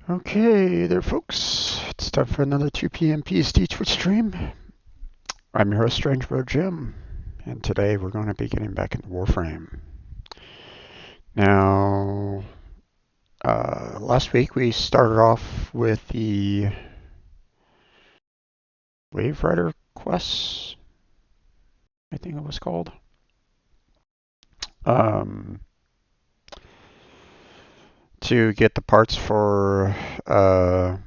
Okay there, folks. It's time for another 2 p.m. PST Twitch stream. I'm your host, Strange Bro Jim, and today we're going to be getting back into Warframe. Now, last week we started off with the Waverider quest, I think it was called. To get the parts for, well,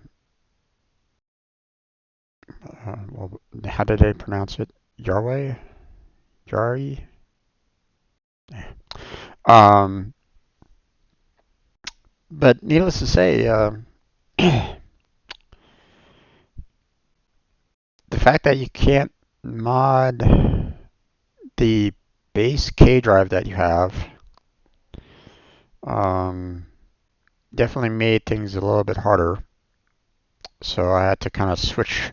how did they pronounce it? Yahweh? Yari? Um, but needless to say, the fact that you can't mod the base K drive that you have definitely made things a little bit harder. So I had to kind of switch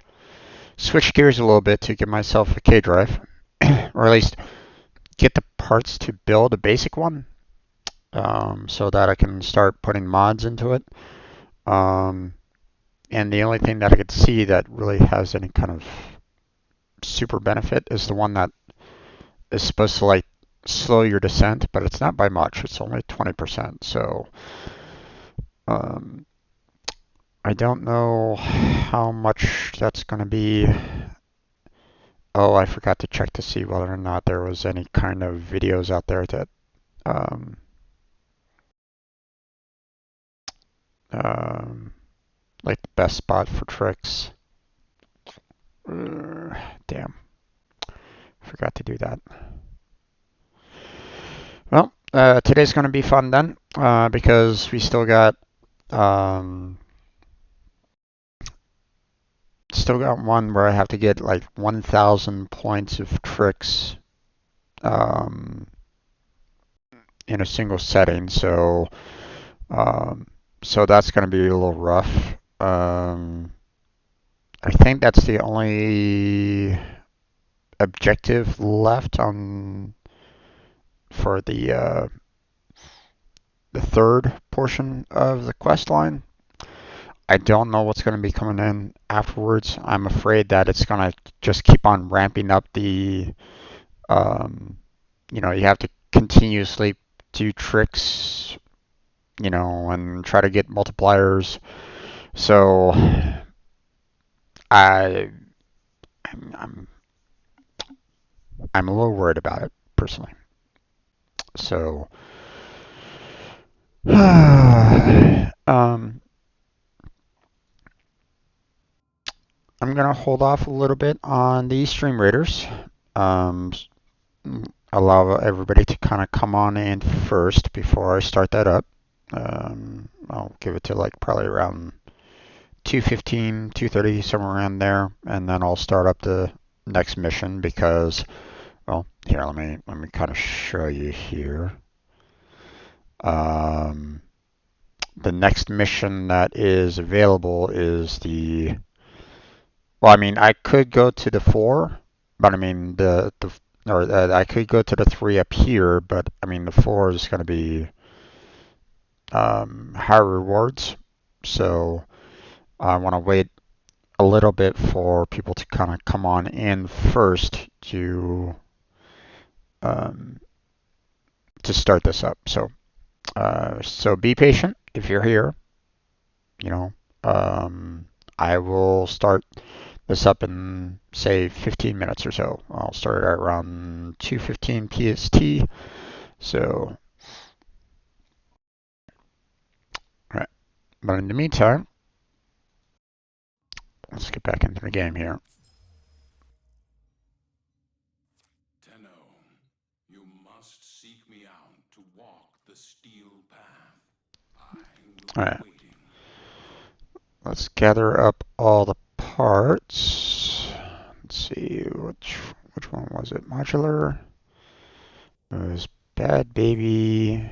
gears a little bit to get myself a K drive, or at least get the parts to build a basic one, so that I can start putting mods into it. And the only thing that I could see that really has any kind of super benefit is the one that is supposed to like slow your descent, but it's not by much. It's only 20%. So I don't know how much that's going to be. Oh, I forgot to check to see whether or not there was any kind of videos out there that like the best spot for tricks. Damn, forgot to do that. Well, today's going to be fun then, because we still got one where I have to get like 1,000 points of tricks in a single setting. So that's going to be a little rough. I think that's the only objective left for the third portion of the quest line. I don't know what's going to be coming in afterwards. I'm afraid that it's going to just keep on ramping up the, you have to continuously do tricks, and try to get multipliers. So I'm a little worried about it personally. So, I'm gonna hold off a little bit on the stream raiders. Allow everybody to kind of come on in first before I start that up. I'll give it to like probably around 2:15, 2:30, somewhere around there, and then I'll start up the next mission because, well, here let me kind of show you here. The next mission that is available is the. Well, I mean, I could go to the 4, but I mean I could go to the 3 up here, but I mean the 4 is going to be higher rewards. So I want to wait a little bit for people to kind of come on in first to start this up. So be patient if you're here. I will start this up in say 15 minutes or so. I'll start at around 2:15 PST. So, all right. But in the meantime, let's get back into the game here. You must seek me out to walk the steel path. All right. Let's gather up all the parts. Let's see, which one was it? Modular. It was Bad Baby,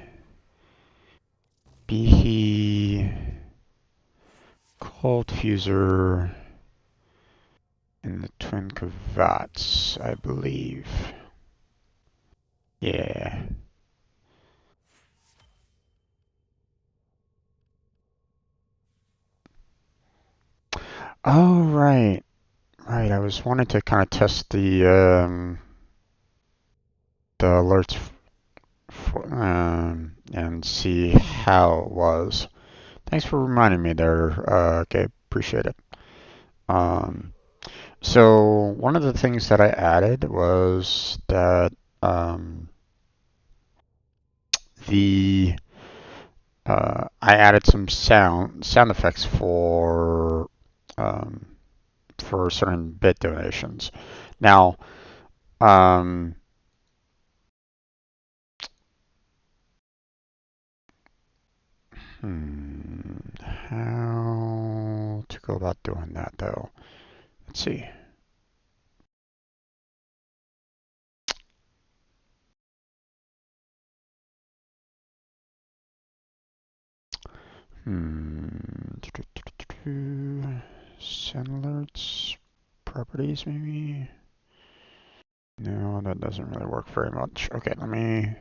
Behe, Cold Fuser, and the Twin Cravats, I believe. Yeah. Oh, right. Right. I was wanting to kind of test the alerts and see how it was. Thanks for reminding me there, Gabe. Appreciate it. Um, so one of the things that I added was that the I added some sound effects um, for certain bit donations. Now, um, how to go about doing that though? Let's see. Send alerts, properties maybe. No, that doesn't really work very much. Okay, let me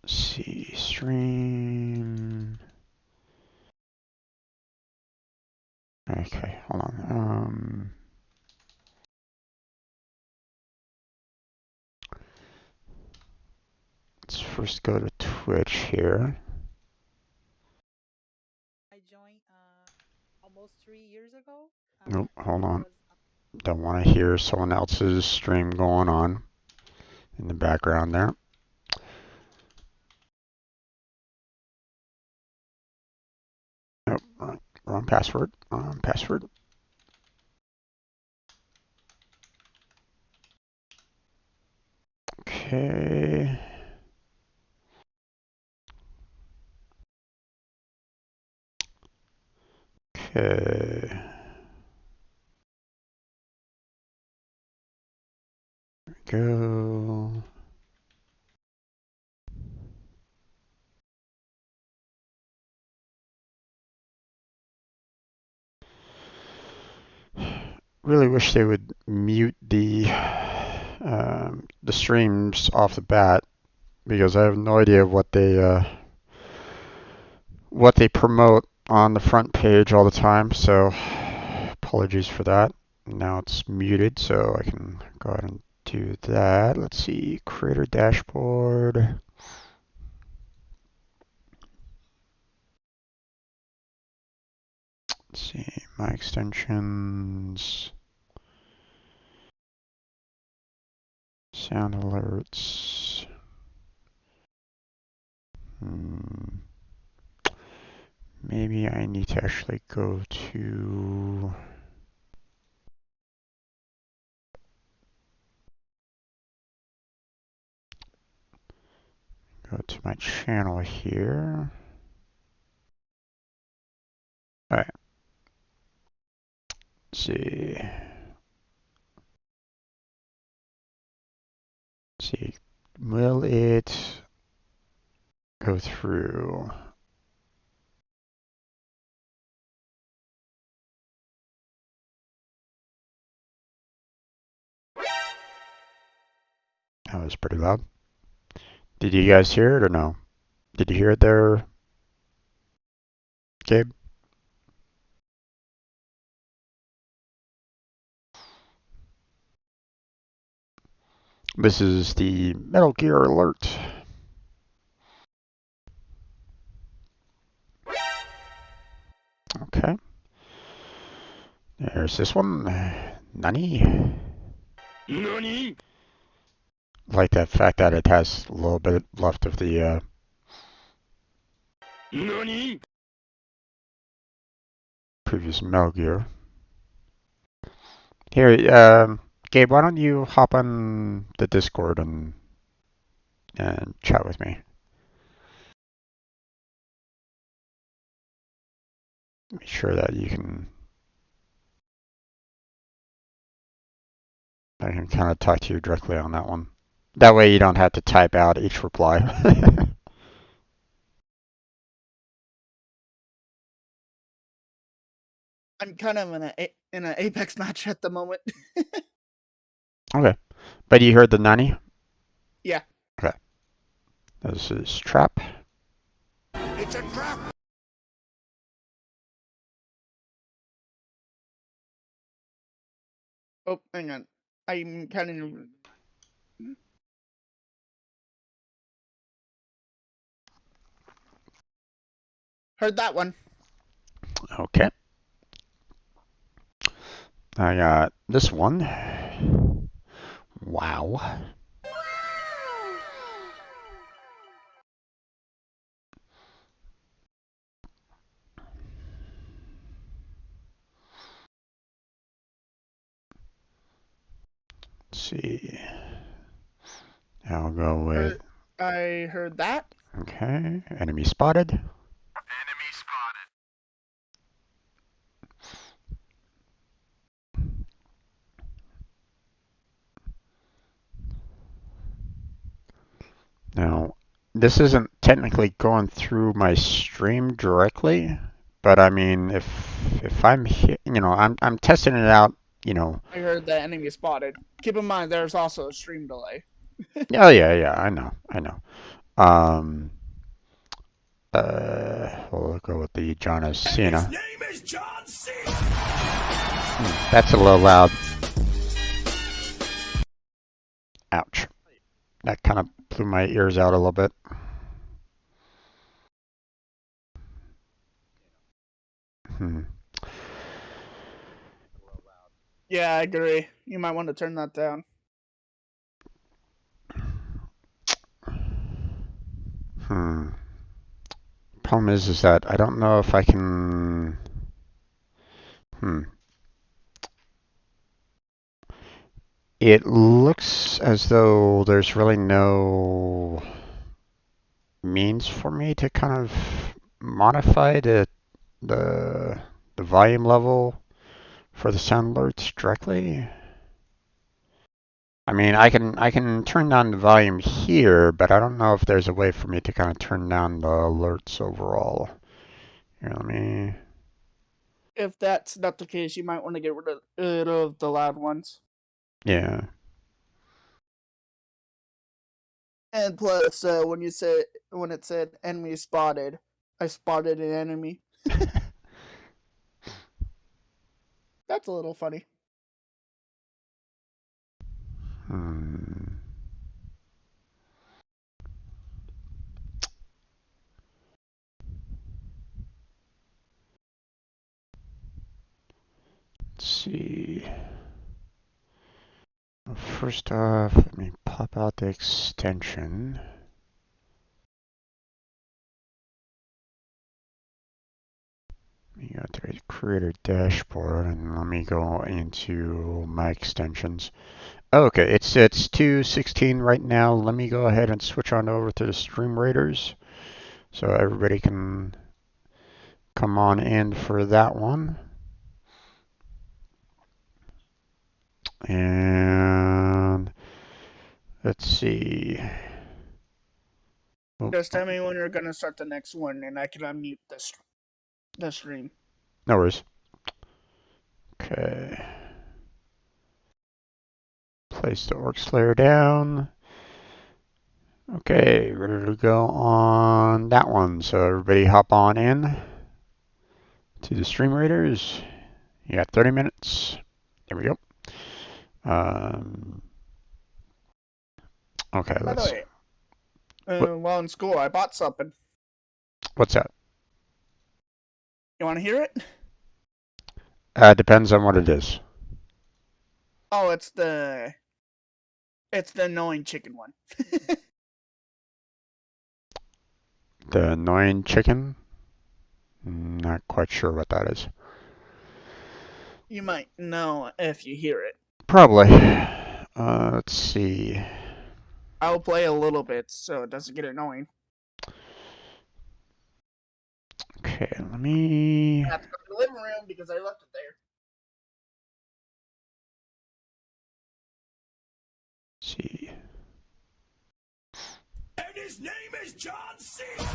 see. Stream. Okay, hold on. Let's first go to Twitch here. I joined almost 3 years ago. Nope, hold It on. was Don't want to hear someone else's stream going on in the background there. Nope, wrong password. Wrong password. Okay. Okay. Go. Really wish they would mute the streams off the bat because I have no idea what they promote on the front page all the time. So apologies for that. Now it's muted, so I can go ahead and do that. Let's see, creator dashboard. Let's see, my extensions, sound alerts. Maybe I need to actually go to my channel here. All right. Let's see. Let's see. Will it go through? That was pretty loud. Did you guys hear it or no? Did you hear it there, Gabe? This is the Metal Gear alert. Okay. There's this one. Nani? Nani? Like that fact that it has a little bit left of the Nani? previous Metal Gear. Here, Gabe, why don't you hop on the Discord and chat with me? Make sure that I can kind of talk to you directly on that one. That way you don't have to type out each reply. I'm kind of in an Apex match at the moment. Okay. But you heard the Nani? Yeah. Okay. This is trap. It's a trap! Oh, hang on. I'm kind of. Heard that one. Okay. I got this one. Wow. Let's see. I'll go with. I heard that. Okay. Enemy spotted. Enemy spotted. Now, this isn't technically going through my stream directly, but I mean, if I'm I'm testing it out, I heard that enemy spotted. Keep in mind, there's also a stream delay. Oh yeah, I know. Um, we'll go with the John His Cena. name is John Cena! That's a little loud. Ouch. That kind of blew my ears out a little bit. Hmm. Yeah, I agree. You might want to turn that down. Hmm. Problem is that I don't know if I can. Hmm. It looks as though there's really no means for me to kind of modify the the volume level for the sound alerts directly. I mean, I can turn down the volume here, but I don't know if there's a way for me to kind of turn down the alerts overall. Here, let me. If that's not the case, you might want to get rid of the loud ones. Yeah. And plus, when it said enemy spotted, I spotted an enemy. That's a little funny. Hmm. Let's see. Well, first off, let me pop out the extension. You got the creator dashboard, and let me go into my extensions. Okay, it's 2:16 right now. Let me go ahead and switch on over to the stream raiders, so everybody can come on in for that one. And let's see. Oh, Just tell me when you're gonna start the next one, and I can unmute the stream. no worries. Okay. Place the orc slayer down. Okay, ready to go on that one. So everybody hop on in to the stream raiders. You got 30 minutes. There we go. Okay, By the let's. way, What, while in school, I bought something. what's that? You want to hear it? Depends on what it is. Oh, it's the annoying chicken one. The annoying chicken? Not quite sure what that is. You might know if you hear it. Probably. Let's see. I'll play a little bit so it doesn't get annoying. Okay, let me. I have to go to the living room because I left it there. See. And his name is John Cena!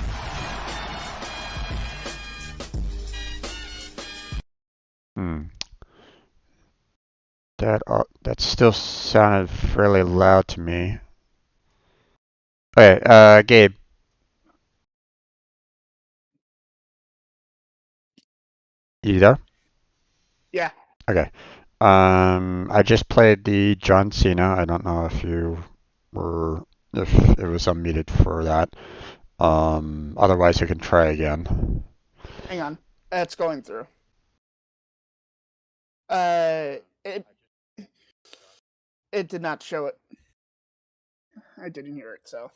Hmm. That still sounded fairly loud to me. Okay, Gabe, You there? Yeah. Okay. I just played the John Cena. I don't know if you were, if it was unmuted for that. Otherwise, I can try again. Hang on. It's going through. It did not show it. I didn't hear it, so.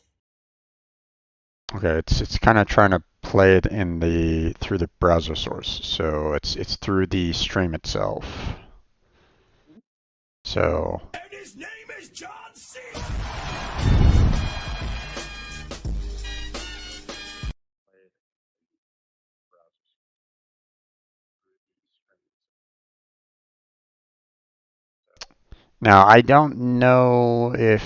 Okay, it's kind of trying to play it in the through the browser source, so it's through the stream itself. So. And his name is John C. Now, I don't know if,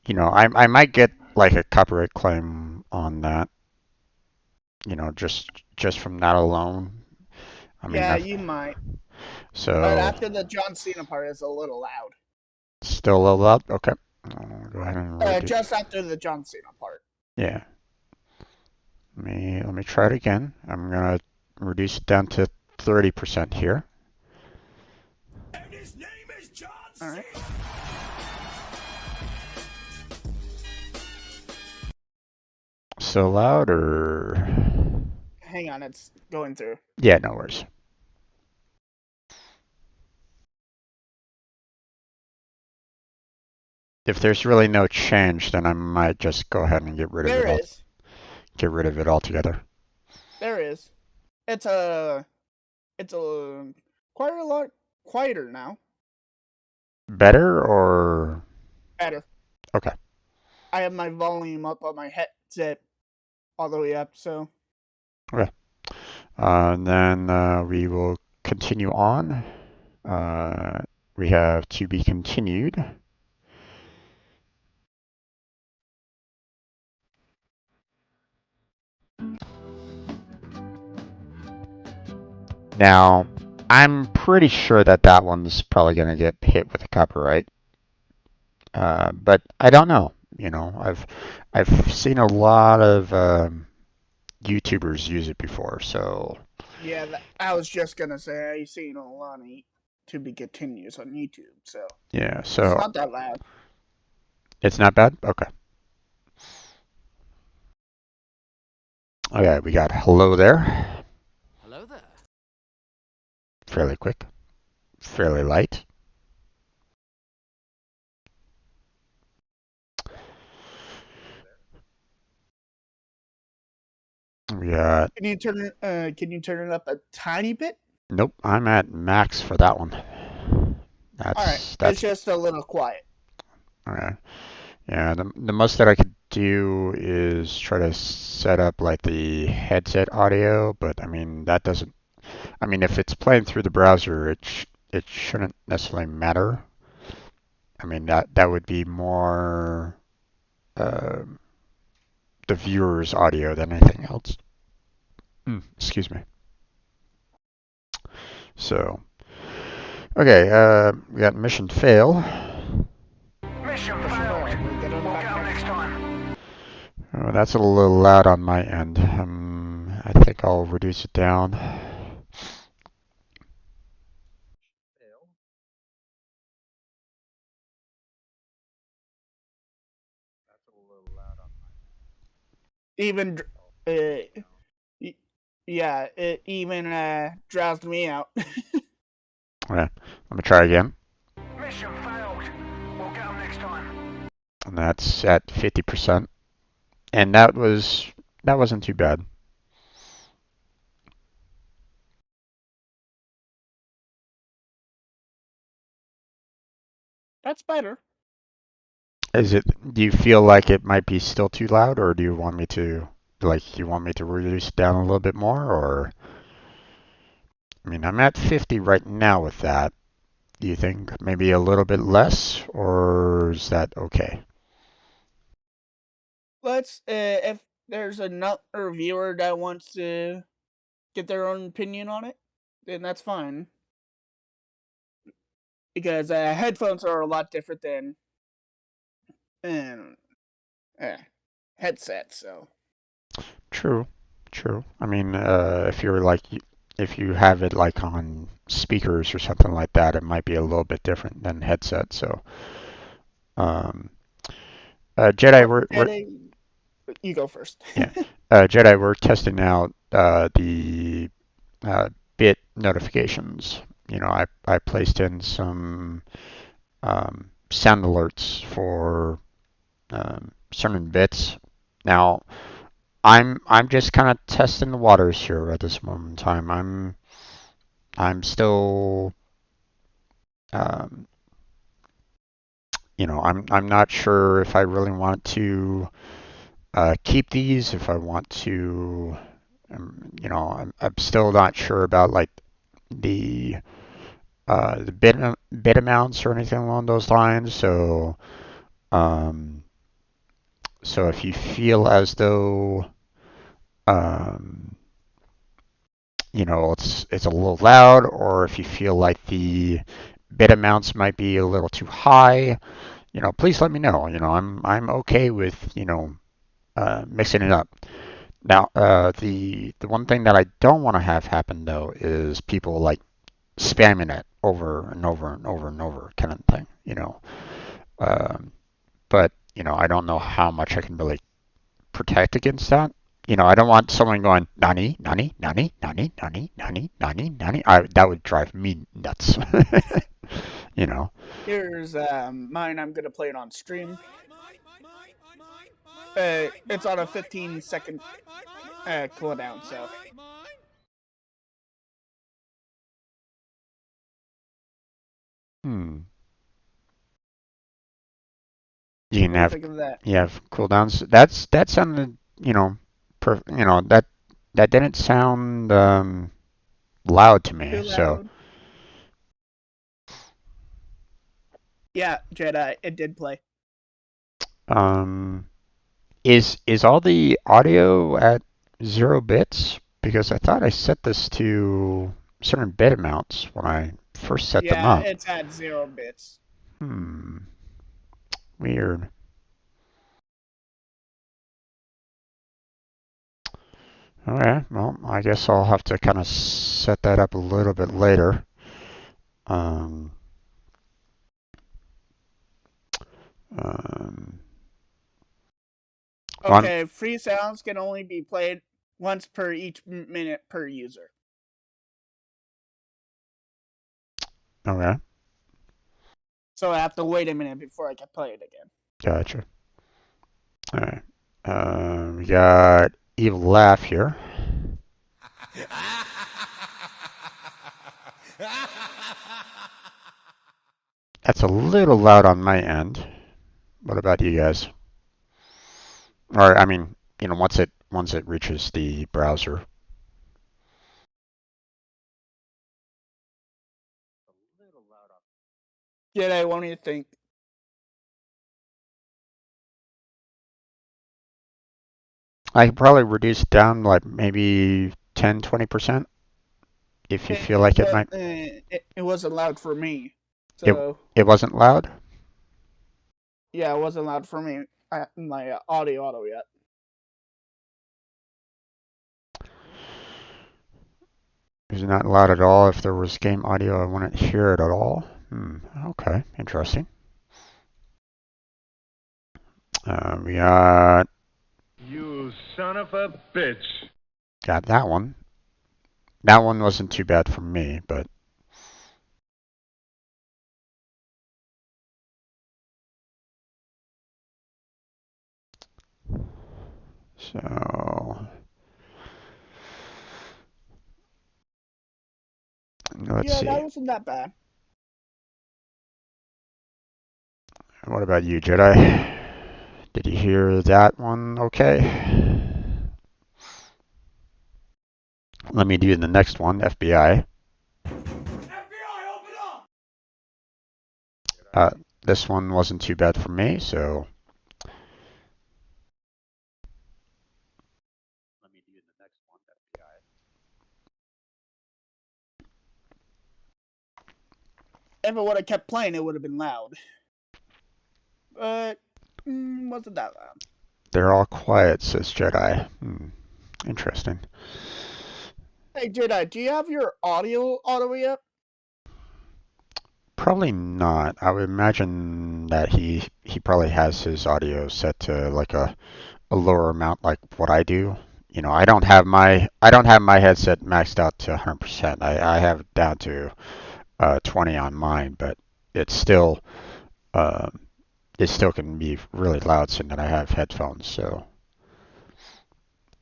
I might get like a copyright claim on that, just from that alone. I mean, Yeah, that, you might. But so after the John Cena part is a little loud. still a little up. Okay. Go ahead and redo. Just after the John Cena part. Yeah. Let me try it again. I'm gonna reduce it down to 30% here. And his name is John C. All right. So loud or? Hang on, it's going through. Yeah, no worries. If there's really no change, then I might just go ahead and get rid of it There all. is. Get rid of it altogether. There is. It's a quite a lot quieter now. Better or? Better. Okay. I have my volume up on my headset all the way up, so. Okay. Then we will continue on. We have to be continued. Now, I'm pretty sure that that one's probably going to get hit with a copyright, but I don't know. I've seen a lot of YouTubers use it before, so Yeah, I was just gonna say I've seen a lot of to be continuous on YouTube, so yeah. it's So not that loud. it's not bad. Okay. Okay, we got hello there. Hello there. Fairly quick, fairly light. We got Can you turn it up a tiny bit? nope. I'm at max for that one. All right, That's it's that's just a little quiet. okay. Yeah, the most that I could do is try to set up like the headset audio, but I mean that doesn't. I mean if it's playing through the browser, it shouldn't necessarily matter. I mean that would be more uh, the viewer's audio than anything else. Excuse me. So okay, we got mission fail. Mission We'll failed. get it We'll back go next next time. Oh, that's a little loud on my end. I think I'll reduce it down. Even yeah, it even drowsed me out. Okay, let me try again. Mission failed. We'll go next time. And that's at 50%. And that wasn't too bad. That's better. Do you feel like it might be still too loud, or do you want me to reduce it down a little bit more, or I mean, I'm at 50 right now with that. Do you think maybe a little bit less, or is that okay? Let's if there's another viewer that wants to get their own opinion on it, then that's fine. Because headphones are a lot different than um, uh, headsets. So True, true. I mean, if you're like if you have it like on speakers or something like that, it might be a little bit different than headset. So, um, Jedi, we're Jedi, you go first. yeah, Jedi, we're testing out the bit notifications. You know, I placed in some sound alerts for certain bits. Now, I'm just kind of testing the waters here at this moment in time. I'm still um, I'm not sure if I really want to keep these. If I want to, I'm still not sure about like the the bit amounts or anything along those lines. Um, so if you feel as though um, it's a little loud, or if you feel like the bit amounts might be a little too high, please let me know. I'm okay with mixing it up. Now, the one thing that I don't want to have happen though is people like spamming it over and over and over and over kind of thing. Um, but I don't know how much I can really protect against that. I don't want someone going nani nani nani nani nani nani nani nani. That would drive me nuts. you know. Here's mine. I'm gonna play it on stream. It's on a 15-second cooldown, so. Hmm. You can What do you have think of that? cooldowns. That sounded that didn't sound loud to me. Too So loud? Yeah, Jedi. It did play. um, is all the audio at 0 bits? Because I thought I set this to certain bit amounts when I first set them Yeah, up. it's at 0 bits. Hmm. Weird. Okay, well, I guess I'll have to kind of set that up a little bit later. Um, um, well, Okay, free sounds can only be played once per each minute per user. okay, So I have to wait a minute before I can play it again. gotcha. All right. We got Evil Laugh here. That's a little loud on my end. What about you guys? Or I mean, once it reaches the browser. Jedi, what do you think? I could probably reduce it down like maybe 10, 20% if you feel like it might. It wasn't loud for me. It So it wasn't loud. yeah, it wasn't loud for me. My auto yet. It's not loud at all. If there was game audio, I wouldn't hear it at all. Okay, interesting. We You son of a bitch. got that one. That one wasn't too bad for me, but so let's Yeah, see. that wasn't that bad. What about you, Jedi? Did you hear that one okay? Let me do the next one, FBI. FBI, open up! Uh, this one wasn't too bad for me, so let me do the next one, FBI. If it would have kept playing, it would have been loud. But wasn't that loud. They're all quiet, says Jedi. Interesting. Hey Jedi, do you have your audio all the way up? Probably not. I would imagine that he probably has his audio set to like a lower amount like what I do. You know, I don't have my headset maxed out to 100%. I have it down to 20 on mine, but it's still uh, it still can be really loud seeing that I have headphones. So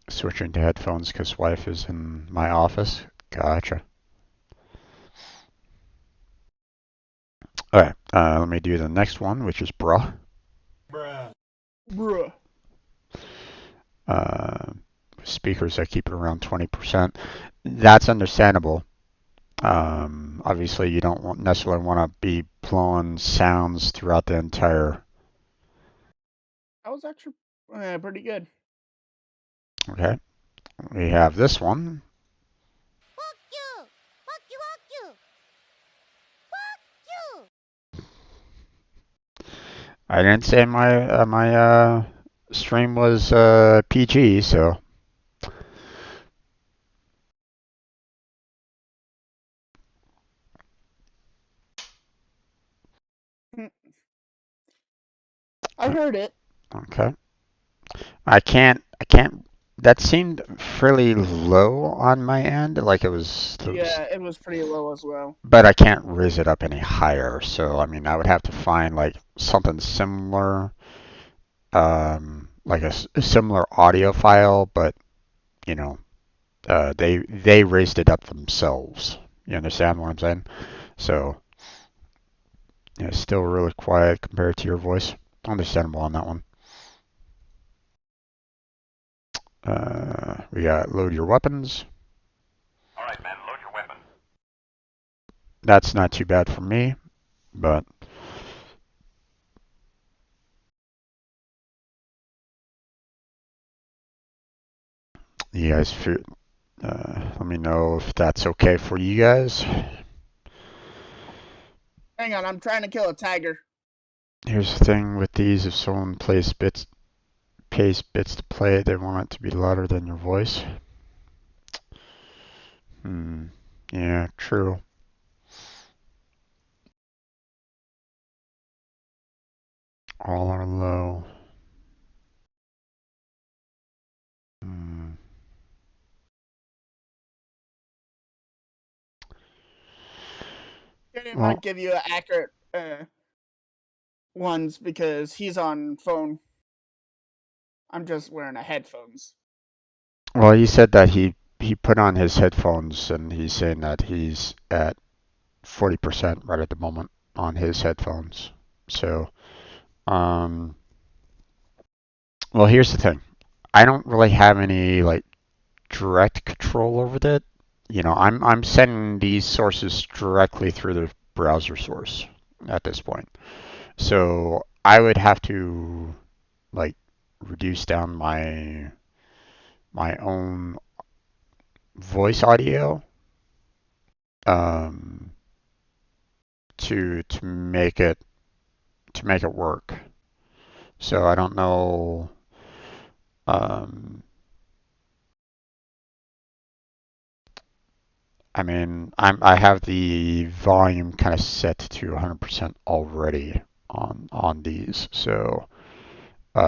switching to headphones because wife is in my office. Gotcha. All right, let me do the next one, which is bruh. Bruh. Uh, Speakers, I keep it around 20%. That's understandable. Obviously, you don't necessarily want to be blowing sounds throughout the entire. That was actually pretty good. Okay, we have this one. Fuck you! Fuck you! Fuck you! Fuck you! I didn't say my stream was PG, so I heard it. okay. I can't. That seemed fairly low on my end, like it was. Yeah, it was pretty low as well. But I can't raise it up any higher. So I mean, I would have to find like something similar, like a similar audio file, but you know, they raised it up themselves. You understand what I'm saying? So yeah, it's still really quiet compared to your voice. Understandable on that one. We got load your weapons. All right, men, load your weapon. That's not too bad for me, but you guys, let me know if that's okay for you guys. Hang on, I'm trying to kill a tiger. Here's the thing with these: if someone pays bits to play it, they want it to be louder than your voice. Yeah, true. All are low. Hmm. It Well, might give you accurate ones because he's on phone. I'm just wearing a headphones. well, he said that he put on his headphones and he's saying that he's at 40% right at the moment on his headphones. So, um, well, here's the thing. I don't really have any like direct control over that. You know, I'm sending these sources directly through the browser source at this point. So I would have to like reduce down my own voice audio um, to make it work. So I don't know. Um, I mean, I have the volume kind of set to 100% already on these. So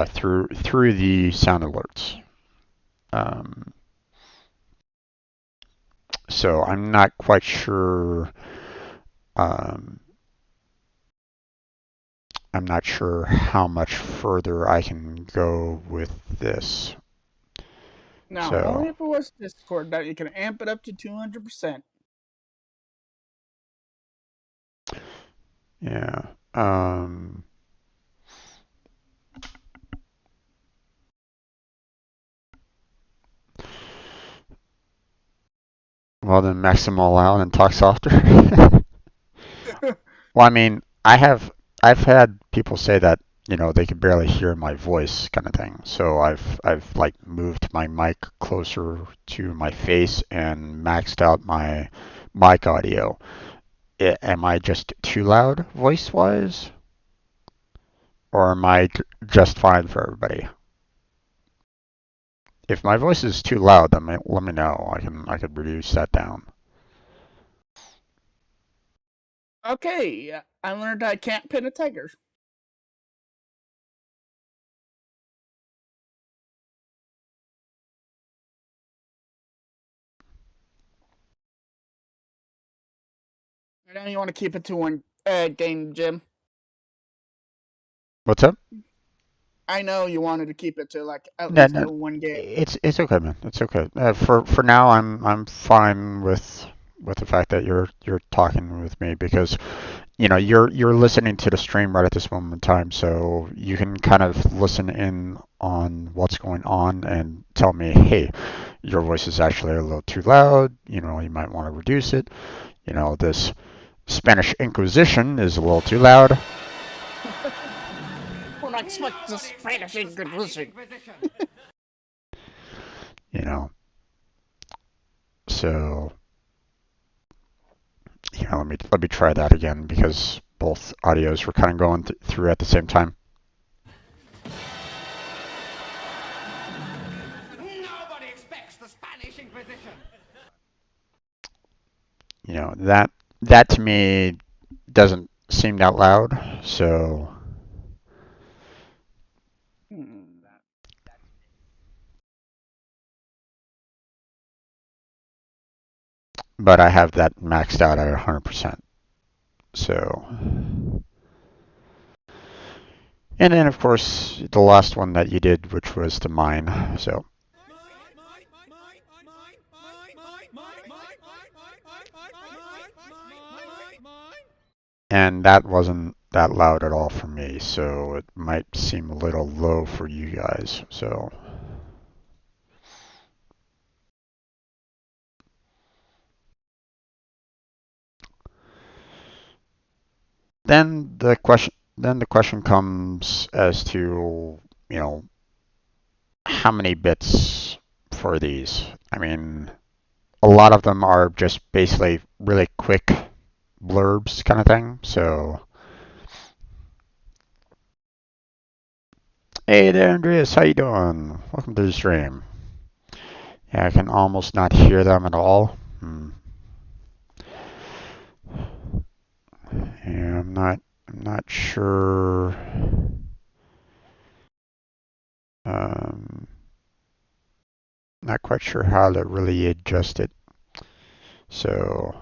through the sound alerts. Um, so I'm not quite sure. Um, I'm not sure how much further I can go with this. Now, So only if it was Discord that you can amp it up to 200%. yeah. Well, then maximum allowed and talk softer. Well, I mean, I've had people say that they could barely hear my voice kind of thing. So I've like moved my mic closer to my face and maxed out my mic audio. Am I just too loud voice wise, or am I just fine for everybody? if my voice is too loud, then let me know. I can reduce that down. Okay, I learned I can't pin a tiger. I know you want to keep it to one game, Jim. What's up? I know you wanted to keep it to like at No, least no, the one game. it's okay, man. It's okay. For now, I'm fine with the fact that you're talking with me because you're listening to the stream right at this moment in time, so you can kind of listen in on what's going on and tell me, hey, your voice is actually a little too loud. You might want to reduce it. This Spanish Inquisition is a little too loud. We're not expect the Spanish Inquisition. So let me try that again because both audios were kind of going through at the same time. Nobody expects the Spanish Inquisition. That to me doesn't seem that loud. So but I have that maxed out at 100%. So, and then of course the last one that you did, which was the mine. So, and that wasn't that loud at all for me. So it might seem a little low for you guys. So. Then the question comes as to, how many bits for these. I mean, a lot of them are just basically really quick blurbs kind of thing. So, hey there, Andreas, how you doing? Welcome to the stream. Yeah, I can almost not hear them at all. Yeah, I'm not sure. Not quite sure how to really adjust it. So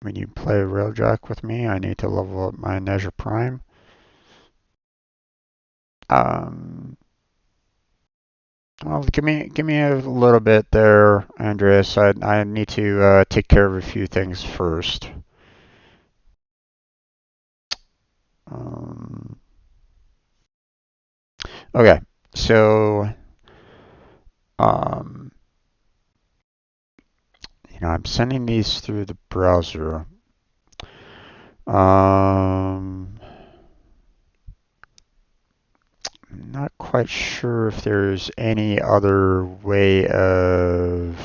when you play Railjack with me, I need to level up my Azure Prime. Well, give me a little bit there, Andreas. I need to take care of a few things first. Okay, so I'm sending these through the browser. I'm not quite sure if there's any other way of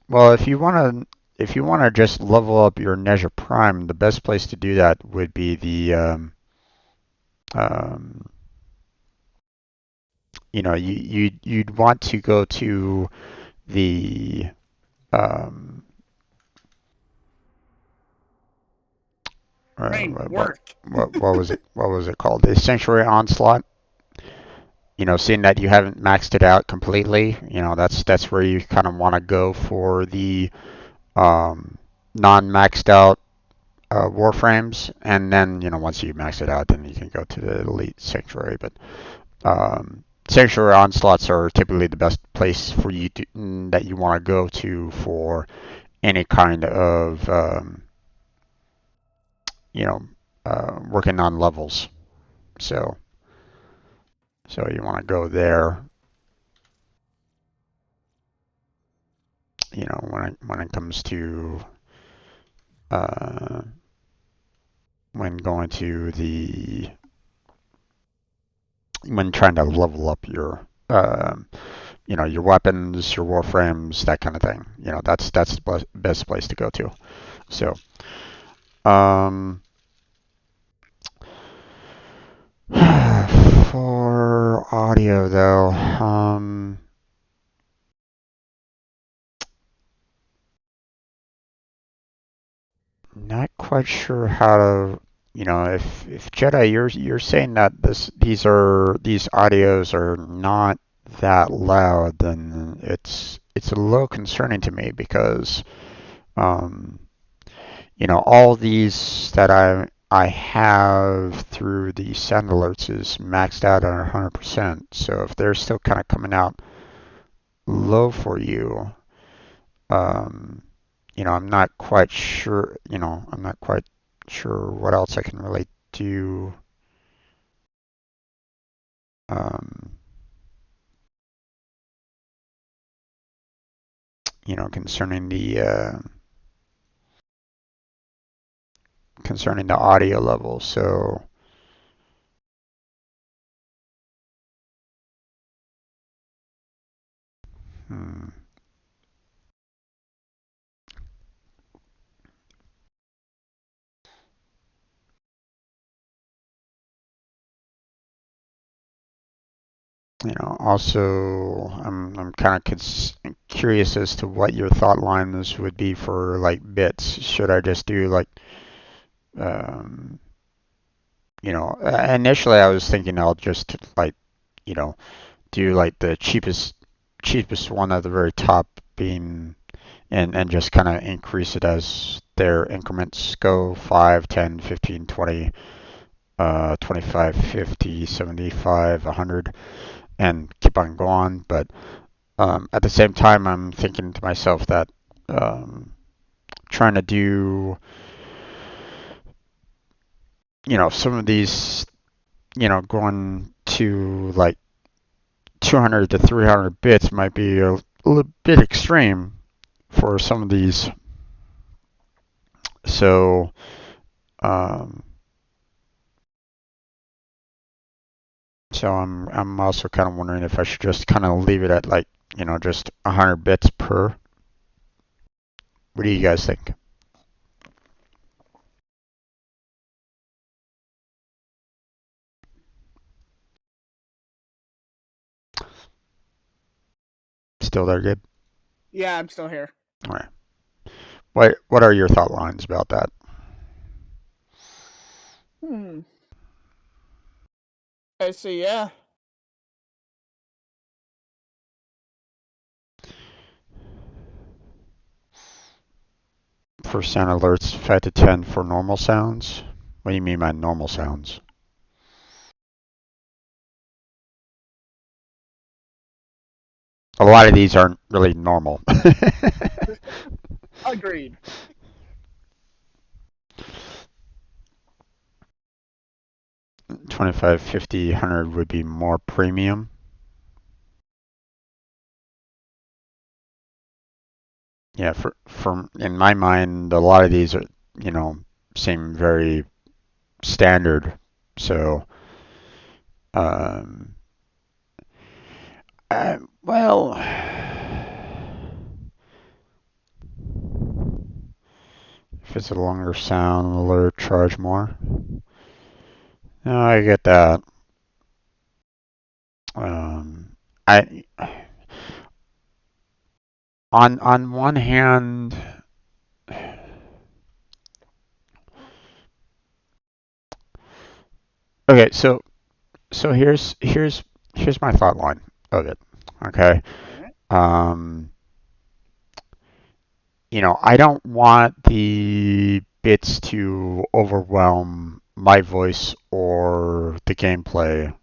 well, if you want to just level up your Azure Prime, the best place to do that would be the you'd want to go to the what was it called? The Sanctuary Onslaught. Seeing that you haven't maxed it out completely, that's where you kind of want to go for the non-maxed out Warframes, and then once you max it out, then you can go to the Elite Sanctuary. But Sanctuary Onslaughts are typically the best place for you that you want to go to for any kind of working on levels. So you want to go there. When it comes to when going to when trying to level up your your weapons, your warframes, that kind of thing. That's the best place to go to. So For audio, though, not quite sure how to, if Jedi, you're saying that these audios are not that loud, then it's a little concerning to me because, um, all these that I have through the sound alerts is maxed out at 100%. So if they're still kind of coming out low for you, um, I'm not quite sure, I'm not quite sure what else I can really do, um, concerning the audio level. So, hmm. Also, I'm kind of curious as to what your thought lines would be for like bits. Should I just do like, um, initially I was thinking I'll just like, you know, do like the cheapest one at the very top being, and just kind of increase it as their increments go 5, 10, 15, 20, 25, 50, 75, 100, and keep on going. But at the same time, I'm thinking to myself that um, trying to do, some of these, going to like 200 to 300 bits might be a little bit extreme for some of these. So, um, I'm also kind of wondering if I should just kind of leave it at like, just 100 bits per. What do you guys think? Still there, Gabe? Yeah, I'm still here. All right. What are your thought lines about that? Hmm. I see. Yeah. For sound alerts, 5 to 10 for normal sounds? What do you mean by normal sounds? A lot of these aren't really normal. Agreed. 25, 50, 100 would be more premium. Yeah, for in my mind, a lot of these are, seem very standard. So, um, well, if it's a longer sound alert, charge more. No, I get that. Um, I on one hand, okay, so here's my thought line of it. Okay, um, I don't want the bits to overwhelm my voice or the gameplay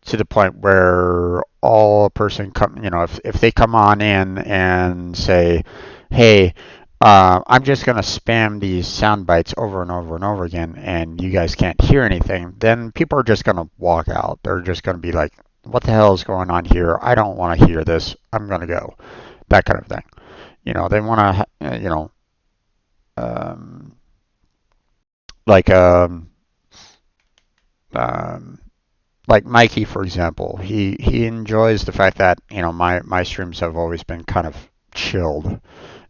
to the point where all a person come, if they come on in and say, "Hey, I'm just gonna spam these sound bites over and over and over again, and you guys can't hear anything," then people are just gonna walk out. They're just gonna be like, "What the hell is going on here? I don't want to hear this. I'm gonna go." That kind of thing. They want to, um, like um, like Mikey, for example, he enjoys the fact that my streams have always been kind of chilled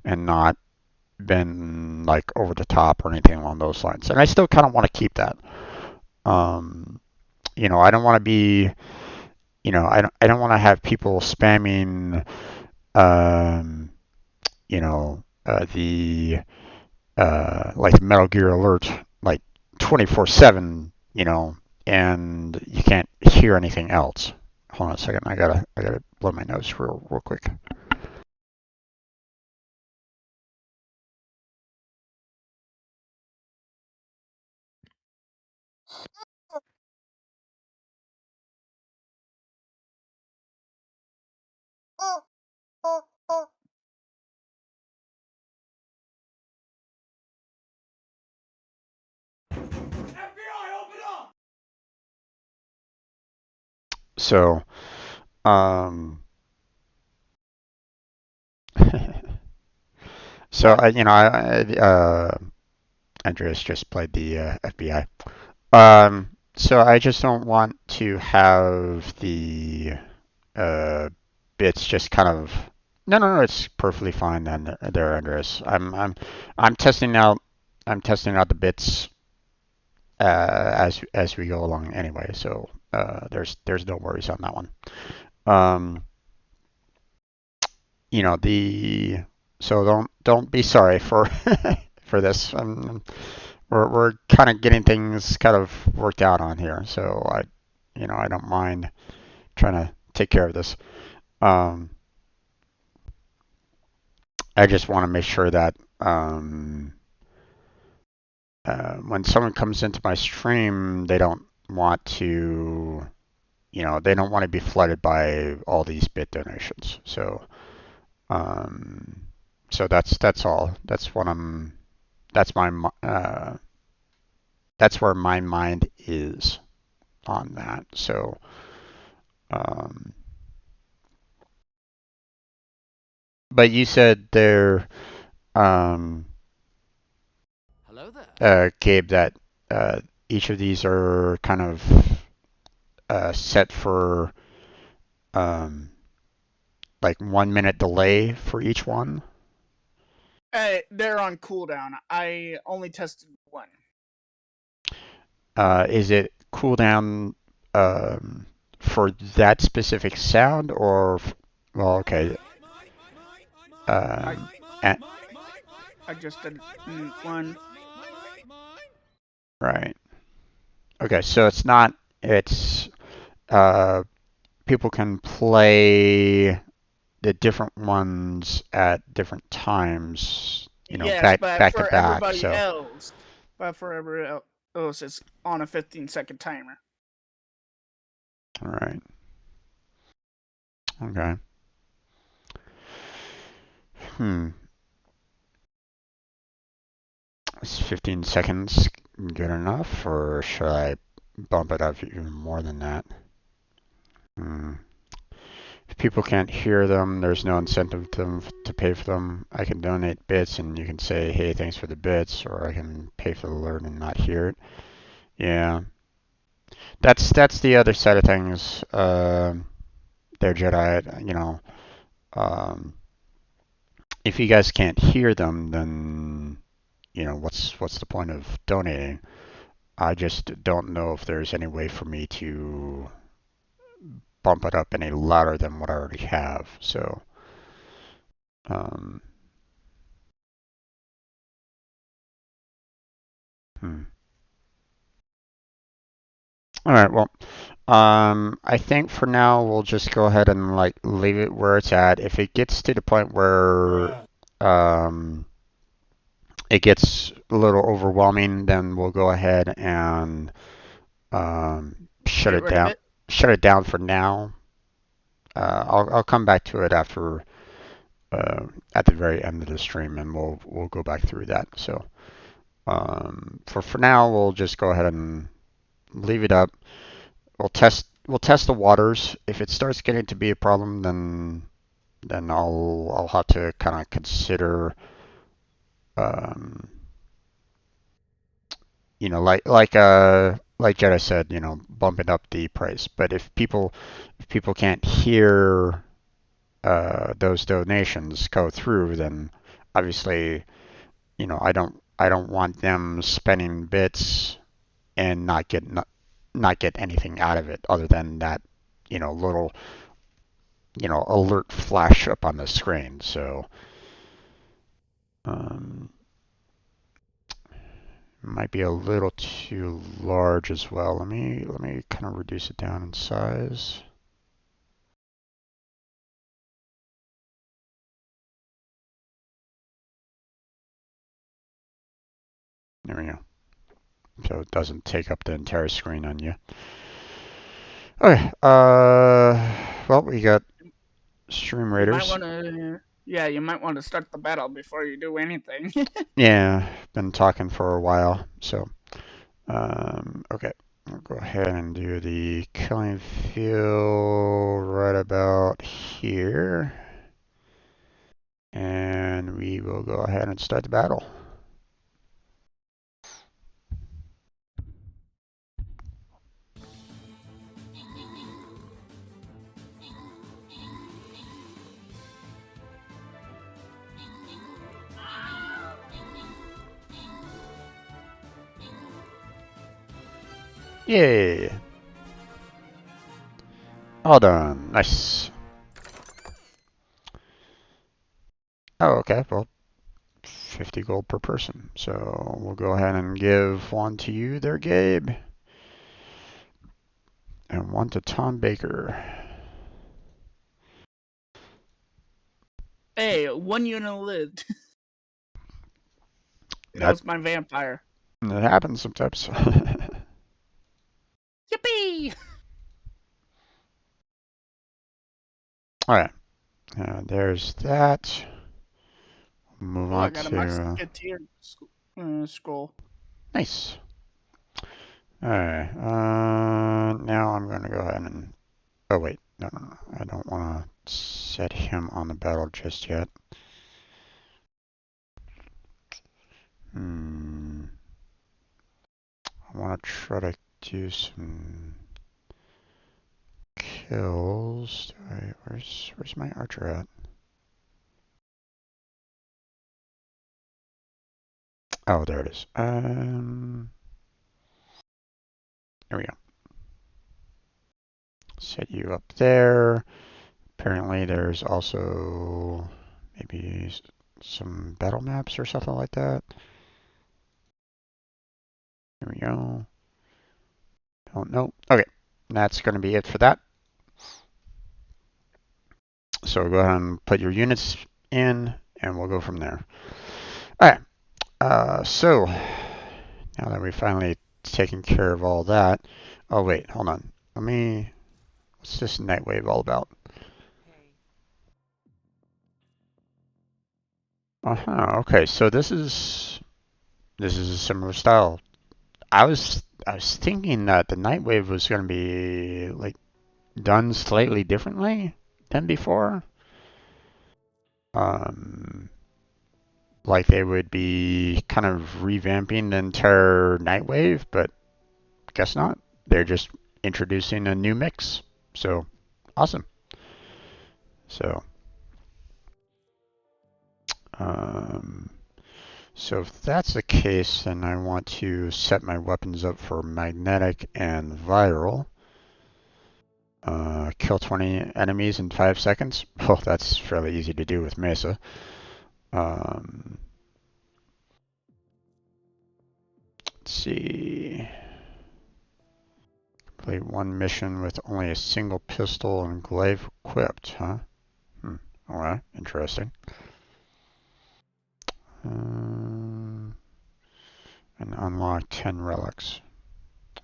and not been like over the top or anything along those lines, and I still kind of want to keep that. Um, I don't want to be, I don't want to have people spamming, um, the like Metal Gear Alert, like 24/7, and you can't hear anything else. Hold on a second. I gotta blow my nose real quick. So, um, so Andreas just played the FBI. So I just don't want to have the uh, bits just kind of. No, no, no. It's perfectly fine. And there, Andreas. I'm testing out. I'm testing out the bits as we go along anyway. So there's no worries on that one. Um, the so don't be sorry for for this. We're kind of getting things kind of worked out on here. So I don't mind trying to take care of this. Um, I just want to make sure that when someone comes into my stream, they don't want to, they don't want to be flooded by all these bit donations. Um, so that's all. That's my, that's where my mind is on that. So, um, but you said there, um, Hello there. Gabe, that each of these are kind of set for um, like 1 minute delay for each one. They're on cooldown. I only tested one. Is it cooldown for that specific sound or? Well, okay. Um, and, I just did one. right. Okay, so it's not. It's people can play the different ones at different times. Yes, back but back to for back. everybody So. else, it's on a 15-second timer. All right. Okay. Hmm. Is 15 seconds good enough, or should I bump it up even more than that? Hmm. If people can't hear them, there's no incentive to pay for them. I can donate bits, and you can say, "Hey, thanks for the bits," or I can pay for the alert and not hear it. Yeah, that's the other side of things. There, Jedi. Um, if you guys can't hear them, then what's the point of donating? I just don't know if there's any way for me to bump it up any louder than what I already have. So, um, hmm. All right. Well, I think for now we'll just go ahead and like leave it where it's at. If it gets to the point where um, it gets a little overwhelming, then we'll go ahead and shut Get it rid of down. it. Shut it down for now. I'll come back to it after at the very end of the stream, and we'll go back through that. So for now, we'll just go ahead and leave it up. We'll test the waters. If it starts getting to be a problem, then I'll have to kind of consider um, like Jetta said, bumping up the price. But if people can't hear those donations go through, then obviously, I don't want them spending bits and not getting not get anything out of it other than that, little, alert flash up on the screen. So, might be a little too large as well. Let me kind of reduce it down in size. There we go. So it doesn't take up the entire screen on you. Okay. Well, we got Stream Raiders. You might want to start the battle before you do anything. Yeah, been talking for a while. So, okay. I'll go ahead and do the killing field right about here. And we will go ahead and start the battle. Yay! All done. Nice. Oh, okay. Well, 50 gold per person. So we'll go ahead and give one to you there, Gabe. And one to Tom Baker. Hey, one unit lived. That was my vampire. It happens sometimes. Yippee! Alright. There's that. Move on I got a to... musketeer scroll. Nice. Alright. Now I'm going to go ahead and... Oh, wait. No. I don't want to set him on the battle just yet. I want to try to do some kills. Where's my archer at? Oh, there it is. There we go. Set you up there. Apparently there's also maybe some battle maps or something like that. Here we go. Don't know. Okay, that's going to be it for that. So go ahead and put your units in, and we'll go from there. All right. So now that we finally taken care of all that. Oh wait, hold on. What's this Nightwave all about? Okay, so this is a similar style. I was thinking that the Nightwave was going to be like done slightly differently than before. Like they would be kind of revamping the entire Nightwave, but guess not. They're just introducing a new mix. So awesome. So so if that's the case, then I want to set my weapons up for magnetic and viral. Kill 20 enemies in 5 seconds. Well, that's fairly easy to do with Mesa. Let's see. Complete one mission with only a single pistol and glaive equipped, huh? Alright, interesting. And unlock 10 relics.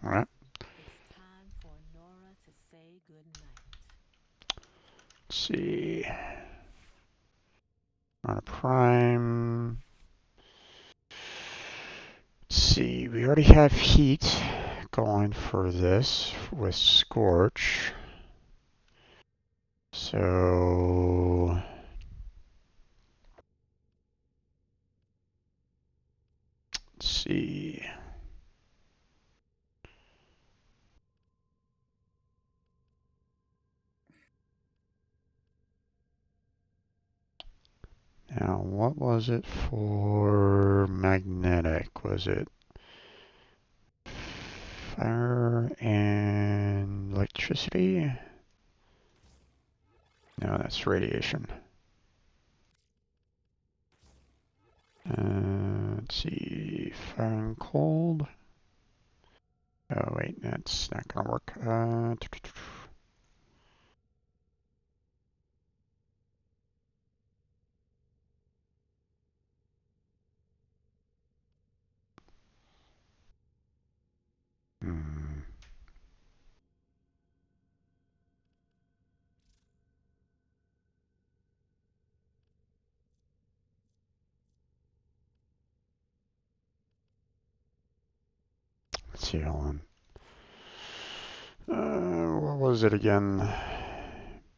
Alright. It's time for Nora to say goodnight. Let's see. On a prime. Let's see. We already have heat going for this with Scorch. So let's see. Now, what was it for magnetic? Was it Fire and electricity. No, that's radiation. Let's see, fire and cold. Oh wait, that's not gonna work. Hmm. Let's see, hold on. What was it again?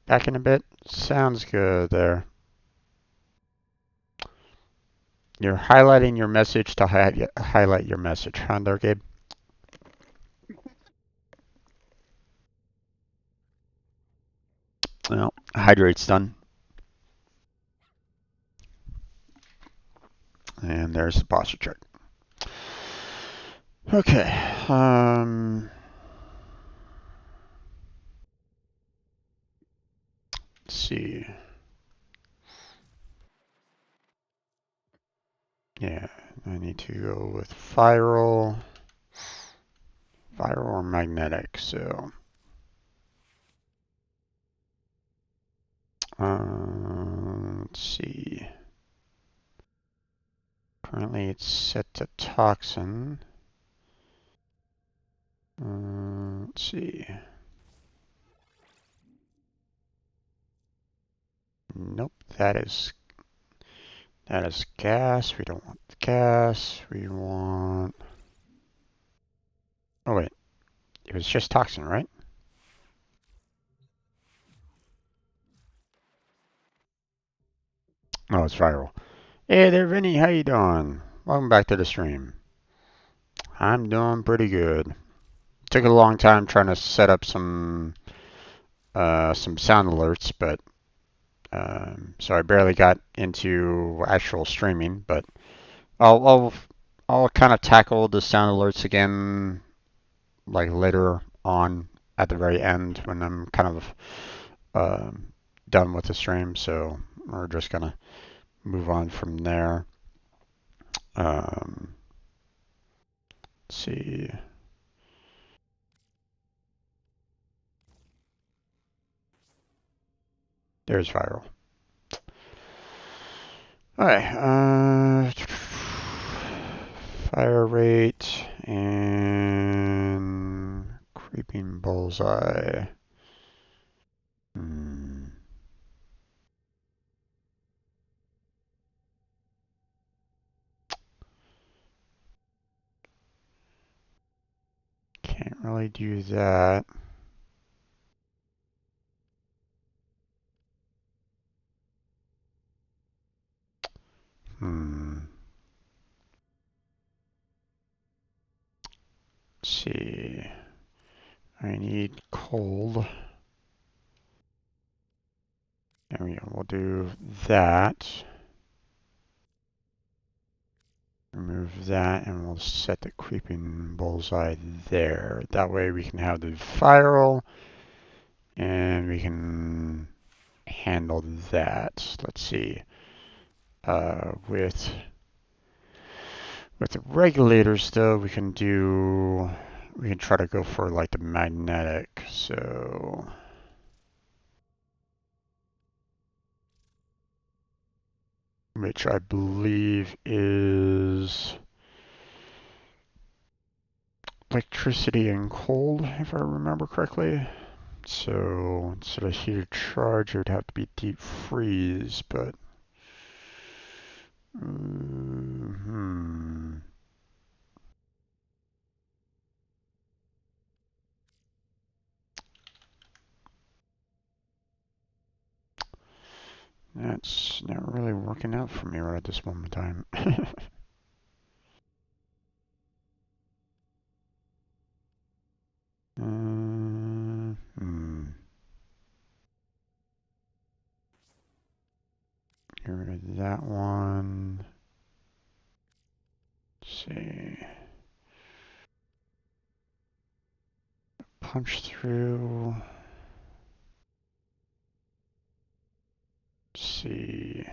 Back in a bit? Sounds good there. You're highlighting your message to highlight your message, huh, there, Gabe? Well, hydrate's done. And there's the posture chart. Okay. Let's see. Yeah, I need to go with viral or magnetic. So, let's see. Currently, it's set to toxin. Let's see. Nope, that is gas. We don't want gas. We want. Oh wait, it was just toxin, right? Oh, it's viral. Hey there, Vinny. How you doing? Welcome back to the stream. I'm doing pretty good. Took a long time trying to set up some sound alerts, but so I barely got into actual streaming. But I'll kind of tackle the sound alerts again, like later on at the very end when I'm kind of done with the stream. So we're just gonna move on from there. Let's see. There's viral. Alright, fire rate and creeping bullseye. Can't really do that. Let's see. I need cold. There we go. We'll do that. Remove that, and we'll set the creeping bullseye there. That way we can have the viral, and we can handle that. Let's see. With the regulators, though, we can try to go for like the magnetic. So. Which I believe is electricity and cold, if I remember correctly. So instead of heated charge, it would have to be deep freeze, but that's not really working out for me right at this moment in time. Get rid of that one. Let's see. punch through. Let's see.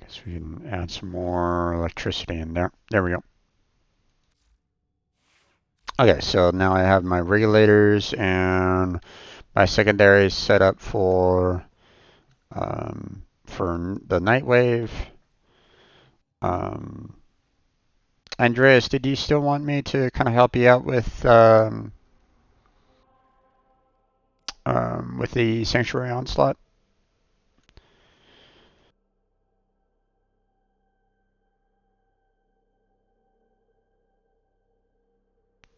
Guess we can add some more electricity in there. There we go. Okay, so now I have my regulators and my secondary set up for the night wave. Andreas, did you still want me to kind of help you out with the Sanctuary Onslaught?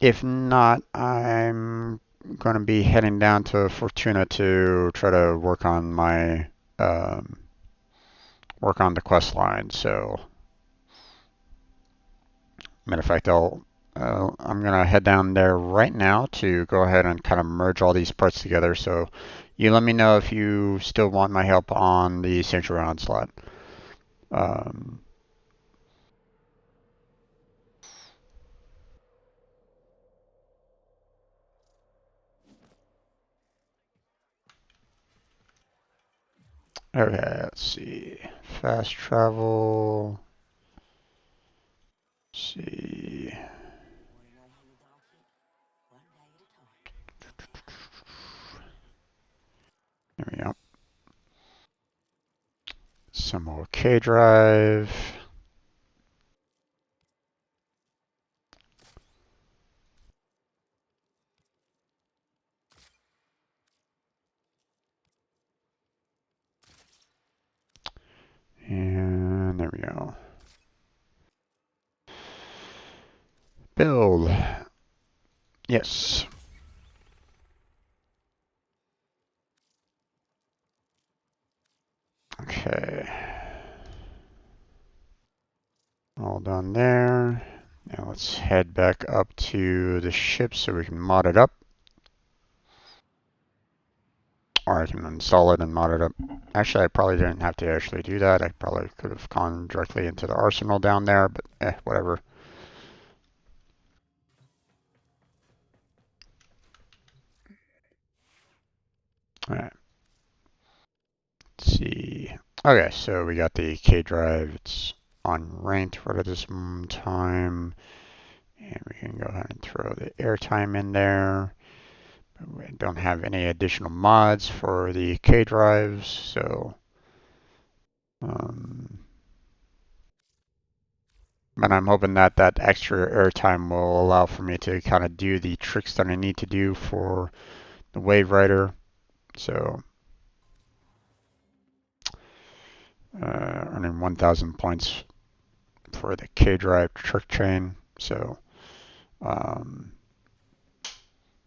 If not, I'm going to be heading down to Fortuna to try to work on my work on the quest line. So, matter of fact, I'm going to head down there right now to go ahead and kind of merge all these parts together. So, you let me know if you still want my help on the Sanctuary Onslaught. Okay, let's see. Fast travel. Let's see. There we go. Some more K drive. And there we go. Build. Yes. Okay. All done there. Now let's head back up to the ship so we can mod it up. Or I can install it and mod it up. Actually, I probably didn't have to actually do that. I probably could have gone directly into the arsenal down there, but whatever. Alright. Let's see. Okay, so we got the K drive. It's unranked right at this time. And we can go ahead and throw the airtime in there. We don't have any additional mods for the K drives, so but I'm hoping that that extra airtime will allow for me to kind of do the tricks that I need to do for the Waverider. So earning 1,000 points for the K drive trick chain. So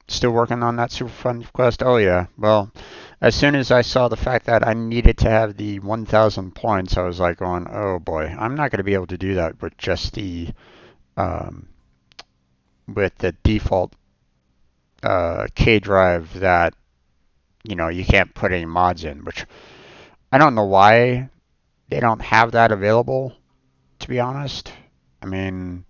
still working on that super fun quest. Oh yeah, well, as soon as I saw the fact that I needed to have the 1,000 points, I was like going, oh boy, I'm not going to be able to do that with just the default K drive that you can't put any mods in, which I don't know why they don't have that available, to be honest. I mean,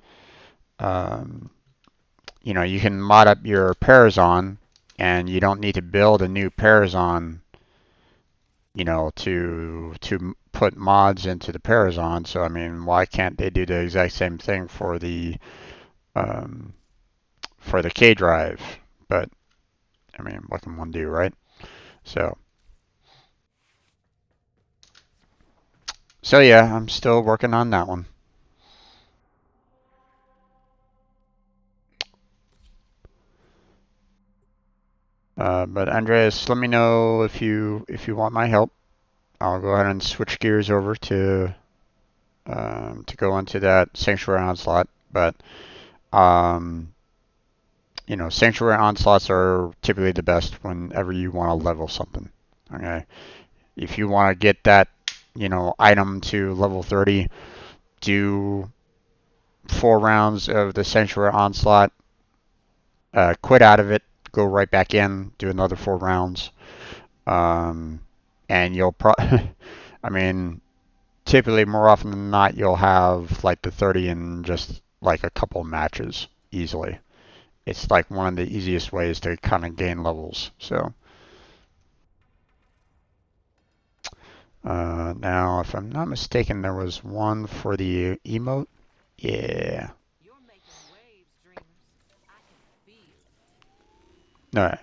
you can mod up your Parazon, and you don't need to build a new Parazon, to put mods into the Parazon. So I mean, why can't they do the exact same thing for the K drive? But I mean, what can one do, right? So yeah, I'm still working on that one. But Andreas, let me know if you want my help. I'll go ahead and switch gears over to go into that Sanctuary Onslaught. But Sanctuary Onslaughts are typically the best whenever you want to level something. Okay, if you want to get that item to level 30, do 4 rounds of the Sanctuary Onslaught. Quit out of it, go right back in, do another 4 rounds. and you'll I mean, typically more often than not, you'll have like the 30 in just like a couple matches easily. It's like one of the easiest ways to kind of gain levels. So now, if I'm not mistaken, there was one for the emote. Yeah. You're making waves, dreamers. I can feel it. No.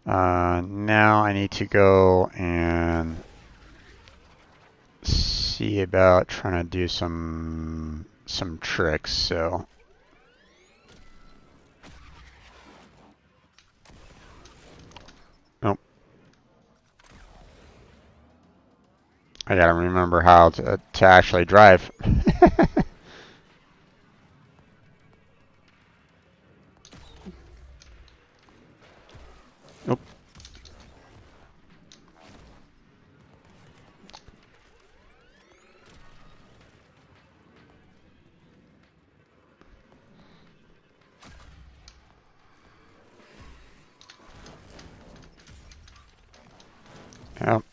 Now I need to go and see about trying to do some tricks. So nope. I gotta remember how to actually drive. Nope. Yep.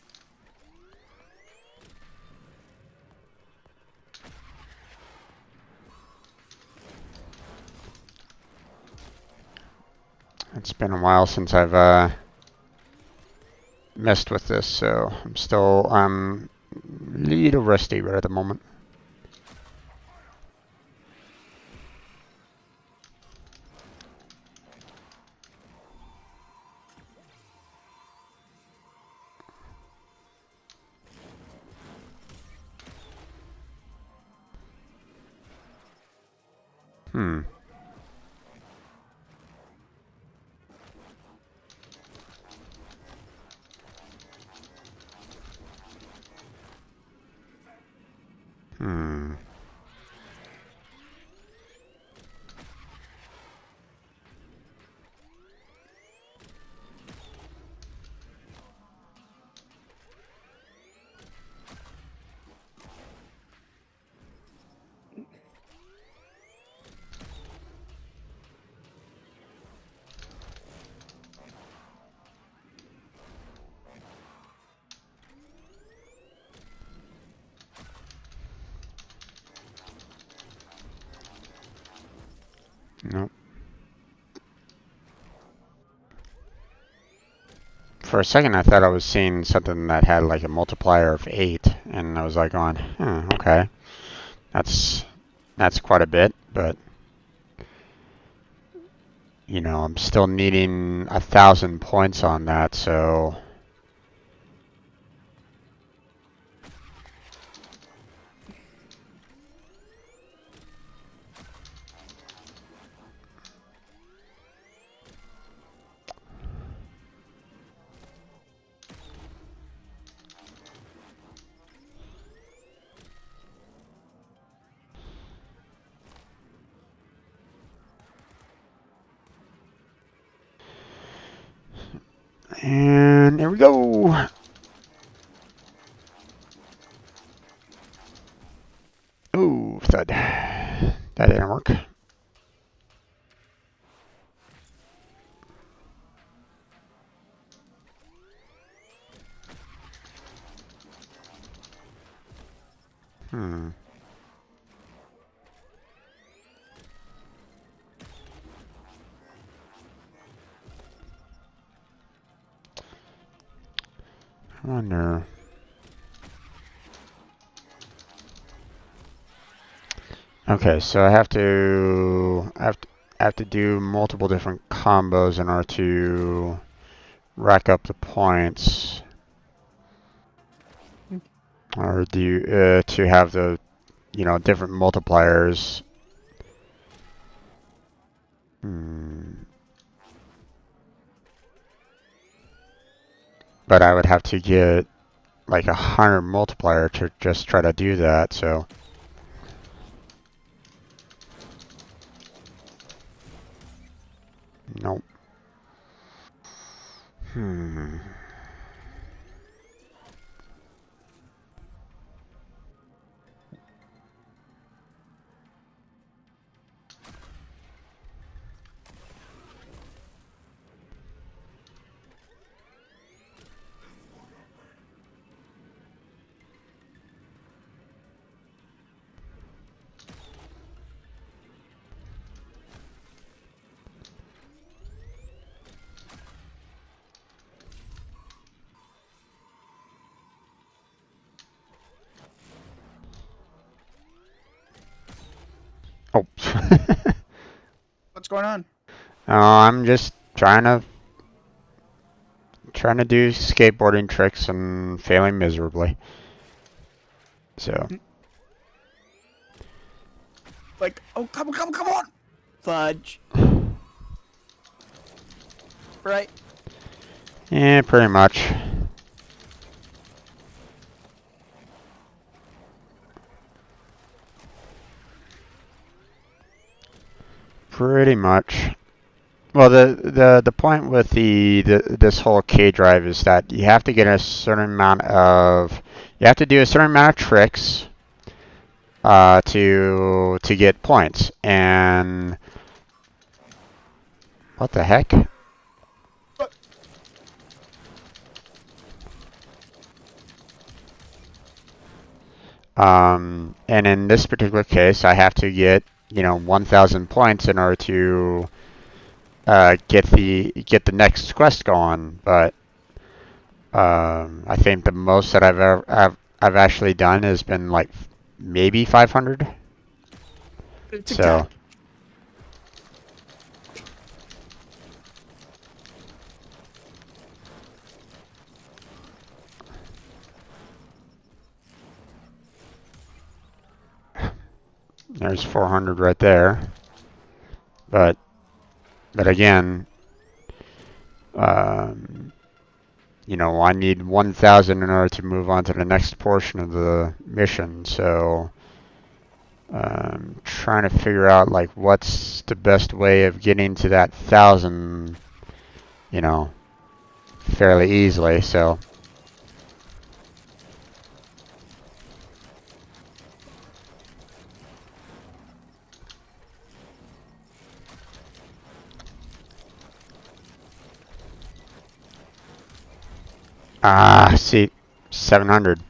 It's been a while since I've messed with this, so I'm a little rusty right at the moment. Hmm. Hmm. Nope. For a second, I thought I was seeing something that had like a multiplier of 8, and I was like going, okay, that's quite a bit, but you know, I'm still needing 1,000 points on that, so and there we go. Ooh, thud. That didn't work. Hmm. I wonder. Okay, so I have to do multiple different combos in order to rack up the points, or to have the different multipliers. Hmm. But I would have to get like 100 multiplier to just try to do that. So nope. Hmm. What's going on? I'm just trying to do skateboarding tricks and failing miserably. So Like, oh, come on! Fudge. Right? yeah, pretty much. Pretty much. Well, the point with this whole K drive is that you have to get a certain amount of you have to do a certain amount of tricks to get points. And what the heck? And in this particular case, I have to get 1,000 points in order to get the next quest going. But I think the most that I've actually done has been like maybe 500. So there's 400 right there. But again, I need 1,000 in order to move on to the next portion of the mission. So trying to figure out like what's the best way of getting to that 1,000, fairly easily. So see, 700.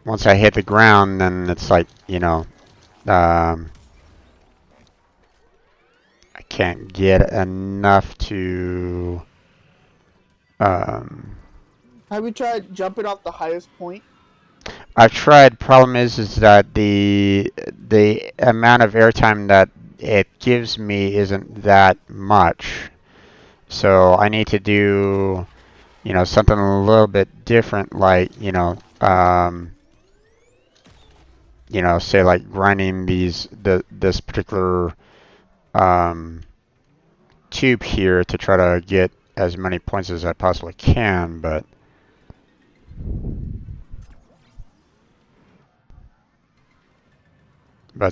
Once I hit the ground, then it's like, I can't get enough to, Have you tried jumping off the highest point? I've tried. Problem is that the amount of airtime that it gives me isn't that much. So I need to do, something a little bit different, like, say like grinding this particular tube here to try to get as many points as I possibly can, but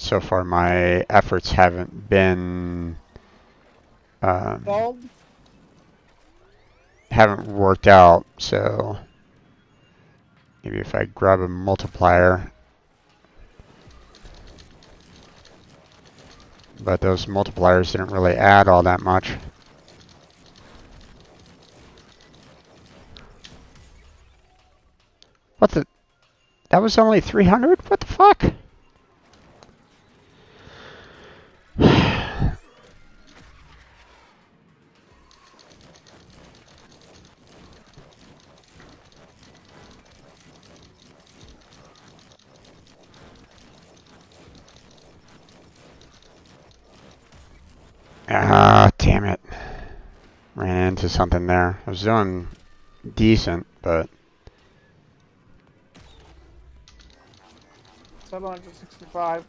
so far my efforts haven't been Involved? haven't worked out. So maybe if I grab a multiplier, but those multipliers didn't really add all that much. What the? That was only 300? What the fuck? Ah, damn it. Ran into something there. I was doing decent, but 765.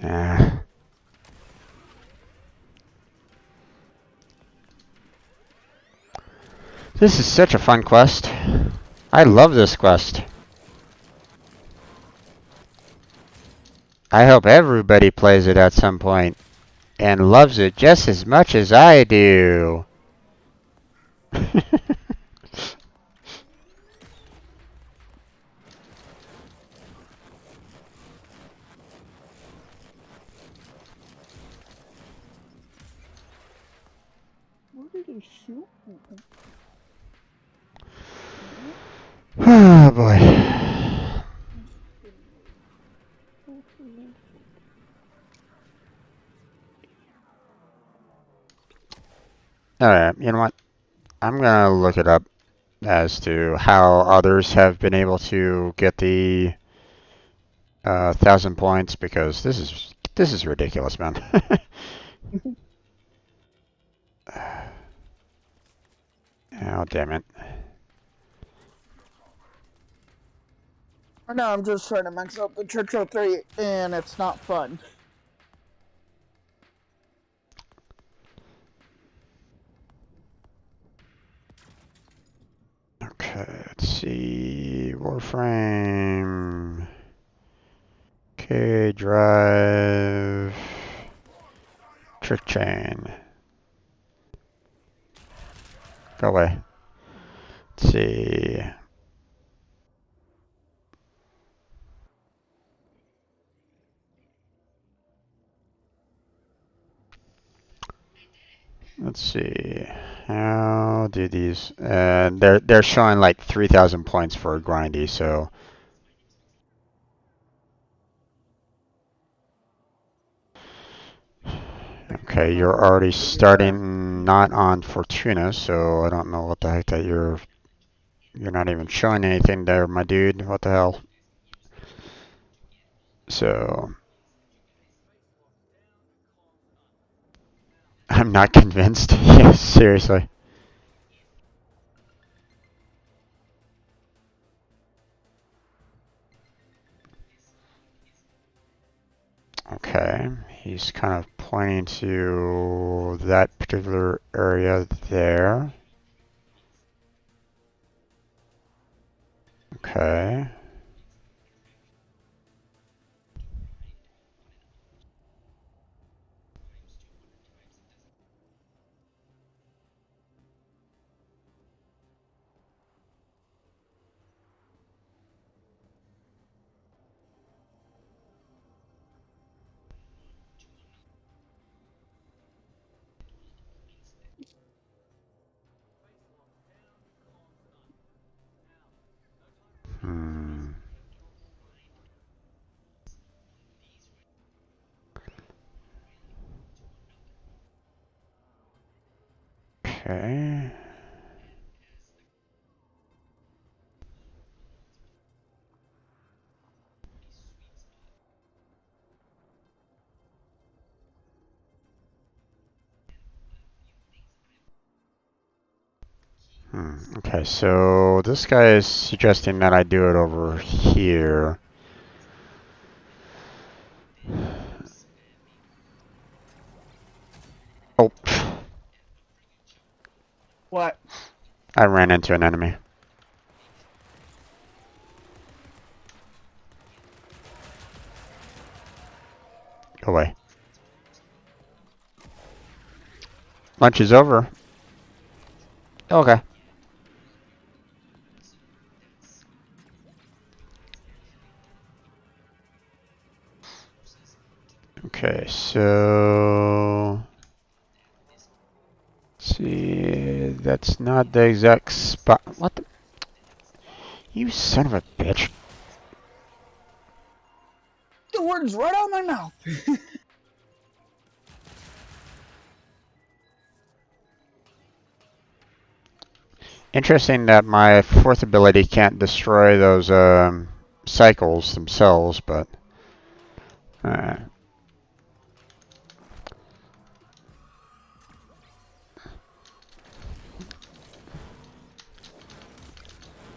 yeah. This is such a fun quest. I love this quest. I hope everybody plays it at some point and loves it just as much as I do. Where did he shoot me? Oh boy. Alright, you know what? I'm gonna look it up as to how others have been able to get the 1,000 points, because this is ridiculous, man. Oh, damn it. Right now, I'm just trying to max out the Churchill 3, and it's not fun. Okay, let's see. Warframe. Okay, drive. Trick chain. Go away. Let's see. Let's see. How do these? They're showing like 3,000 points for a grindy, so. Okay, you're already starting not on Fortuna, so I don't know what the heck that you're not even showing anything there, my dude. What the hell? So I'm not convinced. Yes, seriously. Okay, he's kind of pointing to that particular area there. Okay. Hmm. Okay. Okay, so this guy is suggesting that I do it over here. Oh, What? I ran into an enemy. Go away. Lunch is over. Okay. Okay, so let's see, that's not the exact spot. What the? You son of a bitch. The words right out of my mouth. Interesting that my fourth ability can't destroy those cycles themselves, but uh,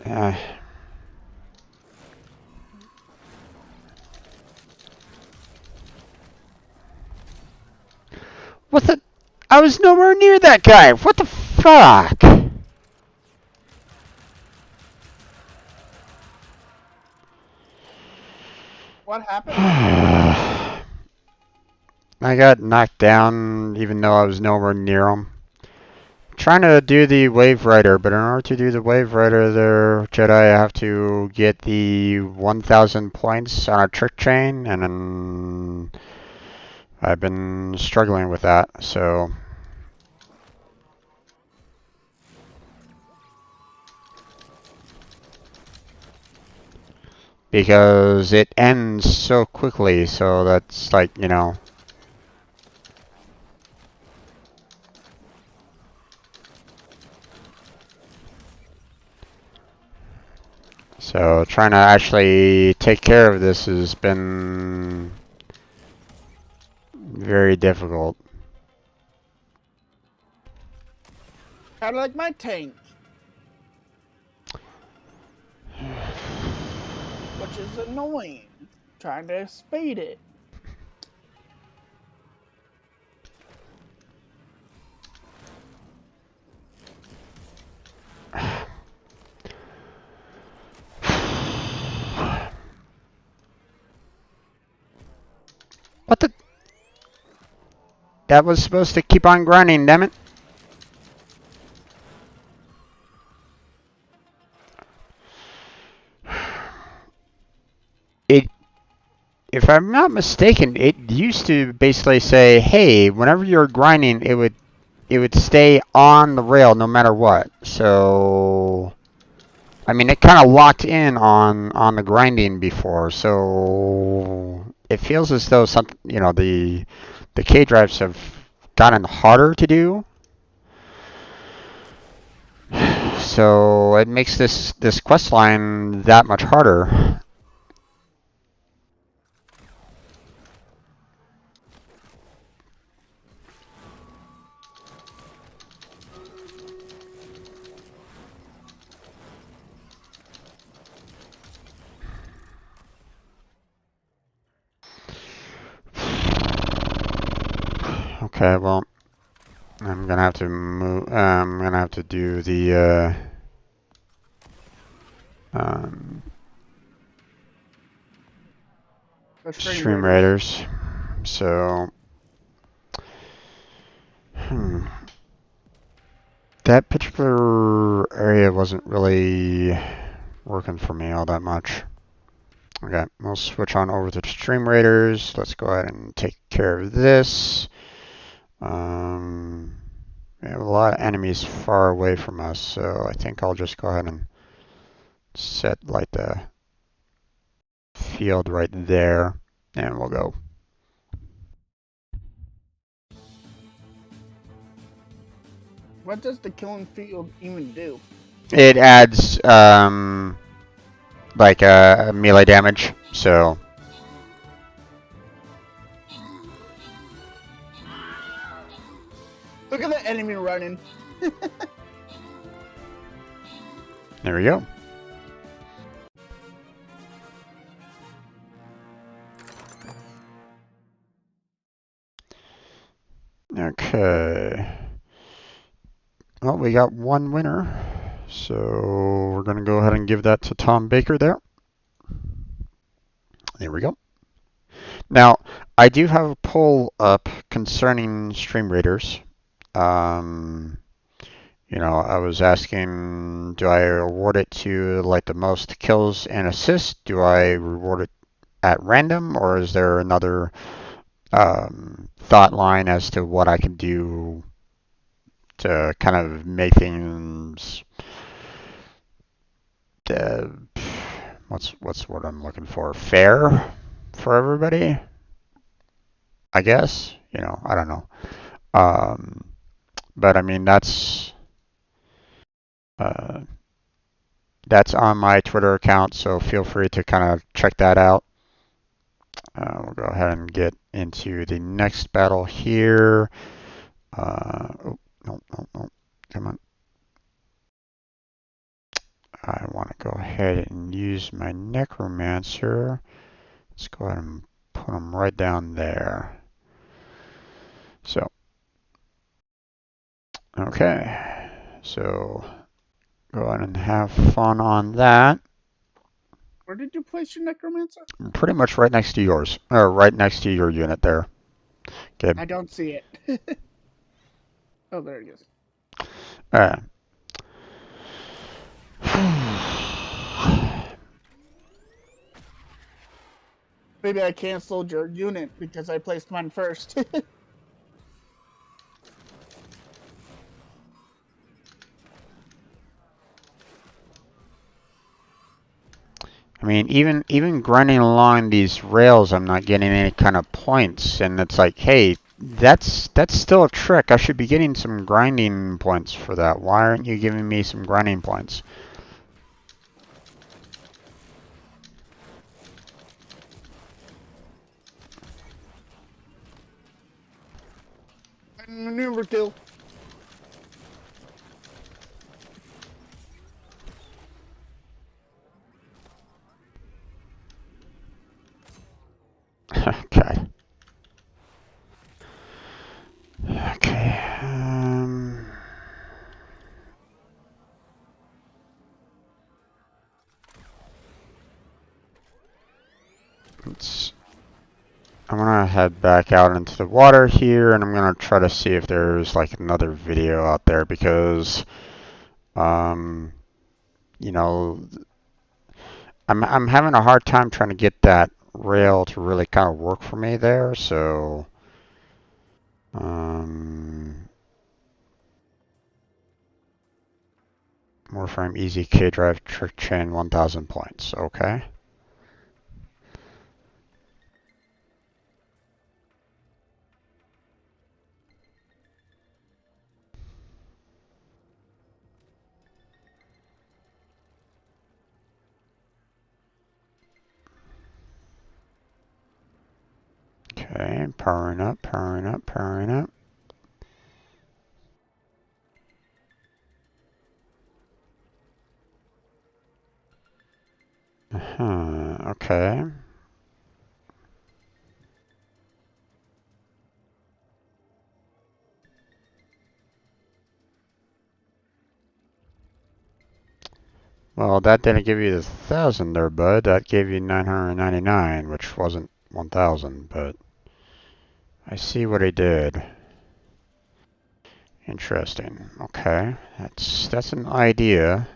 uh, what the? I was nowhere near that guy. What the fuck? What happened? I got knocked down even though I was nowhere near him. Trying to do the Waverider, but in order to do the Waverider there, Jedi, I have to get the 1,000 points on a trick chain, and then I've been struggling with that, so. Because it ends so quickly, so that's like, you know. So trying to actually take care of this has been very difficult. Kind of like my tank. Which is annoying. Trying to spade it. What the? That was supposed to keep on grinding, damn it. If I'm not mistaken, it used to basically say, hey, whenever you're grinding, it would stay on the rail no matter what. So, I mean, it kind of locked in on the grinding before. So it feels as though the K drives have gotten harder to do. So it makes this quest line that much harder. Okay, well, I'm gonna have to move. I'm gonna have to do the Stream Raiders. So, that particular area wasn't really working for me all that much. Okay, we'll switch on over to the Stream Raiders. Let's go ahead and take care of this. We have a lot of enemies far away from us, so I think I'll just go ahead and set like the field right there, and we'll go. What does the killing field even do? It adds like melee damage, so Look at the enemy running. there we go. Okay. Well, we got one winner, so we're going to go ahead and give that to Tom Baker there. There we go. Now, I do have a poll up concerning Stream Raiders. You know, I was asking, do I award it to like the most kills and assists? Do I reward it at random, or is there another thought line as to what I can do to kind of make things what's what I'm looking for, fair for everybody, I guess. You know, I don't know. But I mean, that's on my Twitter account, so feel free to kind of check that out. We'll go ahead and get into the next battle here. Oh, no, come on. I want to go ahead and use my Necromancer. Let's go ahead and put him right down there. So, okay. So, go ahead and have fun on that. Where did you place your Necromancer? Pretty much right next to yours, or right next to your unit there. Okay. I don't see it. Oh, there it is. Alright. Maybe I canceled your unit because I placed mine first. I mean, even grinding along these rails, I'm not getting any kind of points, and it's like, hey, that's still a trick. I should be getting some grinding points for that. Why aren't you giving me some grinding points? Maneuver kill. Okay. Okay. I'm gonna head back out into the water here, and I'm gonna try to see if there's like another video out there because, you know, I'm having a hard time trying to get that rail to really kind of work for me there. So, Warframe easy K drive trick chain 1,000 points. Okay. Okay, powering up, powering up, powering up. Okay. Well, that didn't give you the 1,000 there, bud. That gave you 999, which wasn't 1,000, but I see what he did. Interesting. Okay, that's an idea.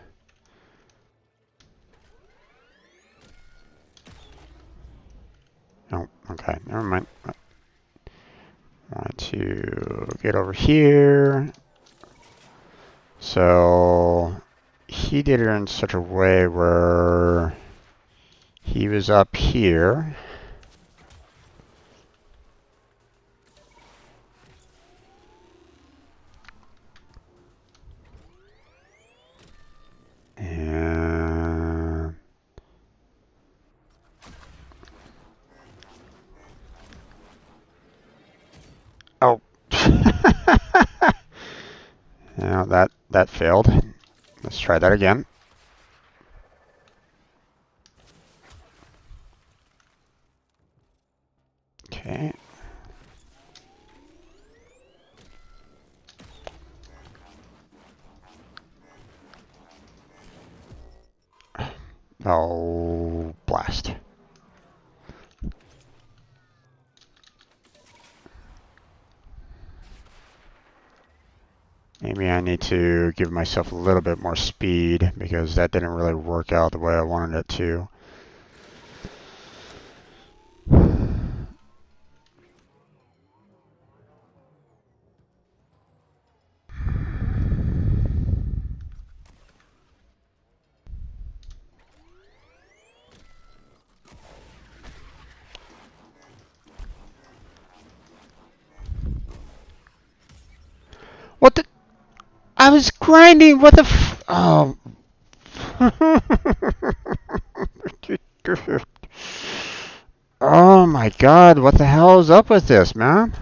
Oh, okay, never mind. I want to get over here. So he did it in such a way where he was up here. And oh, now that failed. Let's try that again. Okay. Oh, blast. Maybe I need to give myself a little bit more speed because that didn't really work out the way I wanted it to. What the? I was grinding. What the? Oh. Oh my god, what the hell is up with this, man?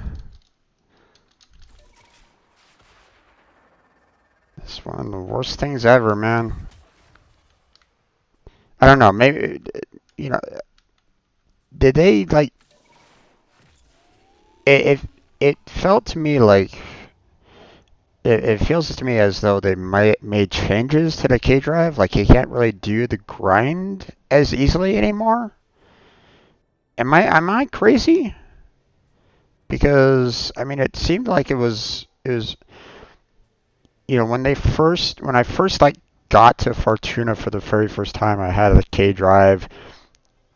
It's one of the worst things ever, man. I don't know, maybe, you know, did they, like, it felt to me like, it feels to me as though they might made changes to the K drive, like you can't really do the grind as easily anymore. Am I crazy? Because I mean, it seemed like it was when I first like got to Fortuna for the very first time, I had a K drive.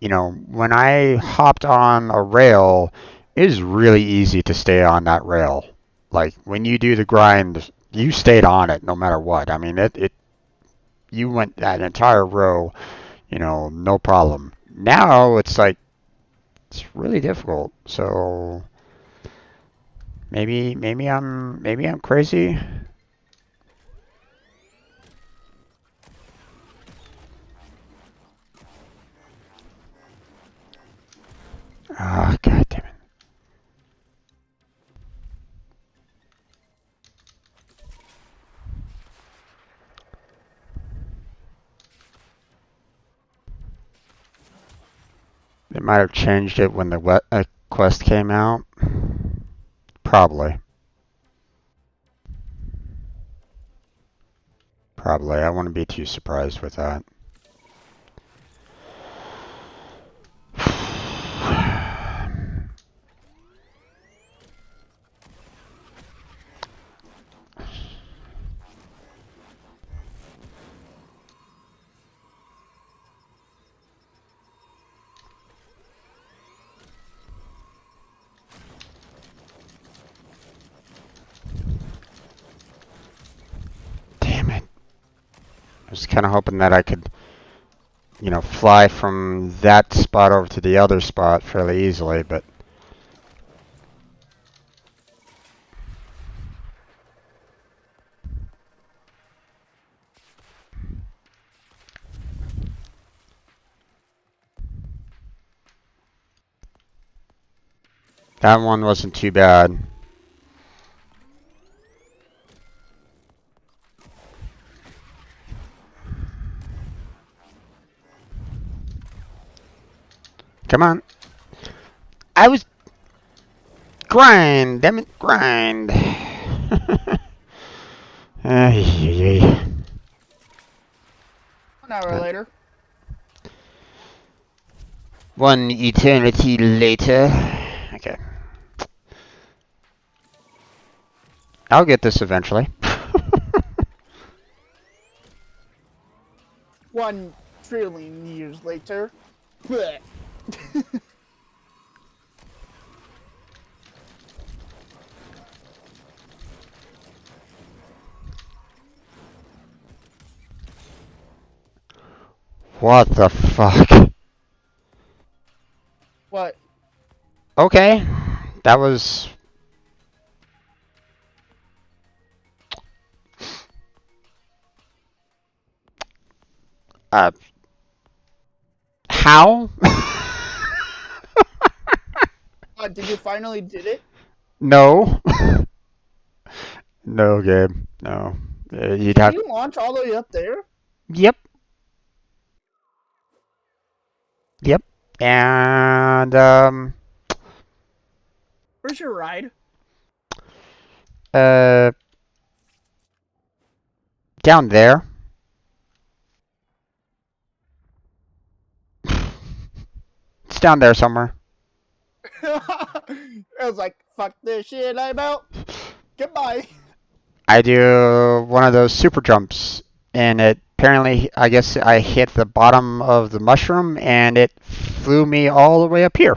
When I hopped on a rail, it is really easy to stay on that rail. Like when you do the grind, you stayed on it no matter what. I mean, it you went that entire row, no problem. Now it's like it's really difficult. So maybe I'm crazy. Ah, god damn it. It might have changed it when the quest came out. Probably. Probably. I wouldn't be too surprised with that. Damn it. I was kind of hoping that I could, you know, fly from that spot over to the other spot fairly easily, but that one wasn't too bad. Come on. I was... Grind! Damn it, grind! Ay, 1 hour later. One eternity later. Okay. I'll get this eventually. 1 trillion years later. Blech. What the fuck? What? Okay. That was... How? Did you finally did it? No. No, Gabe. No. You'd Did have... you launch all the way up there? Yep. Yep. And, Where's your ride? down there. It's down there somewhere. I was like, fuck this shit, I'm out. Goodbye. I do one of those super jumps, and it apparently, I guess I hit the bottom of the mushroom, and it flew me all the way up here.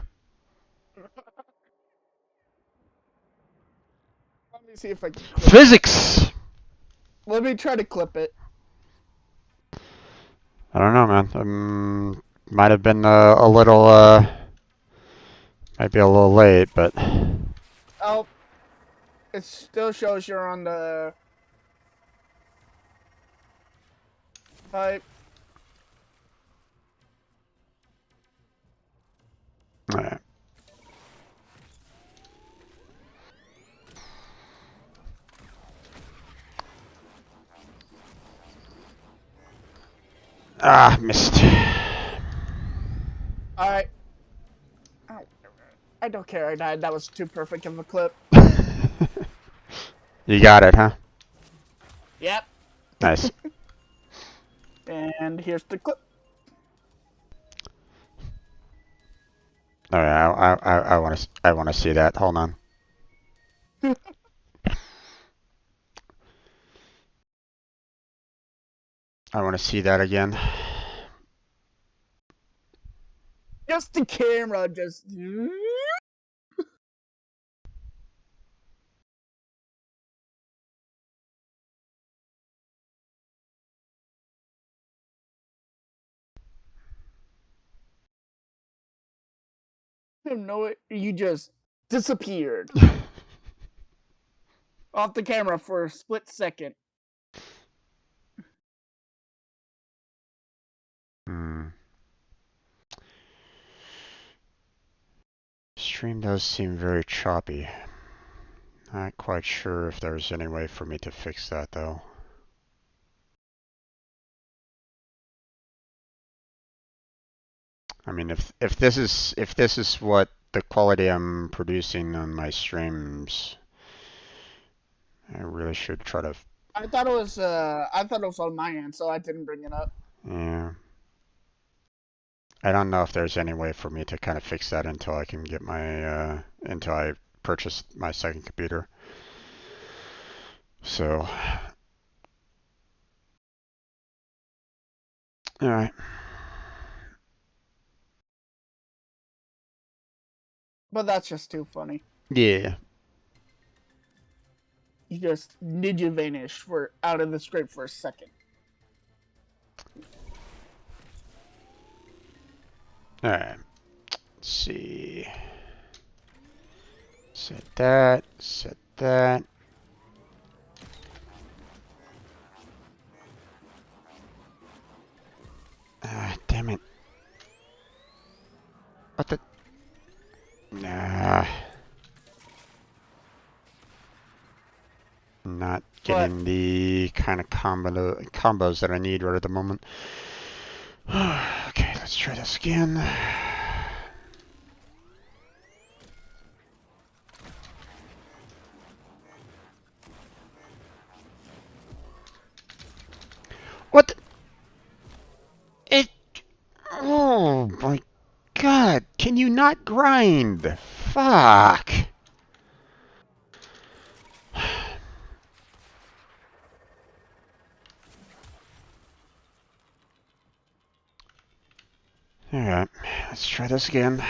Let me see if I can clip Physics! it. Let me try to clip it. I don't know, man. Might have been a little, might be a little late, but... Oh, it still shows you're on the pipe. Alright. Ah, missed. Alright. I don't care, I died. That was too perfect of a clip. You got it, huh? Yep. Nice. And here's the clip. Oh yeah, I want to see that. Hold on. I want to see that again. Just the camera, just... I don't know it. You just disappeared off the camera for a split second. Stream does seem very choppy. Not quite sure if there's any way for me to fix that though. I mean, if this is what the quality I'm producing on my streams, I really should try to. I thought it was on my end, so I didn't bring it up. Yeah. I don't know if there's any way for me to kind of fix that until I can get my until I purchase my second computer. So, all right. But that's just too funny. Yeah. You just ninja vanish for out of the script for a second. All right. Let's see. Set that. Set that. Ah, damn it. What the? Nah. Not getting the kind of combos that I need right at the moment. Okay, let's try this again. What the? It. Oh my god. Can you not grind? Fuck. Alright, let's try this again.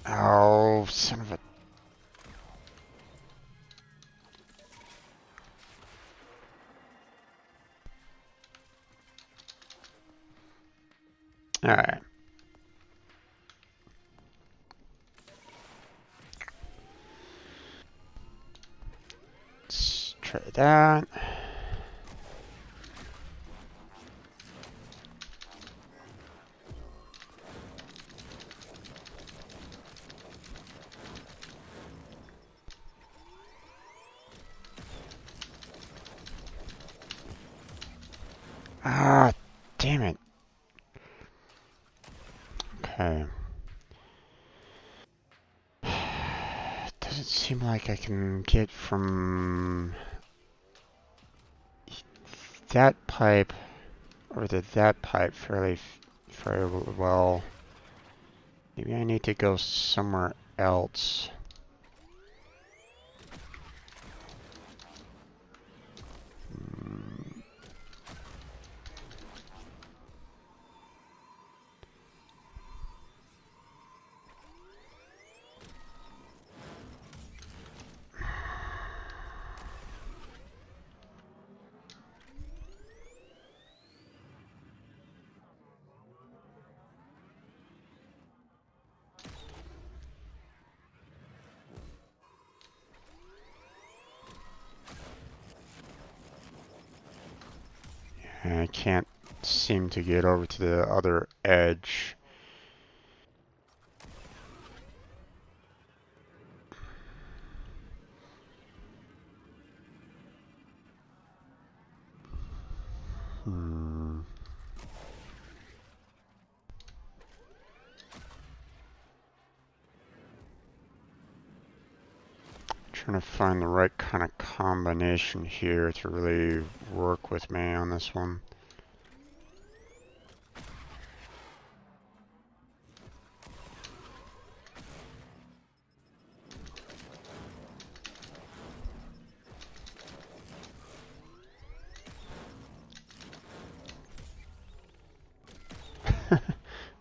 Oh, son of a... Alright. Let's try that. Ah, damn it. Okay. Doesn't seem like I can get from that pipe over to that pipe very well. Maybe I need to go somewhere else. I can't seem to get over to the other edge. Hmm. Trying to find the right kind of combination here to really work with me on this one.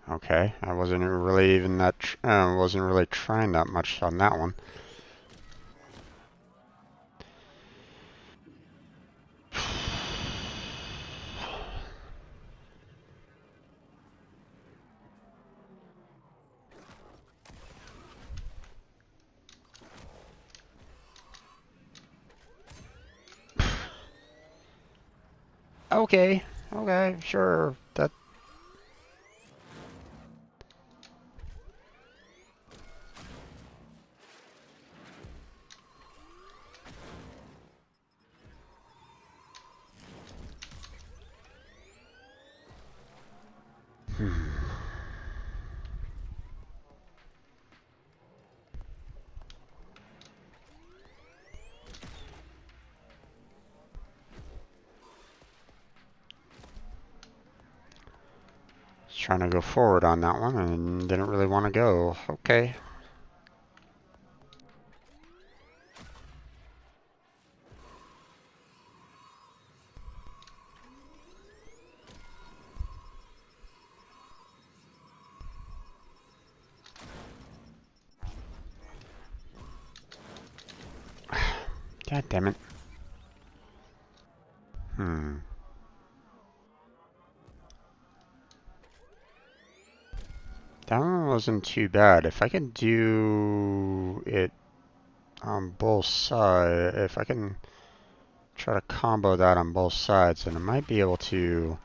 Okay, I wasn't really even that. Wasn't really trying that much on that one. Okay, okay, sure. That. Trying to go forward on that one and didn't really want to go. Okay. God damn it. That one wasn't too bad. If I can do it on both sides, if I can try to combo that on both sides, then I might be able to.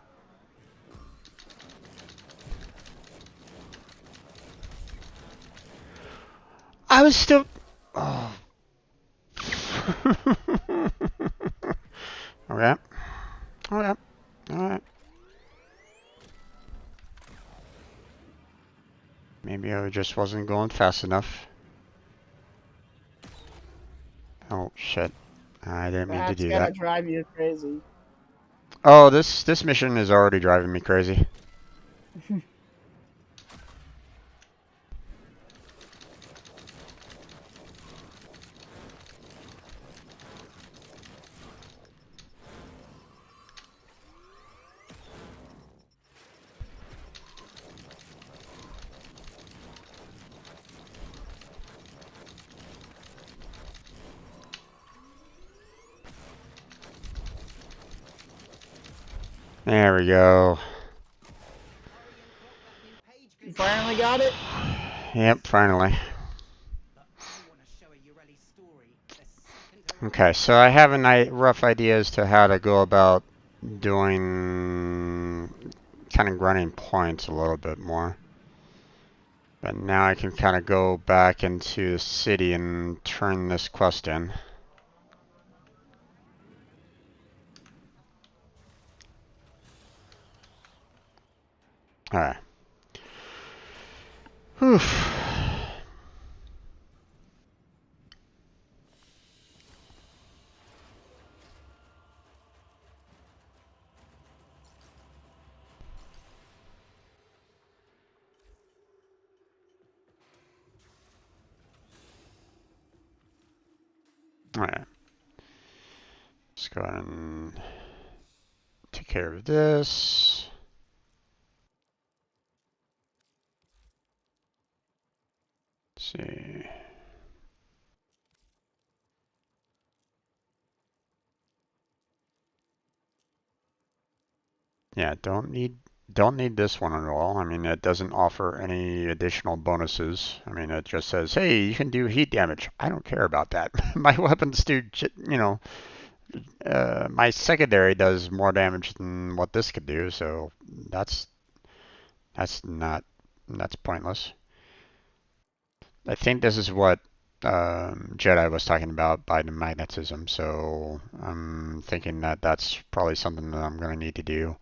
I was still. Oh. Okay. Okay. Alright. Maybe I just wasn't going fast enough. Oh shit. I didn't mean to That's do gotta that. drive you crazy. Oh, this mission is already driving me crazy. There we go. You finally got it? Yep, finally. Okay, so I have a rough idea as to how to go about doing kind of running points a little bit more. But now I can kind of go back into the city and turn this quest in. Alright. Whew. Alright. Let's go ahead and take care of this. Let's see. Yeah, don't need this one at all. I mean, it doesn't offer any additional bonuses. I mean, it just says, "Hey, you can do heat damage." I don't care about that. My weapons do, my secondary does more damage than what this could do, so that's not that's pointless. I think this is what Jedi was talking about by the magnetism, so I'm thinking that that's probably something that I'm going to need to do.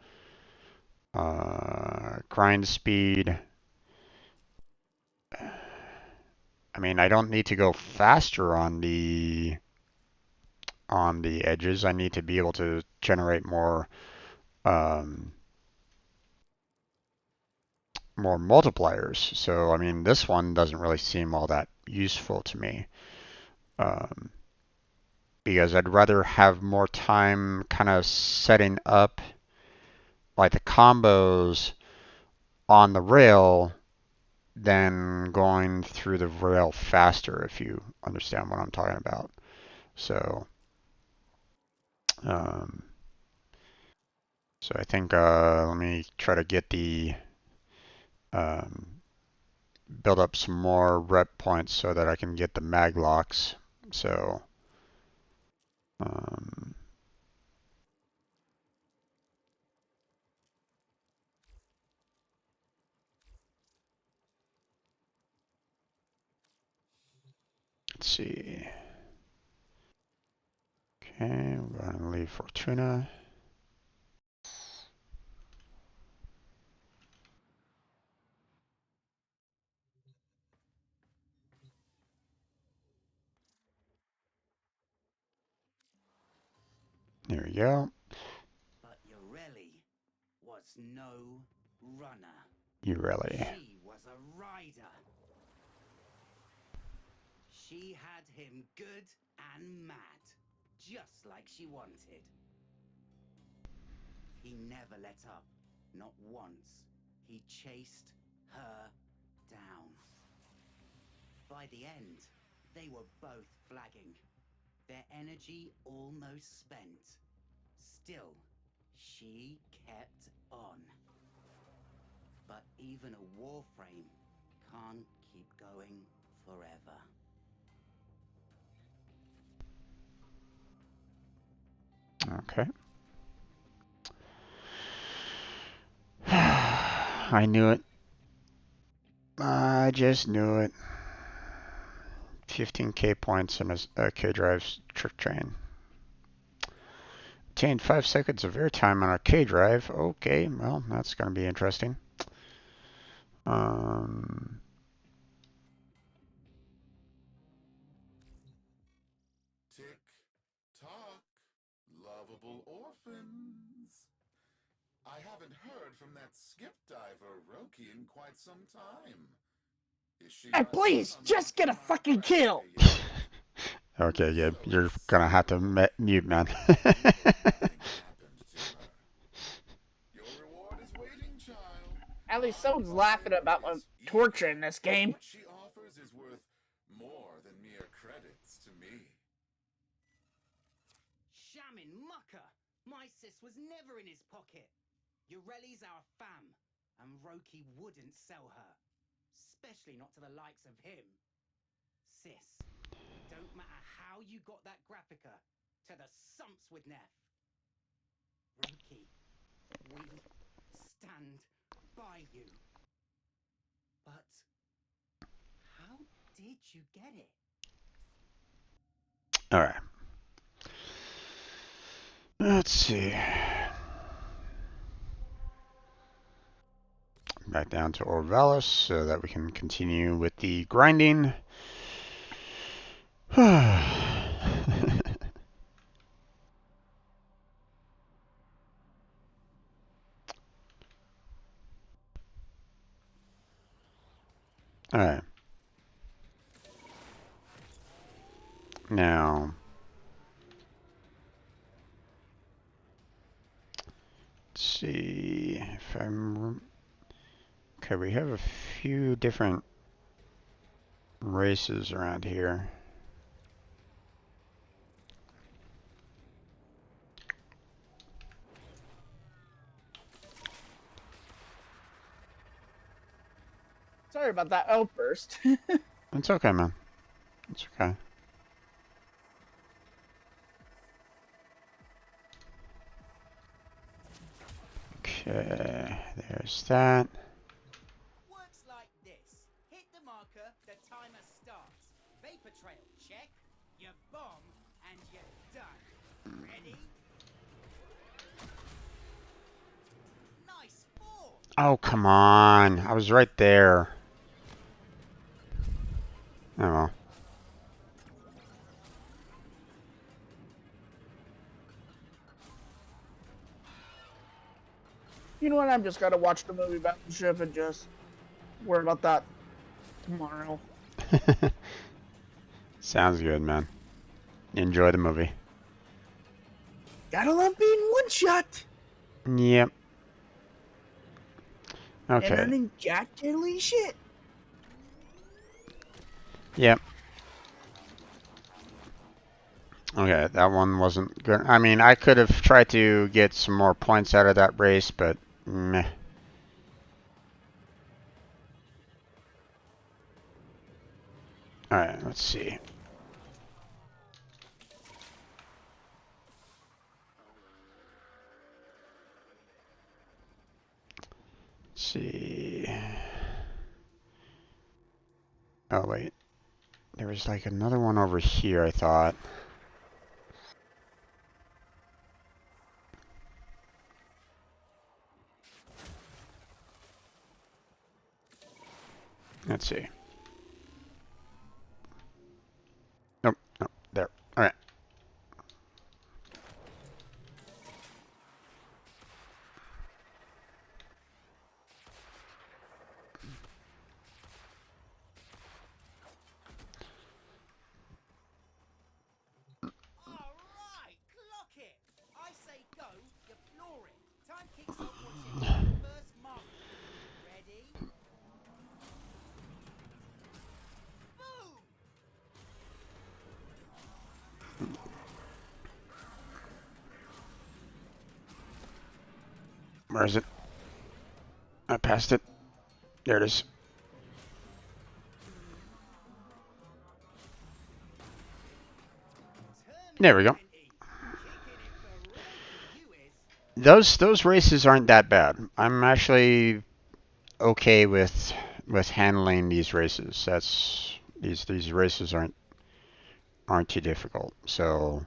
Grind speed. I mean, I don't need to go faster on the edges. I need to be able to generate more multipliers. So, I mean, this one doesn't really seem all that useful to me. Because I'd rather have more time kind of setting up like the combos on the rail than going through the rail faster, if you understand what I'm talking about. So, um, so I think let me try to get the build up some more rep points so that I can get the mag locks. So, um, let's see. Okay, we're going to leave Fortuna. There we go. But Yoreli was no runner. You really. She was a rider. She had him good and mad, just like she wanted. He never let up, not once. He chased her down. By the end, they were both flagging, their energy almost spent. Still, she kept on. But even a Warframe can't keep going forever. Okay. I knew it. I just knew it. 15k points in a K-Drive's trick train. Obtained 5 seconds of airtime on a K-Drive. Okay, well, that's going to be interesting. Tick tock, lovable orphans. I haven't heard from that skip diver Roki in quite some time. Is she Hey, please, just get a fucking kill. Okay, yeah, you're gonna have to mute, man. Your reward is waiting, child. At least someone's laughing about my torture in this game. What she offers is worth more than mere credits to me. Shamin mucker! My sis was never in his pocket. Yoreli's our fam, and Roki wouldn't sell her. Especially not to the likes of him. Sis, don't matter how you got that graphica, to the sumps with Neff. Roki, we stand by you. But how did you get it? Alright. Let's see. Back down to Orvalis so that we can continue with the grinding. Alright. Now, let's see if I'm... Okay, we have a few different races around here. Sorry about that outburst. It's okay, man. It's okay. Okay, there's that. Works like this. Hit the marker, the timer starts. Vapor trail, check. You bomb, and you're done. Ready? Nice form! Oh, come on. I was right there. Oh, well. You know what? I'm just gonna watch the movie Battleship and just worry about that tomorrow. Sounds good, man. Enjoy the movie. Gotta love being one shot Yep. and Okay. earning jack diddly shit. Yep. Okay, that one wasn't good. I mean, I could have tried to get some more points out of that race, but meh. Alright, let's see. Let's see. Oh, wait. There was like another one over here, I thought. Let's see. Nope, nope, there. Alright. Where is it? I passed it. There it is. There we go. Those races aren't that bad. I'm actually okay with handling these races. These races aren't too difficult. So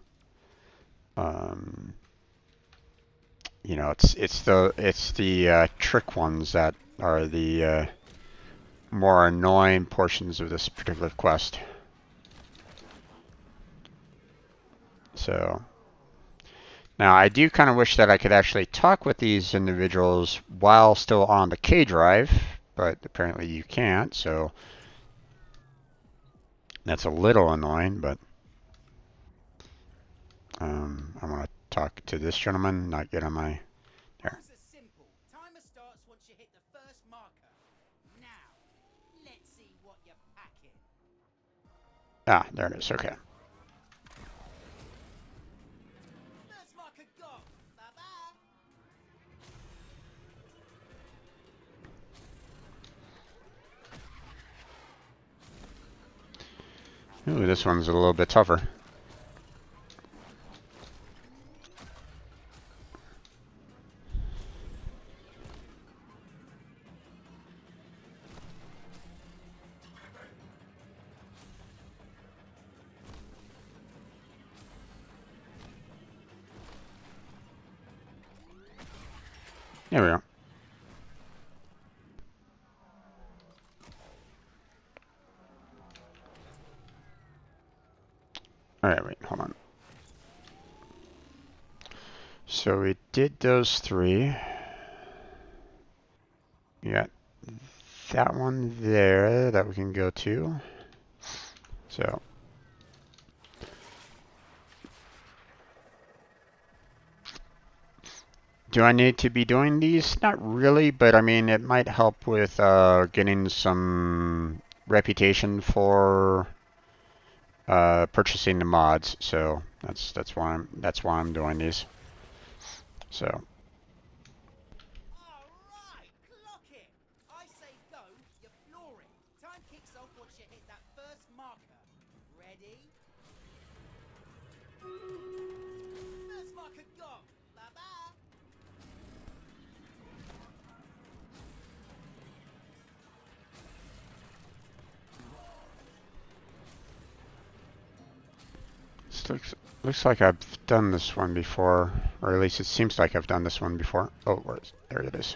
you know, it's the trick ones that are the more annoying portions of this particular quest. So now I do kind of wish that I could actually talk with these individuals while still on the K drive, but apparently you can't. So that's a little annoying, but I want to talk to this gentleman, not get on my there. Rules are simple. Timer starts once you hit the first marker. Now, let's see what you're packing. Ah, there it is. Okay. First marker gone. Bye-bye. Ooh, this one's a little bit tougher. There we go. Alright, wait, hold on. So we did those three. We got that one there that we can go to. So do I need to be doing these? Not really, but I mean it might help with getting some reputation for purchasing the mods. So that's why I'm doing these. So Alright, clock it. I say go, you floor it. Time kicks off once you hit that first marker. Ready? First marker gone. Bye-bye. this looks like I've done this one before, or at least it seems like I've done this one before. Oh, there it is.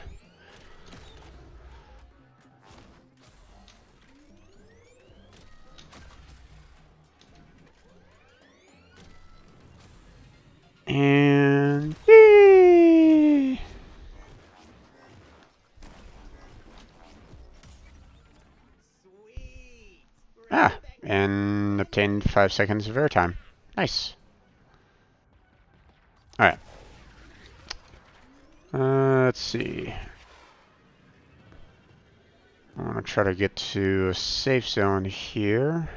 And whee! Sweet. Ah, and obtained 5 seconds of airtime. Nice. Alright. Let's see. I want to try to get to a safe zone here.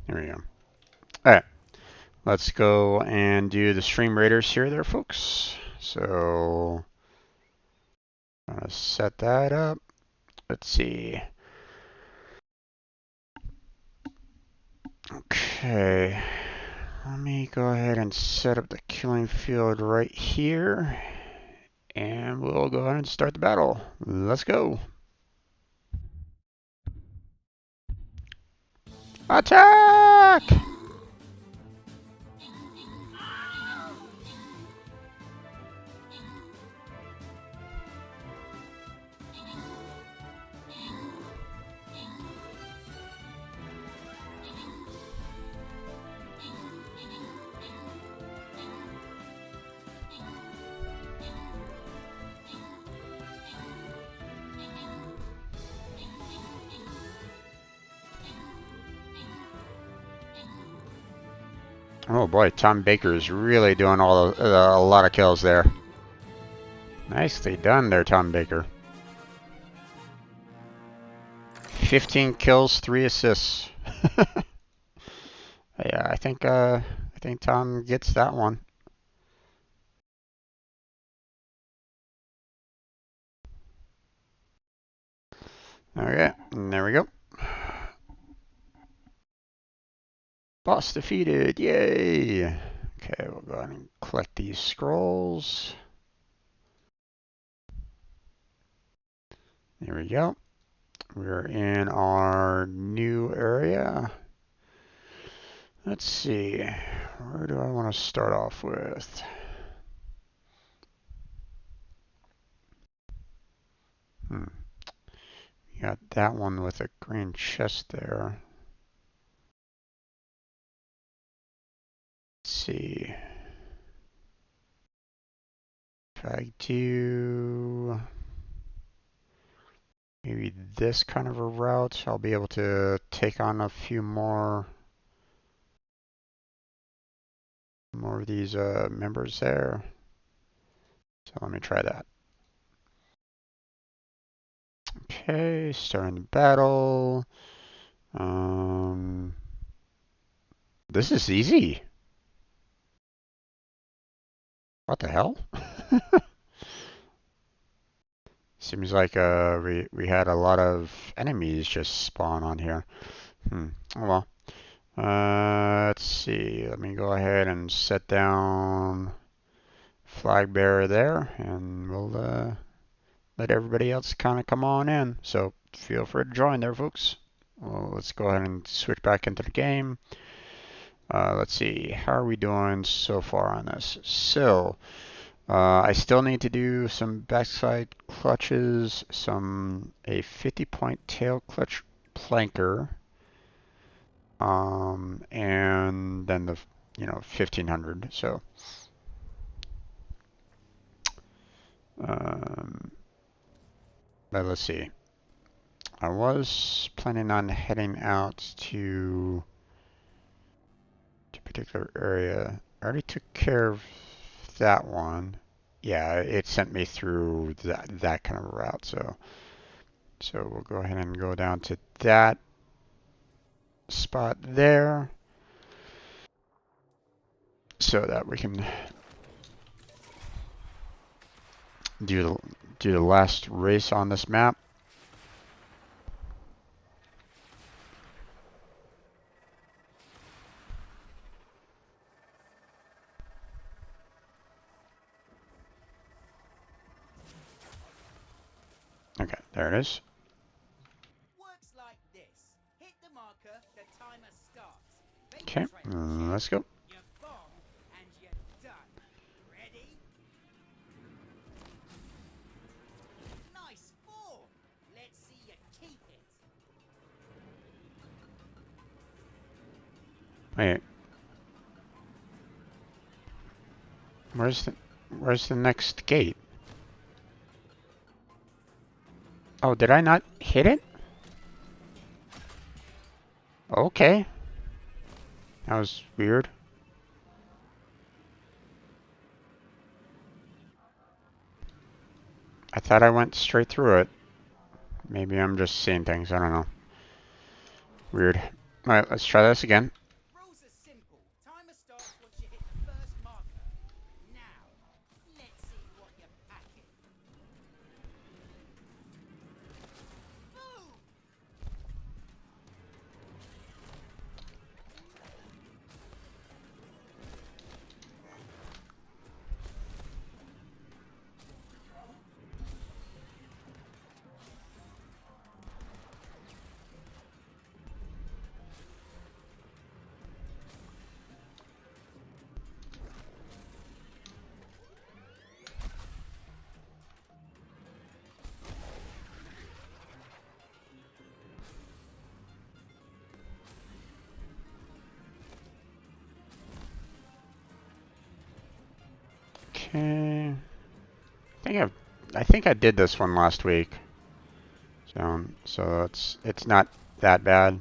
There we go. Alright. Let's go and do the stream raiders here there, folks. So I'm gonna set that up. Let's see. Okay. Let me go ahead and set up the killing field right here. And we'll go ahead and start the battle. Let's go. Attack! Oh boy, Tom Baker is really doing a lot of kills there. Nicely done there, Tom Baker. 15 kills, 3 assists. Yeah, I think I think Tom gets that one. Okay, and there we go. Boss defeated, yay! Okay, we'll go ahead and collect these scrolls. There we go. We're in our new area. Let's see, where do I want to start off with? You got that one with a green chest there. Let's see. If I do maybe this kind of a route, I'll be able to take on a few more of these members there. So let me try that. Okay, starting the battle. This is easy. What the hell? Seems like we had a lot of enemies just spawn on here. Oh well. Let's see. Let me go ahead and set down flag bearer there, and we'll let everybody else kind of come on in. So feel free to join there, folks. Well, let's go ahead and switch back into the game. Let's see. How are we doing so far on this? So I still need to do some backside clutches, a 50-point tail clutch planker, and then the 1500. So but let's see. I was planning on heading out to a particular area. I already took care of that one. Yeah, it sent me through that kind of a route. So we'll go ahead and go down to that spot there so that we can do the last race on this map. Okay, there it is. Works like this. Hit the marker, the timer starts. Okay, let's go. You bomb and you're done. Ready? Nice form. Let's see you keep it. Wait. Where's the next gate? Oh, did I not hit it? Okay. That was weird. I thought I went straight through it. Maybe I'm just seeing things. I don't know. Weird. Alright, let's try this again. Rules are simple. Timer starts once you hit the first marker. Now, let's see what you're packing. Boom! Okay. I think I did this one last week. So it's not that bad.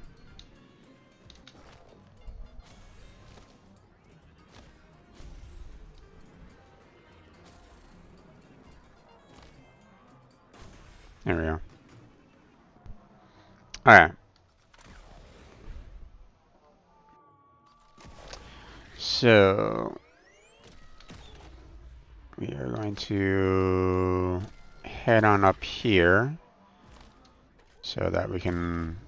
There we go. Alright. So we are going to head on up here so that we can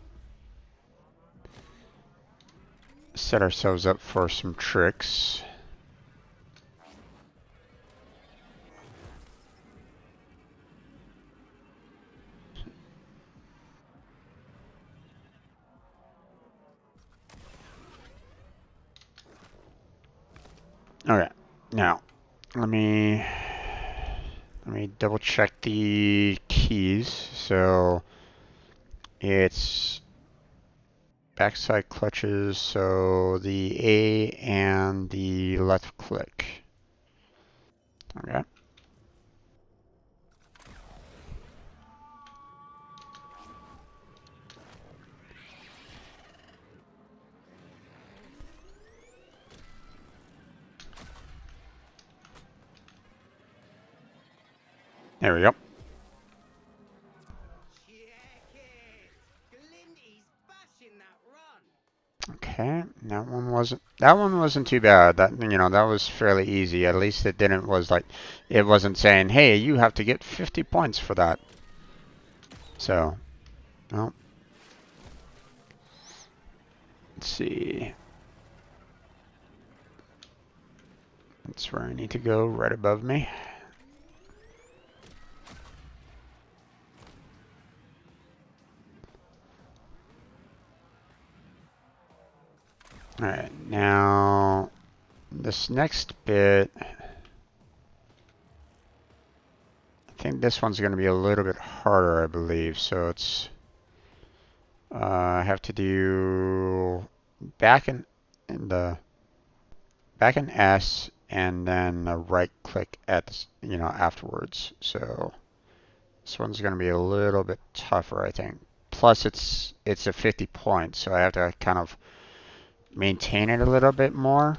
set ourselves up for some tricks. Okay, now let me double check the keys. So it's backside clutches, so the A and the left click. Okay. There we go. Check it! Glinty's bashing that run! Okay, that one wasn't too bad. That that was fairly easy. At least it wasn't saying, "Hey, you have to get 50 points for that." So, well, let's see. That's where I need to go, right above me. Alright, now this next bit, I think this one's going to be a little bit harder, I believe. So it's, I have to do back in S and then a right click at, afterwards. So this one's going to be a little bit tougher, I think. Plus it's a 50 points, so I have to kind of maintain it a little bit more.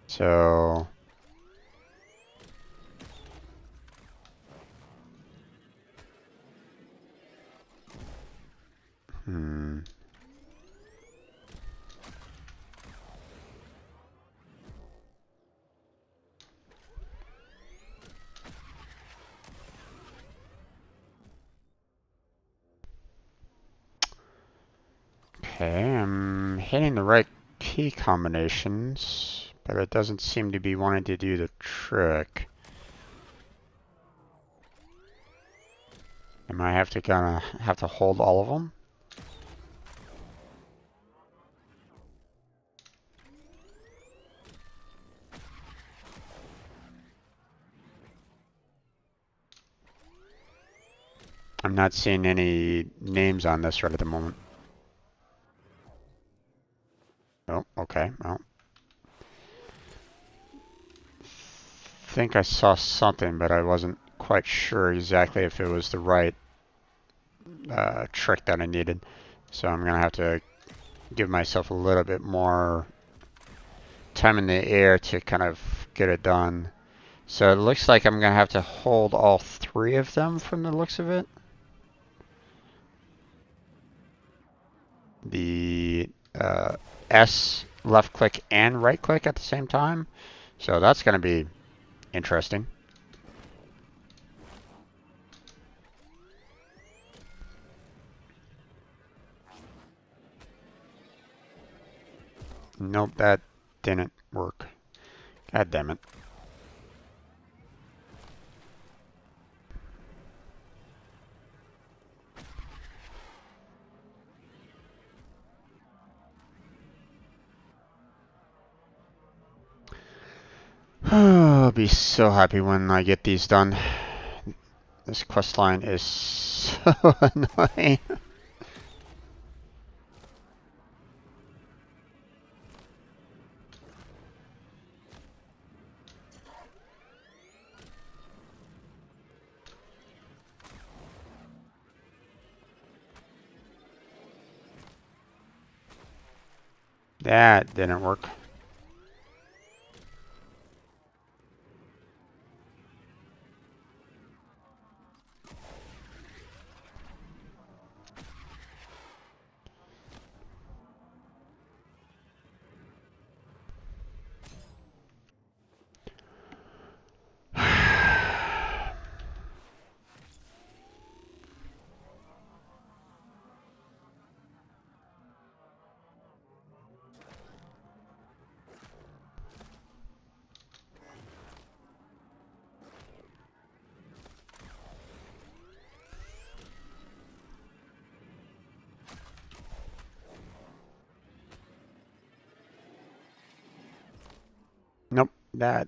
So Okay, I'm hitting the right key combinations, but it doesn't seem to be wanting to do the trick. Am I gonna have to hold all of them? I'm not seeing any names on this right at the moment. Oh, okay. Well, think I saw something, but I wasn't quite sure exactly if it was the right trick that I needed. So I'm gonna have to give myself a little bit more time in the air to kind of get it done. So it looks like I'm gonna have to hold all three of them from the looks of it. The S, left click, and right click at the same time. So that's gonna be interesting. Nope, that didn't work. God damn it. I'll be so happy when I get these done. This quest line is so annoying. That didn't work. that.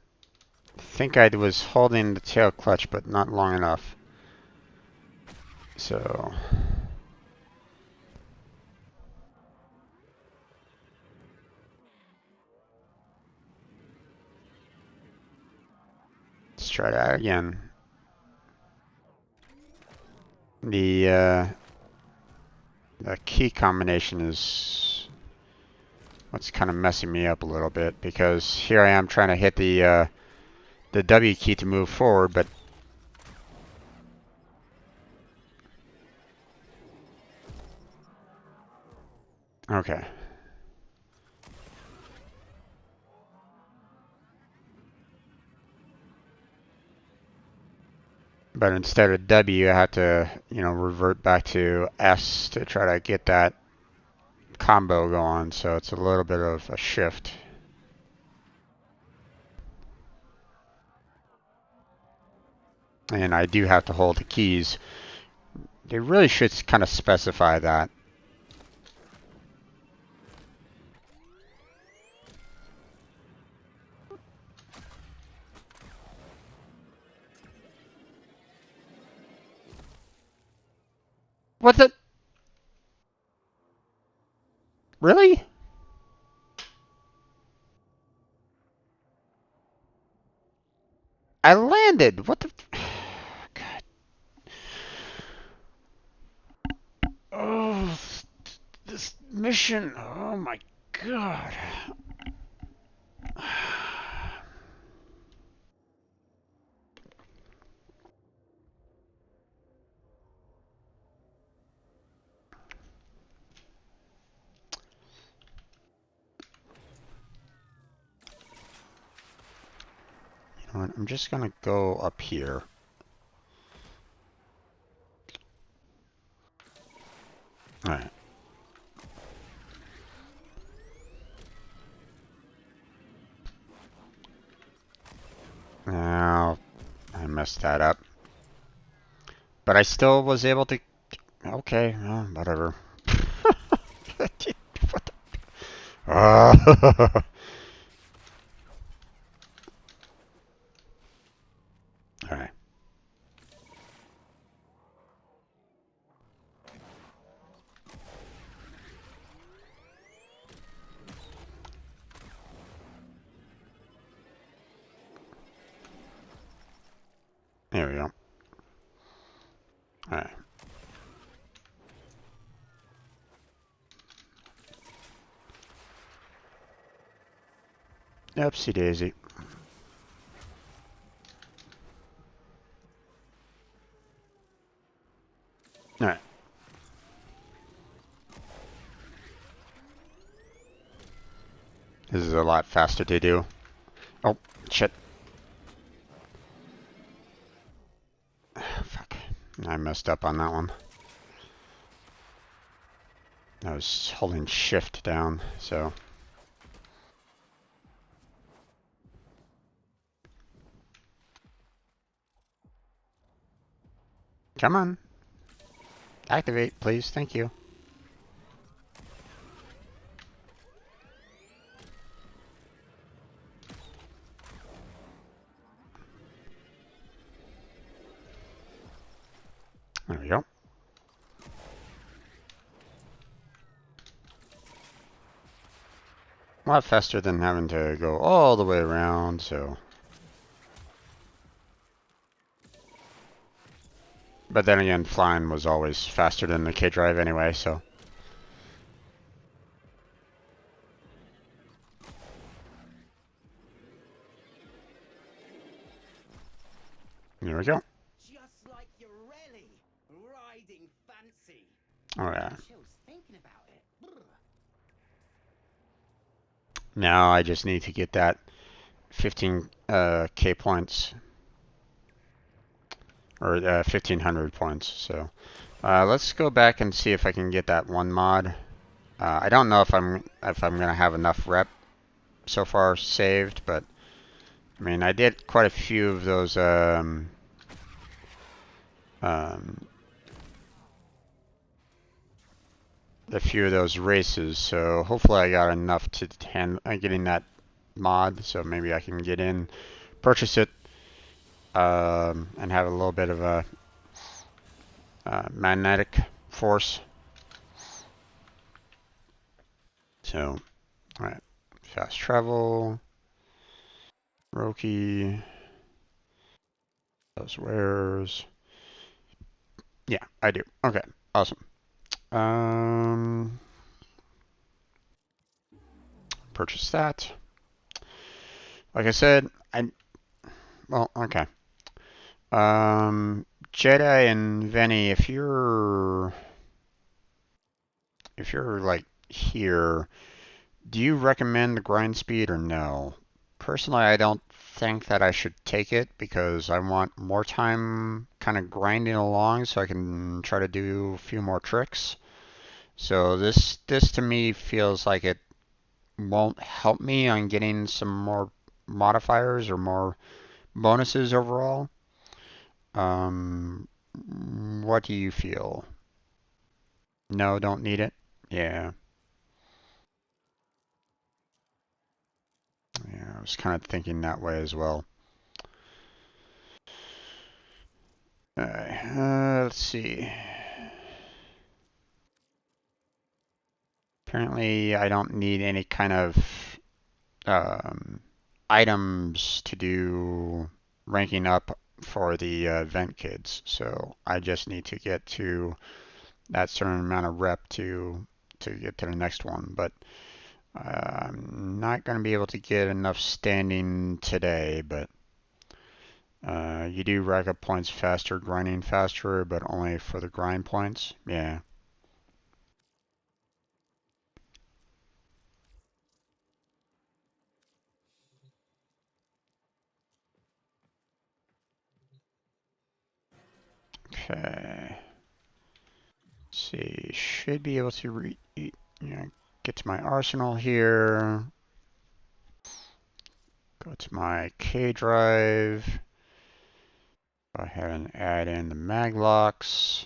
I think I was holding the tail clutch, but not long enough. So let's try that again. The key combination is what's kind of messing me up a little bit, because here I am trying to hit the W key to move forward, but okay. But instead of W, I have to, revert back to S to try to get that combo going. So it's a little bit of a shift. And I do have to hold the keys. They really should kind of specify that. What the? Really? I landed. What the? God. Oh, this mission. Oh my God. You know what? I'm just gonna go up here. All right. Now, I messed that up. But I still was able to... Okay, well, whatever. What the... Alright. There we go. Alright. Oopsie daisy. Alright. This is a lot faster to do. Oh, shit. Fuck. I messed up on that one. I was holding shift down, so... Come on. Activate, please. Thank you. There we go. A lot faster than having to go all the way around, so... But then again, flying was always faster than the K-Drive anyway, so... Here we go. Just like your rally, riding fancy. Oh yeah. Chills thinking about it. Brr. Now I just need to get that 15 K points. Or 1500 points, so... let's go back and see if I can get that one mod. I don't know if I'm gonna have enough rep so far saved, but I mean I did quite a few of those races, so hopefully I got enough to hand getting that mod, so maybe I can get in, purchase it, and have a little bit of a magnetic force. So, alright, fast travel, Roki, those wares. Yeah, I do. Okay, awesome. Purchase that. Like I said, well, okay. Jedi and Veni, if you're like here, do you recommend the grind speed or no? Personally, I don't think that I should take it because I want more time kind of grinding along so I can try to do a few more tricks. So this to me feels like it won't help me on getting some more modifiers or more bonuses overall. What do you feel? No, don't need it? Yeah. Yeah, I was kind of thinking that way as well. Alright, let's see. Apparently, I don't need any kind of items to do ranking up for the vent kids, so I just need to get to that certain amount of rep to get to the next one. But I'm not going to be able to get enough standing today, but you do rack up points faster, grinding faster, but only for the grind points. Yeah. Okay. Let's see, should be able to get to my arsenal here. Go to my K drive. Go ahead and add in the mag locks,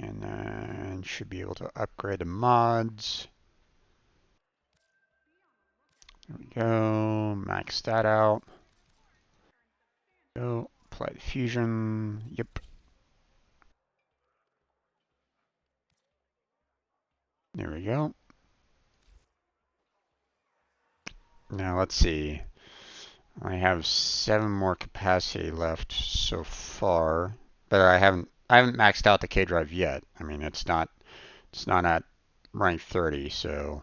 and then should be able to upgrade the mods. There we go. Max that out. Go. Apply diffusion. Yep. There we go. Now let's see. I have 7 more capacity left so far, but I haven't maxed out the K drive yet. I mean, it's not at rank 30, so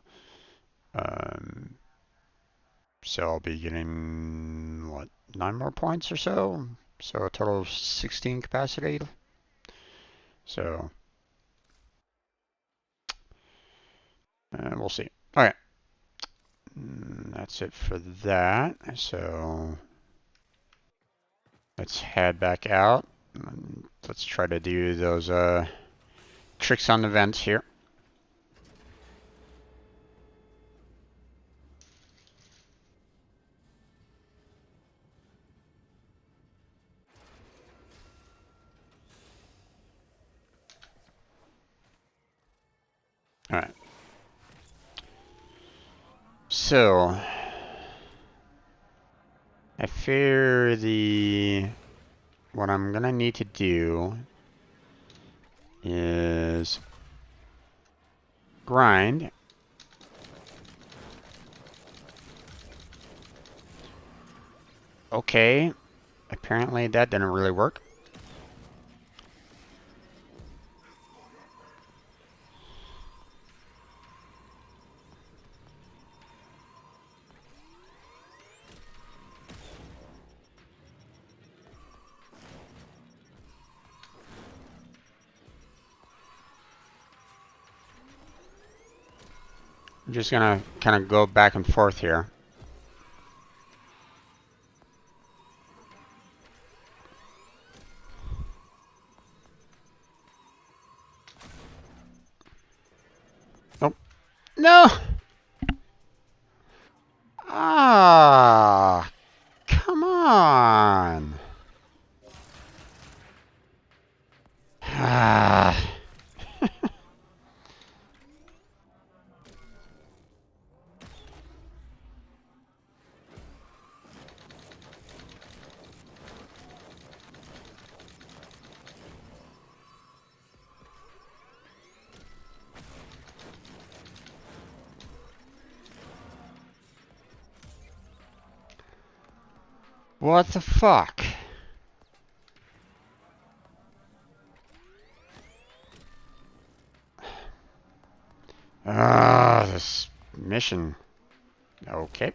so I'll be getting what, 9 more points or so. So a total of 16 capacity. So we'll see. Okay. That's it for that. So let's head back out. Let's try to do those tricks on the vents here. All right. So I fear what I'm gonna need to do is grind. Okay, apparently that didn't really work. I'm just gonna kind of go back and forth here. Oh, no! Ah, come on! Ah. What the fuck? Ah, this mission. Okay.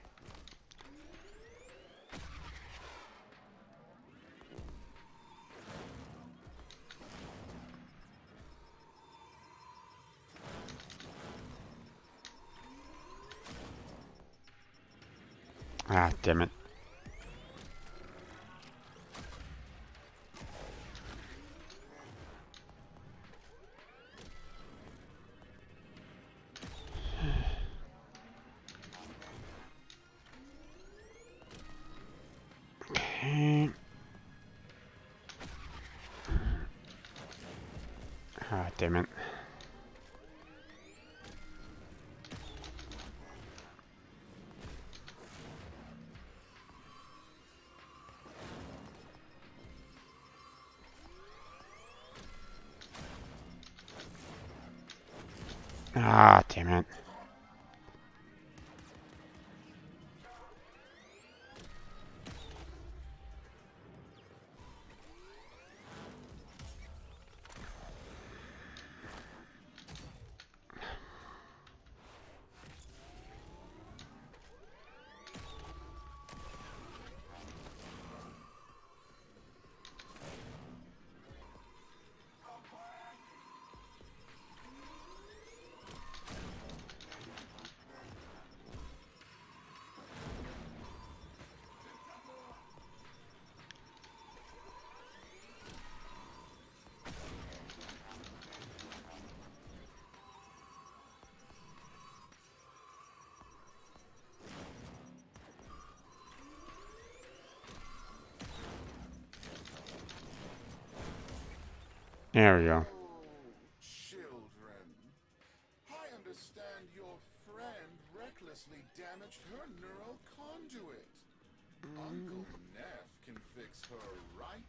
Ah, damn it. Okay. Ah, damn it. Ah, damn it. There we go. Children, I understand your friend recklessly damaged her neural conduit. Uncle Neff can fix her right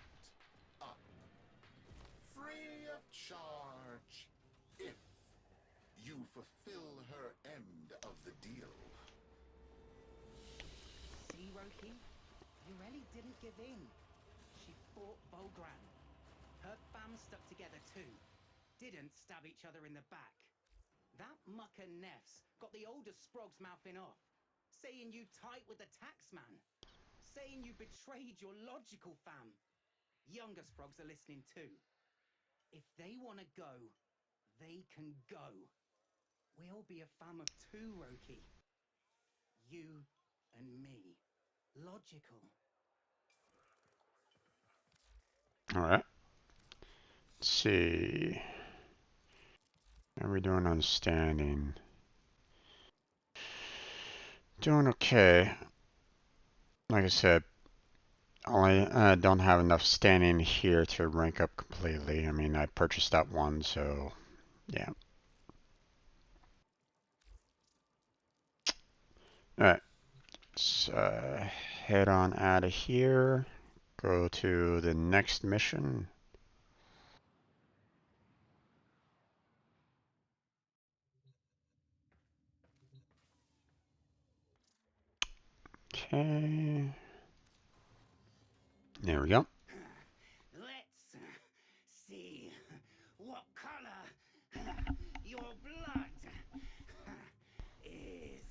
up. Free of charge. If you fulfill her end of the deal. See, Roki? You really didn't give in. She fought Volgran. Her fam stuck together too. Didn't stab each other in the back. That mucker Neff's got the older Sprog's mouthing off, saying you tight with the taxman, saying you betrayed your logical fam. Younger Sprogs are listening too. If they want to go, they can go. We'll be a fam of two, Roki. You and me. Logical. Alright. Let's see. How are we doing on standing? Doing okay. Like I said, only don't have enough standing here to rank up completely. I mean, I purchased that one, so yeah. Alright. Let's head on out of here. Go to the next mission. Okay. There we go. Let's see what color your blood is.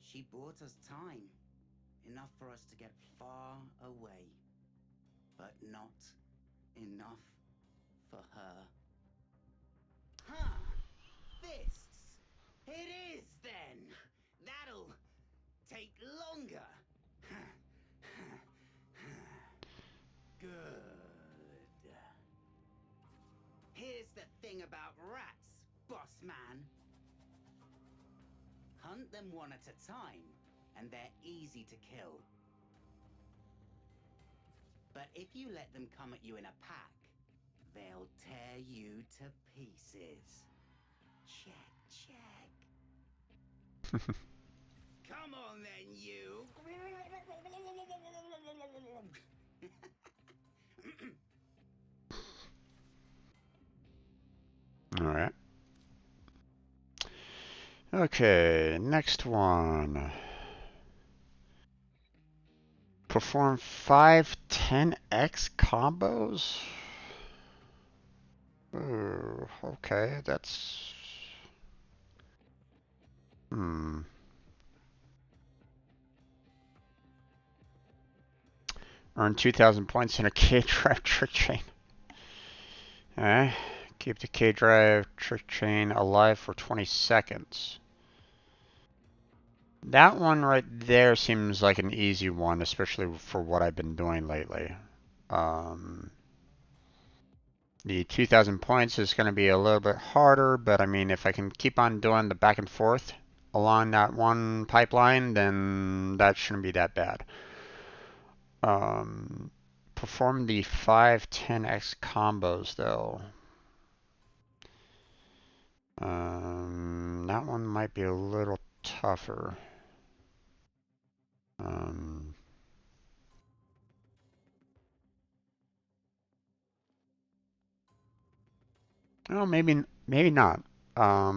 She bought us time, enough for us to get far away, but not enough for her. Huh, fists. It is then. That'll take longer. Good. Here's the thing about rats, boss man. Hunt them one at a time, and they're easy to kill. But if you let them come at you in a pack, they'll tear you to pieces. Check, check. Come on then, you. Alright. Okay, next one. Perform 5 10x combos? Ooh, okay, that's... Earn 2,000 points in a K-Drive trick chain. Keep the K-Drive trick chain alive for 20 seconds. That one right there seems like an easy one, especially for what I've been doing lately. The 2,000 points is going to be a little bit harder, but I mean, if I can keep on doing the back and forth along that one pipeline, then that shouldn't be that bad. Perform the 5 10x combos though. That one might be a little tougher. Oh, maybe not. I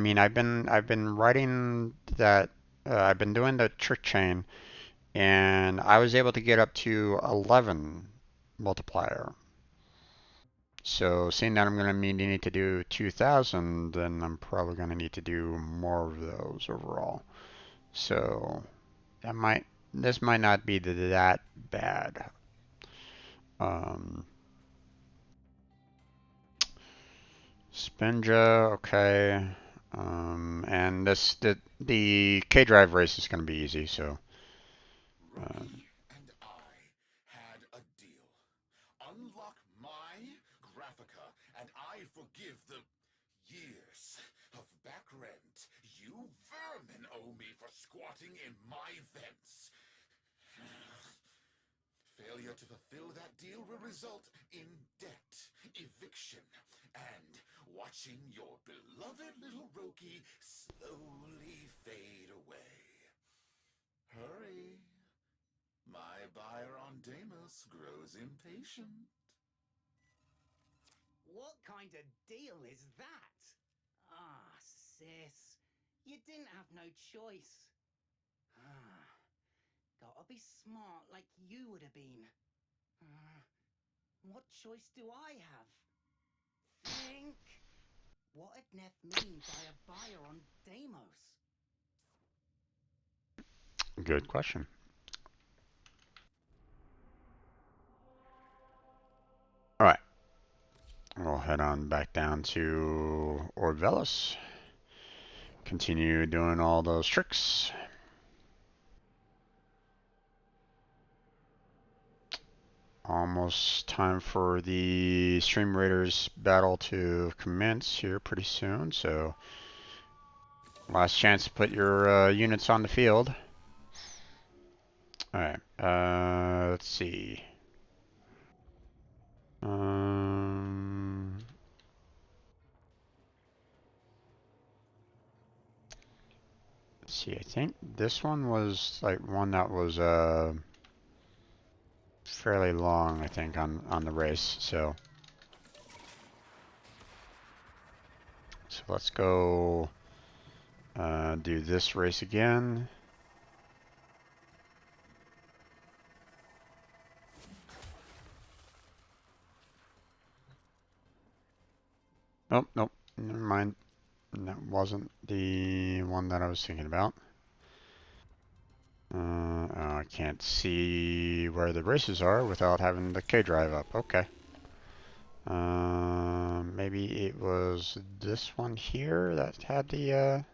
mean, I've been writing that. I've been doing the trick chain, and I was able to get up to 11 multiplier. So seeing that I'm going to need to do 2,000, then I'm probably going to need to do more of those overall. So this might not be that bad. Spinja, okay. And the K-Drive race is going to be easy, so. Rocky and I had a deal. Unlock my Graphica, and I forgive the years of back rent you vermin owe me for squatting in my vents. Failure to fulfill that deal will result in debt, eviction, and watching your beloved little Roki slowly fade away. Hurry. My buyer on Deimos grows impatient. What kind of deal is that? Ah, sis. You didn't have no choice. Ah, gotta be smart like you would have been. What choice do I have? Think. What'd Neff mean by a buyer on Deimos? Good question. All right. We'll head on back down to Orvelis. Continue doing all those tricks. Almost time for the Stream Raiders battle to commence here pretty soon, so last chance to put your units on the field. Alright, let's see. Let's see, I think this one was like one that was fairly long, I think, on the race, so let's go do this race again. Oh, nope, never mind. That wasn't the one that I was thinking about. Oh, I can't see where the races are without having the K-Drive up. Okay. Maybe it was this one here that had the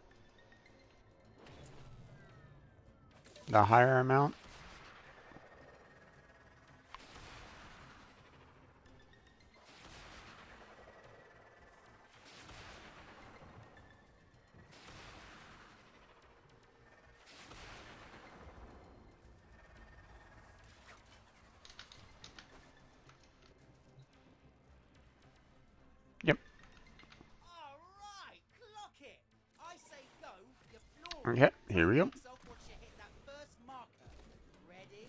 higher amount. Yep. All right, clock it. I say go, you floor. Okay, here we go. Yourself once you hit that first marker. Ready?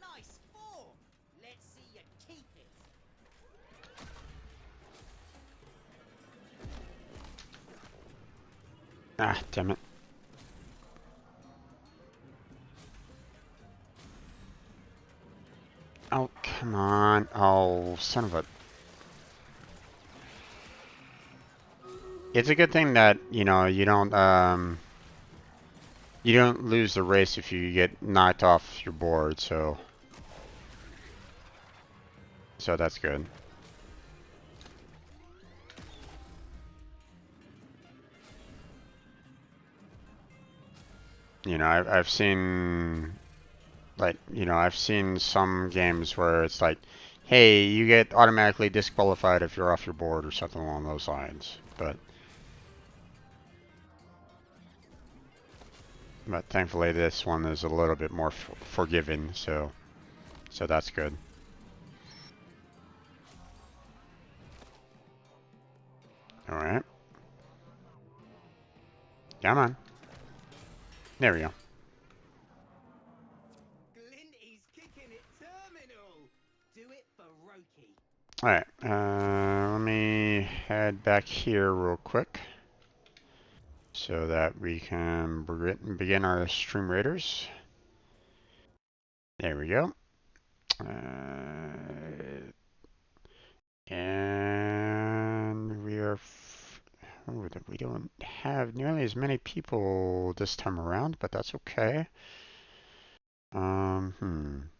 Nice form. Let's see you keep it. Ah, damn it. Oh, come on. Oh, son of a... It's a good thing that, you know, you don't lose the race if you get knocked off your board, so that's good. You know, I've seen, like, you know, I've seen some games where it's like, hey, you get automatically disqualified if you're off your board or something along those lines. But thankfully this one is a little bit more forgiving, so that's good. All right. Come on. There we go. Glinty's kicking it terminal. Do it for Roki. All right. Let me head back here real quick so that we can begin our stream raiders. There we go. And we are. Oh, we don't have nearly as many people this time around, but that's okay. I'm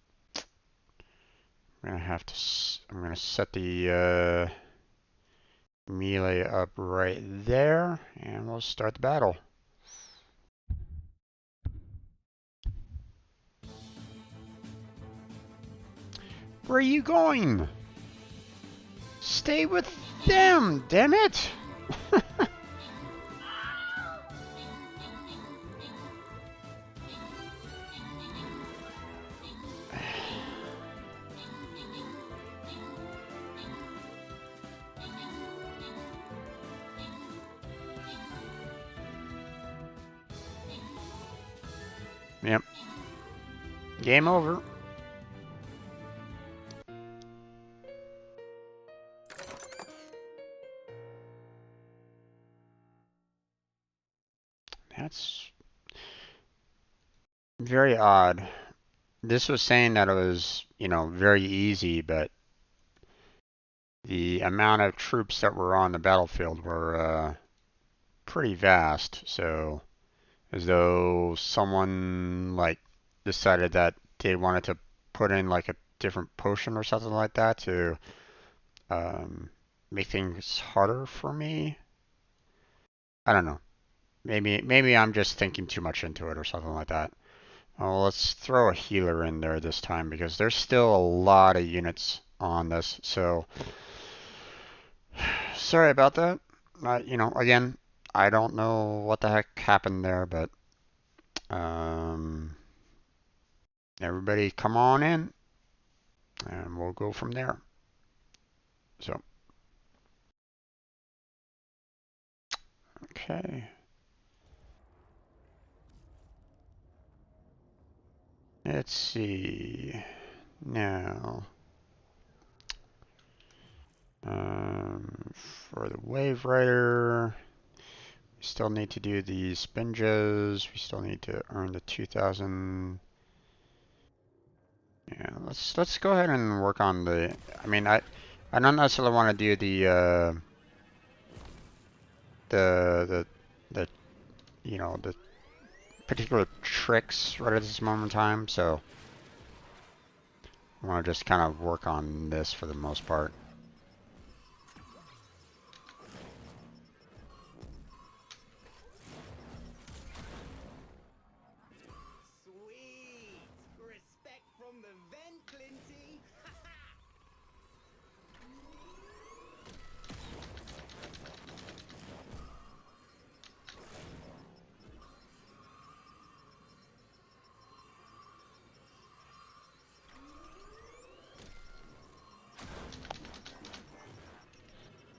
gonna have to. I'm gonna set the melee up right there, and we'll start the battle. Where are you going? Stay with them, damn it! Yep. Game over. That's very odd. This was saying that it was, you know, very easy, but the amount of troops that were on the battlefield were pretty vast. So, as though someone like decided that they wanted to put in like a different potion or something like that to make things harder for me. I don't know. Maybe I'm just thinking too much into it or something like that. Oh, let's throw a healer in there this time because there's still a lot of units on this. So sorry about that. You know, again, I don't know what the heck happened there, but everybody come on in and we'll go from there. So, okay. Let's see. Now, for the Waverider, we still need to do the spinjas. We still need to earn the 2,000. Yeah, let's go ahead and work on the. I mean, I don't necessarily want to do the the you know the particular tricks right at this moment in time. So I want to just kind of work on this for the most part. Sweet. Respect from the vent, Glinty.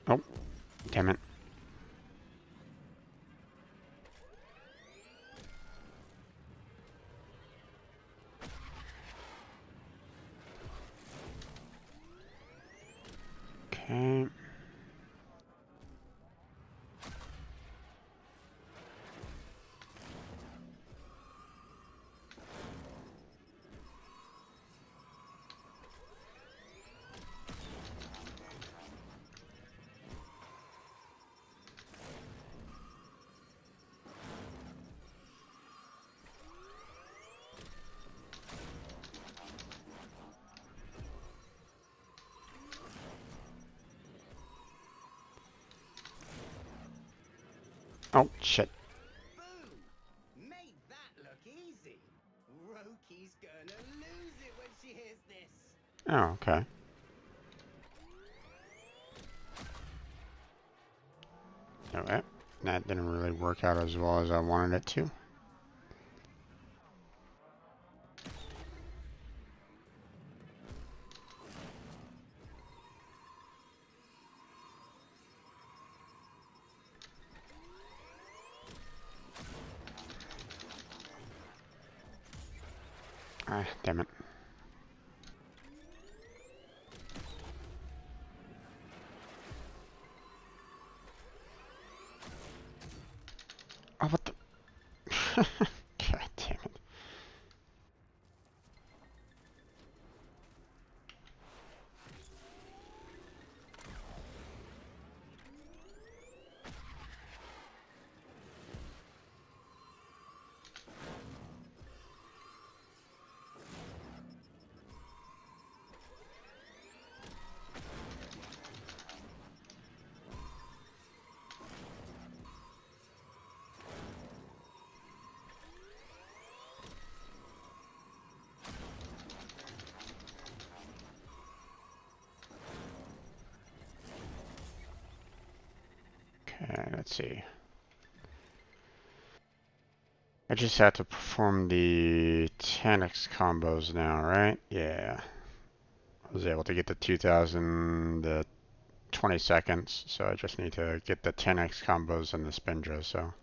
Oh, damn it. Okay. Oh, shit. Boom! Made that look easy. Roki's gonna lose it when she hears this. Oh, okay. Okay. That didn't really work out as well as I wanted it to. Ah, damn it. Oh, what the? God damn it. Okay, let's see. I just have to perform the 10x combos now, right? Yeah. I was able to get the 2000, the 20 seconds, so I just need to get the 10x combos and the spindra, so.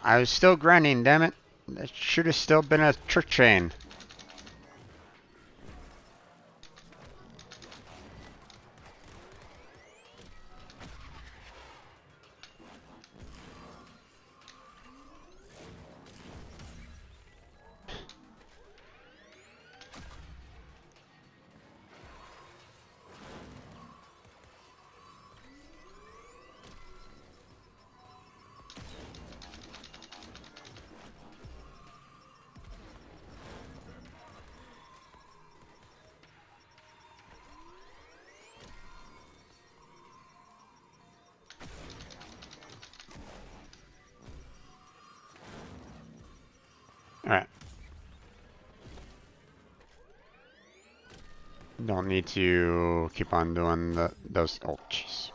I was still grinding, damn it. That should have still been a trick chain. Alright. Don't need to keep on doing those. Oh, jeez.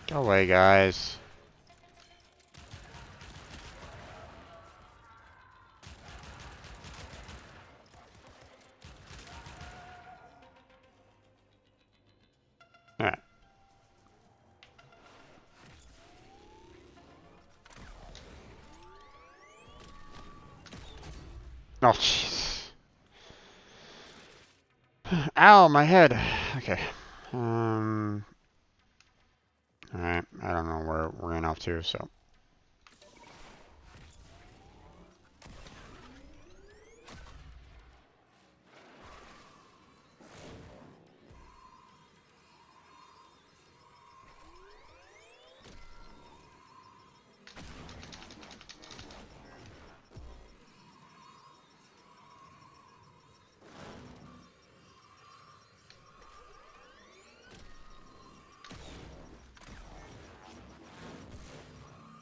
Go away, guys. Alright. Oh, jeez. Ow, my head. Okay. Alright, I don't know where we're going off to, so.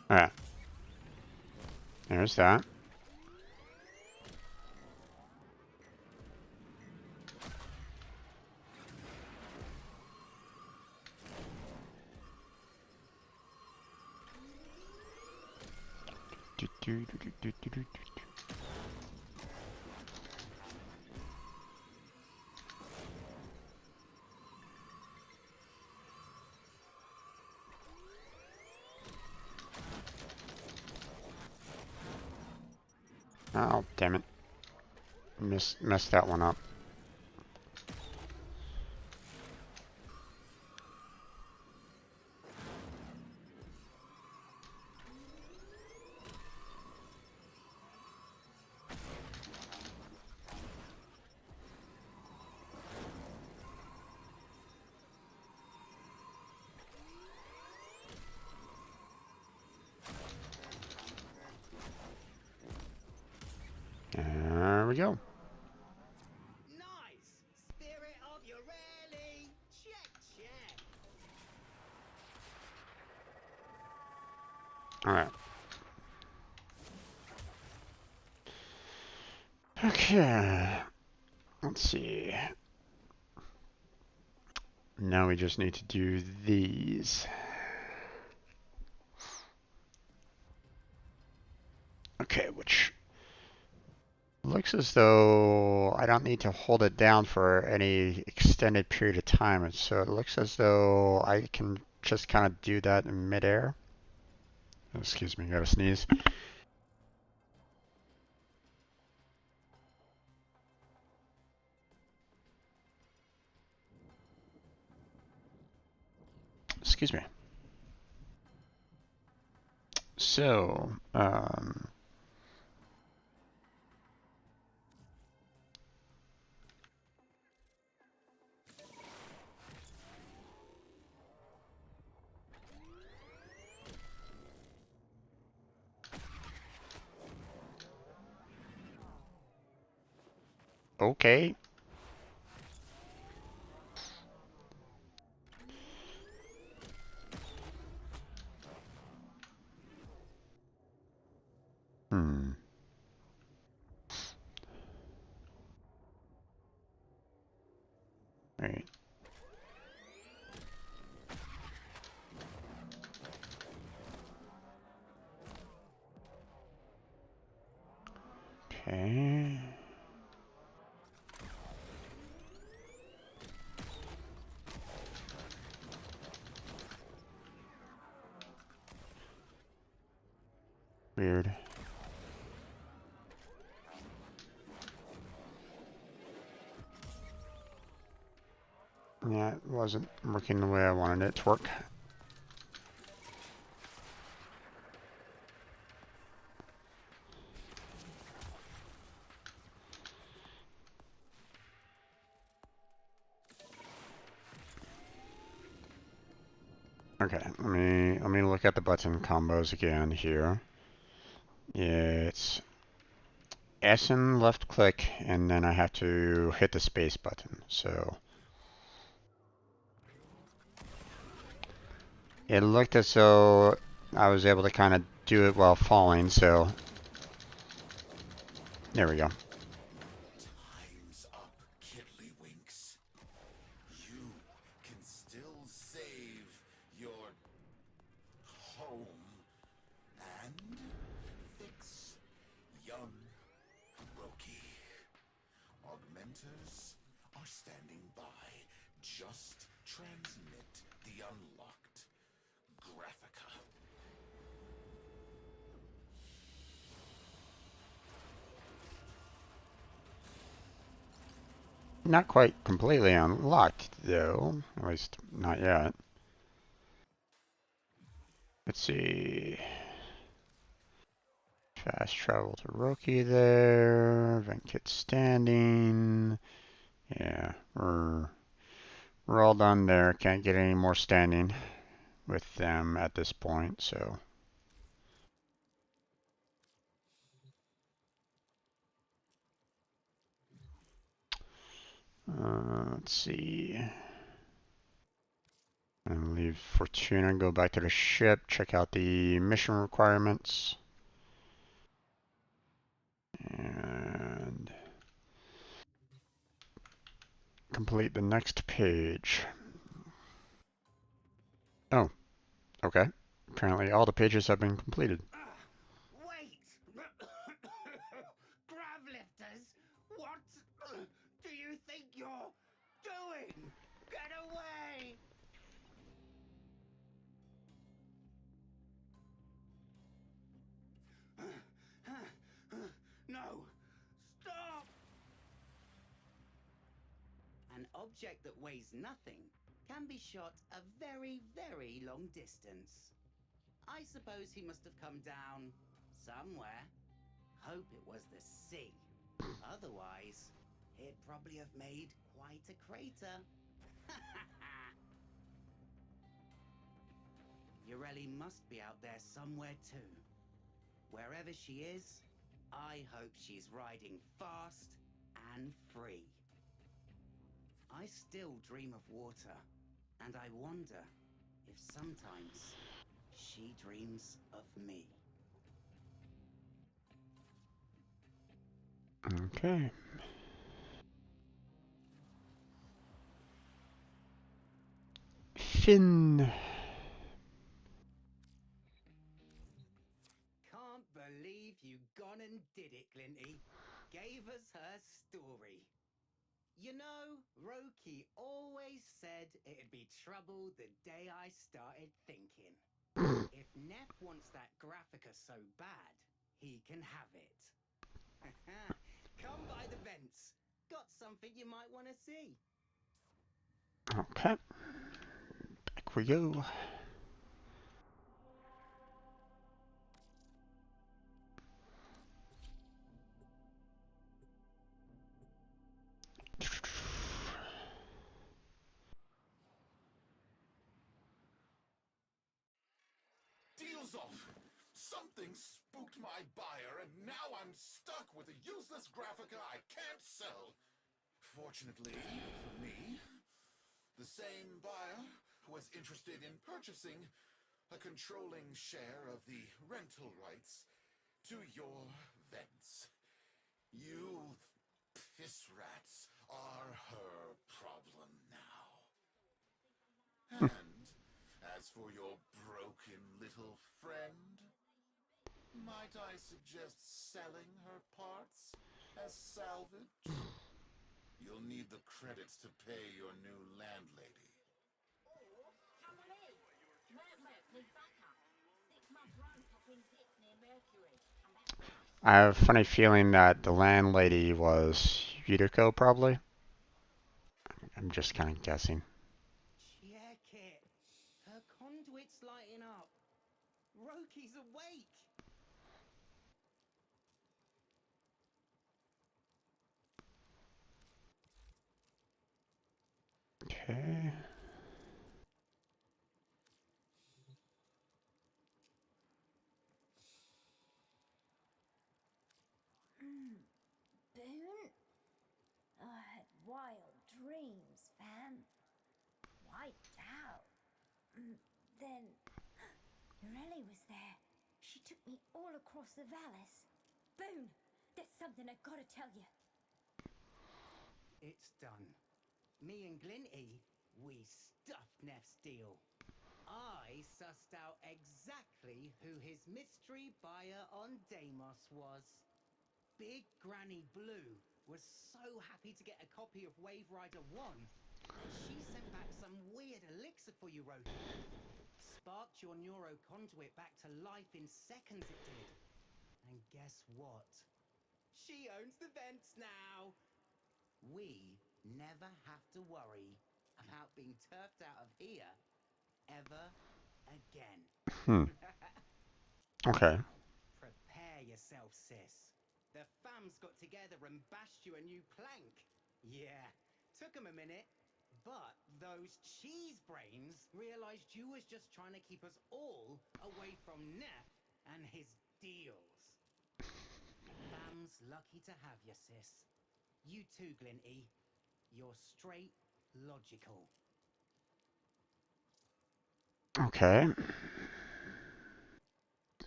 Alright. There's that. Oh, damn it. Messed that one up. Alright. Okay. Let's see. Now we just need to do these. Okay, which looks as though I don't need to hold it down for any extended period of time. So it looks as though I can just kind of do that in midair. Excuse me, gotta sneeze. Excuse me. So, okay. Hmm. Right. Okay. Weird. Yeah, it wasn't working the way I wanted it to work. Okay, let me look at the button combos again here. It's S and left click, and then I have to hit the space button. So it looked as though I was able to kind of do it while falling, so there we go. Time's up, Kiddlywinks. You can still save your home and fix young Roki. Augmenters are standing by. Just transmit the unlocked Graphica. Not quite completely unlocked, though. At least, not yet. Let's see. Fast travel to Roki there. Event kit standing. Yeah, we're all done there. Can't get any more standing with them at this point, so. Let's see. And leave Fortuna, go back to the ship, check out the mission requirements. And complete the next page. Oh, okay. Apparently all the pages have been completed. Wait! Gravlifters? What do you think you're doing? Get away! No! Stop! An object that weighs nothing can be shot a very, very long distance. I suppose he must have come down somewhere. Hope it was the sea. Otherwise, he'd probably have made quite a crater. Ureli must be out there somewhere too. Wherever she is, I hope she's riding fast and free. I still dream of water, and I wonder if sometimes She dreams of me. Okay. Finn. Can't believe you gone and did it, Glinty. Gave us her story. You know, Roki always said it'd be trouble the day I started thinking. If Neff wants that Graphica so bad, he can have it. Come by the vents. Got something you might want to see. Okay. Back we go. Deal's off! Something spooked my buyer, and now I'm stuck with a useless Graphica I can't sell. Fortunately for me, the same buyer was interested in purchasing a controlling share of the rental rights to your vents. You piss rats are her problem now. And as for your broken little friend, might I suggest selling her parts as salvage? You'll need the credits to pay your new landlady. Come on in. Merc need backup. 6-month run popping zits near Mercury. Come back fast. I have a funny feeling that the landlady was Yuriko, probably. I'm just kind of guessing. Check it. Her conduit's lighting up. Roki's awake. Okay. Boone? I had wild dreams, fam. Wiped out. Then Lorelli was there. She took me all across the valleys. Boone, there's something I gotta tell you. It's done. Me and Glinty, we stuffed Neff's deal. I sussed out exactly who his mystery buyer on Deimos was. Big Granny Blue was so happy to get a copy of Waverider 1 that she sent back some weird elixir for you, Roki. Sparked your neuro conduit back to life in seconds, it did. And guess what? She owns the vents now. We never have to worry about being turfed out of here ever again. Okay. Now, prepare yourself, sis. The fams got together and bashed you a new plank. Yeah, took 'em a minute, but those cheese brains realized you was just trying to keep us all away from Neff and his deals. Fam's lucky to have you, sis. You too, Glinty. You're straight logical. Okay.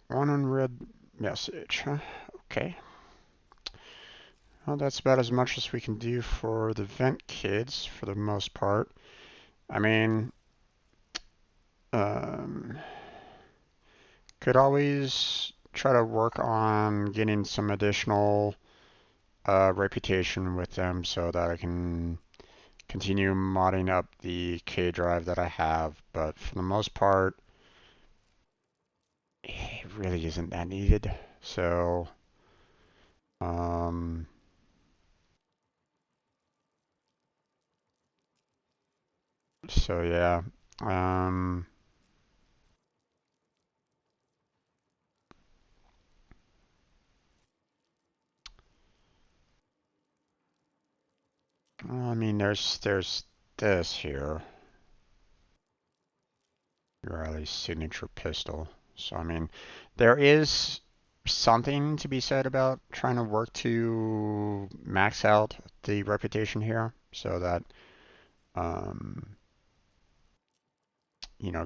One unread message, huh? Okay. Well, that's about as much as we can do for the vent kids, for the most part. I mean, could always try to work on getting some additional reputation with them so that I can continue modding up the K drive that I have, but for the most part, it really isn't that needed. So, um, so yeah, um, well, I mean, there's this here, Riley's signature pistol. So I mean, there is something to be said about trying to work to max out the reputation here, so that um,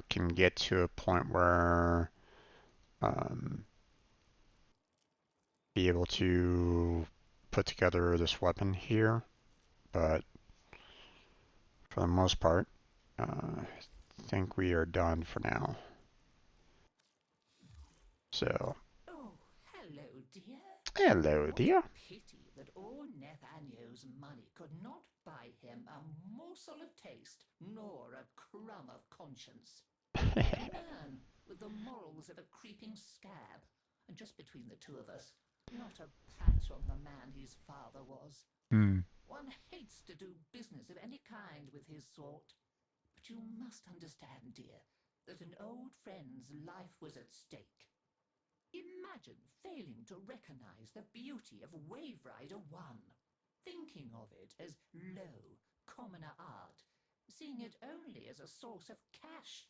can get to a point where be able to put together this weapon here, but for the most part, I think we are done for now. So, Oh, hello, dear. hello What dear. a pity that all Nathaniel's money could not buy him a morsel of taste, nor a crumb of conscience. A man with the morals of a creeping scab, and just between the two of us, not a patch on the man his father was. One hates to do business of any kind with his sort. But you must understand, dear, that an old friend's life was at stake. Imagine failing to recognize the beauty of Waverider 1, thinking of it as low, commoner art, seeing it only as a source of cash.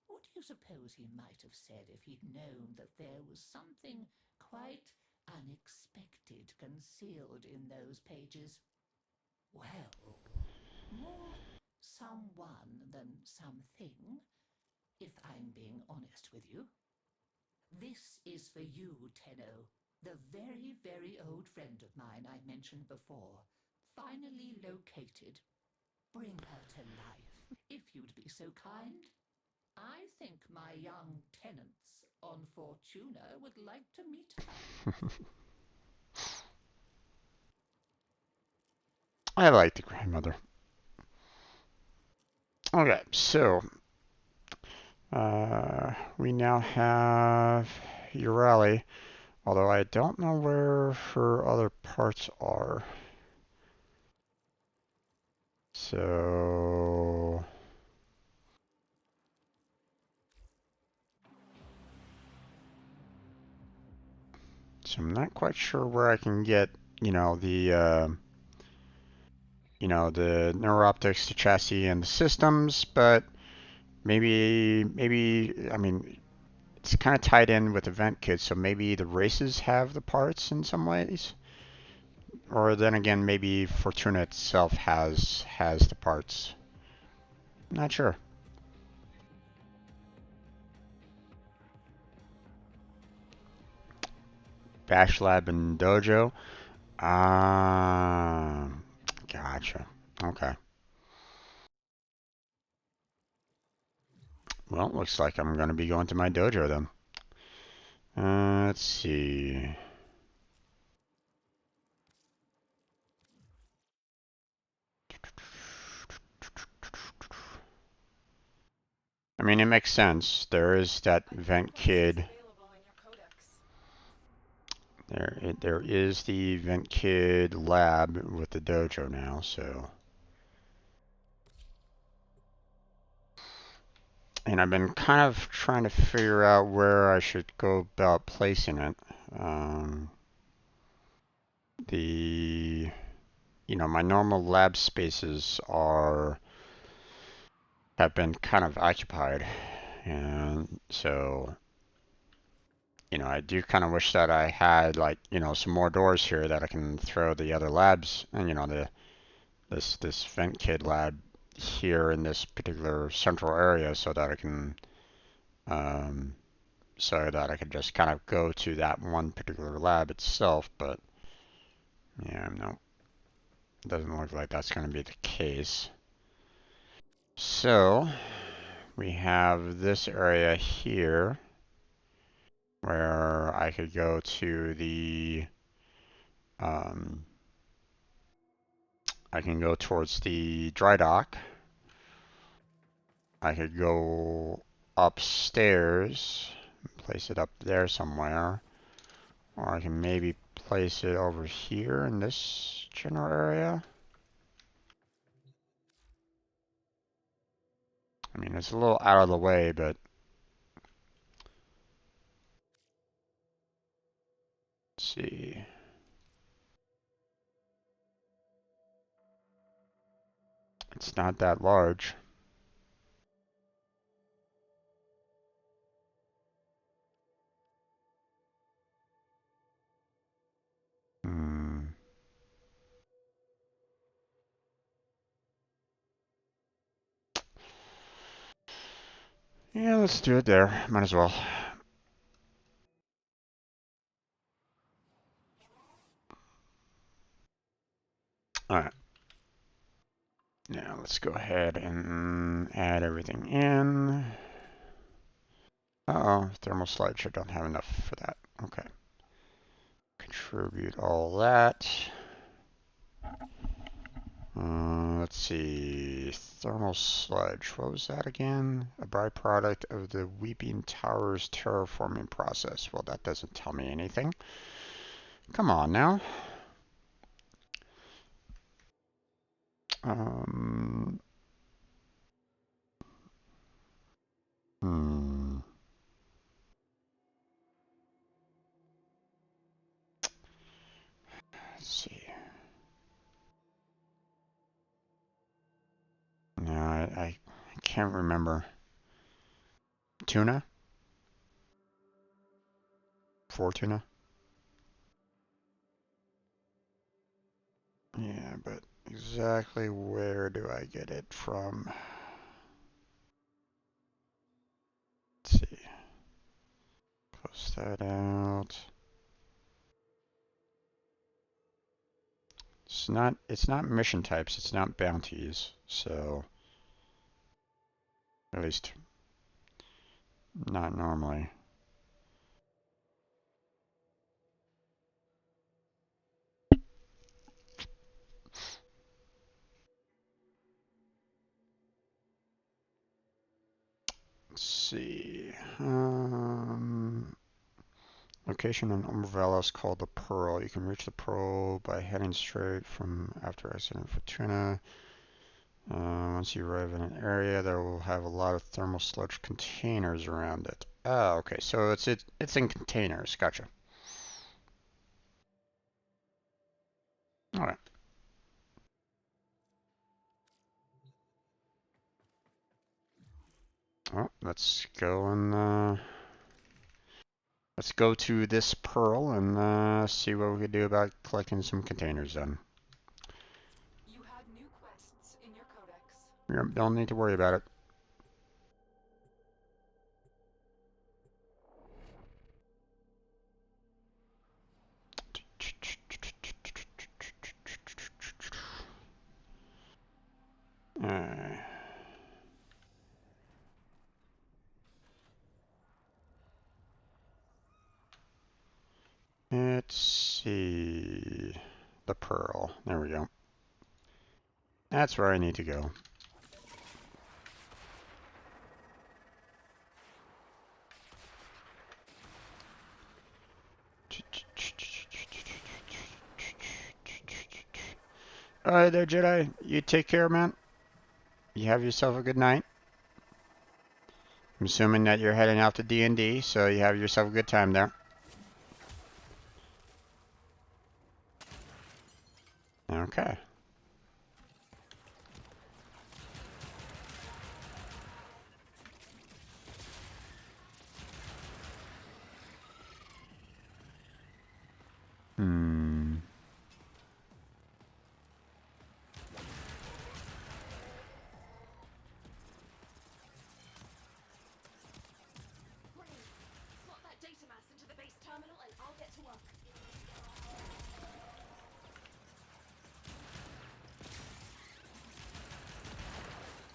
What do you suppose he might have said if he'd known that there was something quite unexpected concealed in those pages? Well, more someone than something, if I'm being honest with you. This is for you, Tenno, the very, very old friend of mine I mentioned before, finally located. Bring her to life, if you'd be so kind. I think my young tenants on Fortuna would like to meet her. I like the grandmother. Okay, so we now have Urali, although I don't know where her other parts are. So I'm not quite sure where I can get, the neuroptics, the chassis, and the systems, but maybe, I mean, it's kind of tied in with Event Kit, so maybe the races have the parts in some ways, or then again, maybe Fortuna itself has the parts. Not sure. Bash Lab and Dojo. Ah, gotcha. Okay. Well, looks like I'm going to be going to my dojo then. Let's see. I mean, it makes sense. There is that Vent Kid. There is the Vent Kid lab with the dojo now, so. And I've been kind of trying to figure out where I should go about placing it. The my normal lab spaces have been kind of occupied, and so I do kind of wish that I had like some more doors here that I can throw the other labs and this vent kid lab here in this particular central area so that I can just kind of go to that one particular lab itself, but yeah, no, it doesn't look like that's going to be the case. So we have this area here where I could go to I can go towards the dry dock. I could go upstairs, place it up there somewhere, or I can maybe place it over here in this general area. I mean, it's a little out of the way, but let's see. It's not that large. Hmm. Yeah, let's do it there. Might as well. Alright. Now let's go ahead and add everything in. Uh-oh, thermal sludge. I don't have enough for that. Okay. Contribute all that. Let's see. Thermal sludge. What was that again? A byproduct of the Weeping Towers terraforming process. Well, that doesn't tell me anything. Come on now. Hmm. Let's see. No, I can't remember. Tuna? For tuna? Yeah, but exactly where do I get it from? Let's see. Close that out. It's not mission types, it's not bounties, so at least not normally. Let's see. Location on Umbrella is called the Pearl. You can reach the Pearl by heading straight from after exiting Fortuna. Once you arrive in an area, there will have a lot of thermal sludge containers around it. Ah, okay, so it's in containers. Gotcha. All right. Well, let's go and let's go to this pearl and see what we can do about collecting some containers then. You have new quests in your codex. Yep, don't need to worry about it. Let's see. The pearl. There we go. That's where I need to go. Alright there, Jedi. You take care, man. You have yourself a good night. I'm assuming that you're heading out to D&D, so you have yourself a good time there. Okay. Slot that data mass into the base terminal and I'll get to work.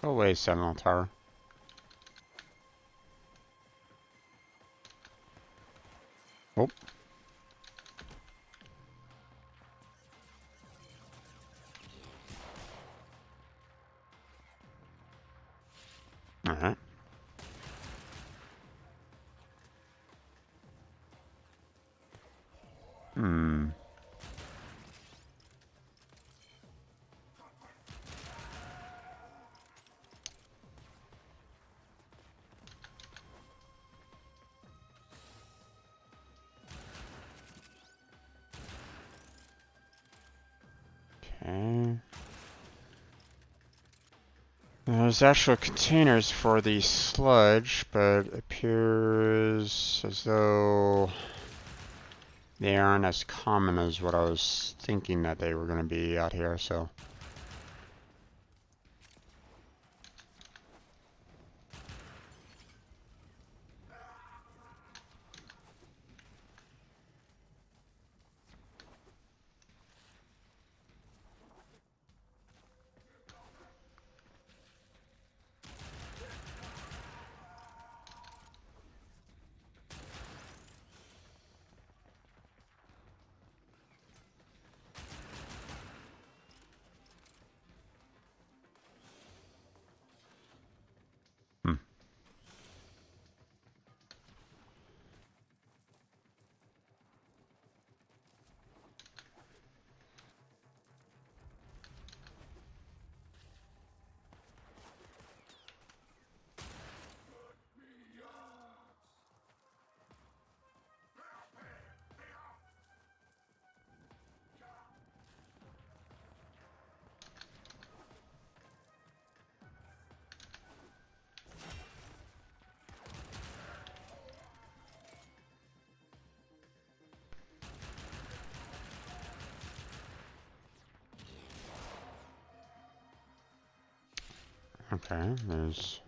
Go away, Sentinel Tower. Oh. Alright. Okay. There's actual containers for the sludge, but it appears as though they aren't as common as what I was thinking that they were going to be out here, so. Okay, there's...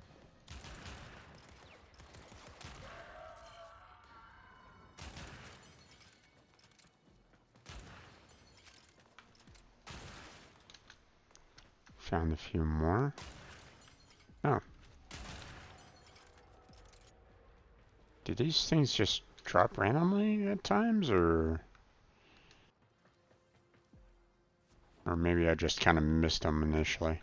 Found a few more. Oh. Do these things just drop randomly at times, or maybe I just kind of missed them initially?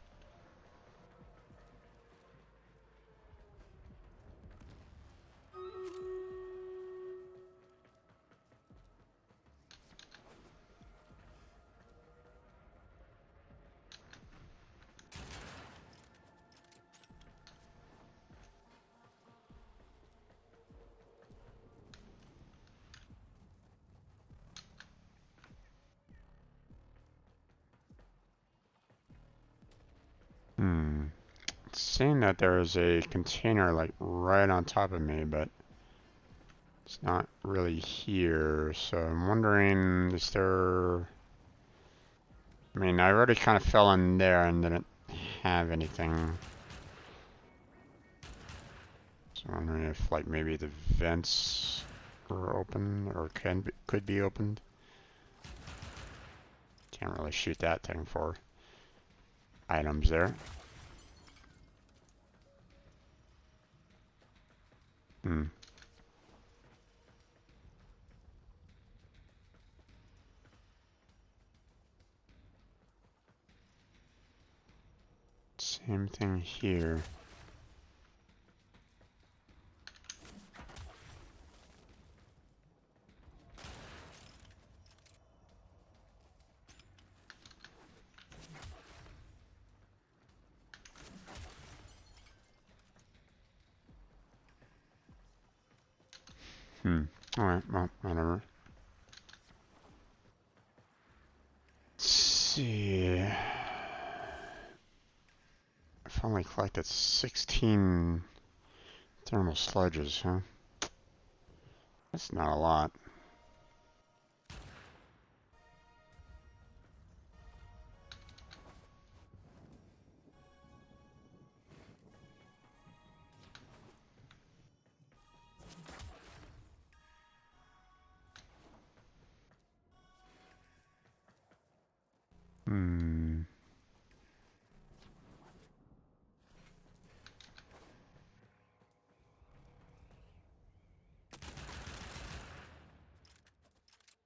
It's saying that there is a container like right on top of me, but it's not really here. So I'm wondering, is there... I mean, I already kind of fell in there and didn't have anything. So I'm wondering if like maybe the vents are open or could be opened. Can't really shoot that thing for items there. Same thing here. Alright, well, whatever. Let's see. I've only collected 16 thermal sludges, huh? That's not a lot.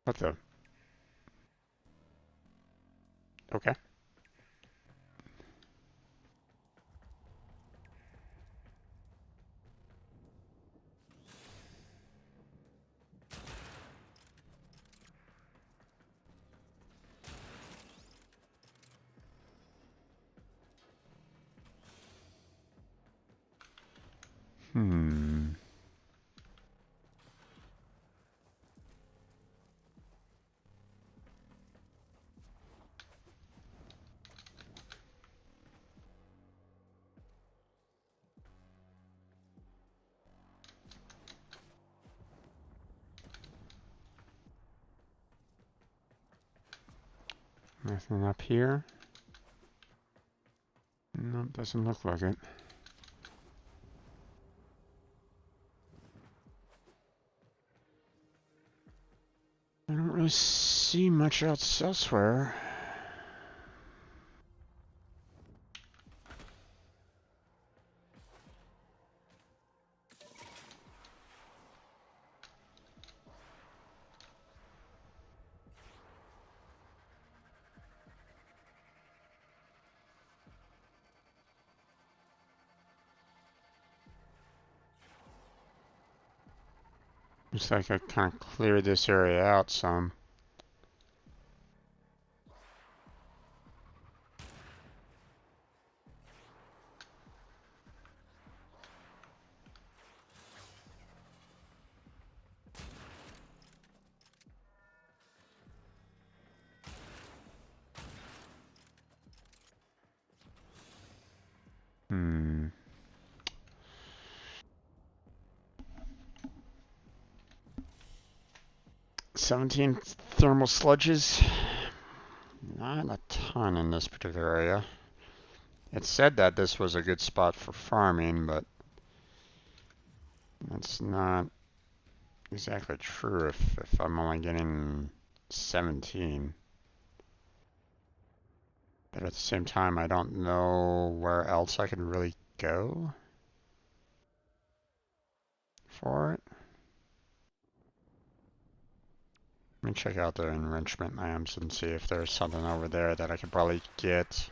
What the? Okay. Nothing up here. Nope, doesn't look like it. I don't really see much else elsewhere. Looks like I kind of cleared this area out some. Hmm. 17 thermal sludges. Not a ton in this particular area. It said that this was a good spot for farming, but that's not exactly true if I'm only getting 17. But at the same time, I don't know where else I could really go for it. Let me check out the enrichment lamps and see if there's something over there that I could probably get.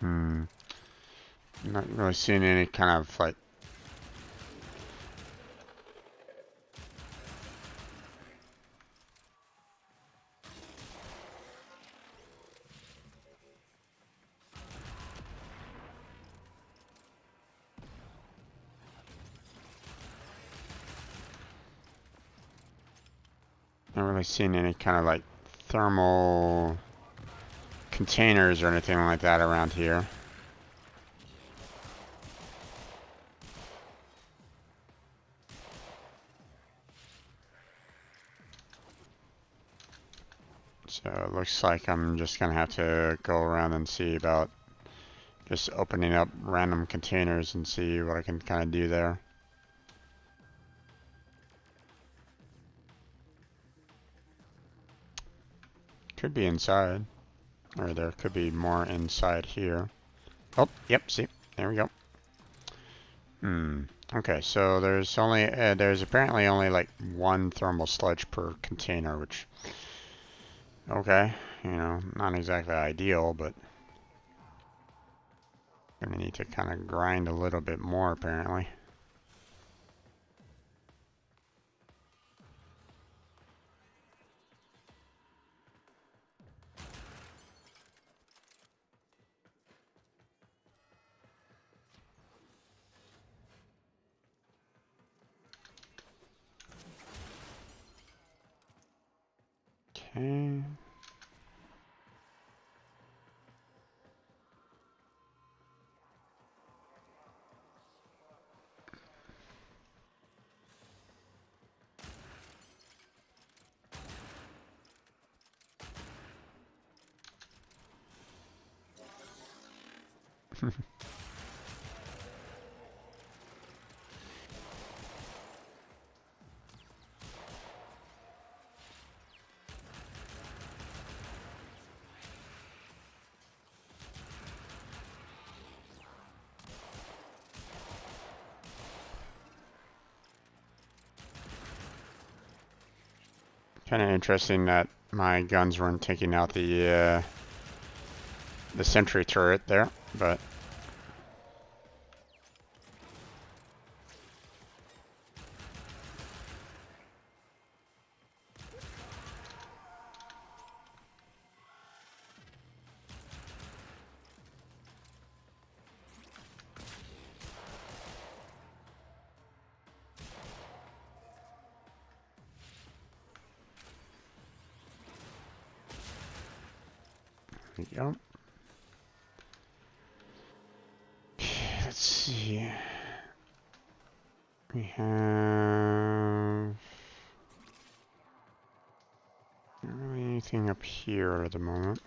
I'm not really seeing any kind of like not really seeing any kind of like thermal containers or anything like that around here. So it looks like I'm just gonna have to go around and see about just opening up random containers and see what I can kind of do there. Could be inside, or there could be more inside here. Oh, yep, see, there we go. Okay, so there's apparently only like one thermal sludge per container, which, okay, you know, not exactly ideal, but gonna need to kind of grind a little bit more apparently. Okay. Kind of interesting that my guns weren't taking out the sentry turret there, but there we go. Let's see. We have not really anything up here at the moment.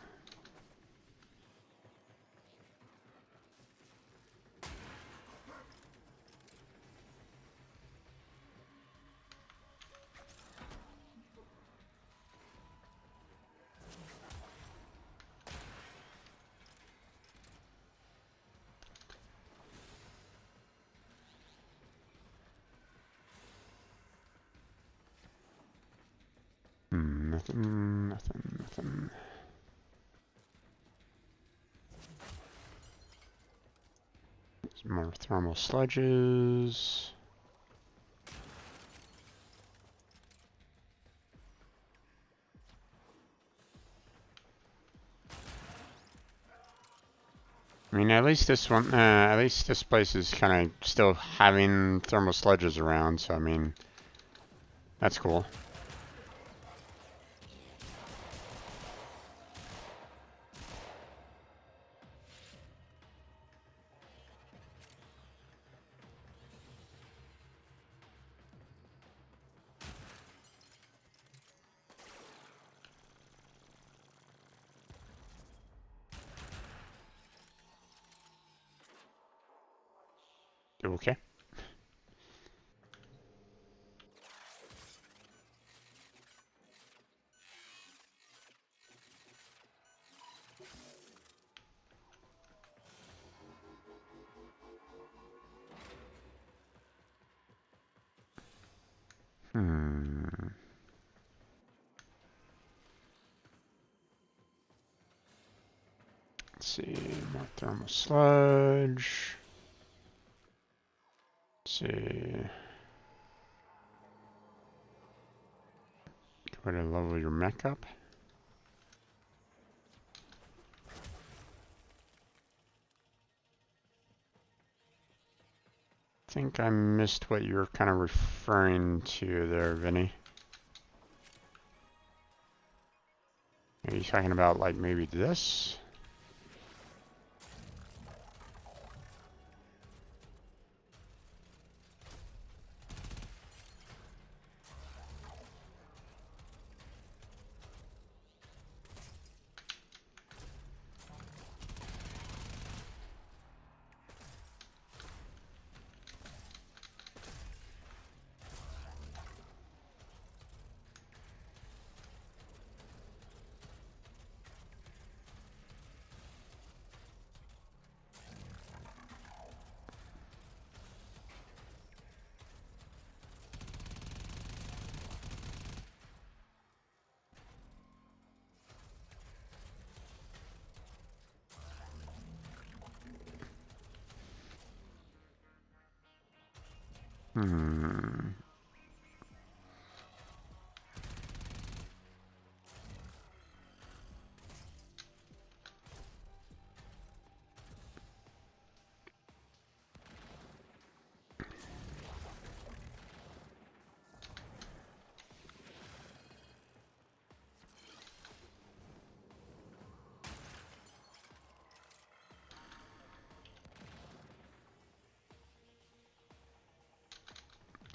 Nothing. Some more thermal sludges. I mean, at least this one, at least this place is kind of still having thermal sludges around, so I mean, that's cool. Okay. Let's see, more thermal sludge. Let's see. Go to level your mech up. I think I missed what you were kind of referring to there, Vinny. Are you talking about like maybe this?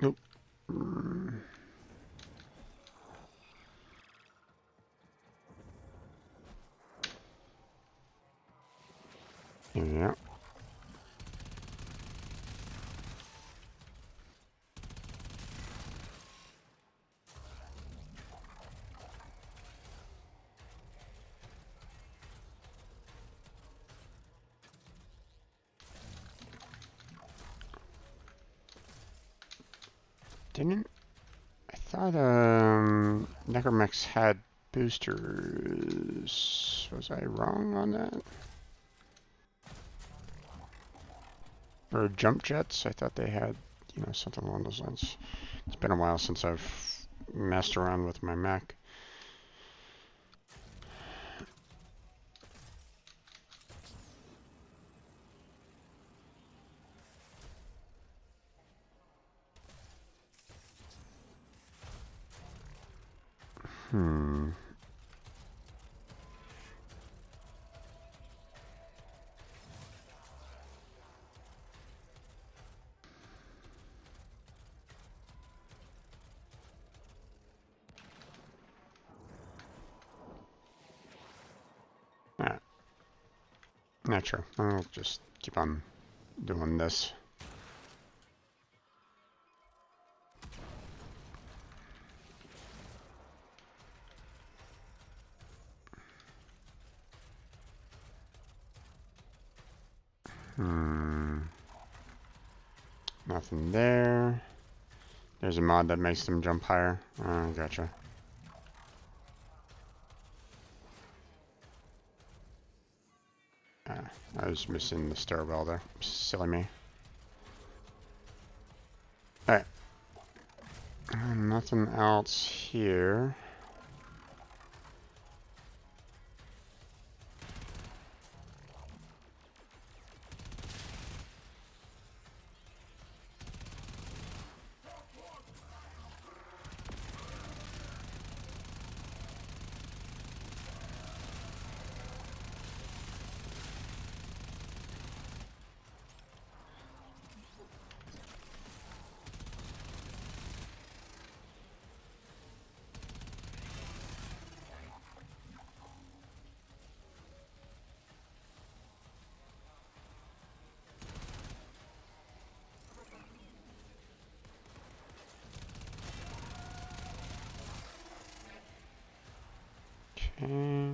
Nope. Yeah. Didn't I thought Necromex had boosters. Was I wrong on that? Or jump jets? I thought they had, you know, something along those lines. It's been a while since I've messed around with my Mac. Not sure. I'll just keep on doing this. Nothing there. There's a mod that makes them jump higher. Gotcha. I was missing the stairwell there. Silly me. Alright. Nothing else here. Okay.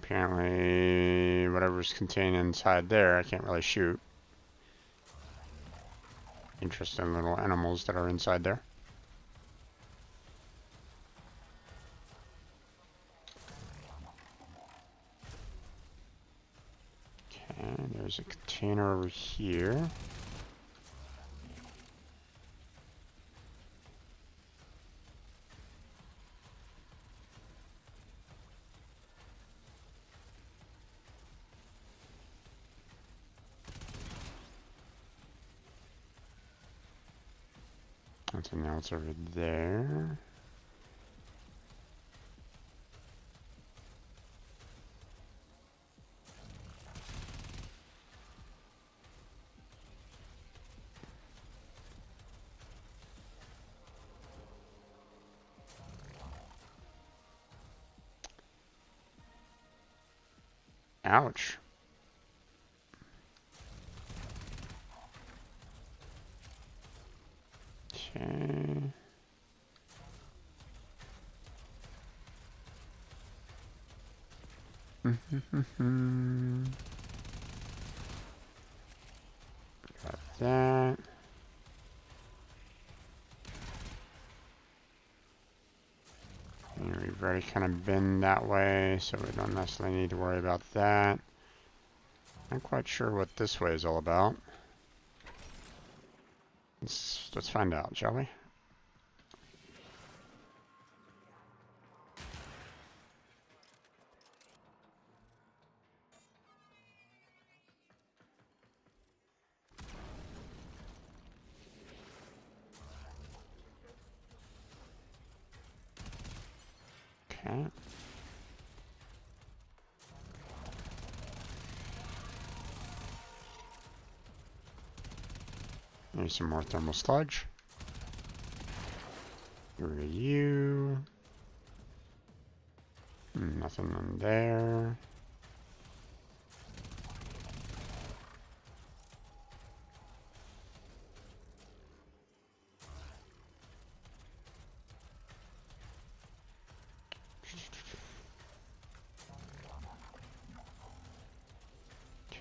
Apparently, whatever's contained inside there, I can't really shoot. Interesting little animals that are inside there. Okay, there's a container over here. Something else over there. Ouch. Okay. Got that. And we've already kind of been that way, so we don't necessarily need to worry about that. Not quite sure what this way is all about. Let's find out, shall we? Okay. Maybe some more thermal sludge. Here are you. Nothing in there.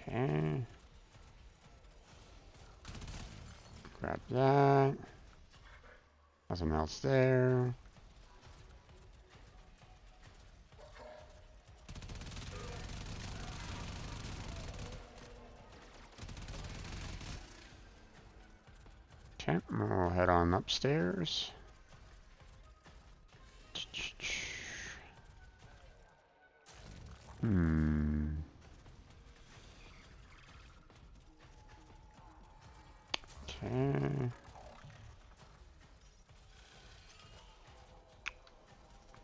Okay. Grab that. Nothing else there. Okay, we'll head on upstairs. Okay.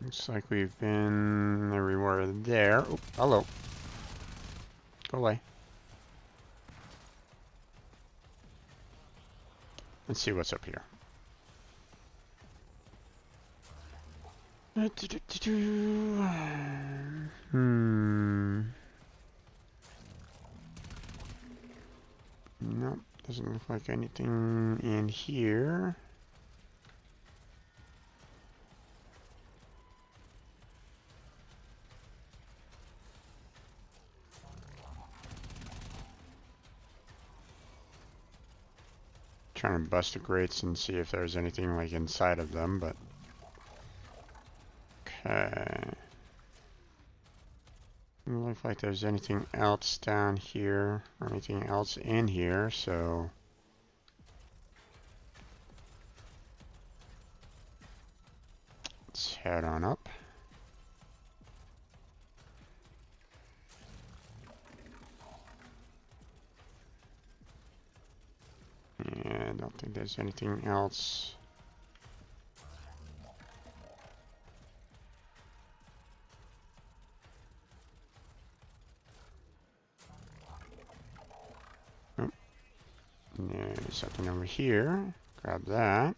Looks like we've been everywhere there. Oh, hello. Go away. Let's see what's up here. Nope, doesn't look like anything in here. Trying to bust the grates and see if there's anything like inside of them, but okay. Doesn't look like there's anything else down here or anything else in here, so let's head on up. Yeah, I don't think there's anything else. Oh, there's something over here. Grab that.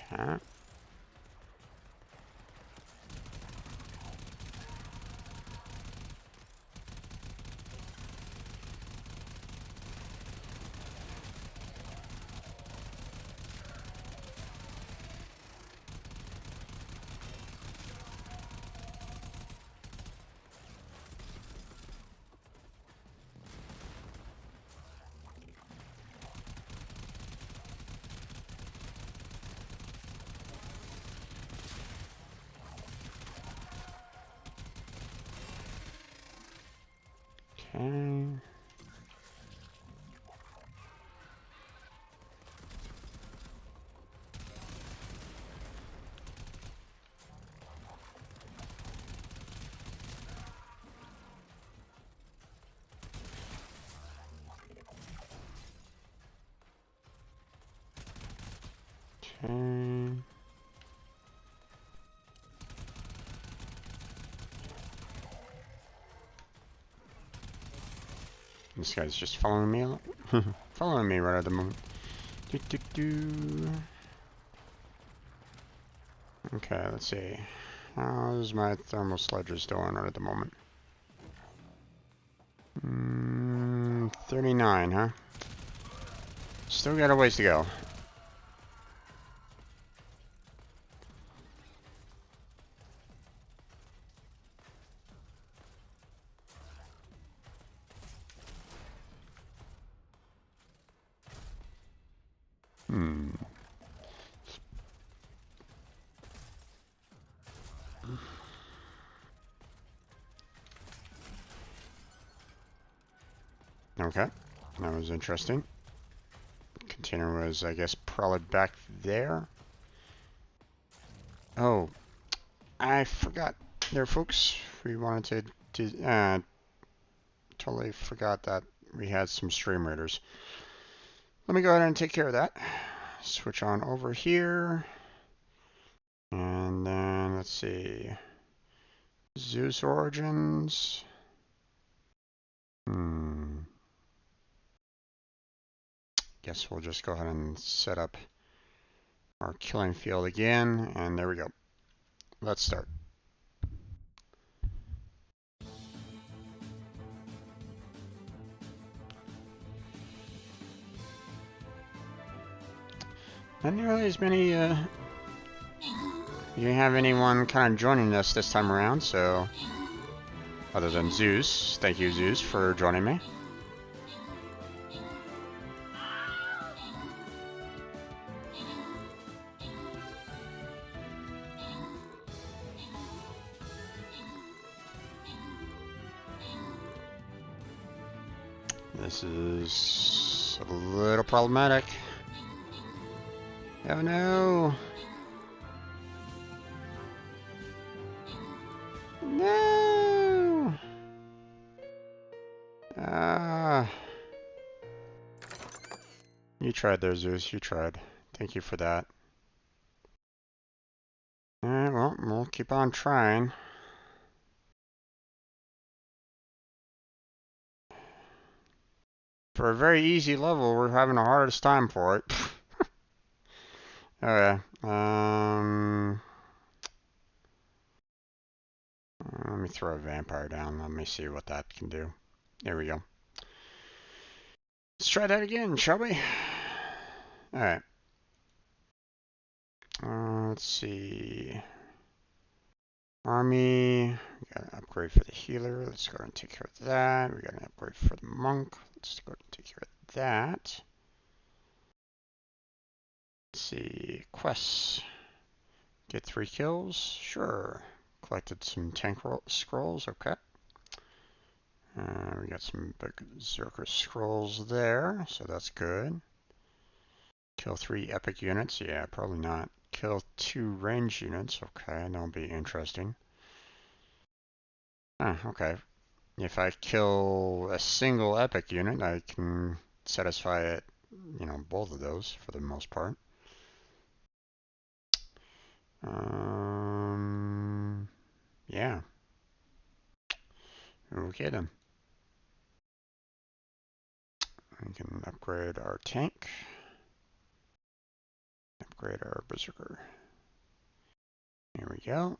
Okay. Okay. Okay. This guy's just following me, following me right at the moment. Do, do, do. Okay, let's see. How's my thermal sledges doing right at the moment? 39, huh? Still got a ways to go. Okay, that was interesting. Container was, I guess, probably back there. Oh, I forgot there, folks. We wanted to totally forgot that we had some stream raiders. Let me go ahead and take care of that. Switch on over here. And then, let's see. Zeus Origins. Guess we'll just go ahead and set up our killing field again. And there we go. Let's start. Not nearly as many, you didn't have anyone kind of joining us this time around, so other than Zeus. Thank you, Zeus, for joining me. This is a little problematic. Oh no! No! You tried there, Zeus. You tried. Thank you for that. Alright, well, we'll keep on trying. For a very easy level, we're having the hardest time for it. Okay. Let me throw a vampire down. Let me see what that can do. There we go. Let's try that again, shall we? Alright. Let's see. Army. We got an upgrade for the healer. Let's go ahead and take care of that. We got an upgrade for the monk. Let's go ahead and take care of that. Let's see. Quests. Get 3 kills. Sure. Collected some tank scrolls. Okay. We got some berserker scrolls there, so that's good. Kill 3 epic units. Yeah, probably not. Kill 2 range units. Okay, that'll be interesting. Okay. If I kill a single epic unit, I can satisfy it, both of those for the most part. Yeah. Okay then. We can upgrade our tank. Upgrade our berserker. Here we go.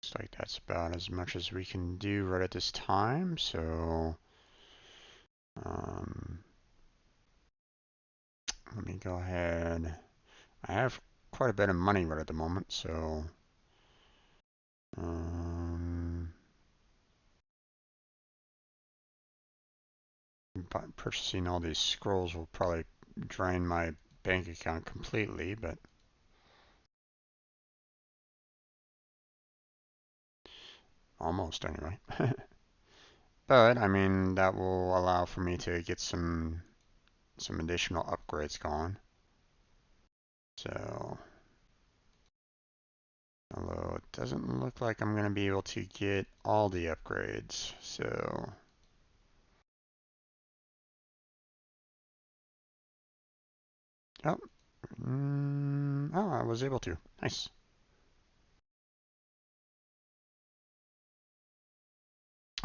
Looks like that's about as much as we can do right at this time, so let me go ahead. I have quite a bit of money right at the moment, so purchasing all these scrolls will probably drain my bank account completely, but almost anyway. But I mean, that will allow for me to get some additional upgrades going. So, although it doesn't look like I'm going to be able to get all the upgrades, so oh, oh, I was able to. Nice.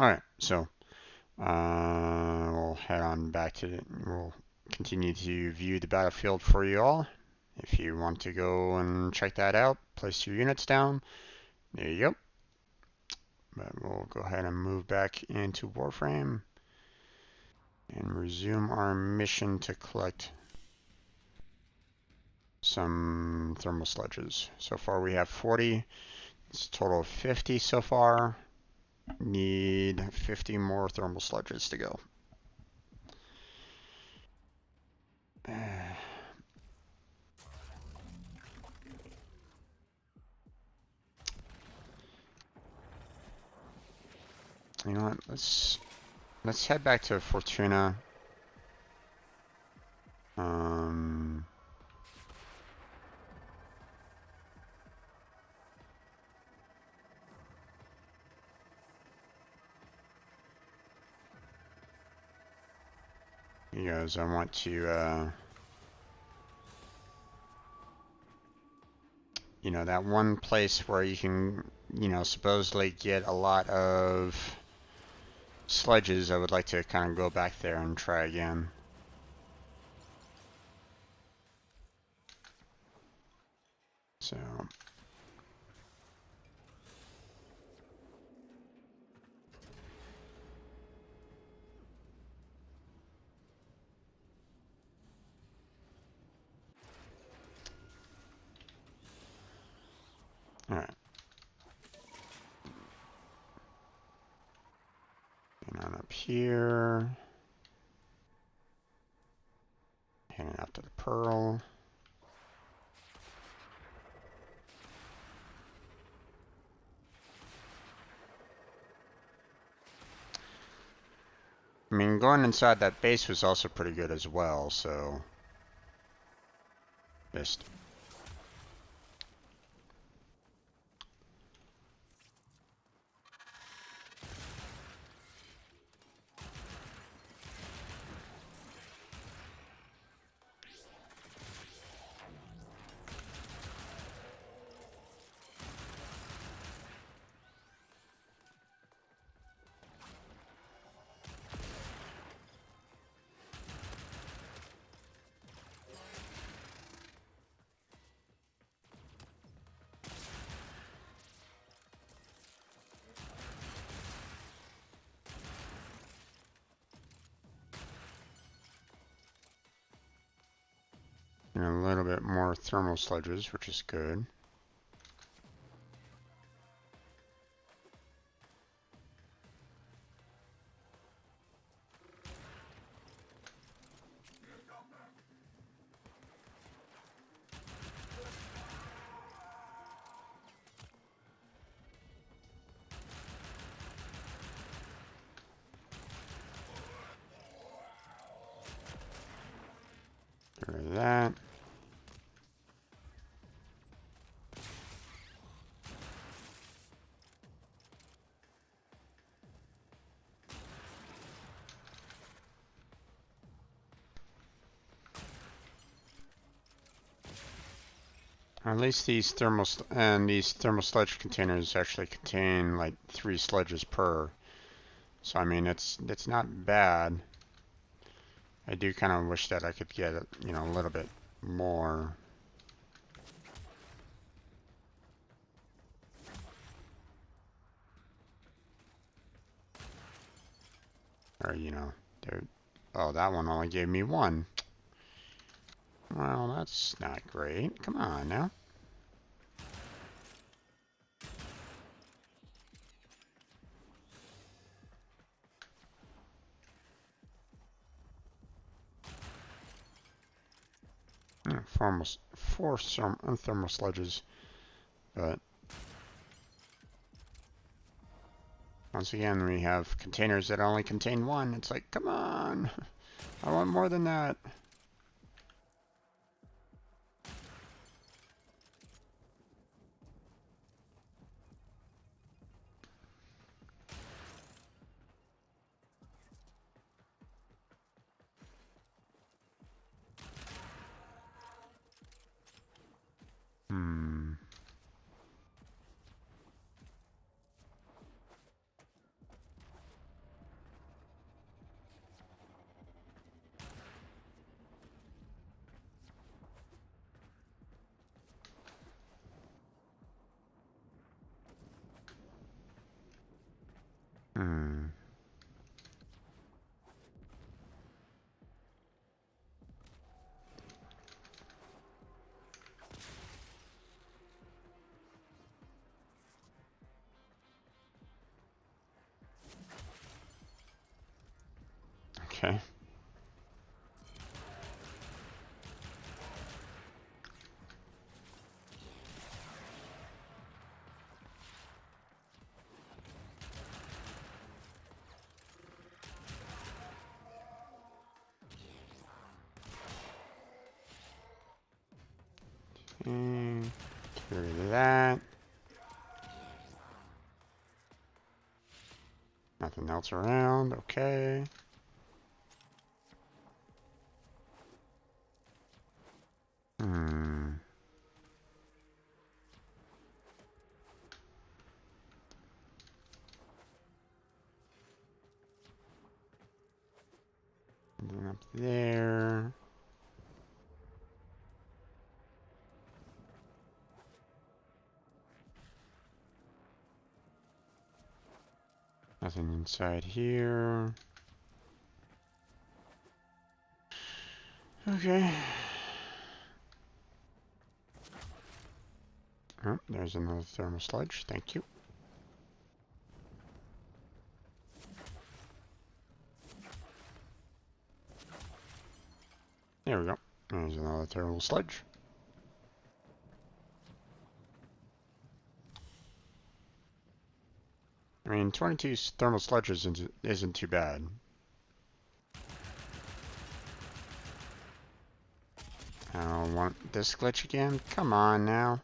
All right, so we'll head on back to we'll continue to view the battlefield for you all. If you want to go and check that out, place your units down. There you go. But we'll go ahead and move back into Warframe and resume our mission to collect some thermal sludges. So far we have 40. It's a total of 50 so far. Need 50 more thermal sludges to go. You know what? Let's head back to Fortuna. Because I want to, that one place where you can, supposedly get a lot of sledges, I would like to kind of go back there and try again. So. Alright. And on up here. Heading out to the Pearl. I mean, going inside that base was also pretty good as well, so just thermal sledges, which is good. Get rid of that. At least these thermal sludge containers actually contain like 3 sledges per. So I mean, it's not bad. I do kind of wish that I could get, you know, a little bit more. Or, you know, oh, that one only gave me 1. Well, that's not great. Come on now. Yeah, 4 thermal sledges, but once again, we have containers that only contain 1. It's like, come on, I want more than that. Hmm. Hmm. Okay. Okay. Get rid of that. Nothing else around. Okay. Hmm. And then up there. Nothing inside here. Okay. Oh, there's another thermal sludge. Thank you. There we go. There's another thermal sludge. I mean, 22 thermal sludges isn't too bad. I don't want this glitch again. Come on now.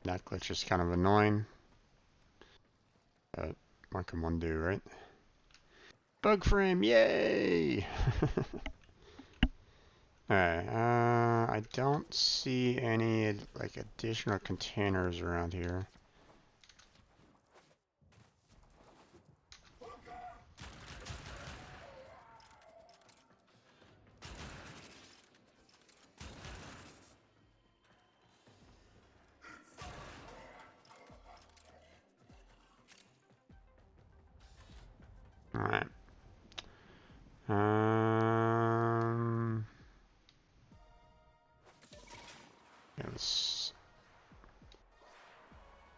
That glitch is kind of annoying. But what can one do, right? Bug frame, yay! Alright, I don't see any like additional containers around here.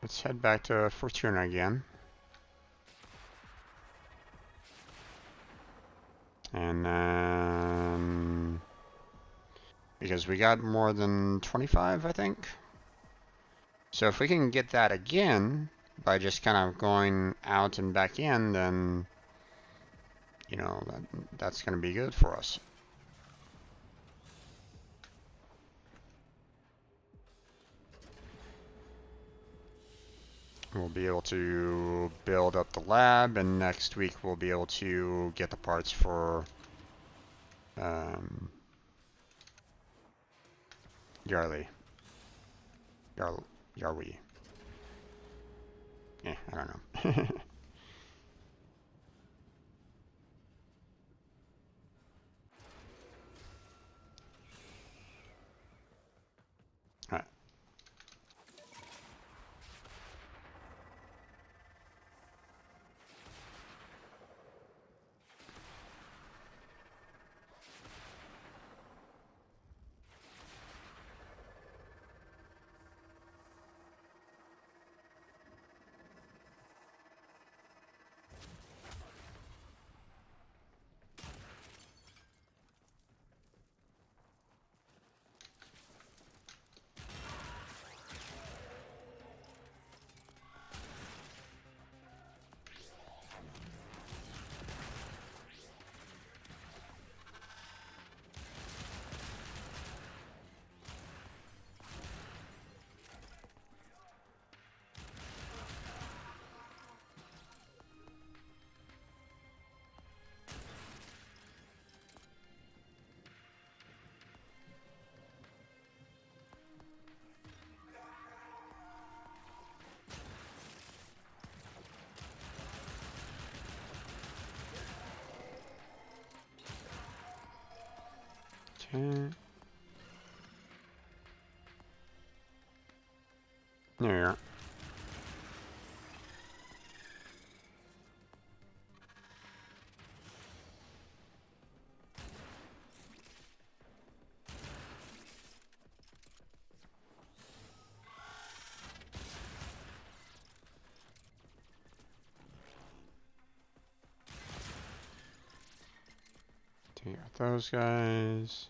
let's head back to Fortuna again. And then, because we got more than 25, I think. So if we can get that again by just kind of going out and back in, then, you know, that's going to be good for us. We'll be able to build up the lab, and next week we'll be able to get the parts for Yarly. Yarwi. Yeah, I don't know. Alright. Okay. There you are. Take out those guys.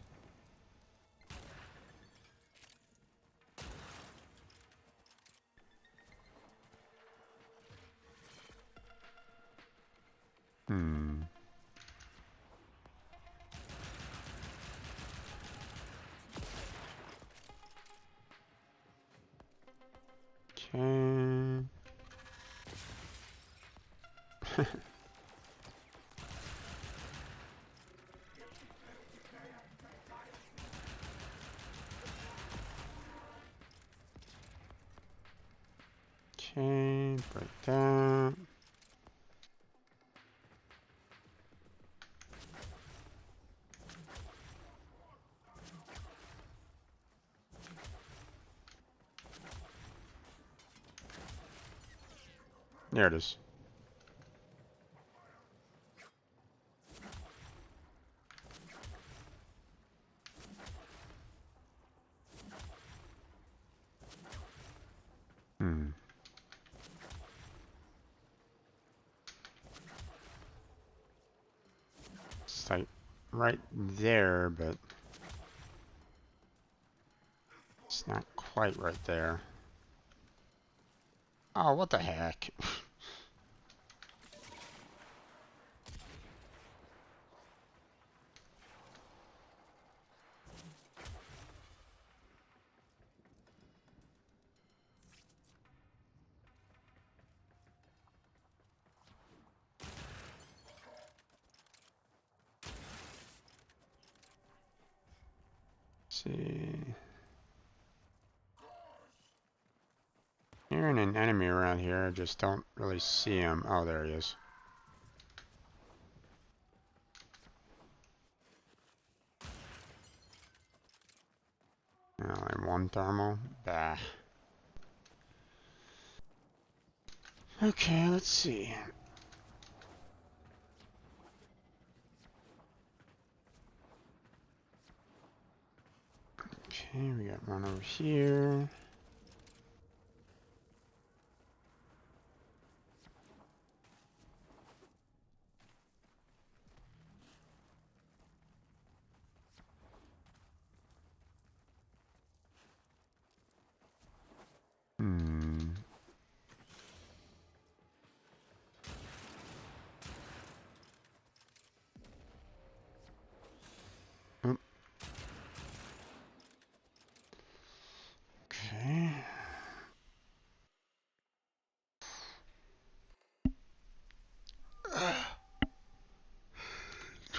Hmm. Okay. Okay, break that. There it is. Hmm. It's like right there, but it's not quite right there. Oh, what the heck? Let's see. Hearing an enemy around here, I just don't really see him. Oh, there he is. Only one thermal. Bah. Okay, let's see. Okay, we got one over here.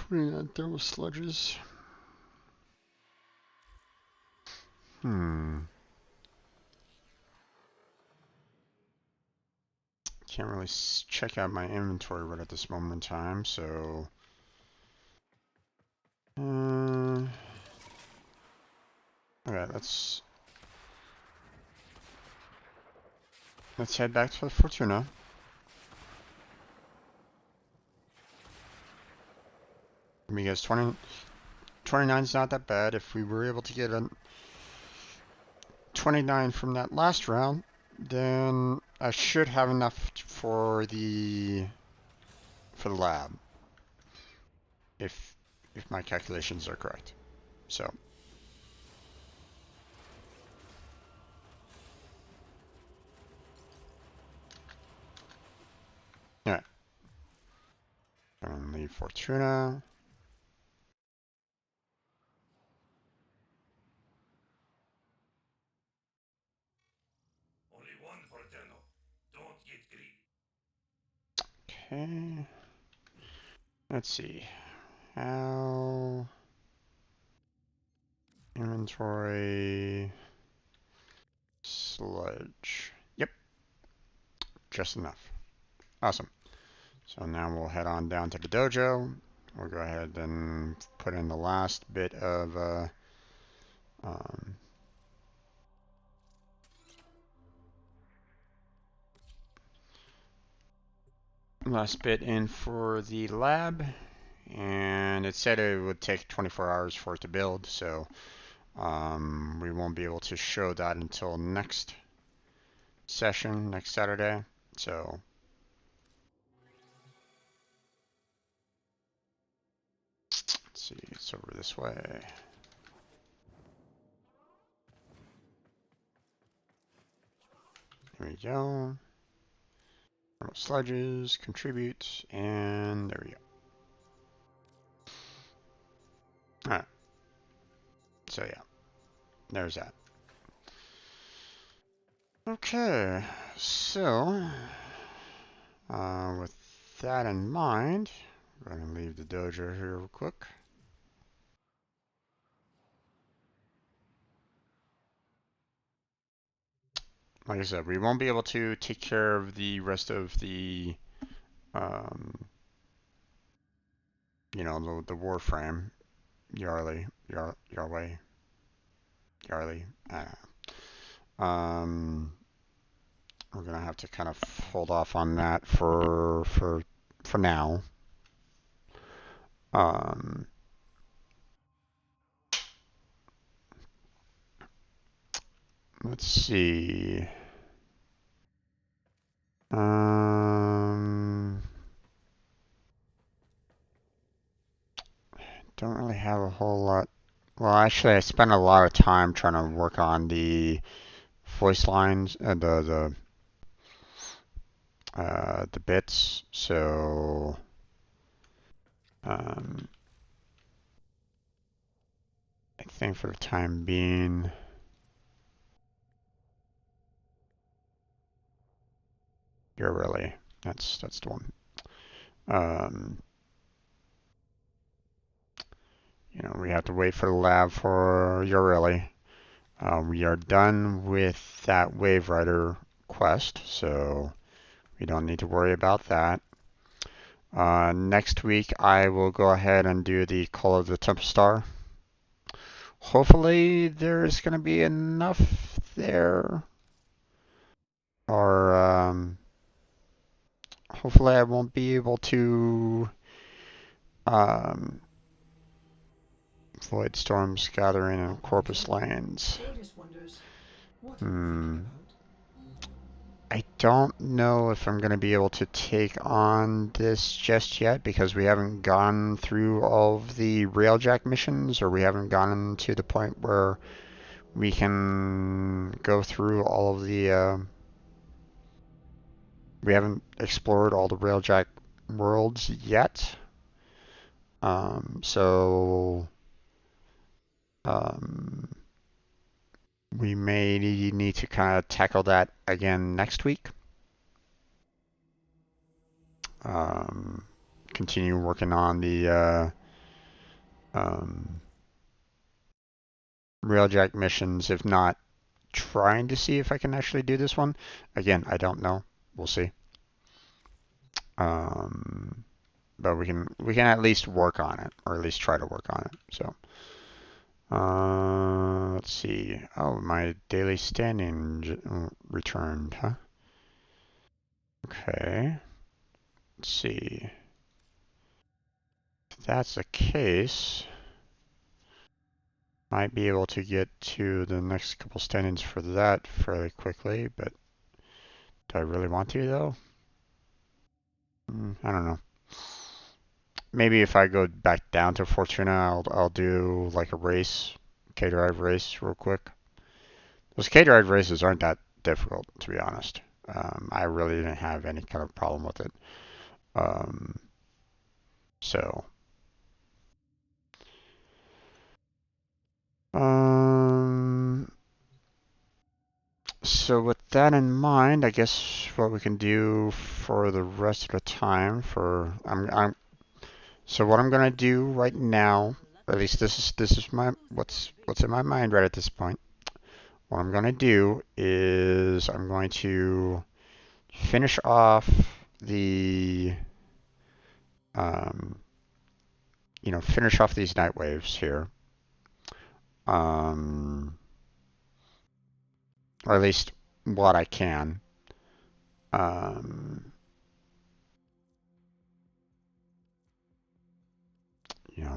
29 thermal sludges. Can't really check out my inventory right at this moment in time, so okay, let's head back to the Fortuna. Because 29 is not that bad. If we were able to get a 29 from that last round, then I should have enough for the lab, if my calculations are correct. So yeah, and leave Fortuna. Only one Forteno. Don't get greedy. Okay. Let's see. How inventory sludge. Yep, just enough. Awesome. So now we'll head on down to the dojo. We'll go ahead and put in the last bit of last bit in for the lab, and it said it would take 24 hours for it to build, so we won't be able to show that until next session, next Saturday. So let's see, it's over this way. There we go. Sludges, contribute, and there we go. Alright. So yeah, there's that. Okay, so with that in mind, I'm going to leave the dojo here real quick. Like I said, we won't be able to take care of the rest of the, you know, the Warframe, Yarley, Yarway, Yarley. We're gonna have to kind of hold off on that for now. Let's see. Don't really have a whole lot. Well, actually, I spent a lot of time trying to work on the voice lines, the bits. So, I think for the time being, you're really that's the one. You know, we have to wait for the lab for Ureli. We are done with that Waverider quest, so we don't need to worry about that. Next week, I will go ahead and do the Call of the Tempest Star. Hopefully, there's going to be enough there. Or, hopefully I won't be able to avoid storms gathering in Corpus Lanes. I don't know if I'm going to be able to take on this just yet because we haven't gone through all of the Railjack missions, or we haven't gotten to the point where we can go through all of the we haven't explored all the Railjack worlds yet. So we may need to kind of tackle that again next week. Continue working on the Railjack missions, if not trying to see if I can actually do this one. Again, I don't know. We'll see. But we can at least work on it, or at least try to work on it. So, let's see. Oh, my daily standing returned, huh? Okay. Let's see. If that's the case, might be able to get to the next couple standings for that fairly quickly, but do I really want to though? I don't know. Maybe if I go back down to Fortuna, I'll do like a race, K-Drive race real quick. Those K-Drive races aren't that difficult, to be honest. I really didn't have any kind of problem with it. So, so with that in mind, I guess what we can do for the rest of the time so what I'm gonna do right now, at least this is my what's in my mind right at this point. What I'm gonna do is I'm going to finish off the finish off these night waves here. Or at least what I can.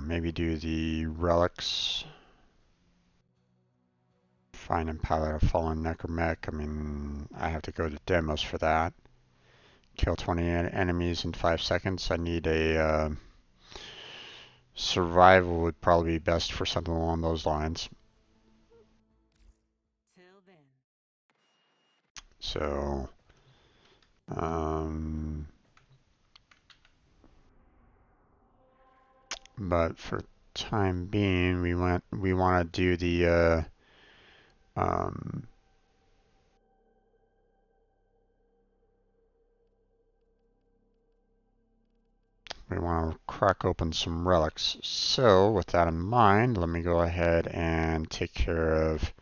Maybe do the relics. Find and pilot a fallen necromech. I mean, I have to go to demos for that. Kill 20 enemies in 5 seconds. I need a survival would probably be best for something along those lines. Till then. So, but for time being, we want to do the we want to crack open some relics. So with that in mind, let me go ahead and take care of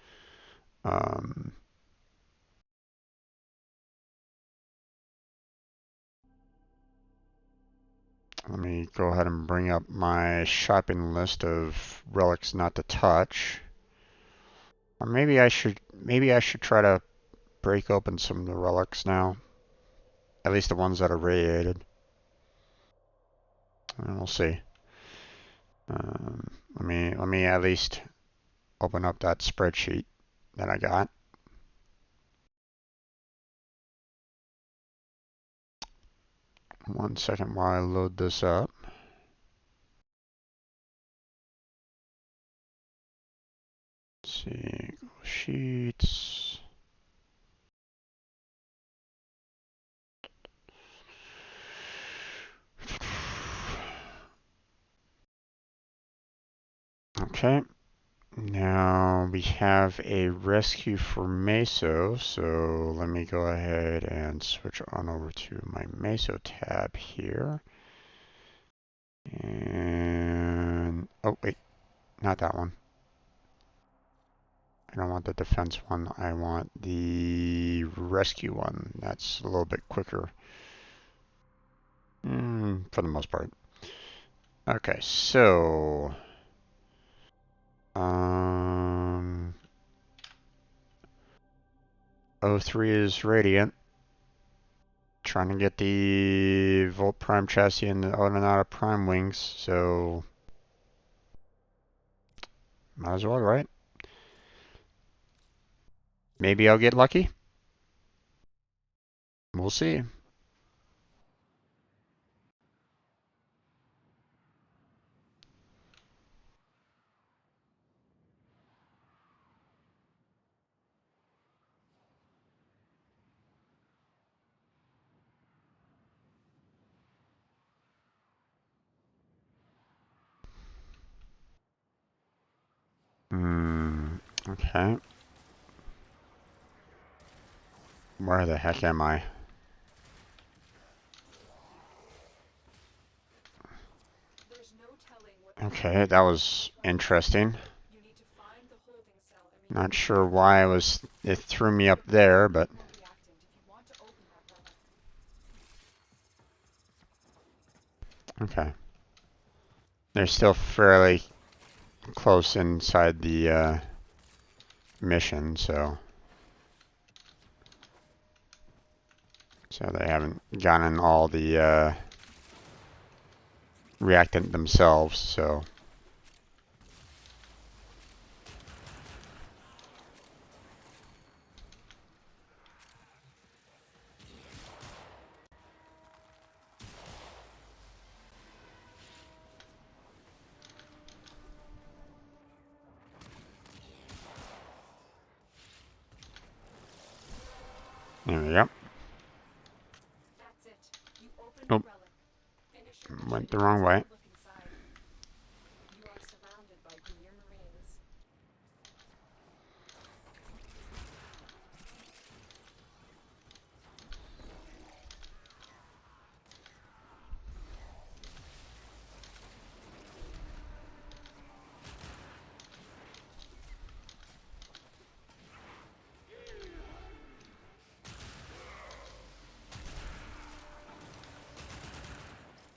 let me go ahead and bring up my shopping list of relics not to touch. Or maybe I should try to break open some of the relics now. At least the ones that are radiated. And we'll see. Let me at least open up that spreadsheet that I got. One second while I load this up. Let's see, sheets. Okay. Now we have a rescue for Meso, so let me go ahead and switch on over to my Meso tab here. And, oh wait, not that one. I don't want the defense one, I want the rescue one. That's a little bit quicker. For the most part. Okay, so... O3 is Radiant. Trying to get the Volt Prime chassis and the Ononata Prime wings, so... Might as well, right? Maybe I'll get lucky. We'll see. Okay. Where the heck am I? Okay, that was interesting. You need to find the holding cell and Not sure why it threw me up there, but reactant if you want to open that relic. okay. They're still fairly close inside the mission, so they haven't gotten all the reactant themselves, so. There we go. That's it. You open Oh, the relic. Finish your mission went the and wrong way. look inside. You are surrounded by Premier Marines.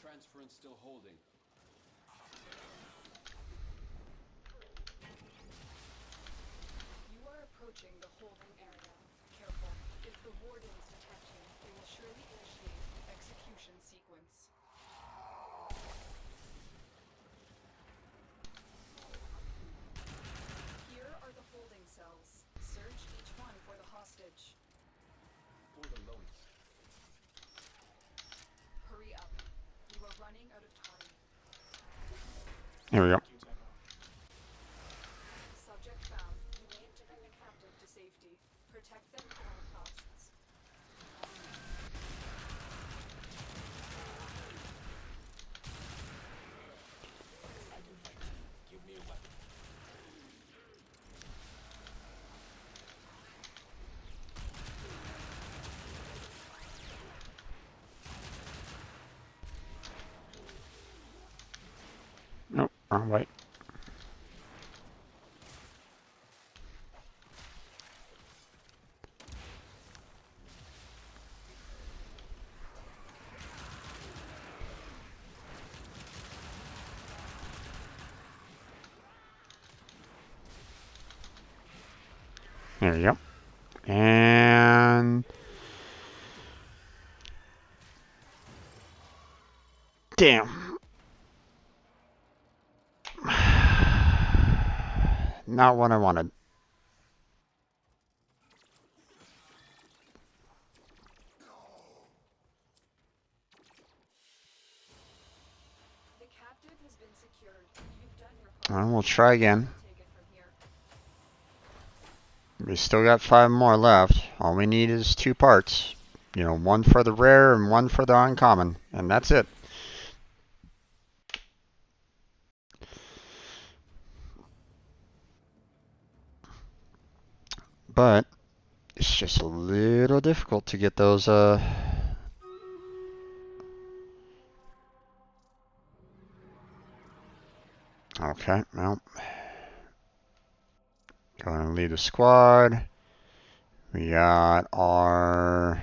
Transference still holding. You are approaching the holding area. Careful. If the wardens detect you, they will surely initiate the execution sequence. Here are the holding cells. Search each one for the hostage. For the lowest. Hurry up. You are running out of time. Here we go. Subject found. You need to bring the captive to safety. Protect them at all costs. Give me a weapon. Nope, wrong way. There we go. And damn. Not what I wanted. The captive has been secured. You've done your part. We'll try again. Take it from here. We still got 5 more left. All we need is 2 parts. You know, 1 for the rare and 1 for the uncommon. And that's it. But it's just a little difficult to get those okay, well. Go ahead and leave the squad. We got our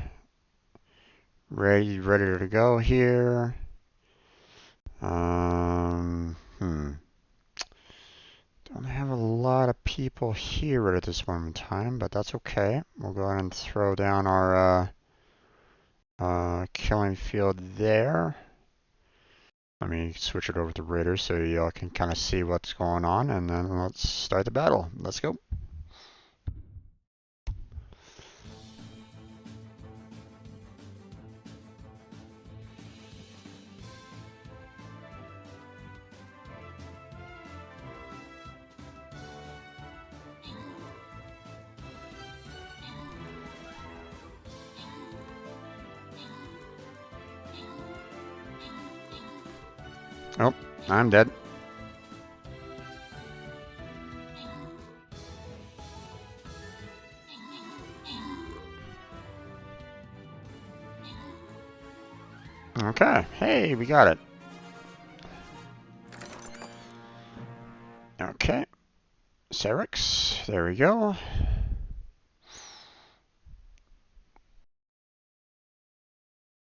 ready to go here. Don't have a lot of people here at this moment in time, but that's okay. We'll go ahead and throw down our killing field there. Let me switch it over to Raiders so y'all can kind of see what's going on, and then let's start the battle. Let's go. Oh, I'm dead. Okay, hey, we got it. Eric's. There we go.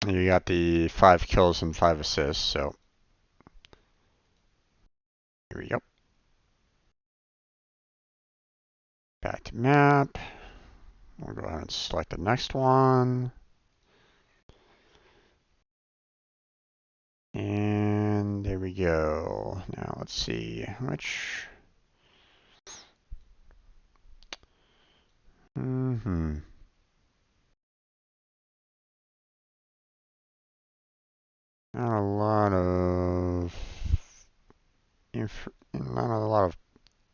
You got the 5 kills and 5 assists, so here we go. Back to map. We'll go ahead and select the next one. And there we go. Now let's see which. Not a lot of not a lot of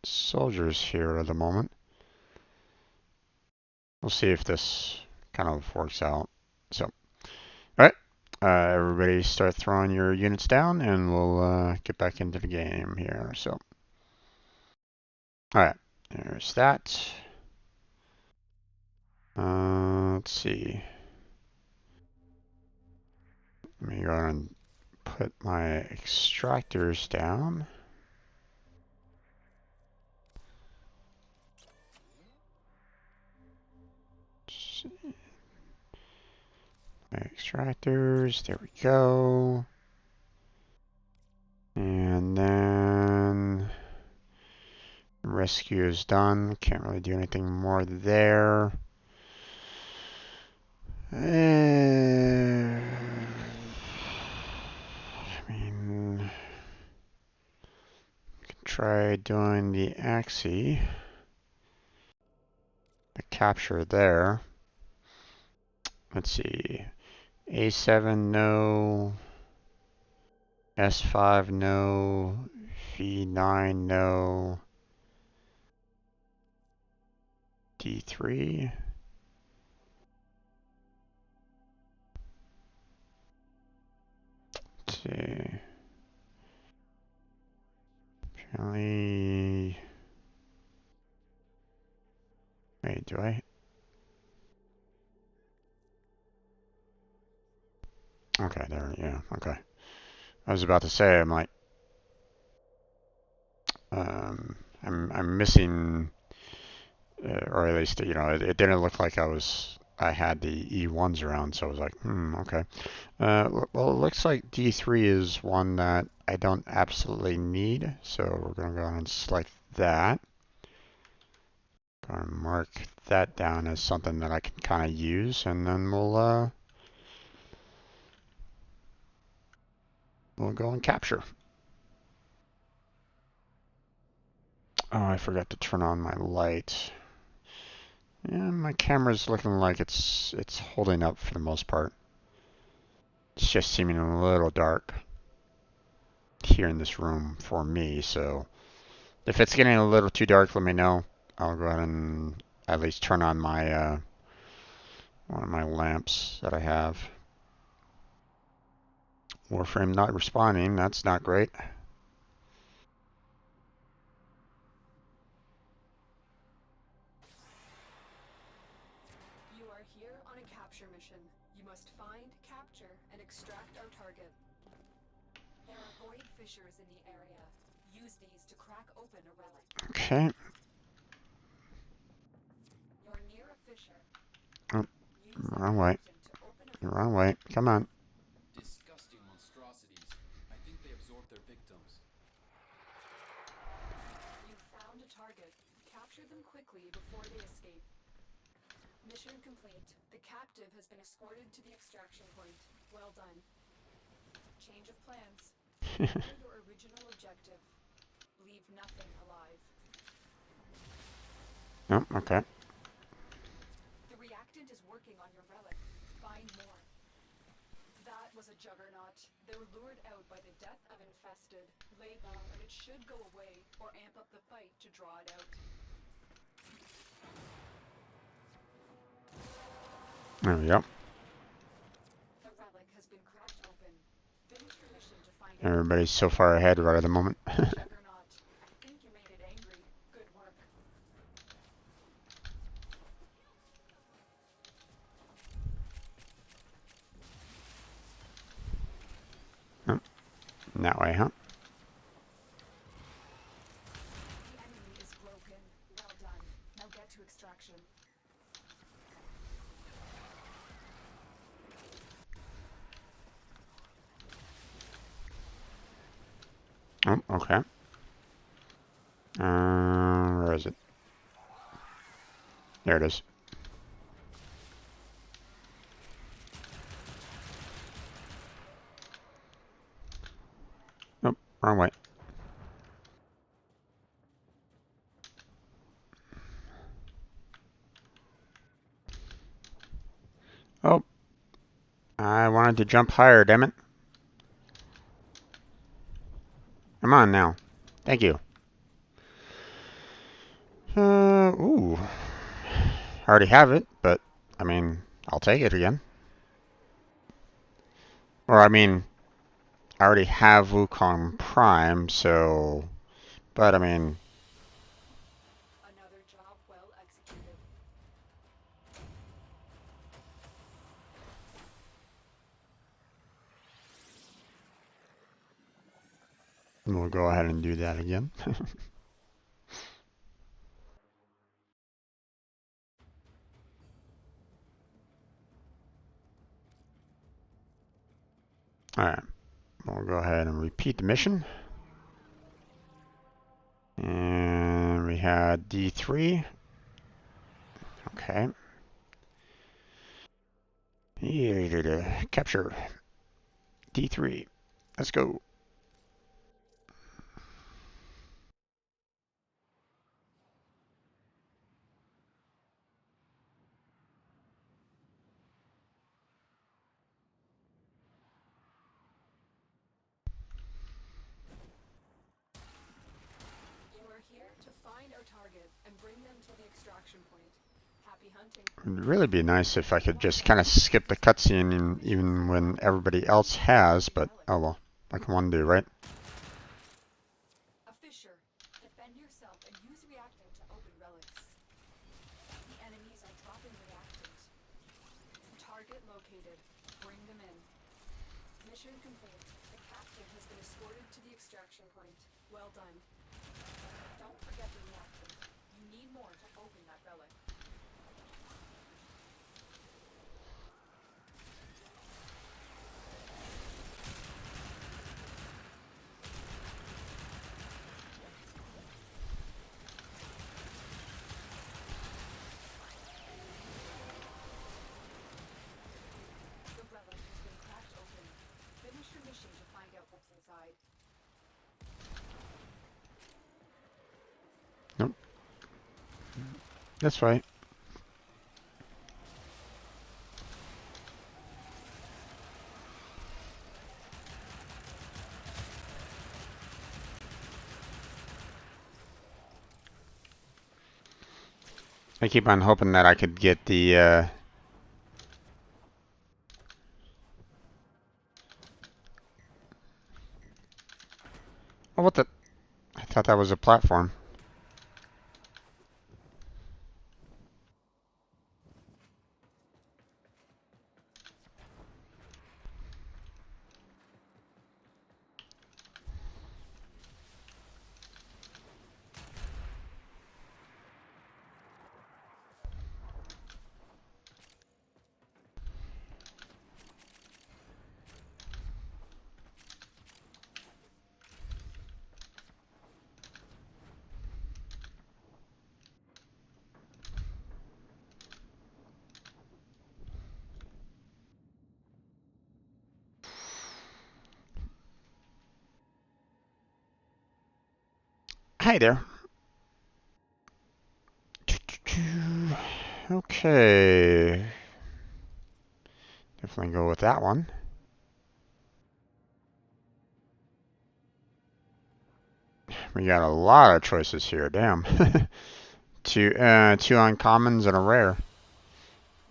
soldiers here at the moment. We'll see if this kind of works out. So, all right, everybody start throwing your units down, and we'll get back into the game here. So, all right, there's that. Let's see. Let me go ahead and put my extractors down. My extractors, there we go. And then rescue is done. Can't really do anything more there. I mean, can try doing the Axie. The capture there. Let's see. A7 no. S5 no. V9 no. D3. Let's see. Apparently. Wait, do I? Okay, there, yeah, okay. I was about to say, I'm like, I'm missing, or at least, you know, it didn't look like I had the E1s around, so I was like, okay. Well, it looks like D3 is one that I don't absolutely need, so we're gonna go ahead and select that. Gonna mark that down as something that I can kind of use, and then we'll go and capture. Oh, I forgot to turn on my light. Yeah, my camera's looking like it's holding up for the most part. It's just seeming a little dark here in this room for me, so if it's getting a little too dark, let me know. I'll go ahead and at least turn on my one of my lamps that I have. Warframe not responding, that's not great. You are here on a capture mission. You must find, capture, and extract our target. There are void fissures in the area. Use these to crack open a relic. Okay. You're near a fissure. Oh, wrong way. Wrong way. Come on. Disgusting monstrosities. I think they absorbed their victims. You found a target. Capture them quickly before they escape. Mission complete. The captive has been escorted to the extraction point. Well done. Change of plans. Remember your original objective. Leave nothing alive. Oh, okay. The reactant is working on your relic. Find more. That was a juggernaut. They're lured out by the death of infested. Lay low and it should go away, or amp up the fight to draw it out. There we go. The relic has been cracked open. Finish your mission to find it. Everybody's so far ahead right at the moment. Juggernaut. I think you made it angry. Good work. Oh, that way, huh? The enemy is broken. Oh, okay. Where is it? There it is. Nope, wrong way. Oh, I wanted to jump higher, damn it. Come on now. Thank you. Ooh. I already have it, but, I mean, I'll take it again. Or, I mean, I already have Wukong Prime, so... But, I mean... Another job well executed. We'll go ahead and do that again. Alright. We'll go ahead and repeat the mission. And we had D3. Okay. Capture D3. Let's go. You are here to find our target and bring them to the extraction point. Happy hunting. It'd really be nice if I could just kind of skip the cutscene even when everybody else has, but oh well. I can one do, right? A fisher. Defend yourself and use reactant to open relics. The enemies are dropping reactant. Target located. Bring them in. Mission complete. The captain has been escorted to the extraction point. Well done. Don't forget the reactant. You need more to open that relic. The relic has been cracked open. Finish your mission to find out what's inside. Nope. That's right. I keep on hoping that I could get the, Oh, what the... I thought that was a platform. Hi there. Okay. Definitely go with that one. We got a lot of choices here, damn. two uncommons and a rare.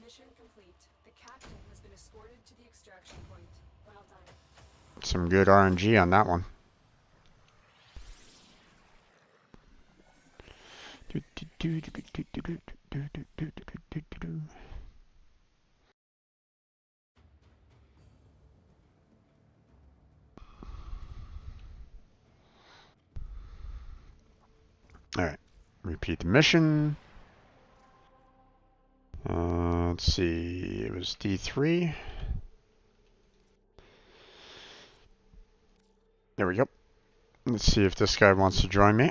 Mission complete. The captain has been escorted to the extraction point. Well done. Some good RNG on that one. Alright, repeat the mission. Let's see, it was D3. There we go. Let's see if this guy wants to join me.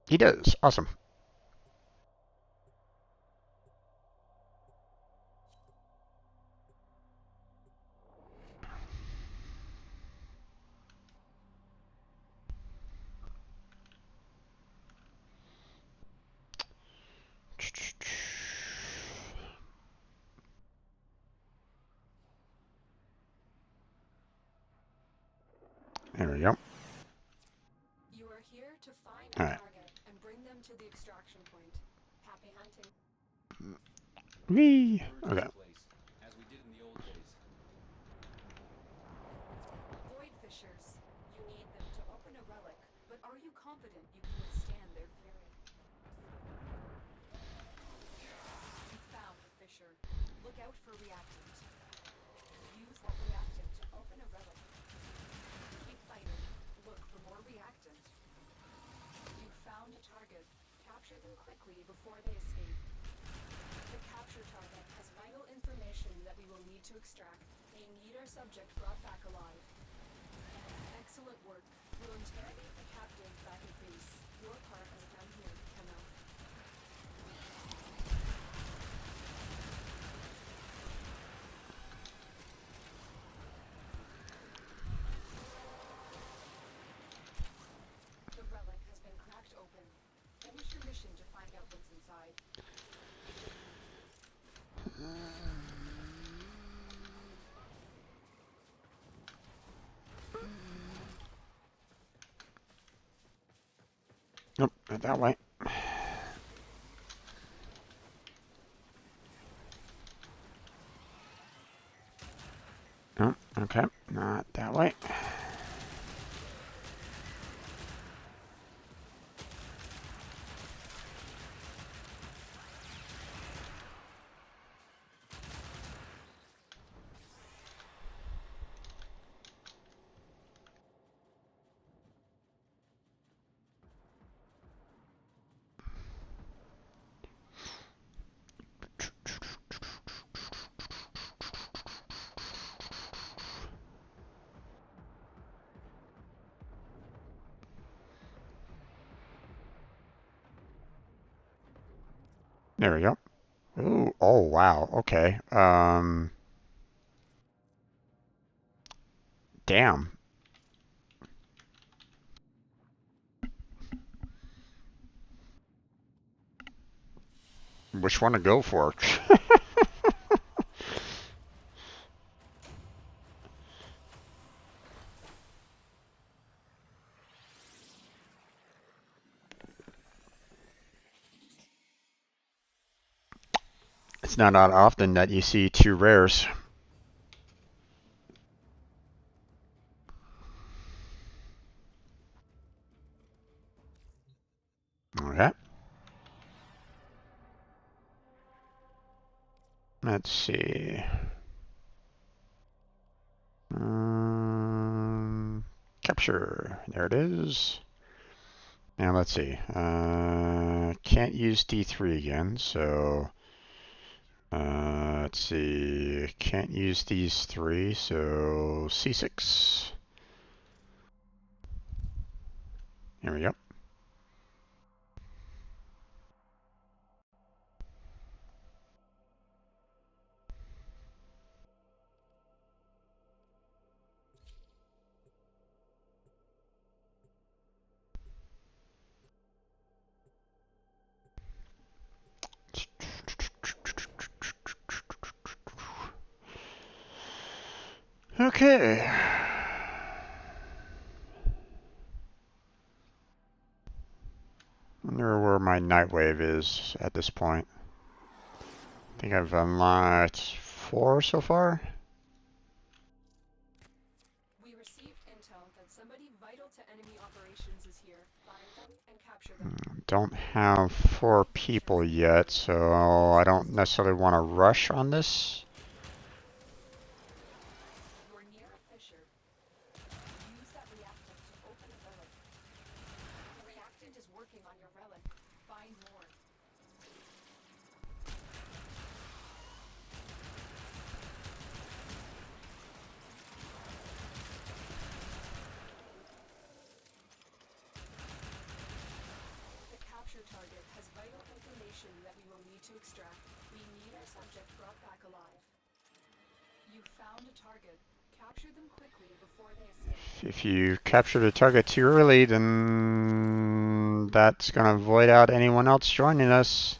He does. Awesome. There we go. You are here to find a Alright. target and bring them to the extraction point. Happy hunting. Whee! Purge Okay. this place, as we did in the old days. Void fishers. You need them to open a relic, but are you confident you can withstand their fury? You found a fissure. Look out for reactant. Use that reactant to open a relic. Keep fighting. Look for more reactant. You found a target. Capture them quickly before they escape. The capture target has vital information that we will need to extract. We need our subject brought back alive. Excellent work. We'll interrogate the captive back at base. Your part is done here, Kemel. The relic has been cracked open. Finish your mission to find out what's inside. Nope, not that way. Oh, okay, not that way. There we go. Ooh, oh wow, okay. Damn. Which one to go for? It's not often that you see two rares. Okay. Let's see. Capture. There it is. Now let's see. Can't use D3 again, so let's see. Can't use these three, so C6. There we go. Okay. I wonder where my Nightwave is at this point. I think I've unlocked 4 so far. We received intel that somebody vital to enemy operations is here. Find them and capture them. Don't have 4 people yet, so I don't necessarily want to rush on this. You're near a fissure. Use that reactant to open a relic. The reactant is working on your relic. Find more. to extract. We need our subject brought back alive. You found a target. Capture them quickly before they escape. If you capture the target too early, then that's going to void out anyone else joining us.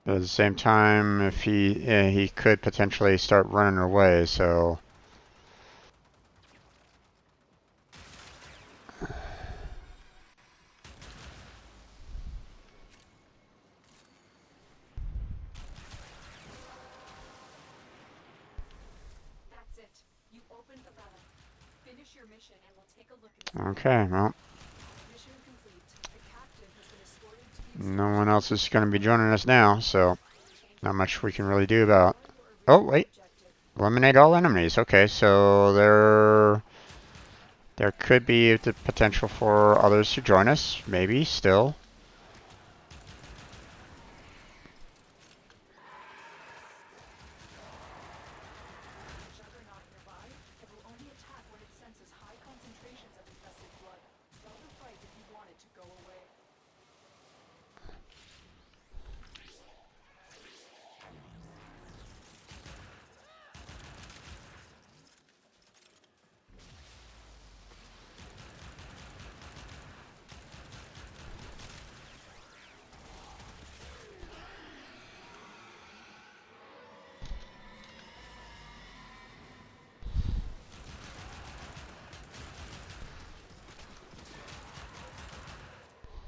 But at the same time, if he could potentially start running away, so That's it. You opened the ballot. Finish your mission and we'll take a look at okay, well, mission complete. The captive has been escorted to the no one else is going to be joining us now, so not much we can really do about. Oh, wait. Eliminate all enemies. Okay, so there could be the potential for others to join us, maybe, still. juggernaut nearby. It will only attack when it senses high concentrations of infested blood. Stop the fight if you want it to go away.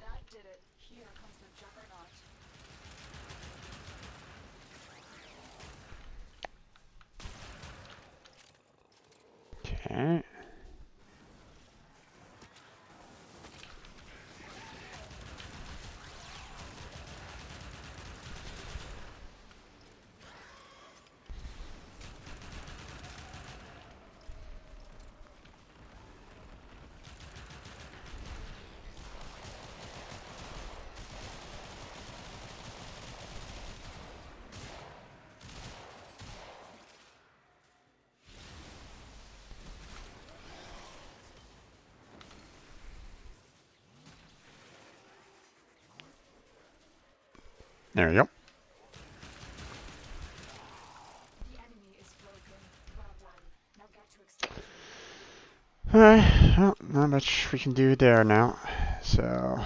That did it. Here comes the juggernaut. Okay. There we go. The enemy is broken. Well done. Now get to extraction. Alright, well, not much we can do there now, so...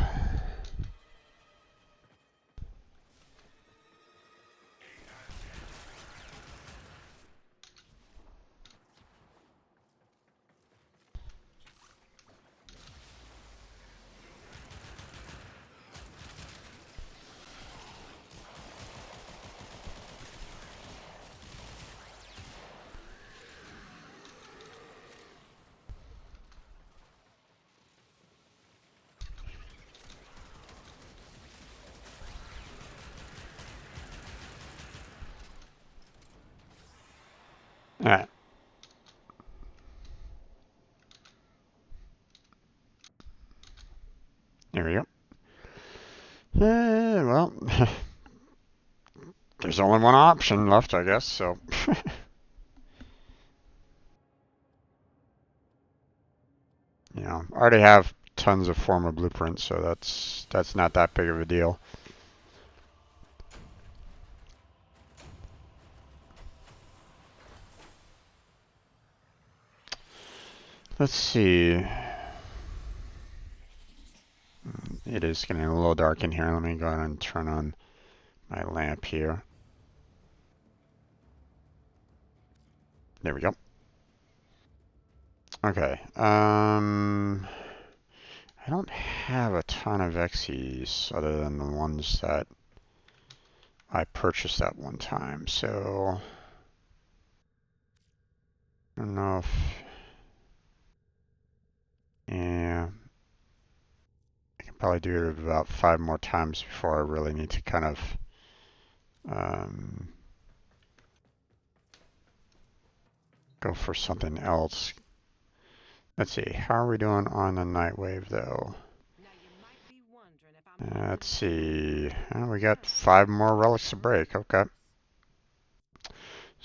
Alright. There we go. Well, there's only one option left, I guess, so... You know, I already have tons of former blueprints, so that's not that big of a deal. Let's see. It is getting a little dark in here. Let me go ahead and turn on my lamp here. There we go. Okay. I don't have a ton of XEs other than the ones that I purchased at one time, so I don't know if, yeah, I can probably do it about 5 more times before I really need to kind of go for something else. Let's see, how are we doing on the night wave though? Let's see, we got 5 more relics to break, okay.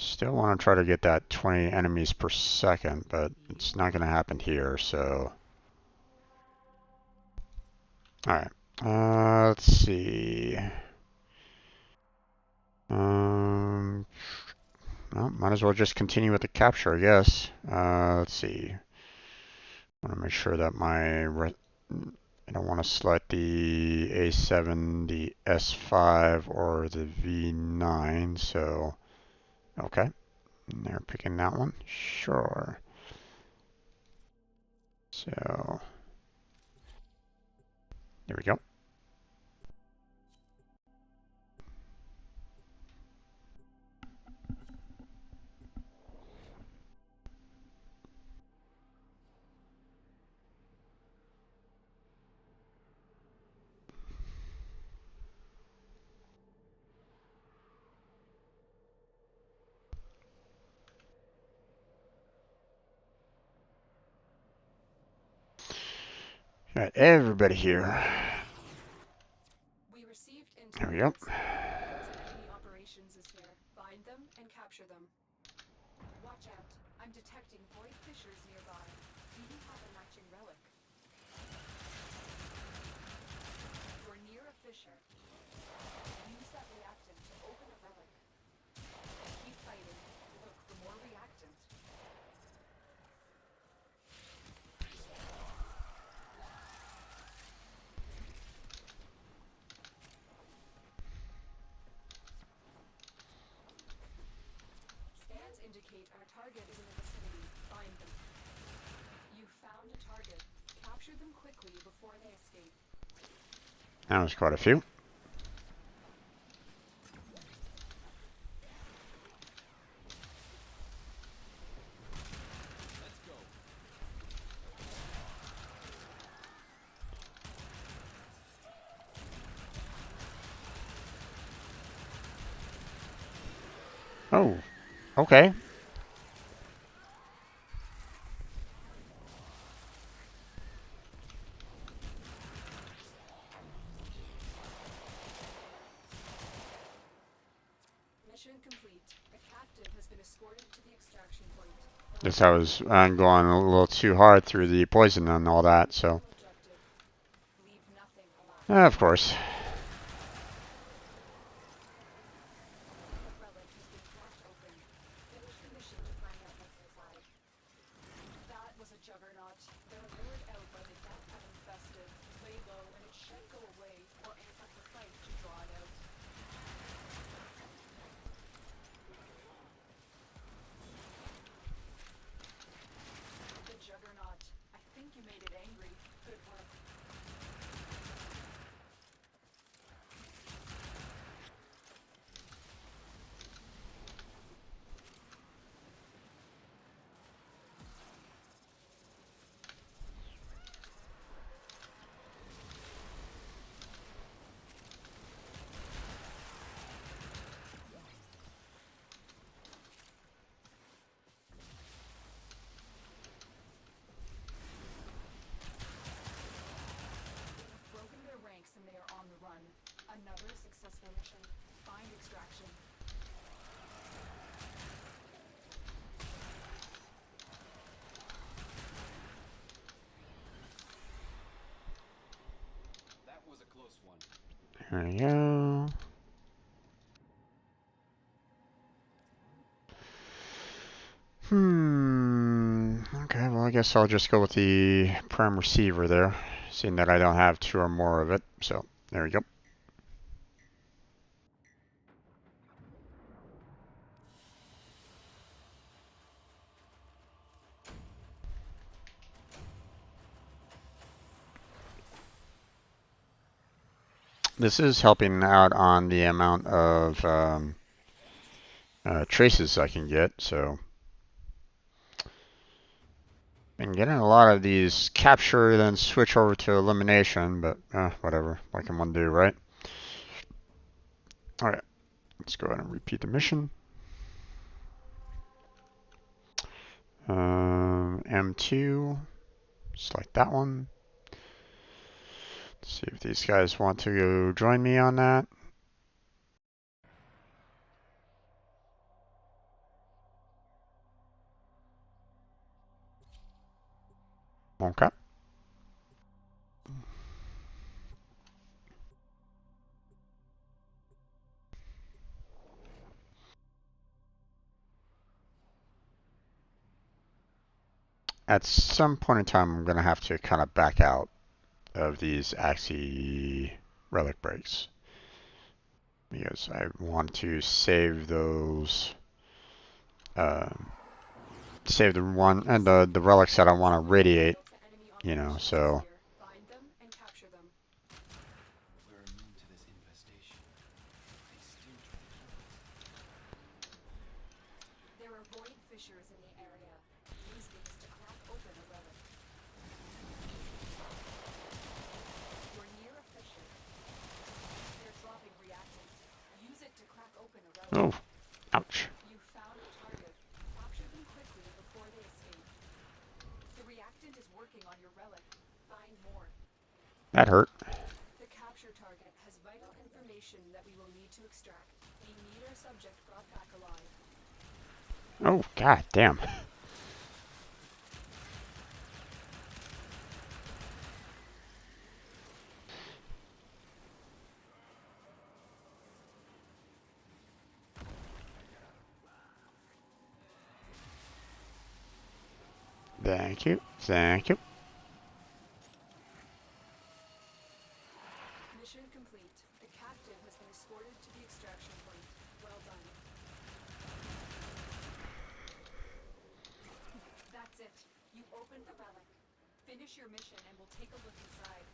Still want to try to get that 20 enemies per second, but it's not going to happen here, so... Alright, let's see. Well, might as well just continue with the capture, I guess. Let's see. I want to make sure that my... I don't want to select the A7, the S5, or the V9, so... Okay. And they're picking that one. Sure. So... There we go. Got everybody here. We received There we intel go. that enemy operations is here. Find them and capture them. Watch out. I'm detecting void fissures nearby. Do you have a matching relic? You're near a fissure. Use that reactant to open a relic. Keep fighting. Look for more reactant. Scans indicate our target is in the vicinity. Find them. You found a target. Capture them quickly before they escape. That was quite a few. Oh, okay. Mission complete. The captive has been escorted to the extraction point. Guess I was going a little too hard through the poison and all that, so. Objective. Leave nothing alive. Of course. The relic has been cracked open. Finish the mission to find out what's inside. That was a juggernaut. They're lured out by the death have infested. Lay low and it should go away or amp up the fight to draw it out. The juggernaut. I think you made it angry. Good work. Broken their ranks and they are on the run. Another successful mission. Find extraction. That was a close one. There we go. Okay, well, I guess I'll just go with the prime receiver there, seeing that I don't have two or more of it. So, there we go. This is helping out on the amount of traces I can get, so. Been getting a lot of these capture, then switch over to elimination, but whatever. What can one do, right? Alright, let's go ahead and repeat the mission. M2, select that one. Let's see if these guys want to join me on that. Okay. At some point in time, I'm going to have to kind of back out of these Axie relic breaks because I want to save those, save the one and the relics that I want to radiate, you know. So Find them and capture them. We're immune to this infestation. They still try to kill us. There are void fissures in the area. Use these to crack open a relic. You're near a fissure. They're dropping reactant. Use it to crack open a relic. oh, ouch. You found a target. Capture them quickly before they escape. The reactant is working on your relic. Find more. That hurt. The capture target has vital information that we will need to extract. We need our subject brought back alive. Oh, god damn. Thank you. Thank you. Mission complete. The captive has been escorted to the extraction point. Well done. That's it. You opened the relic. Finish your mission and we'll take a look inside.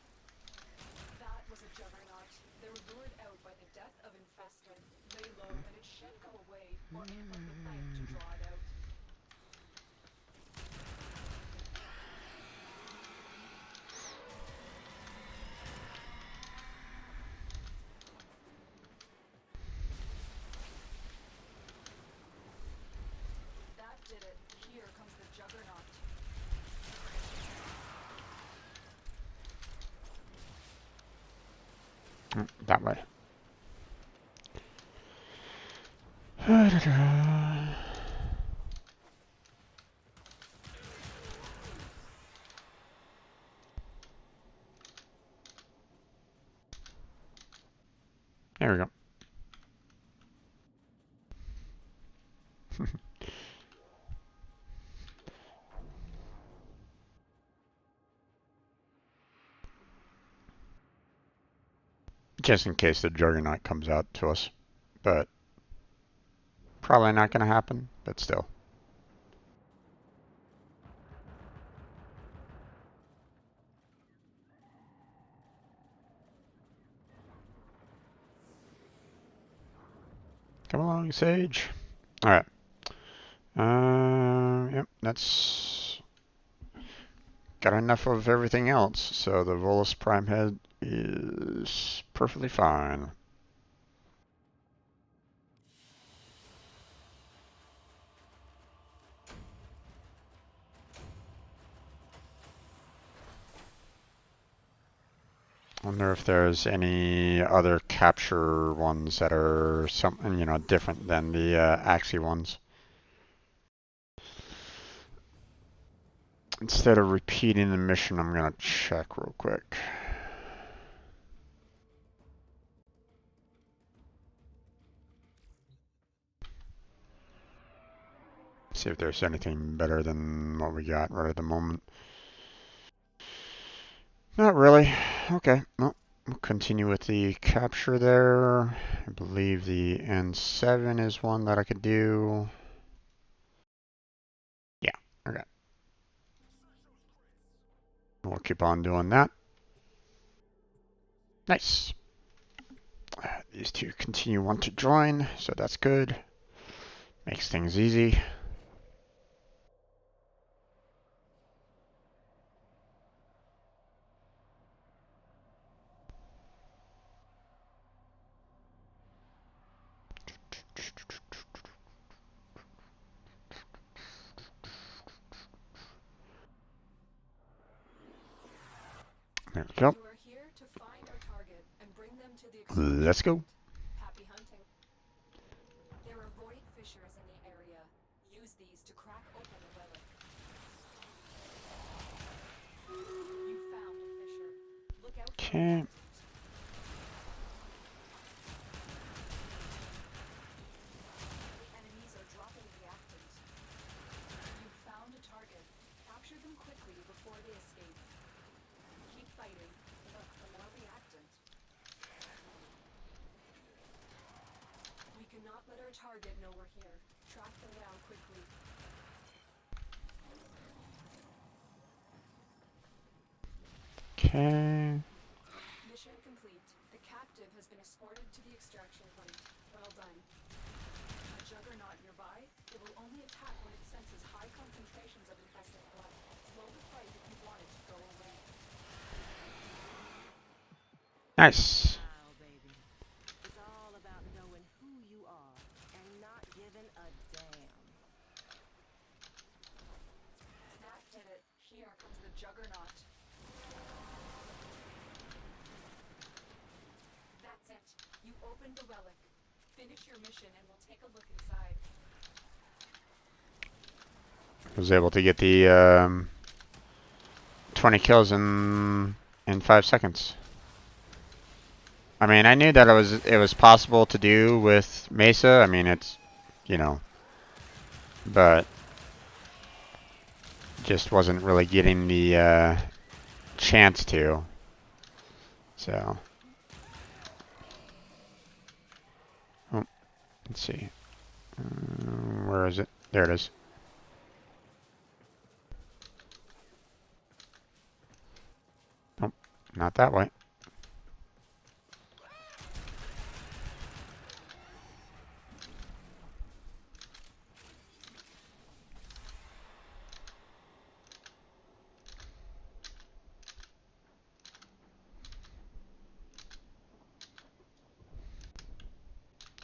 That was a juggernaut. They were lured out by the death of infested. Lay low and it should go away, or amp up the fight to draw it out. That did it. Here comes the juggernaut. That way. There we go. Just in case the Juggernaut comes out to us. But probably not going to happen, but still. Come along, Sage. Alright. Yep, that's... got enough of everything else, so the Volus Prime Head is perfectly fine. Wonder if there's any other capture ones that are something, you know, different than the Axie ones. Instead of repeating the mission, I'm gonna check real quick. See if there's anything better than what we got right at the moment. Not really. Okay, well, we'll continue with the capture there. I believe the N7 is one that I could do. Yeah, okay. We'll keep on doing that. Nice. These two continue want to join, so that's good. Makes things easy. There we go. You are here to find our target and bring them to the Let's go. Happy hunting. There are void fissures in the area. Use these to crack open a relic. Okay. Enemies are dropping reactant. You found a target. Capture them quickly before they escape. Keep fighting. Look for more reactant. We cannot let our target know we're here. Track them down quickly. Okay. Mission complete. The captive has been escorted to the extraction point. Well done. A juggernaut nearby? It will only attack when it senses high concentrations of infested blood. Slow the fight if you want it to go away. Nice. Wow, baby. It's all about knowing who you are and not giving a damn. That did it. Here comes the juggernaut. That's it. You opened the relic. Finish your mission and we'll take a look inside. I was able to get the 20 kills in 5 seconds. I mean, I knew that it was possible to do with Mesa. I mean, it's, you know, but just wasn't really getting the chance to. So, oh, let's see. Where is it? There it is. Nope, not that way.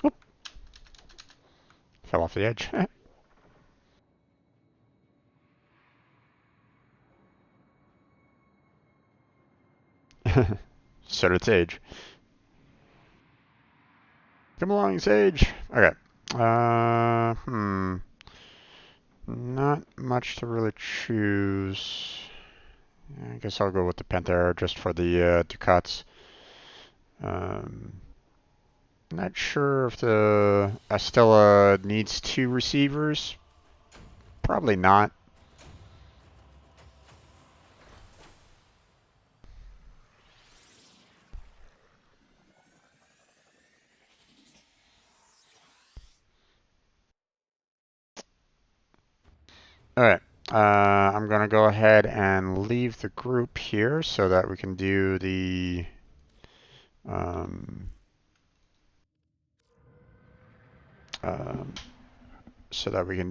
Whoop. Fell off the edge. So did Sage. Come along, Sage. Okay. Not much to really choose. I guess I'll go with the Panther just for the Ducats. Not sure if the Estella needs 2 receivers. Probably not. Alright. I'm going to go ahead and leave the group here so that we can do the um, stream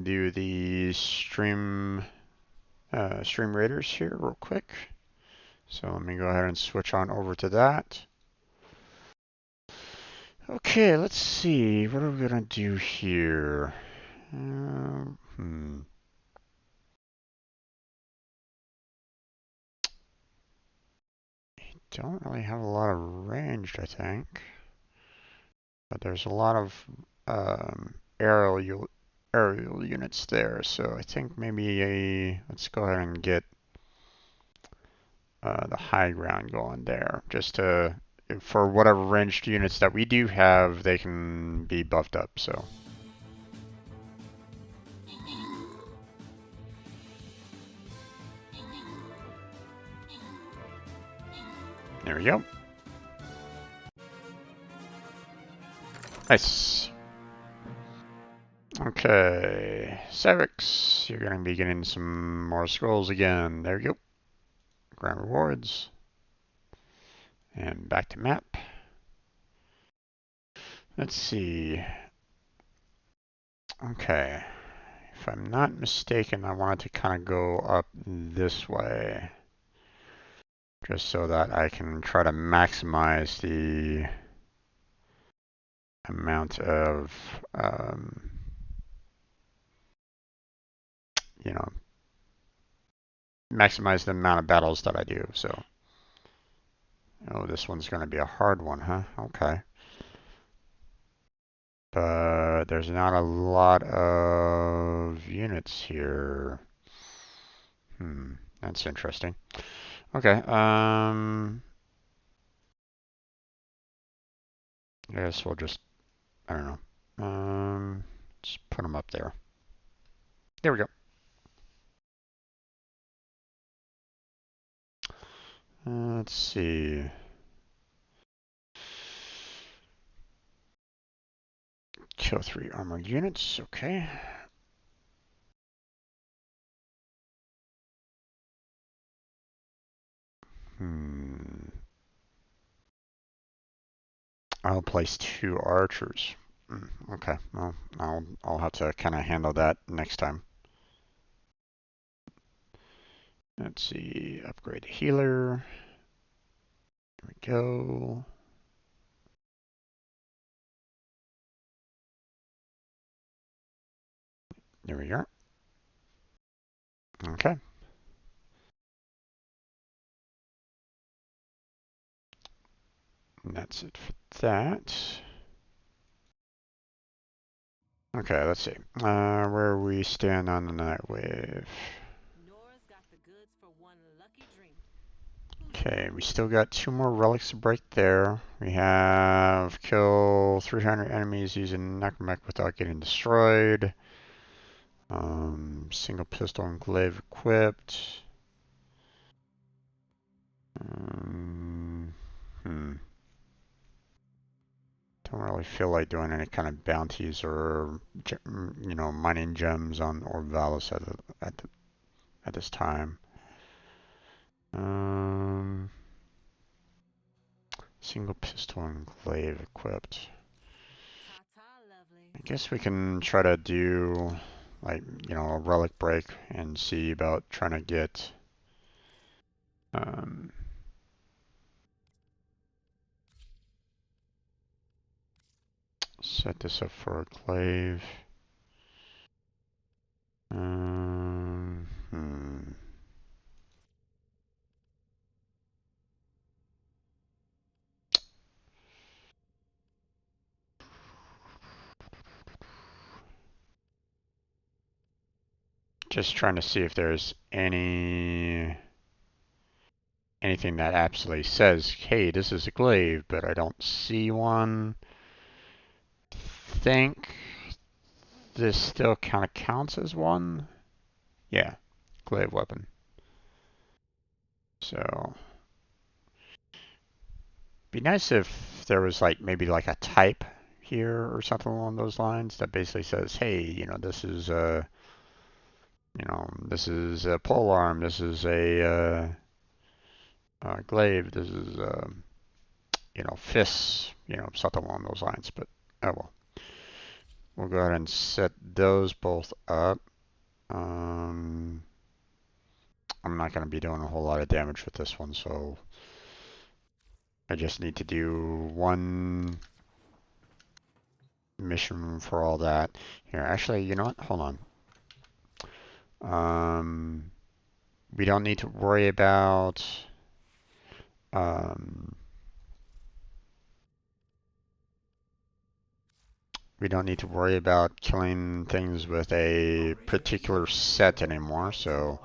raiders here real quick. So let me go ahead and switch on over to that. Okay, let's see. What are we gonna do here? Don't really have a lot of ranged, I think. But there's a lot of aerial units there, so I think maybe let's go ahead and get the high ground going there, just to for whatever ranged units that we do have, they can be buffed up. So. There we go. Nice. Okay, Cervix, you're going to be getting some more scrolls again. There you go. Grand rewards. And back to map. Let's see. Okay. If I'm not mistaken, I wanted to kind of go up this way. Just so that I can try to maximize the amount of, you know, maximize the amount of battles that I do. So, oh, this one's going to be a hard one, huh? Okay. But there's not a lot of units here. That's interesting. Okay, I guess we'll just, I don't know. Just put them up there. There we go. Let's see. Kill 3 armored units. Okay. I'll place 2 archers. Okay. Well, I'll have to kind of handle that next time. Let's see. Upgrade the healer. There we go. There we are. Okay. And that's it for that. Okay, let's see. Where we stand on the night wave. Nora's got the goods for one lucky dream. Okay, we still got 2 more relics to break there. We have kill 300 enemies using necromech without getting destroyed. Single pistol and glaive equipped. Don't really feel like doing any kind of bounties or, mining gems on Orvalis at this time. Single pistol and glaive equipped. I guess we can try to do, like, a relic break and see about trying to get, set this up for a glaive. Just trying to see if there's anything that absolutely says, hey, this is a glaive, but I don't see one. Think this still kind of counts as one. Yeah, glaive weapon. So, be nice if there was maybe a type here or something along those lines that basically says, hey, this is this is a polearm, this is a glaive, this is fists, something along those lines. But oh well. We'll go ahead and set those both up. I'm not going to be doing a whole lot of damage with this one, so I just need to do one mission for all that. Here, actually, you know what? Hold on. We don't need to worry about killing things with a particular set anymore, so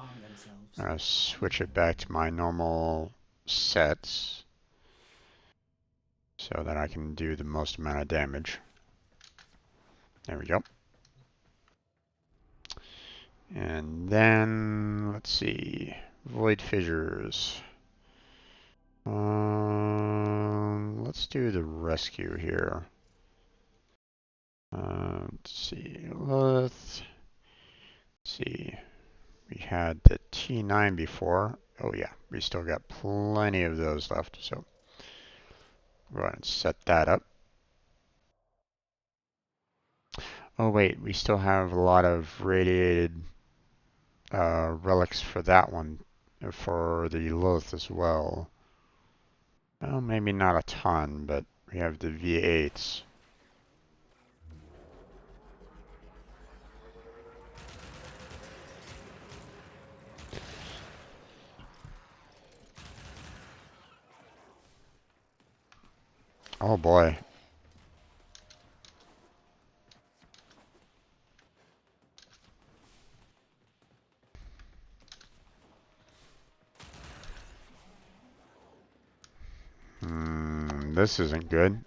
I'm going to switch it back to my normal sets so that I can do the most amount of damage. There we go. And then, let's see, void fissures. Let's do the rescue here. Let's see, let's see. We had the T9 before. Oh yeah, we still got plenty of those left, so go ahead and set that up. Oh wait, we still have a lot of radiated relics for that one, for the Lilith as well. Well, maybe not a ton, but we have the V8s. Oh boy. This isn't good.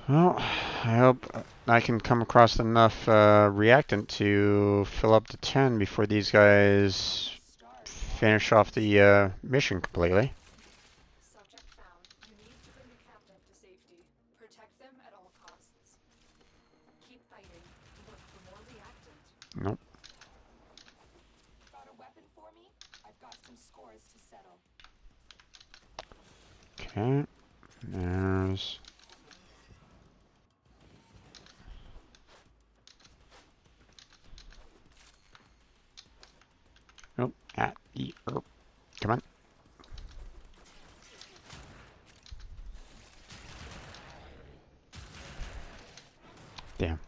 Well, I hope I can come across enough reactant to fill up the 10 before these guys finish off the mission completely. Subject found. You need to bring the captive to safety. Protect them at all costs. Keep fighting. Look for more reactant. Nope. Got a weapon for me? I've got some scores to settle. Okay. There's... Nope. Come on. Damn.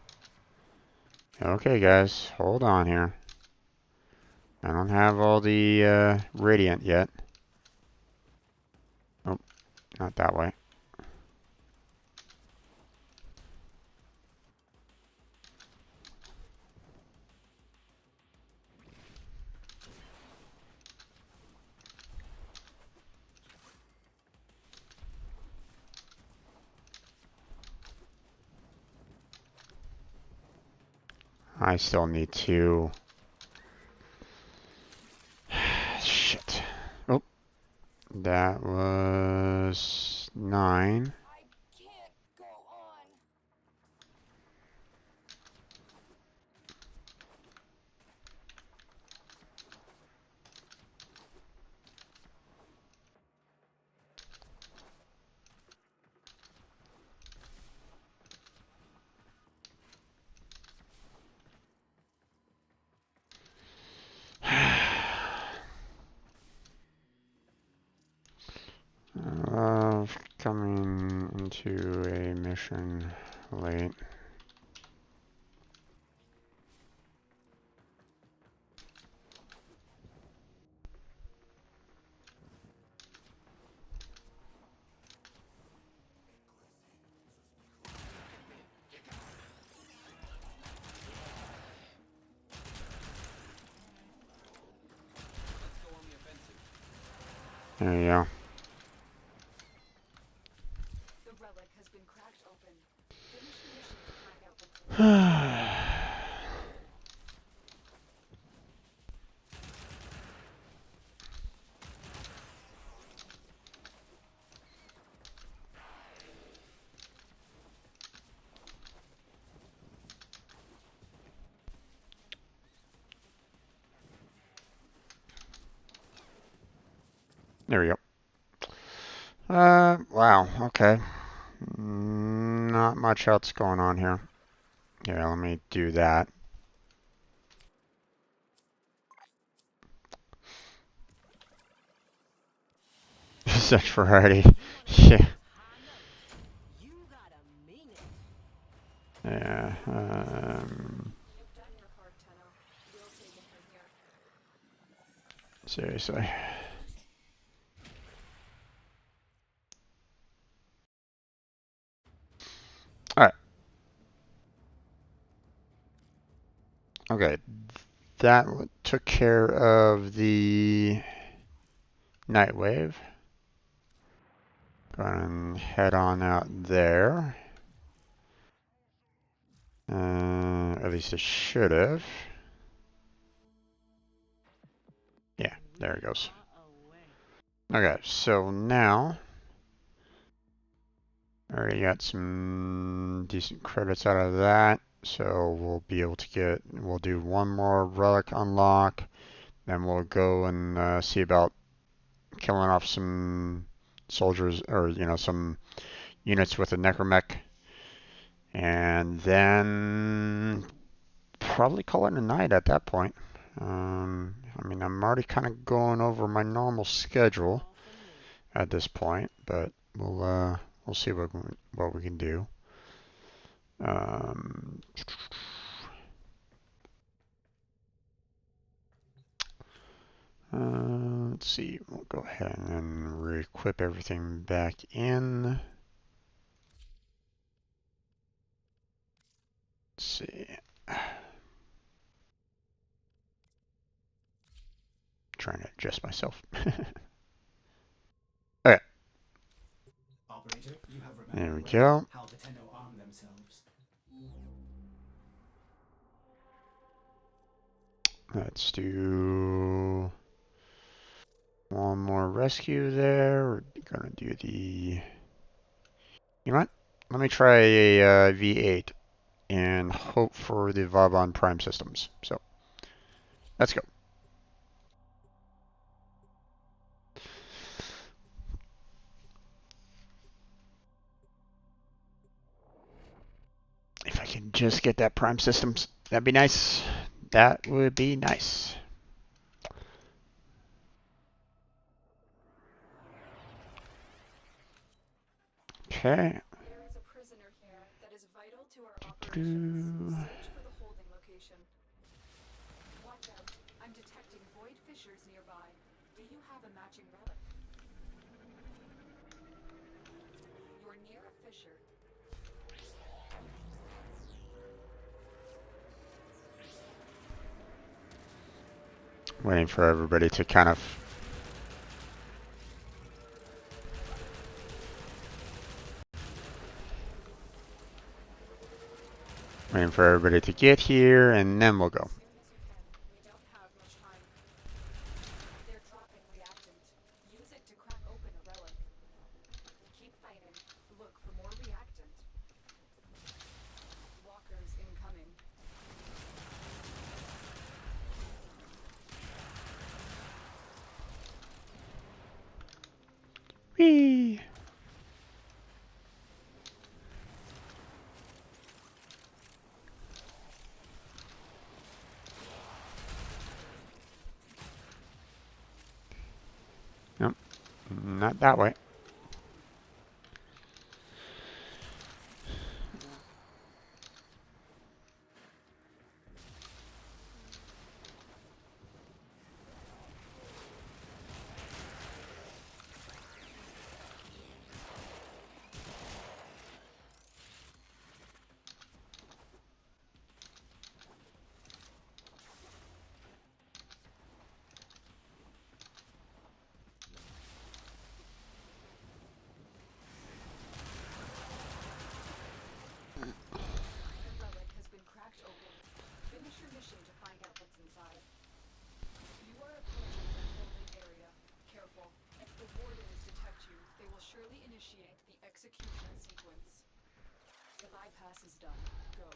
Okay, guys. Hold on here. I don't have all the radiant yet. Nope. Not that way. I still need to... Shit. Oh. That was 9. I can't go on. Coming into a mission late. There you go. The relic has been cracked open. Finish the mission to find out what's inside. There we go. Wow, okay. Not much else going on here. Yeah, let me do that. Such variety. Yeah. Yeah. You've done your part, Tenno. We'll take it from here. Seriously. Alright. Okay. That took care of the night wave. Go ahead and head on out there. At least it should have. Yeah, there it goes. Okay, so now I already got some decent credits out of that. So we'll be able to we'll do one more relic unlock. Then we'll go and see about killing off some soldiers, or, some units with a necromech. And then probably call it a night at that point. I mean, I'm already kind of going over my normal schedule at this point, but we'll see what we can do. Let's see. We'll go ahead and re-equip everything back in. Let's see. Trying to adjust myself. Okay. Operator, you have There we remembered go. how the Tenno arm Let's do one more rescue there. We're gonna do the... You know what? Let me try a V8 and hope for the Vauban Prime systems. So, let's go. If I can just get that Prime systems, that'd be nice. That would be nice. Okay. There is a prisoner here that is vital to our operations. Search for the holding location. Watch out. I'm detecting void fissures nearby. Do you have a matching relic? You're near a fissure. Waiting for everybody to kind of... Waiting for everybody to get here, and then we'll go. We don't have much time. They're dropping reactant. Use it to crack open a relic. Keep fighting. Look for more reactant. Walkers incoming. Whee! Nope, not that way. Surely initiate the execution sequence. The bypass is done. Go.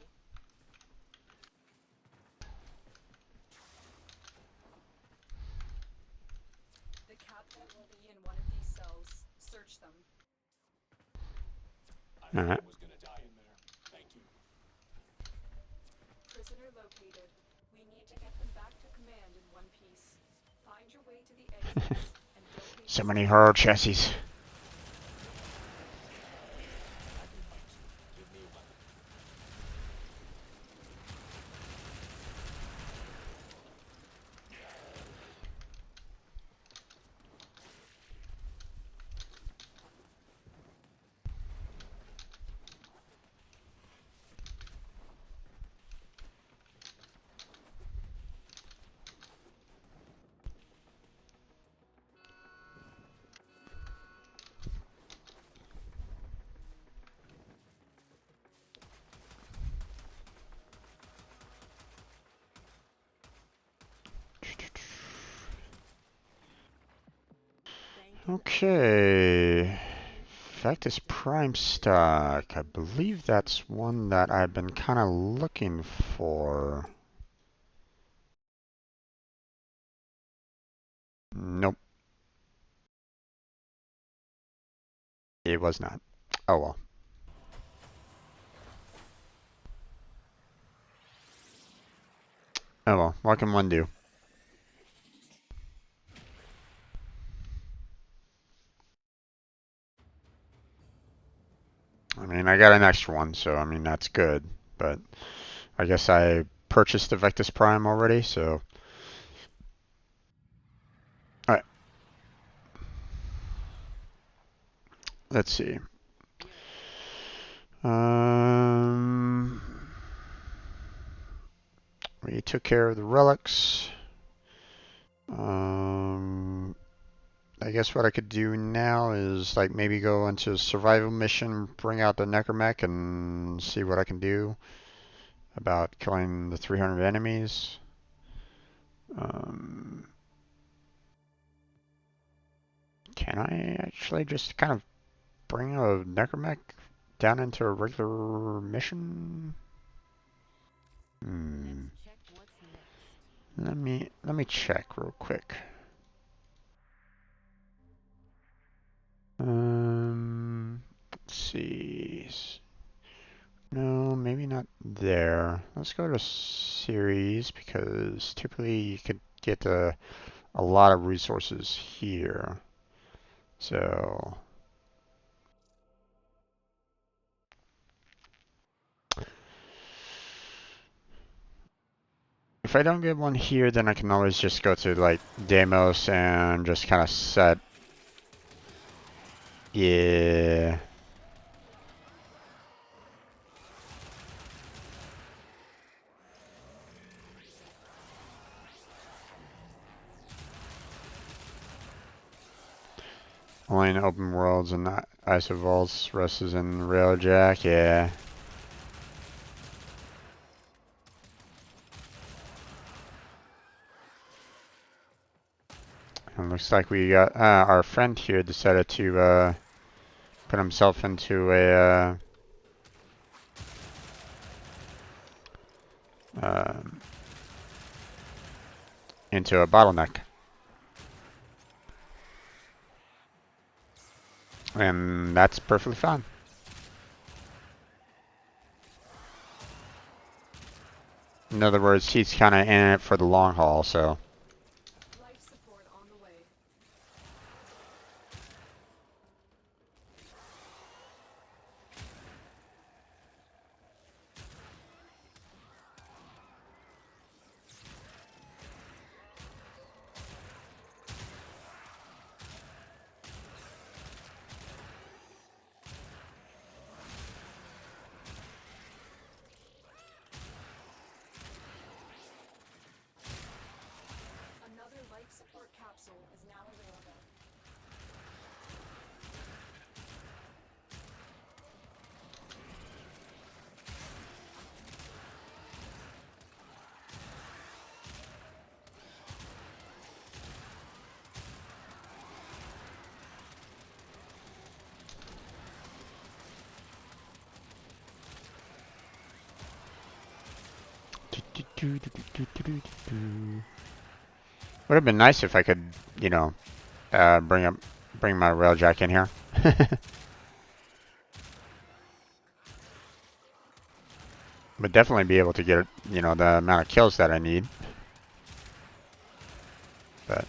The captain will be in one of these cells. Search them. I thought I was gonna die in there. Thank you. Prisoner located. We need to get them back to command in one piece. Find your way to the exits and don't leave. So many hard chassis. Okay. Vectus Prime stock. I believe that's one that I've been kind of looking for. Nope. It was not. Oh well. Oh well. What can one do? I mean, I got an extra one, so I mean, that's good. But I guess I purchased the Vectus Prime already, so. Alright. Let's see. We took care of the relics. I guess what I could do now is like maybe go into a survival mission, bring out the Necromech, and see what I can do about killing the 300 enemies. Can I actually just kind of bring a necromech down into a regular mission? Let's check what's next. Let me check real quick. Let's see. No, maybe not there. Let's go to series because typically you could get a lot of resources here. So if I don't get one here, then I can always just go to like Demos and just kind of set. Yeah. Only in open worlds and not ISO vaults. Rest is in Railjack. Yeah. And looks like we got our friend here decided to put himself into a bottleneck, and that's perfectly fine. In other words, he's kind of in it for the long haul, so. Life support on the way. Another life support capsule is now available. Would have been nice if I could, you know, bring my railjack in here. Would definitely be able to get, you know, the amount of kills that I need. But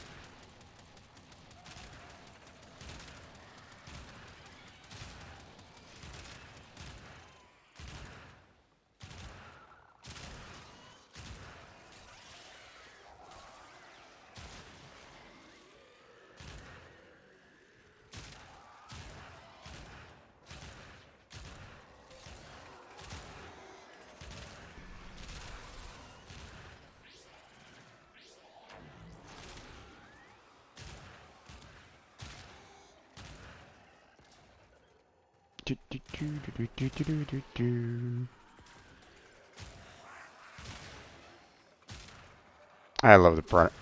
I love the product.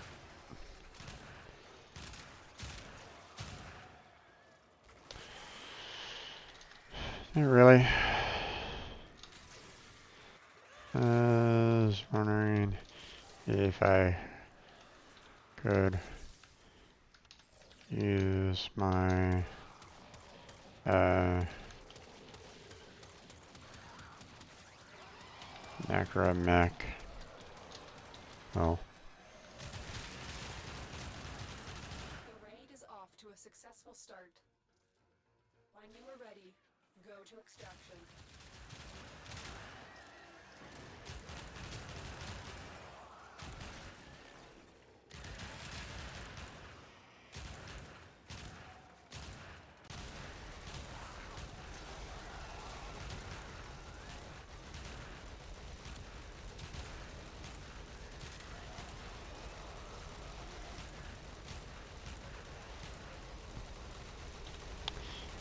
Really? I was wondering if I could use my necromech. Oh. The raid is off to a successful start. When you are ready, go to extraction.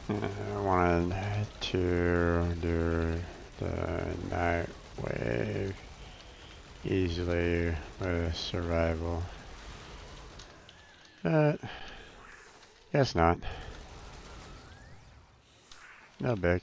I wanted to do the night wave easily with survival. But guess not. No big.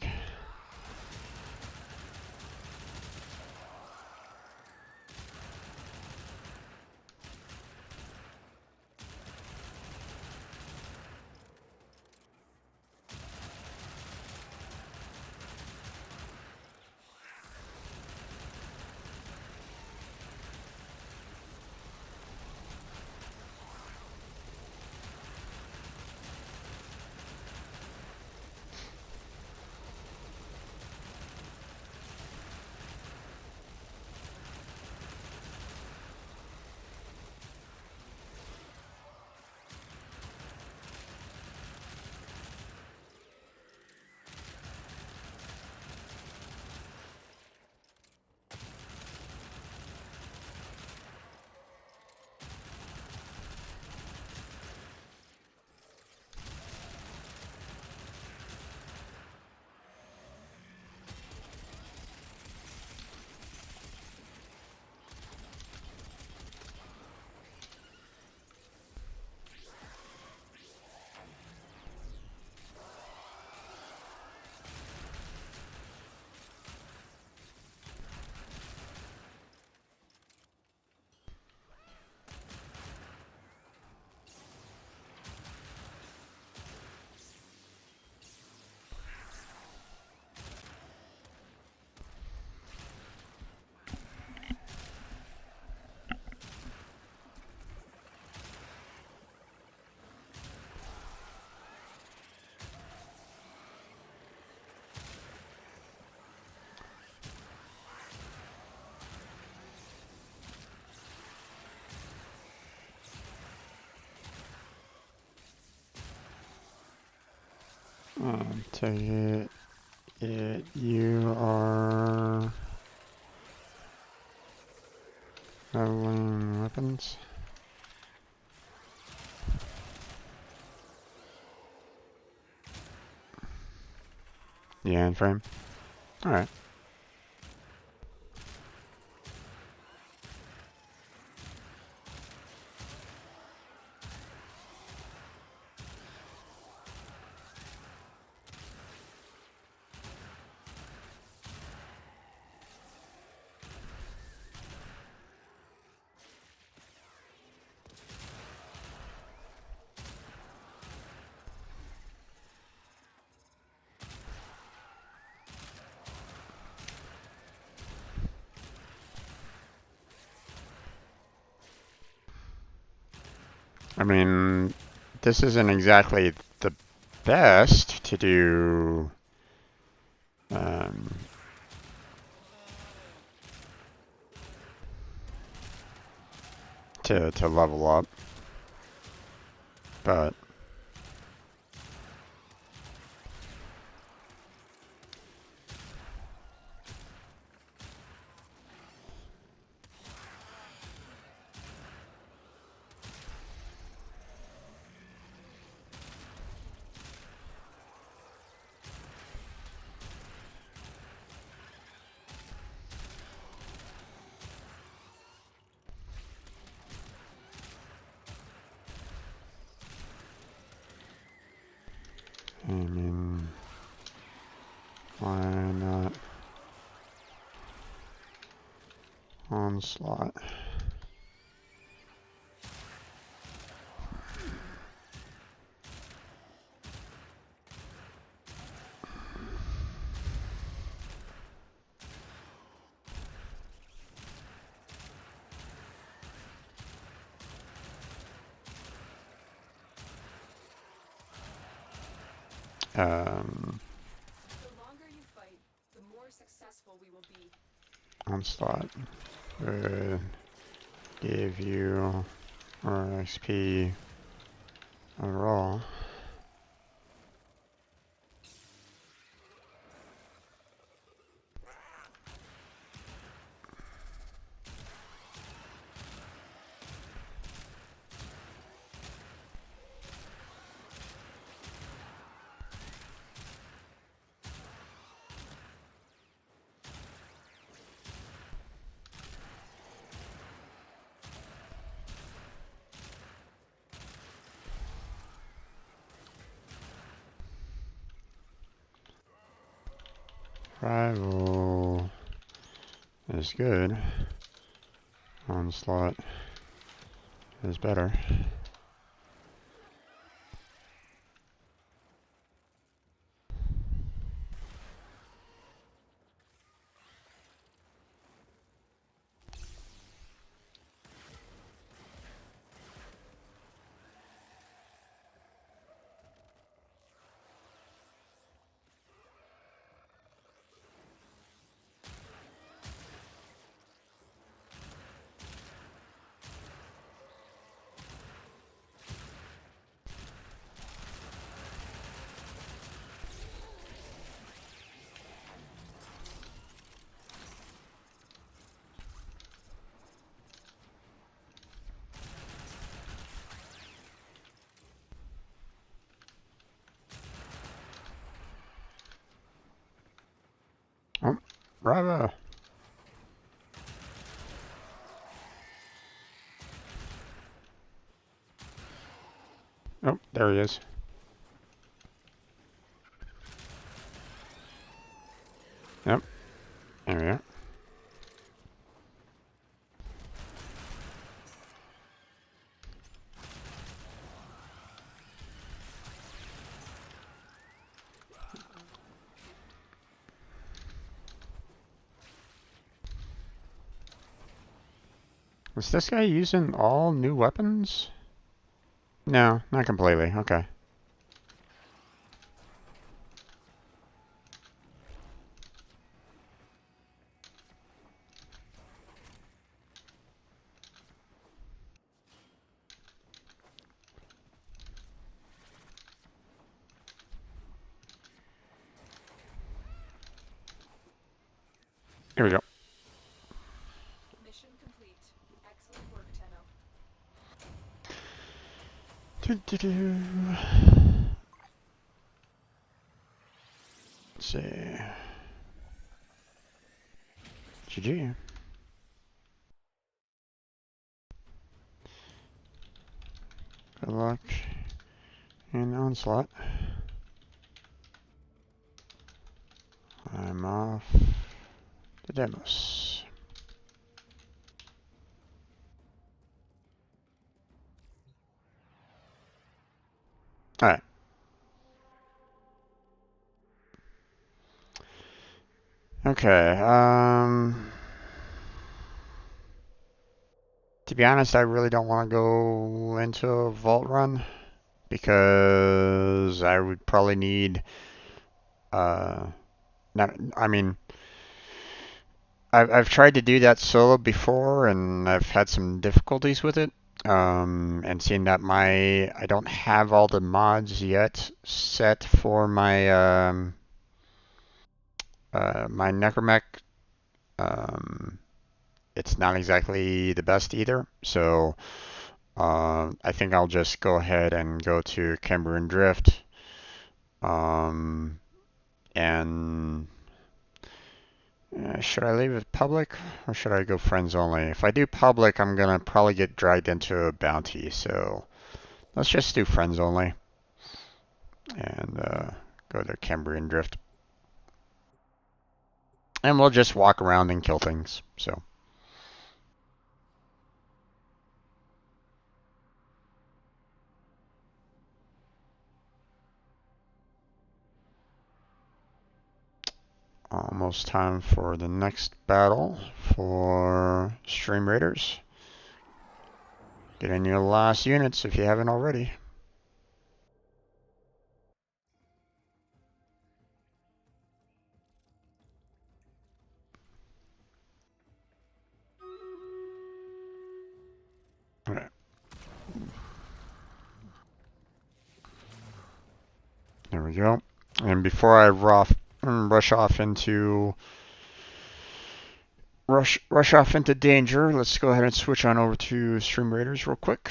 Take it. You are leveling weapons. The end frame. Alright. I mean, this isn't exactly the best to do to level up, but I mean, why not onslaught? The longer you fight, the more successful we will be. Onslaught would give you more XP overall. Rival is good. Onslaught is better. Oh, bravo! Oh, there he is. Yep, there we are. Was this guy using all new weapons? No, not completely. Okay. Here we go. Mission complete. Excellent work, Tenno. Let's see. GG. Good luck in Onslaught. I'm off the demos. Alright. Okay, to be honest, I really don't want to go into a vault run because I would probably need, not, I mean, I've tried to do that solo before and I've had some difficulties with it. And seeing that I don't have all the mods yet set for my, my Necromech, it's not exactly the best either. So, I think I'll just go ahead and go to Cambrian Drift. And should I leave it public or should I go friends only? If I do public, I'm gonna probably get dragged into a bounty. So let's just do friends only and go to Cambrian Drift. And we'll just walk around and kill things. So. Almost time for the next battle for Stream Raiders. Get in your last units if you haven't already. Alright. There we go. And before I rush off into danger, let's go ahead and switch on over to Stream Raiders real quick.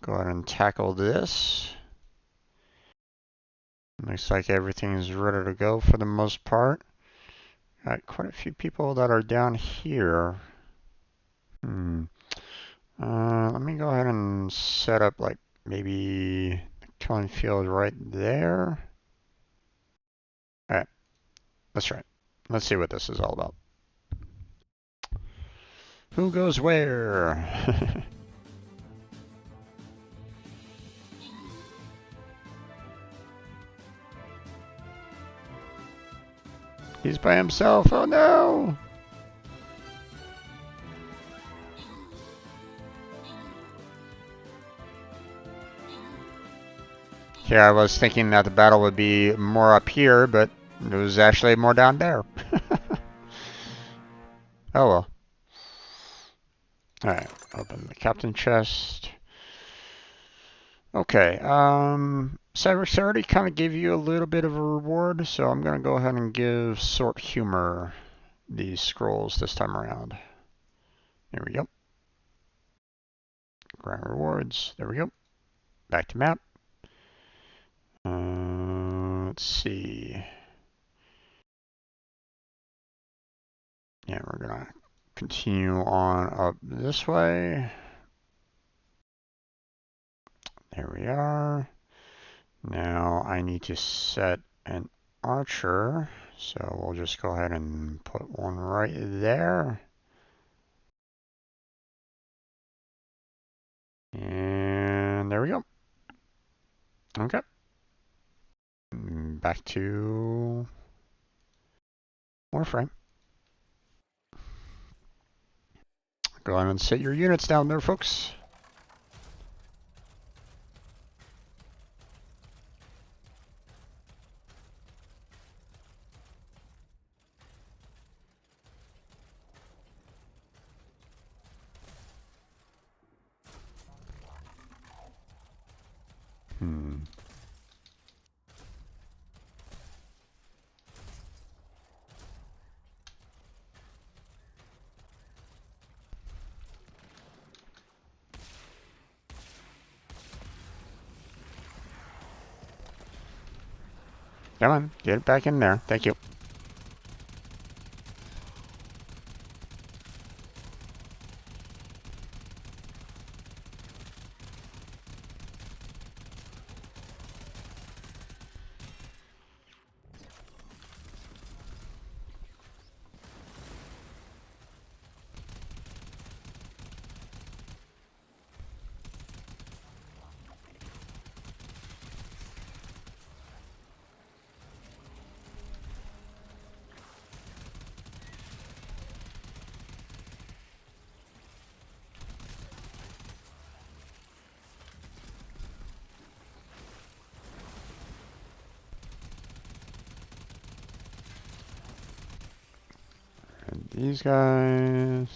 Go ahead and tackle this. Looks like everything is ready to go for the most part. Got quite a few people that are down here. Let me go ahead and set up like maybe the killing field right there. Alright, let's try it. Let's see what this is all about. Who goes where? He's by himself. Oh no! Yeah, I was thinking that the battle would be more up here, but it was actually more down there. Oh well. Alright, open the captain chest. Okay, Cyrus already kind of gave you a little bit of a reward, so I'm going to go ahead and give Sort Humor these scrolls this time around. There we go. Grand rewards. There we go. Back to map. Let's see. Yeah, we're going to continue on up this way. There we are. Now I need to set an archer, so we'll just go ahead and put one right there. And there we go. Okay. Back to Warframe. Go ahead and set your units down there, folks. Come on, get it back in there. Thank you. And these guys.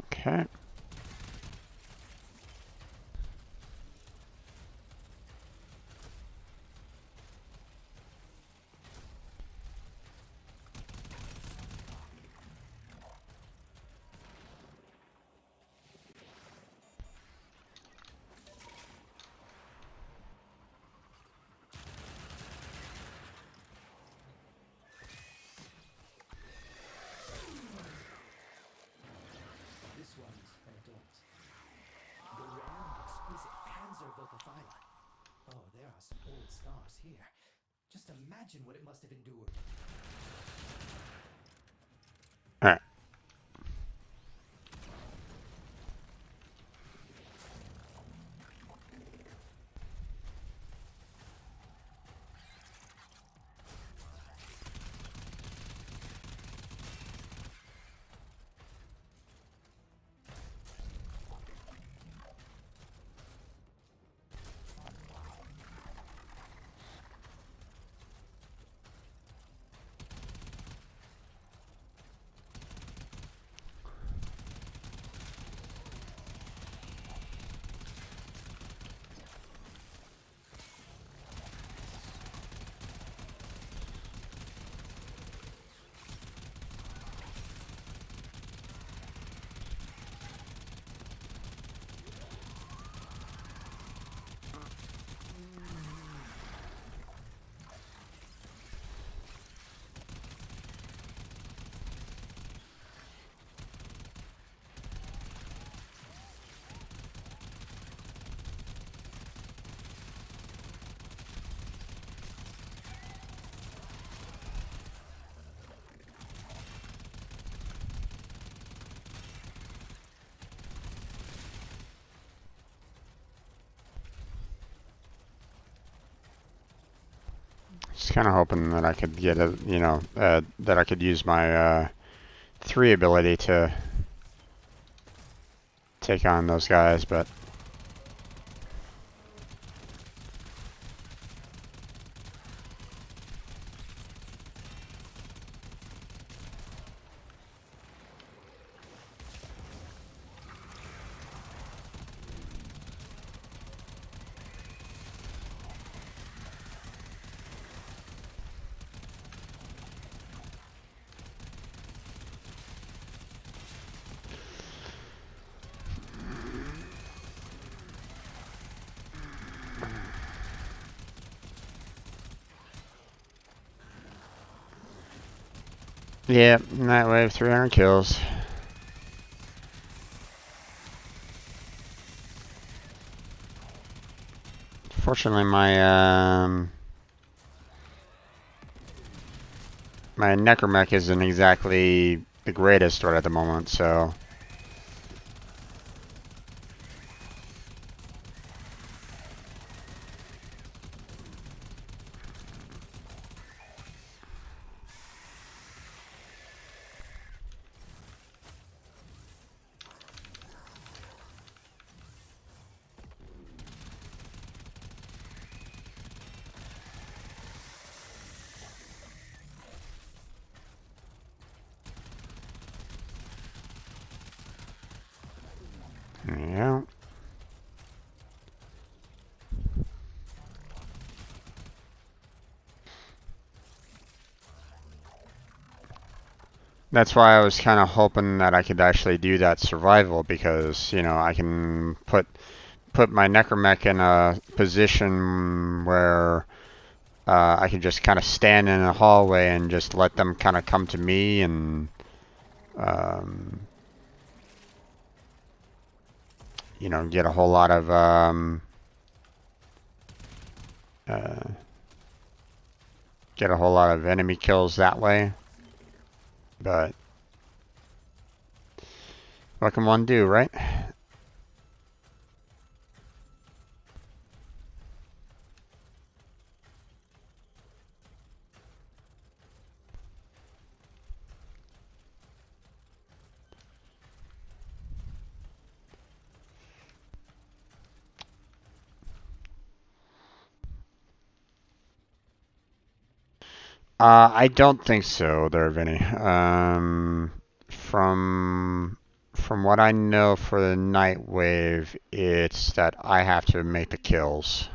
Okay. This one's an adult. The rare and exquisite Panzervocophyla. Oh, there are some old scars here. Just imagine what it must have endured. All right. was kind of hoping that I could get a, that I could use my 3 ability to take on those guys, but yeah, night wave 300 kills. Fortunately, my necromech isn't exactly the greatest right at the moment, so yeah. That's why I was kind of hoping that I could actually do that survival, because, I can put my necromech in a position where I can just kind of stand in a hallway and just let them kind of come to me and, um, get a whole lot of uh, enemy kills that way. But what can one do, right? I don't think so, there, Vinny. From what I know for the night wave, it's that I have to make the kills.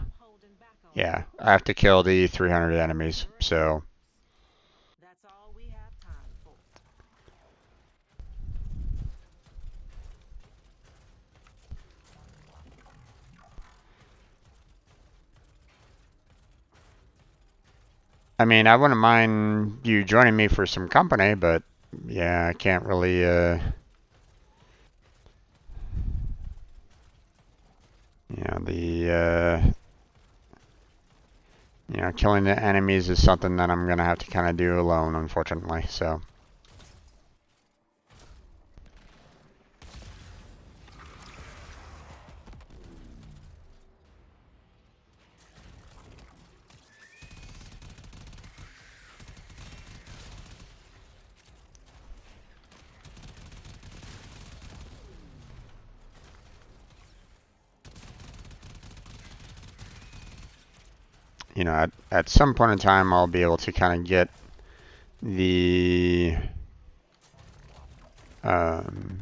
Yeah, I have to kill the 300 enemies. So, That's all we have time for. I mean, I wouldn't mind you joining me for some company, but yeah, I can't really. The killing the enemies is something that I'm gonna have to kind of do alone, unfortunately. So. At some point in time, I'll be able to kind of get the, the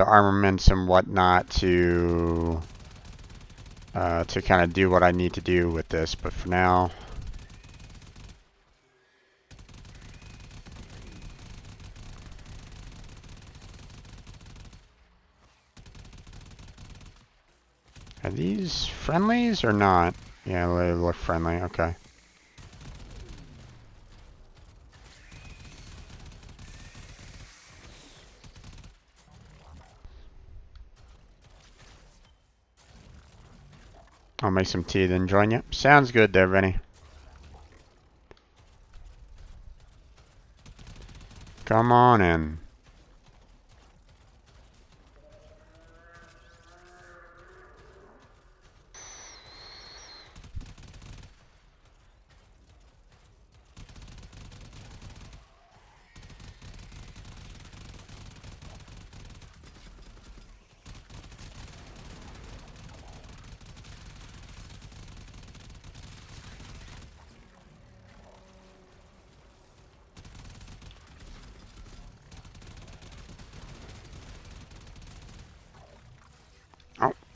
armaments and whatnot to kind of do what I need to do with this. But for now, are these friendlies or not? Yeah, they look friendly. Okay. I'll make some tea, then join you. Sounds good there, Vinny. Come on in.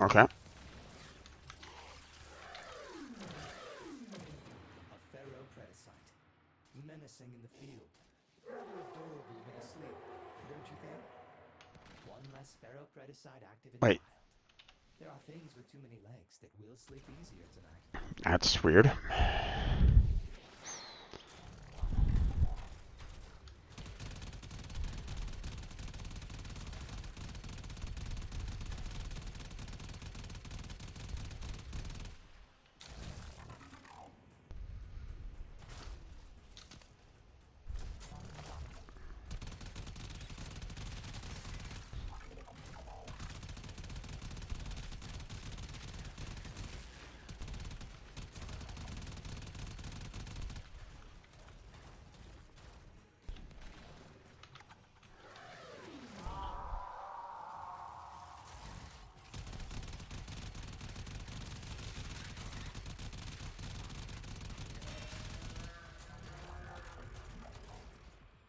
Okay. A pharaoh predicite, menacing in the field, rather adorable when asleep, don't you think? One less pharaoh predicite active in the Wait, wild. There are things with too many legs that will sleep easier tonight. that's weird.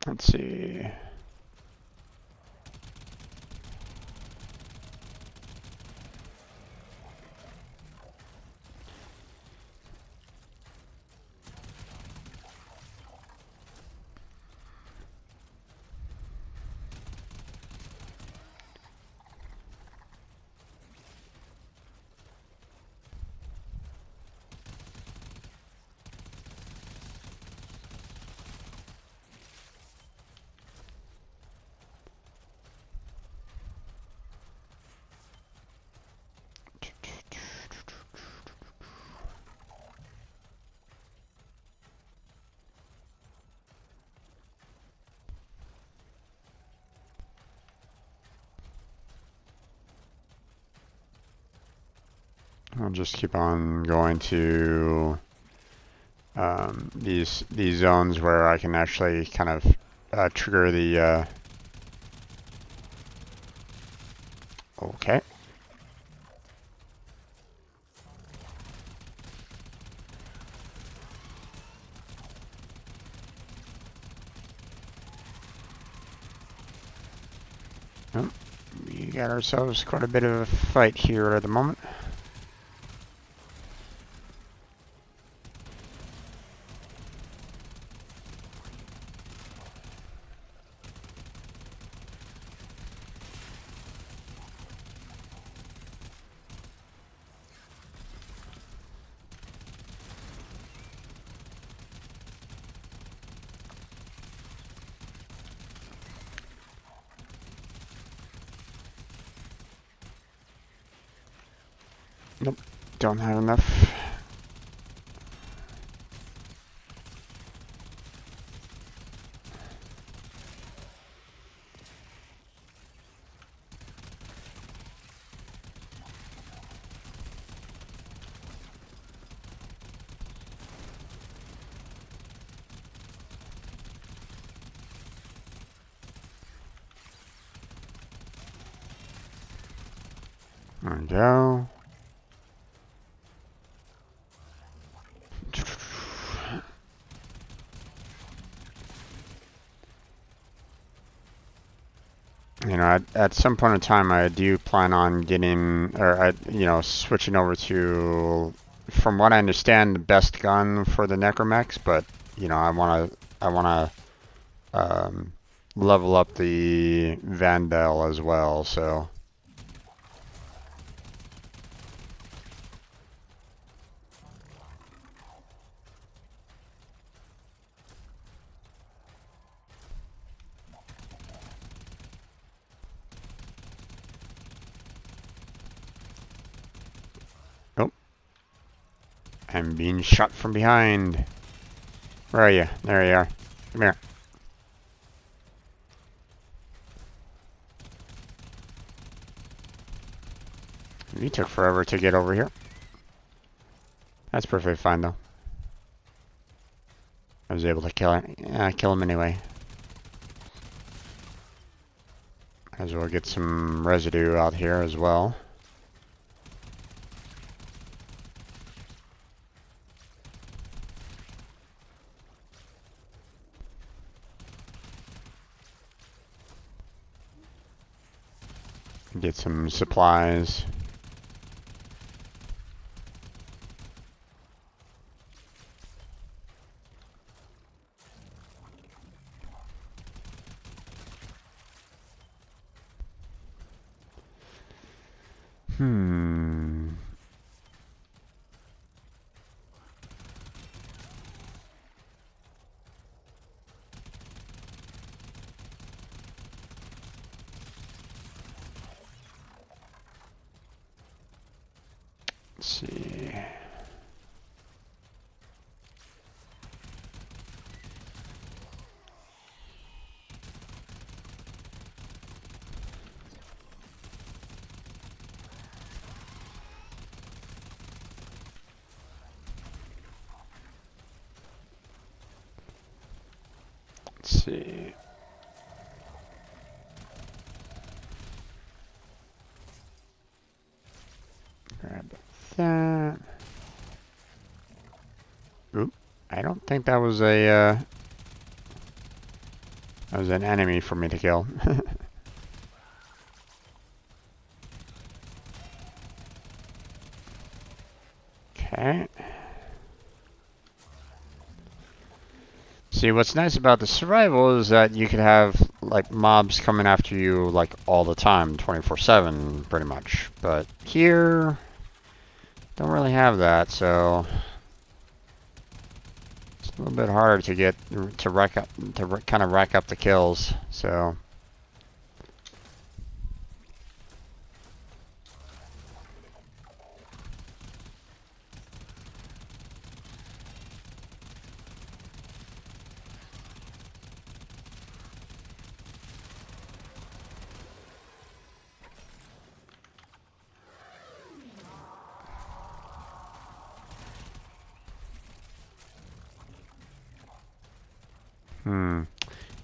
Let's see. I'll just keep on going to these zones where I can actually kind of trigger the. Okay. Oh, we got ourselves quite a bit of a fight here at the moment. Nope, don't have enough. There we go. You know, at some point in time, I do plan on getting, or switching over to, from what I understand, the best gun for the Necromechs. But you know, I wanna level up the Vandal as well. So. Oh, I'm being shot from behind. Where are you? There you are. Come here. You took forever to get over here. That's perfectly fine though. I was able to kill him anyway. As well get some residue out here as well. Get some supplies. Hmm. Let's see. Let's see. Grab that. Oop. I don't think that was a that was an enemy for me to kill. Okay. See, what's nice about the survival is that you could have like mobs coming after you like all the time, 24/7 pretty much. But here don't really have that, so it's a little bit harder to get to rack up kind of rack up the kills. So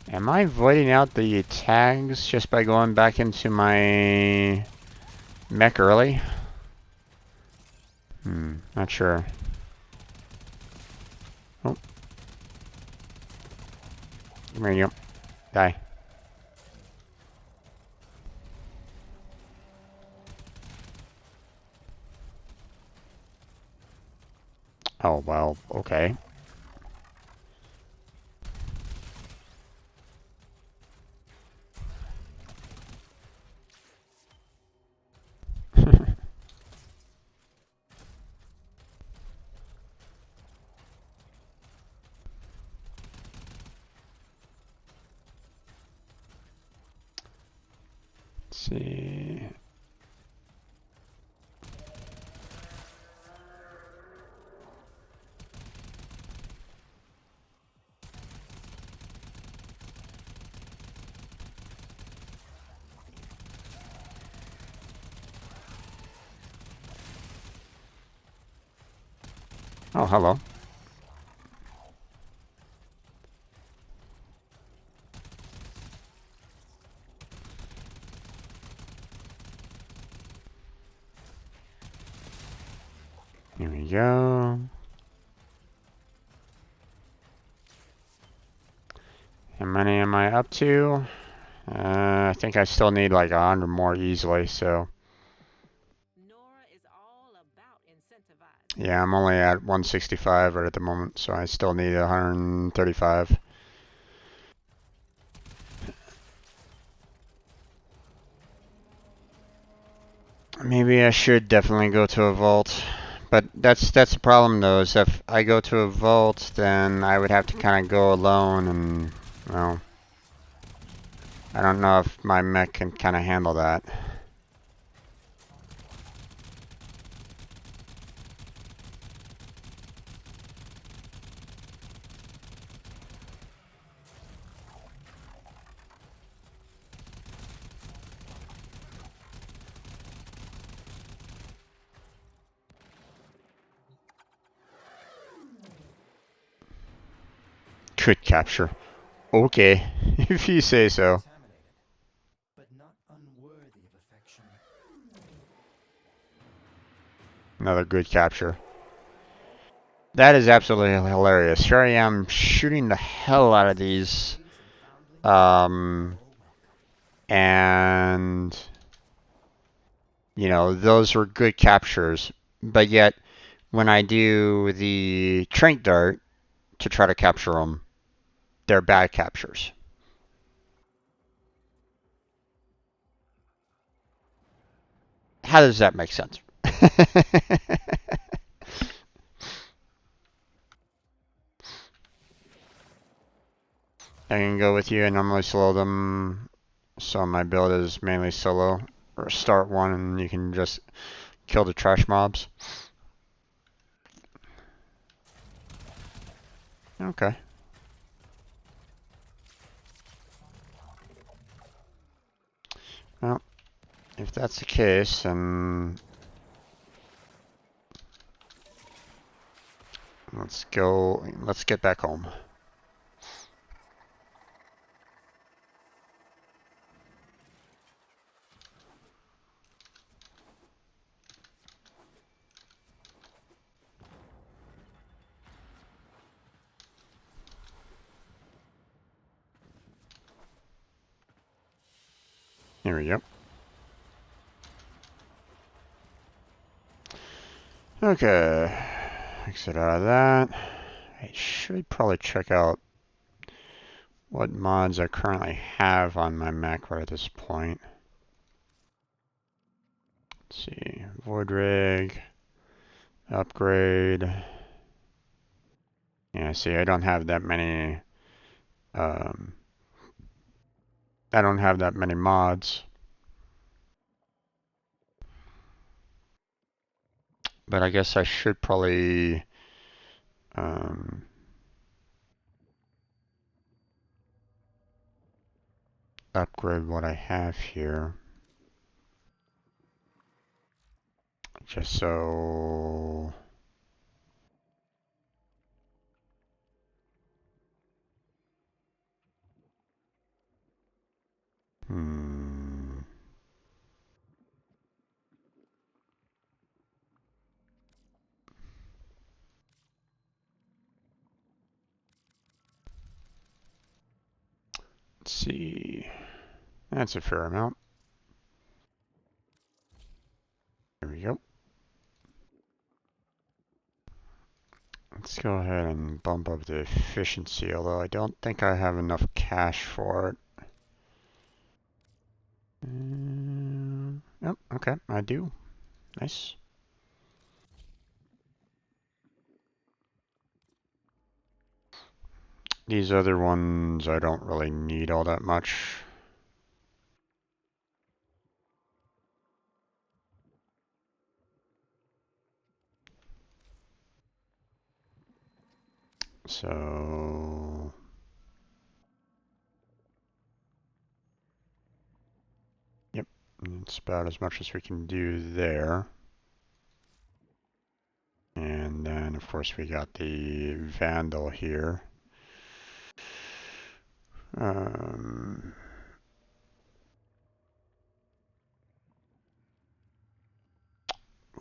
am I voiding out the tags just by going back into my mech early? Not sure. Oh. Come here, you. Die. Oh, well, okay. Let's see. Oh, hello. Here we go. How many am I up to? I think I still need like 100 more easily, so. Yeah, I'm only at 165 right at the moment, so I still need 135. Maybe I should definitely go to a vault. But that's the problem though, is if I go to a vault, then I would have to kind of go alone, and, well, I don't know if my mech can kind of handle that. Good capture. Okay, if you say so. But not unworthy of affection. Another good capture. That is absolutely hilarious. Here I am shooting the hell out of these. And, you know, those were good captures. But yet, when I do the trank dart to try to capture them, they're bad captures. How does that make sense? I can go with you. I normally solo them, so my build is mainly solo. Or start one and you can just kill the trash mobs. Okay. Well, if that's the case, then let's go. Let's get back home. Here we go. Okay. Exit out of that. I should probably check out what mods I currently have on my Mac right at this point. Let's see. Void rig. Upgrade. Yeah, see, I don't have that many. I don't have that many mods. But I guess I should probably upgrade what I have here. Just so... Let's see. That's a fair amount. There we go. Let's go ahead and bump up the efficiency, although I don't think I have enough cash for it. Oh, okay, I do. Nice. These other ones I don't really need all that much. So... Yep, it's about as much as we can do there. And then, of course, we got the Vandal here.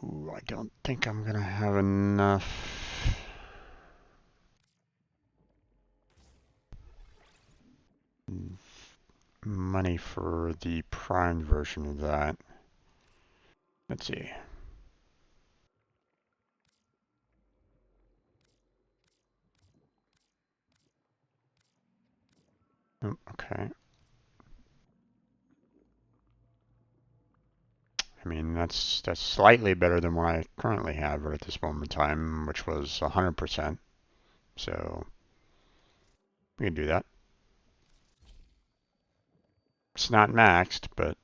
Ooh, I don't think I'm gonna have enough money for the Prime version of that. Let's see. Oh, okay. I mean, that's slightly better than what I currently have right at this moment in time, which was 100%. So we can do that. It's not maxed, but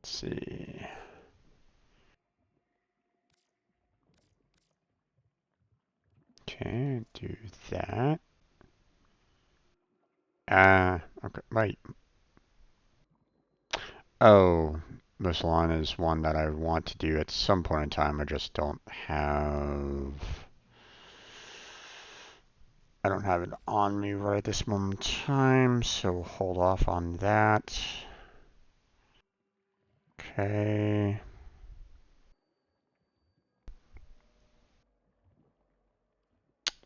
let's see. Okay, do that. Okay, wait. Oh, this line is one that I want to do at some point in time. I just don't have... I don't have it on me right at this moment in time, so we'll hold off on that. Okay.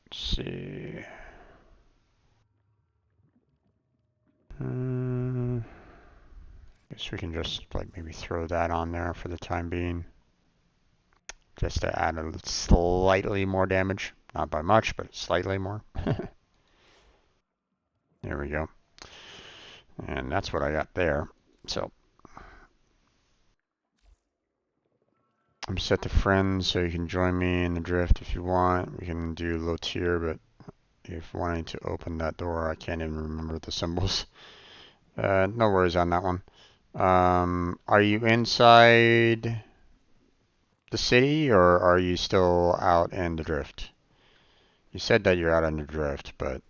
Let's see. Guess we can just like maybe throw that on there for the time being. just to add a slightly more damage. Not by much, but slightly more. There we go. And that's what I got there. So I'm set to friends, so you can join me in the drift if you want. We can do low tier, but if wanting to open that door, I can't even remember the symbols. No worries on that one. Are you inside the city, or are you still out in the drift? You said that you're out in the drift, but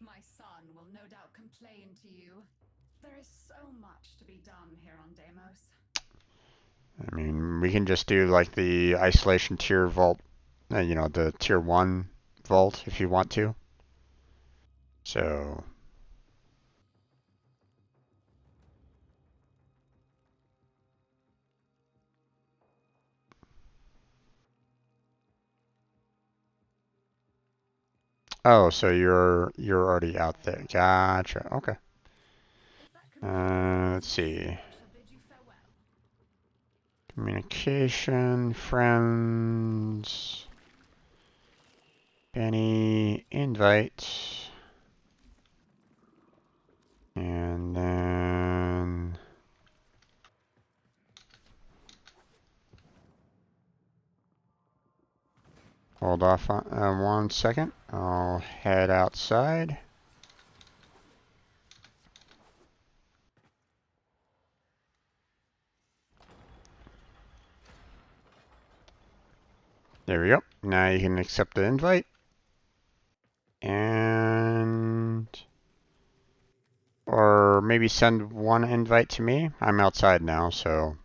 My son will no doubt complain to you. There is so much to be done here on Deimos. I mean, we can just do like the isolation tier vault, you know, the tier 1 vault if you want to. So, oh, so you're already out there. Gotcha. Okay. Let's see. Communication, friends, any invite, and then hold off on 1 second. I'll head outside. There we go. Now you can accept the invite. And or maybe send 1 invite to me. I'm outside now, so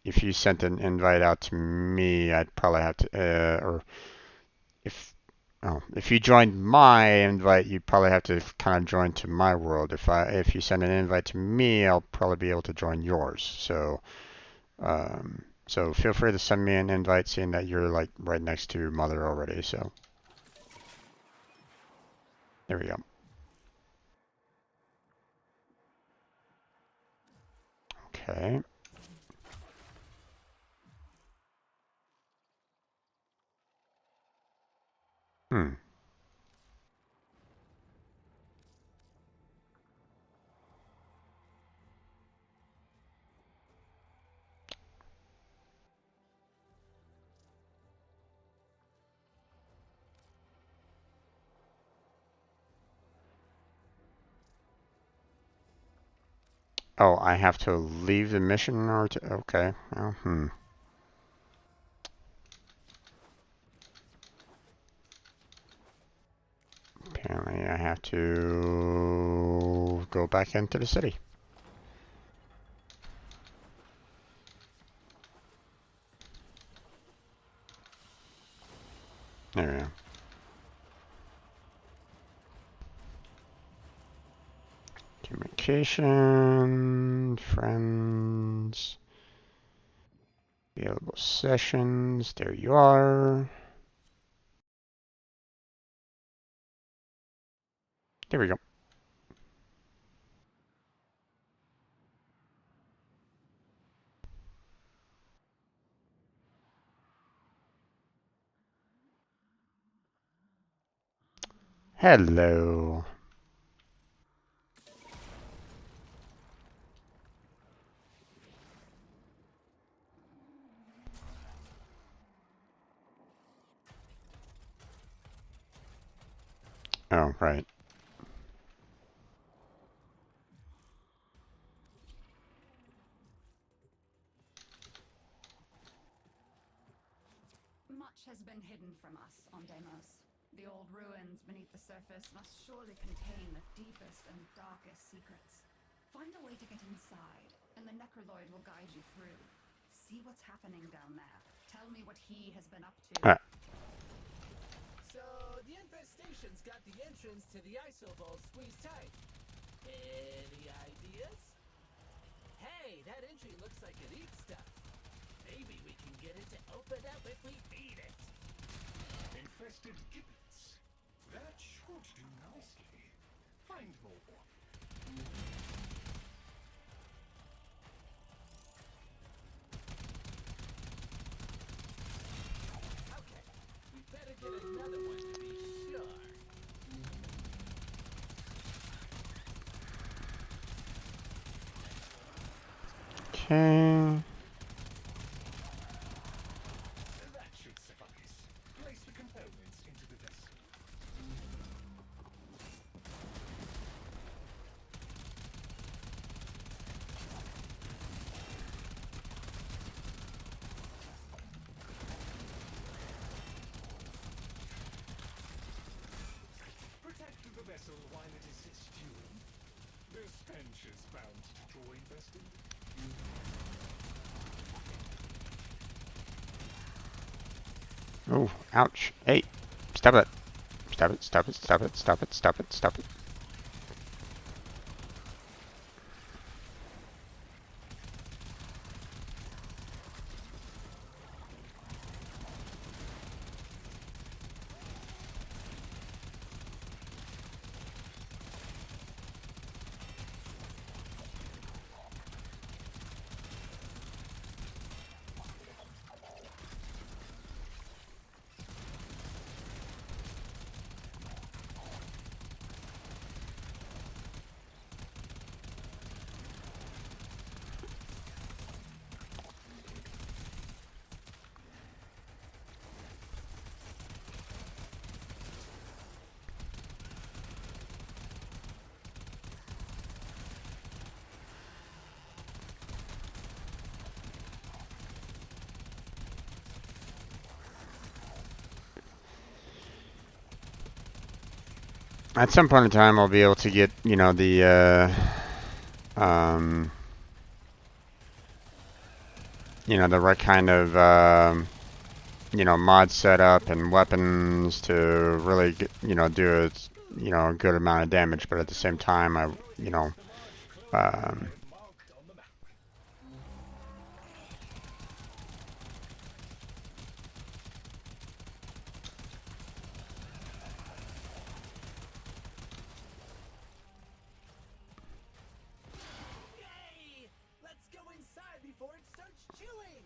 if you sent an invite out to me, I'd probably have to, or if you joined my invite, you'd probably have to kind of join to my world. If you send an invite to me, I'll probably be able to join yours. So, so feel free to send me an invite, seeing that you're like right next to Mother already. So, there we go. Okay. Oh, I have to leave the mission or to, okay. Well, Apparently I have to go back into the city. There we go. Communication, friends, available sessions, there you are. There we go. Hello. Oh, right. Much has been hidden from us on Deimos. The old ruins beneath the surface must surely contain the deepest and darkest secrets. Find a way to get inside, and the Necroloid will guide you through. See what's happening down there. Tell me what he has been up to. So, the infestation's got the entrance to the ISO vault squeezed tight. Any ideas? Hey, that entry looks like it eats stuff. Maybe we can get it to open up if we feed it. Infested gibbets. That should do nicely. Find more. Okay, we better get another one to be sure. Okay. That should suffice. Place the components into the vessel. Protect the vessel while it is stewing. This bench is bound to draw infested. Oh, ouch. Hey, stop it. Stop it, stop it, stop it, stop it, stop it, stop it. At some point in time, I'll be able to get, you know, the, you know, the right kind of, you know, mod setup and weapons to really, get, you know, do a, you know, a good amount of damage. But at the same time, I, you know, um, Yay! Let's go inside before it starts chewing!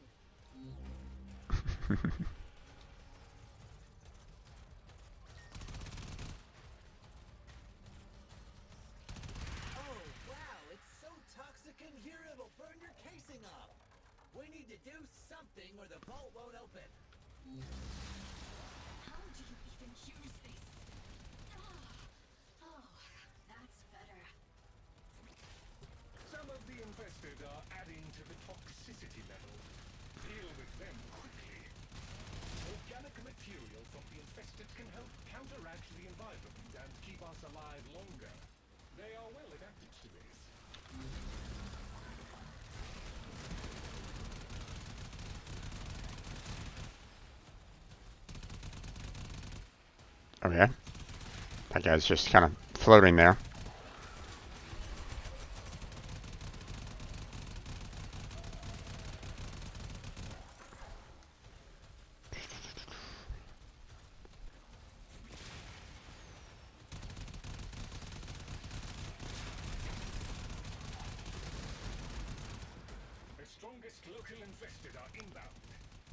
Oh, wow, it's so toxic in here it'll burn your casing off. We need to do something or the vault won't open. How do you even use this? Oh, that's better. Some of the infested are adding to the toxicity level. Deal with them quickly. Organic material from the infested can help counteract the environment and keep us alive longer. They are well adapted to this. okay. That guy's just kind of floating there. The strongest local infested are inbound.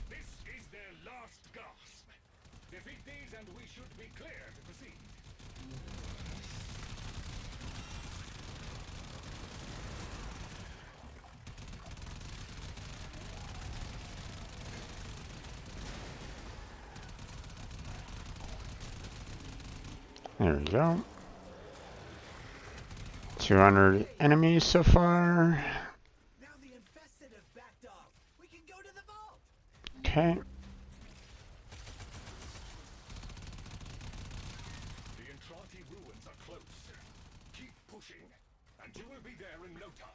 This is their last gasp. Defeat these and we should be clear to proceed. There we go. 200 enemies so far. Now the infested have backed off. We can go to the vault. Okay. The Entrati ruins are close. Keep pushing, and you will be there in no time.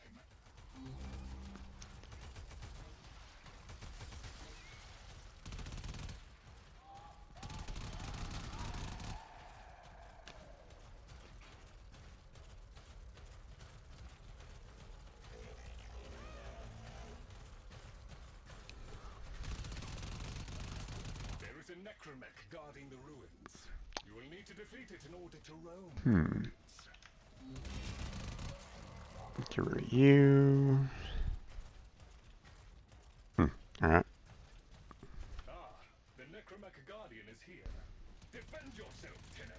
There is a necromech guarding the ruins. You will need to defeat it in order to roam. Get rid of you. Alright. The Necromecha Guardian is here. Defend yourself, Tenno.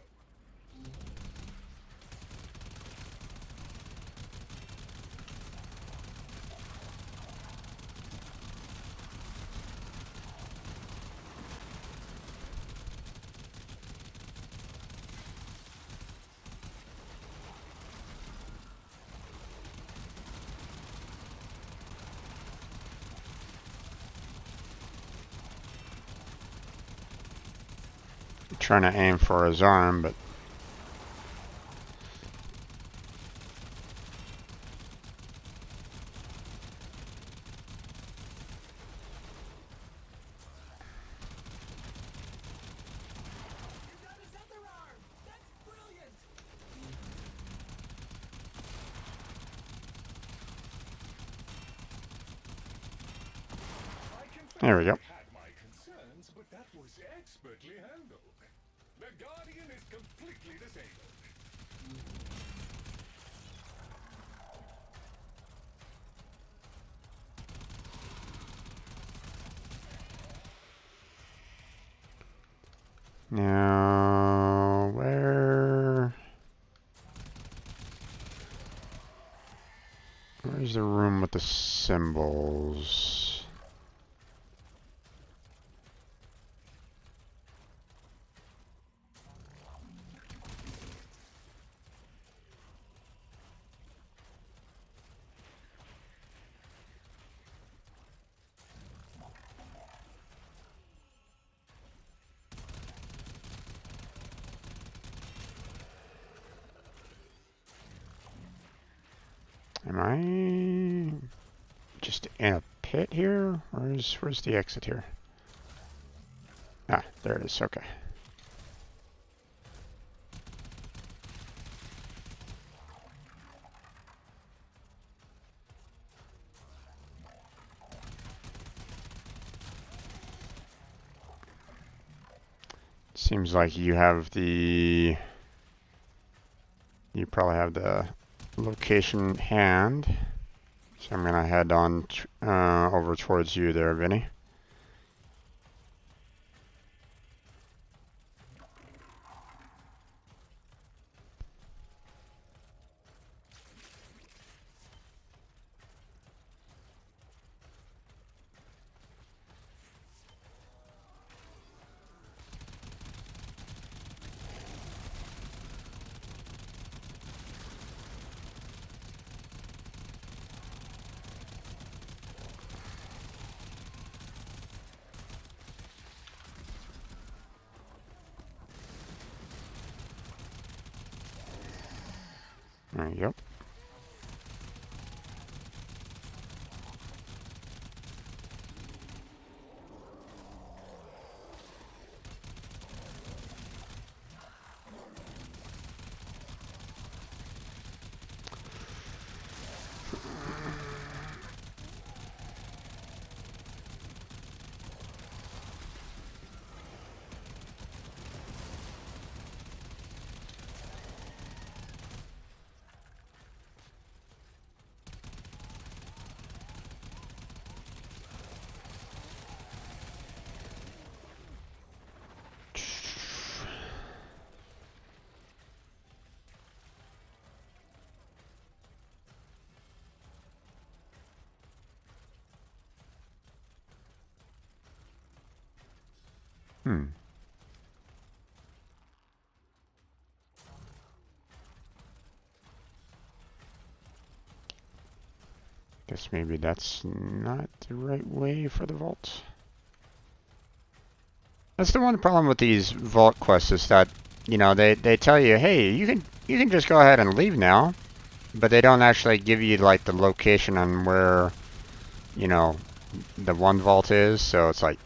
Trying to aim for his arm, but there we go. Had my concerns, but that was expertly handled. The Guardian is completely disabled. Now, where's the room with the symbols? Am I just in a pit here? Where's the exit here? Ah, there it is. Okay. Seems like you probably have the location hand. So I'm gonna head on over towards you there, Vinny. There you go. Guess maybe that's not the right way for the vault. That's the one problem with these vault quests is that, you know, they tell you, hey, you can just go ahead and leave now, but they don't actually give you like the location on where, you know, the one vault is. So it's like,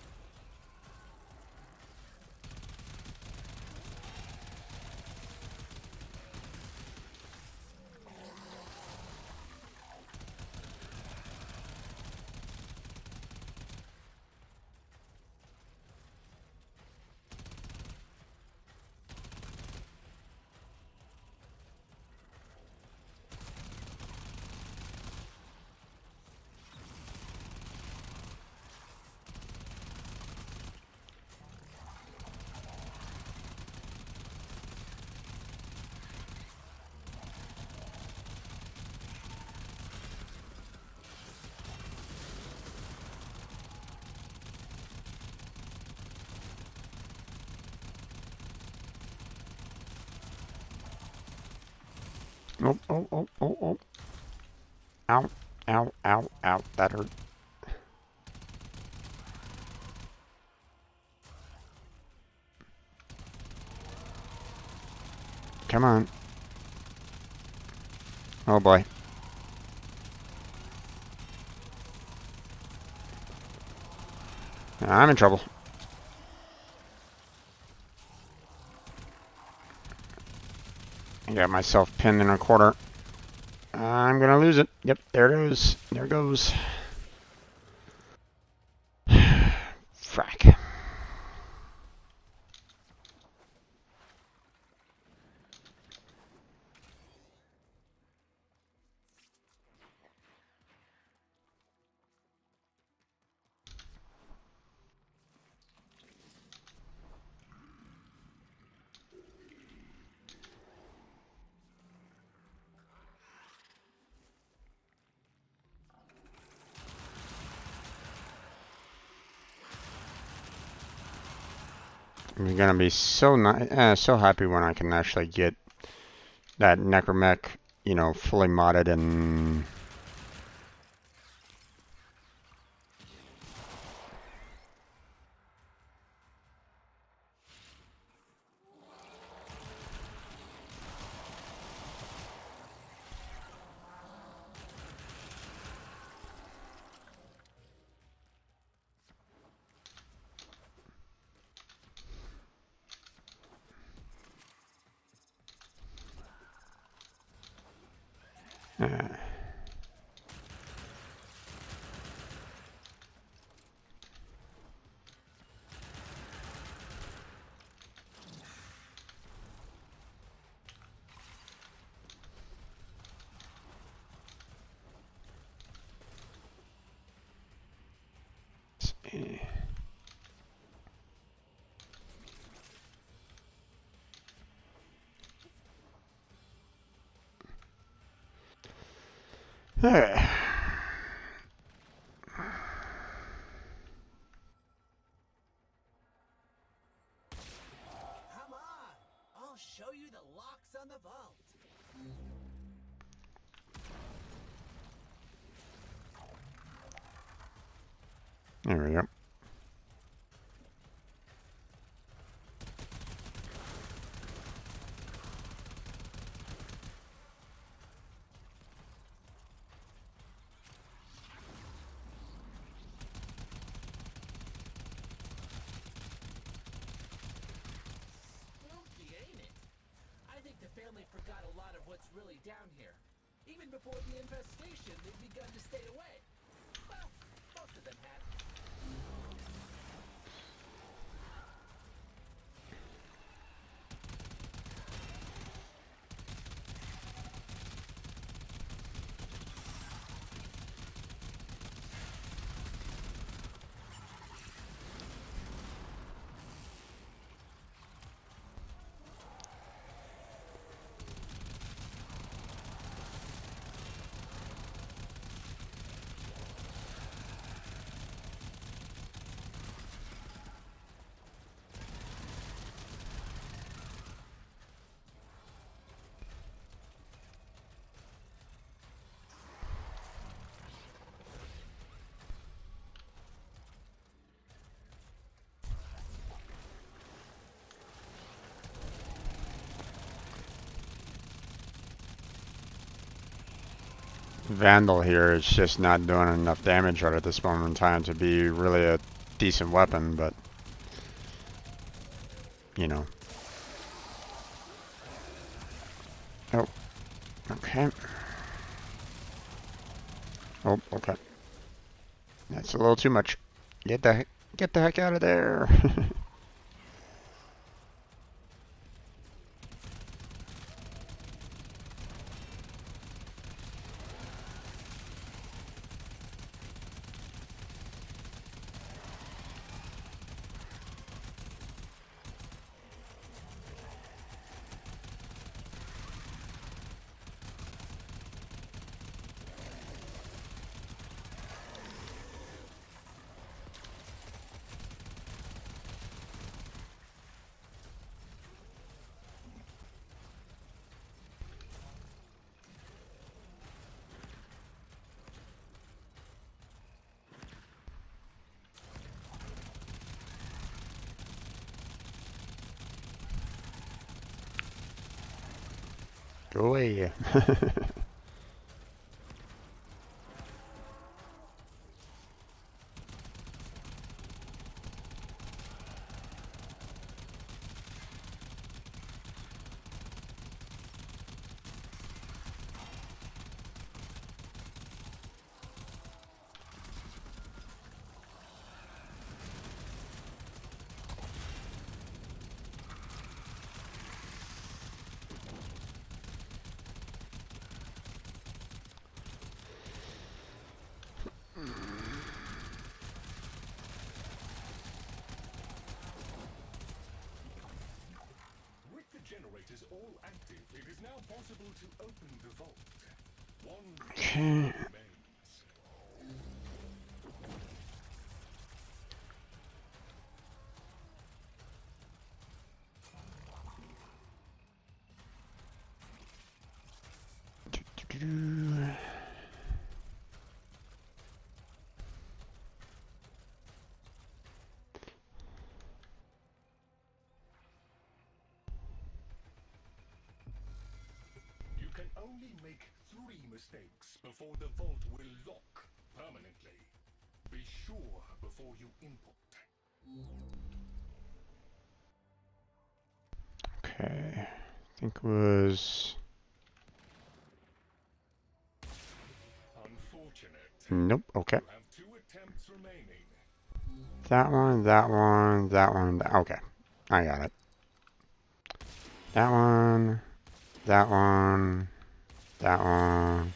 Oh, oh, oh, oh, oh. Ow, ow, ow, ow. That hurt. Come on. Oh boy. I'm in trouble. I got myself pinned in a corner. I'm gonna lose it. Yep, there it goes. There it goes. Frack. I'm gonna be so happy when I can actually get that necromech, you know, fully modded and Come on! I'll show you the locks on the vault. there we go. Spooky, ain't it? I think the family forgot a lot of what's really down here. Even before the infestation, they'd begun to stay away. Well, most of them had. Vandal here is just not doing enough damage right at this moment in time to be really a decent weapon, but you know. Oh, okay. Oh, okay. That's a little too much. Get the heck out of there. Go away. With the generators all active, it is now possible to open the vault. One Okay. remains. You can only make 3 mistakes before the vault will lock permanently. Be sure before you input. Okay. I think it was. Unfortunate. Nope. Okay. You have 2 attempts remaining. That one, that one, that one. Okay. I got it. That one, that one, that one,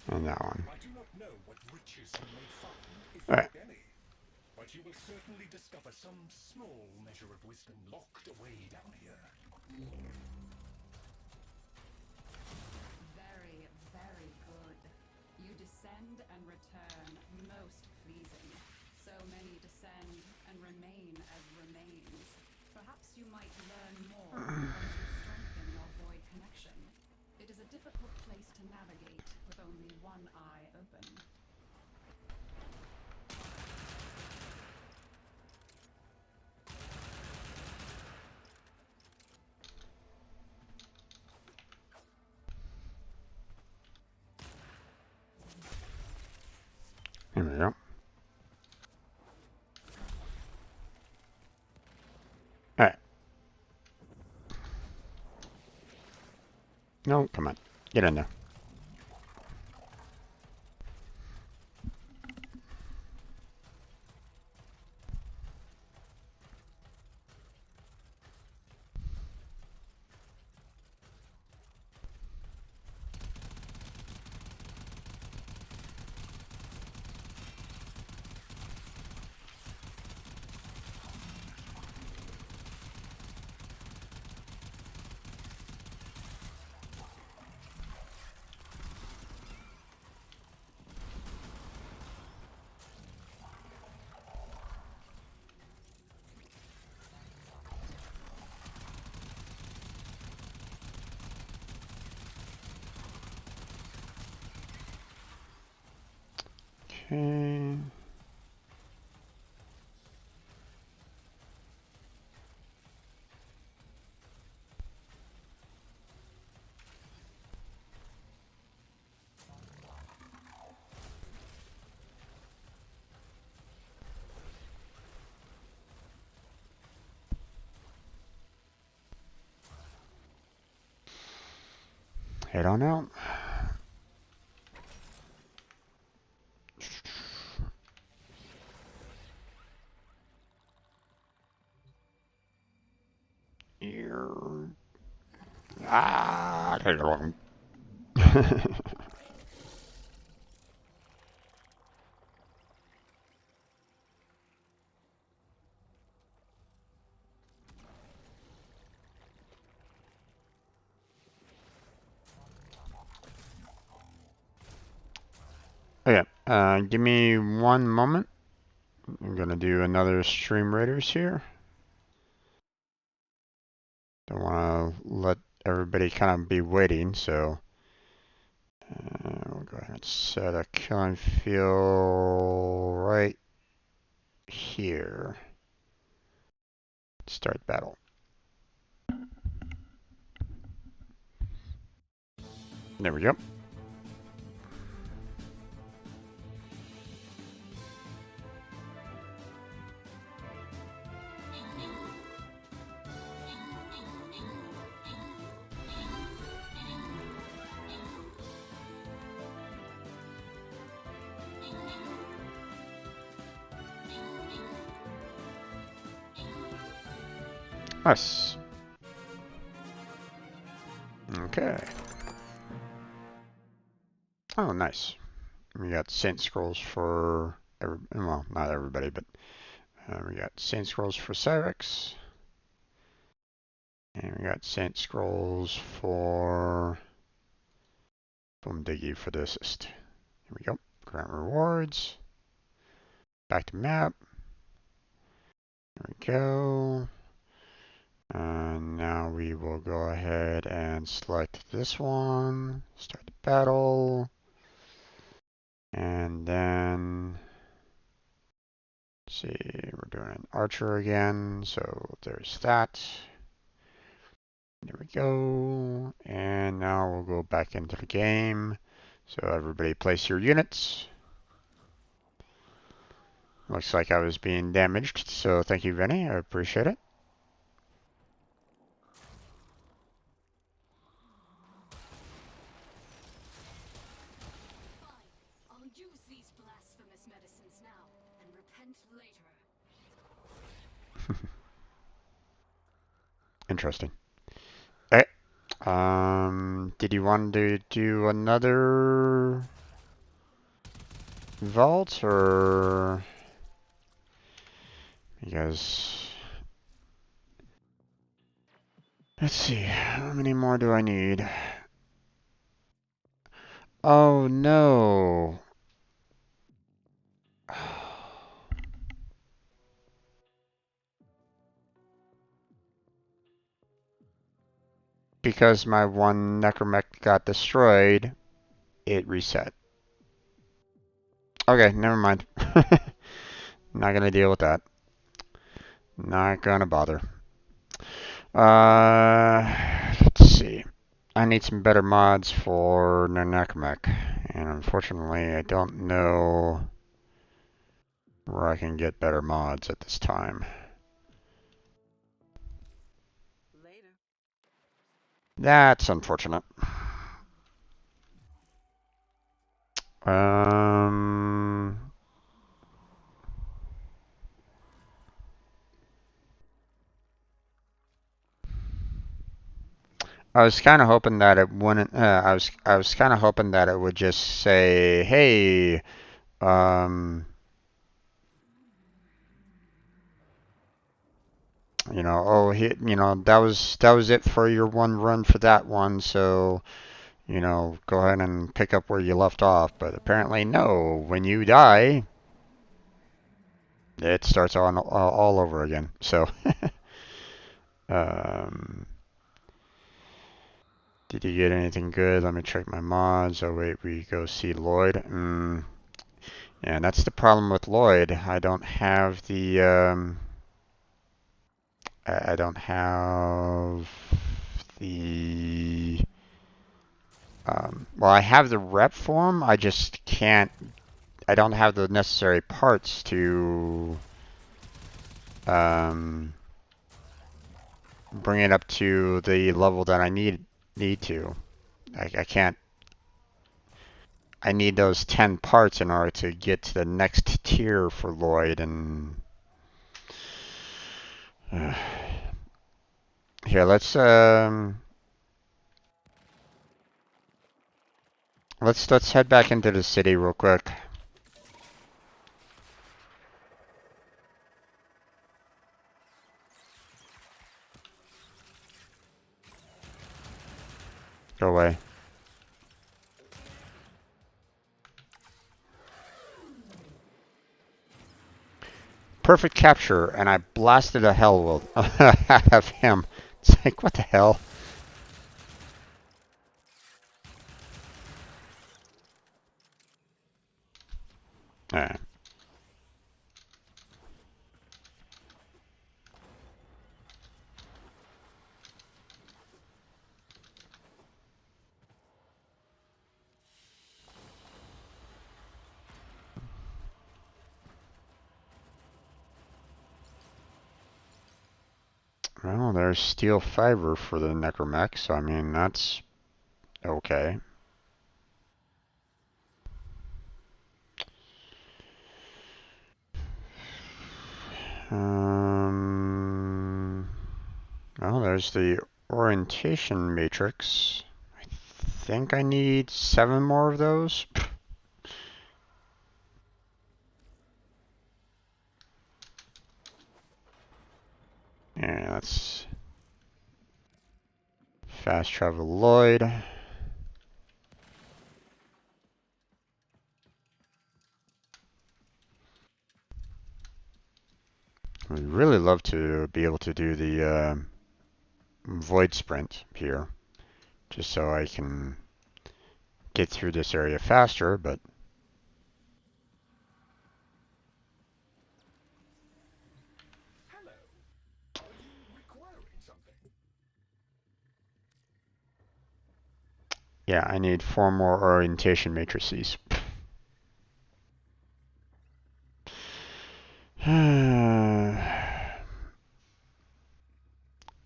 and that one. I do not know what riches you may find, if Alright. any, but you will certainly discover some small measure of wisdom locked away down here. Very, very good. You descend and return, most pleasing. So many descend and remain as remains. Perhaps you might learn more once you strengthen your void connection. It is a difficult place to navigate with only one eye open. Here we go. Alright. No, come on. Get in there. Okay. Head on out. Here. Ah, take it along. Okay, give me one moment. I'm gonna do another Stream Raiders here. Don't want to let everybody kind of be waiting, so we'll go ahead and set a killing field right here. Start battle. There we go. Nice. Okay. Oh, nice. We got Saint Scrolls for well, not everybody, but we got Saint Scrolls for Cyrex, and we got Saint Scrolls for Boom Diggy for the assist. Here we go. Grant rewards. Back to map. There we go. And now we will go ahead and select this one. Start the battle. And then, let's see, we're doing an archer again. So there's that. There we go. And now we'll go back into the game. So everybody place your units. Looks like I was being damaged. So thank you, Vinny. I appreciate it. I'll use these blasphemous medicines now and repent later. Interesting. Okay. Did you want to do another vault or because let's see, how many more do I need? Oh no. Because my one necromech got destroyed, it reset. Okay, never mind. Not gonna deal with that. Not gonna bother. Let's see. I need some better mods for necromech, and unfortunately, I don't know where I can get better mods at this time. Later. That's unfortunate. I was kind of hoping that it wouldn't. I was kind of hoping that it would just say, "Hey, oh, that was it for your one run for that one. So, go ahead and pick up where you left off." But apparently, no. When you die, it starts all over again. So, did you get anything good? Let me check my mods. Oh wait, we go see Lloyd. Yeah, that's the problem with Lloyd. I don't have the I don't have the well, I have the rep form. I just can't. I don't have the necessary parts to bring it up to the level that I need to. I can't. I need those 10 parts in order to get to the next tier for Lloyd, and here let's head back into the city real quick. Go away. Perfect capture, and I blasted a hell out of him. It's like, what the hell? Alright. Well, there's steel fiber for the necromech, so I mean, that's okay. Well, there's the orientation matrix. I think I need 7 more of those. Yeah, that's fast travel Lloyd. I'd really love to be able to do the void sprint here, just so I can get through this area faster, but Hello. Are you requiring something? yeah, I need 4 more orientation matrices.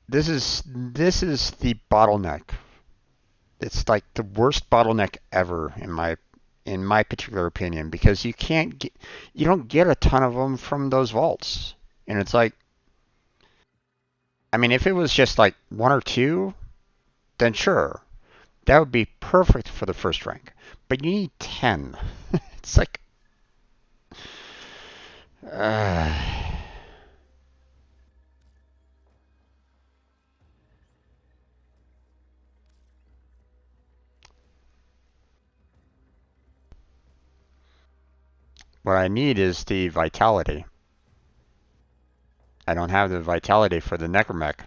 This is the bottleneck. It's like the worst bottleneck ever in my particular opinion, because you don't get a ton of them from those vaults. And it's like, I mean, if it was just like 1 or 2, then sure. That would be perfect for the first rank. But you need 10. It's like what I need is the vitality. I don't have the vitality for the necromech,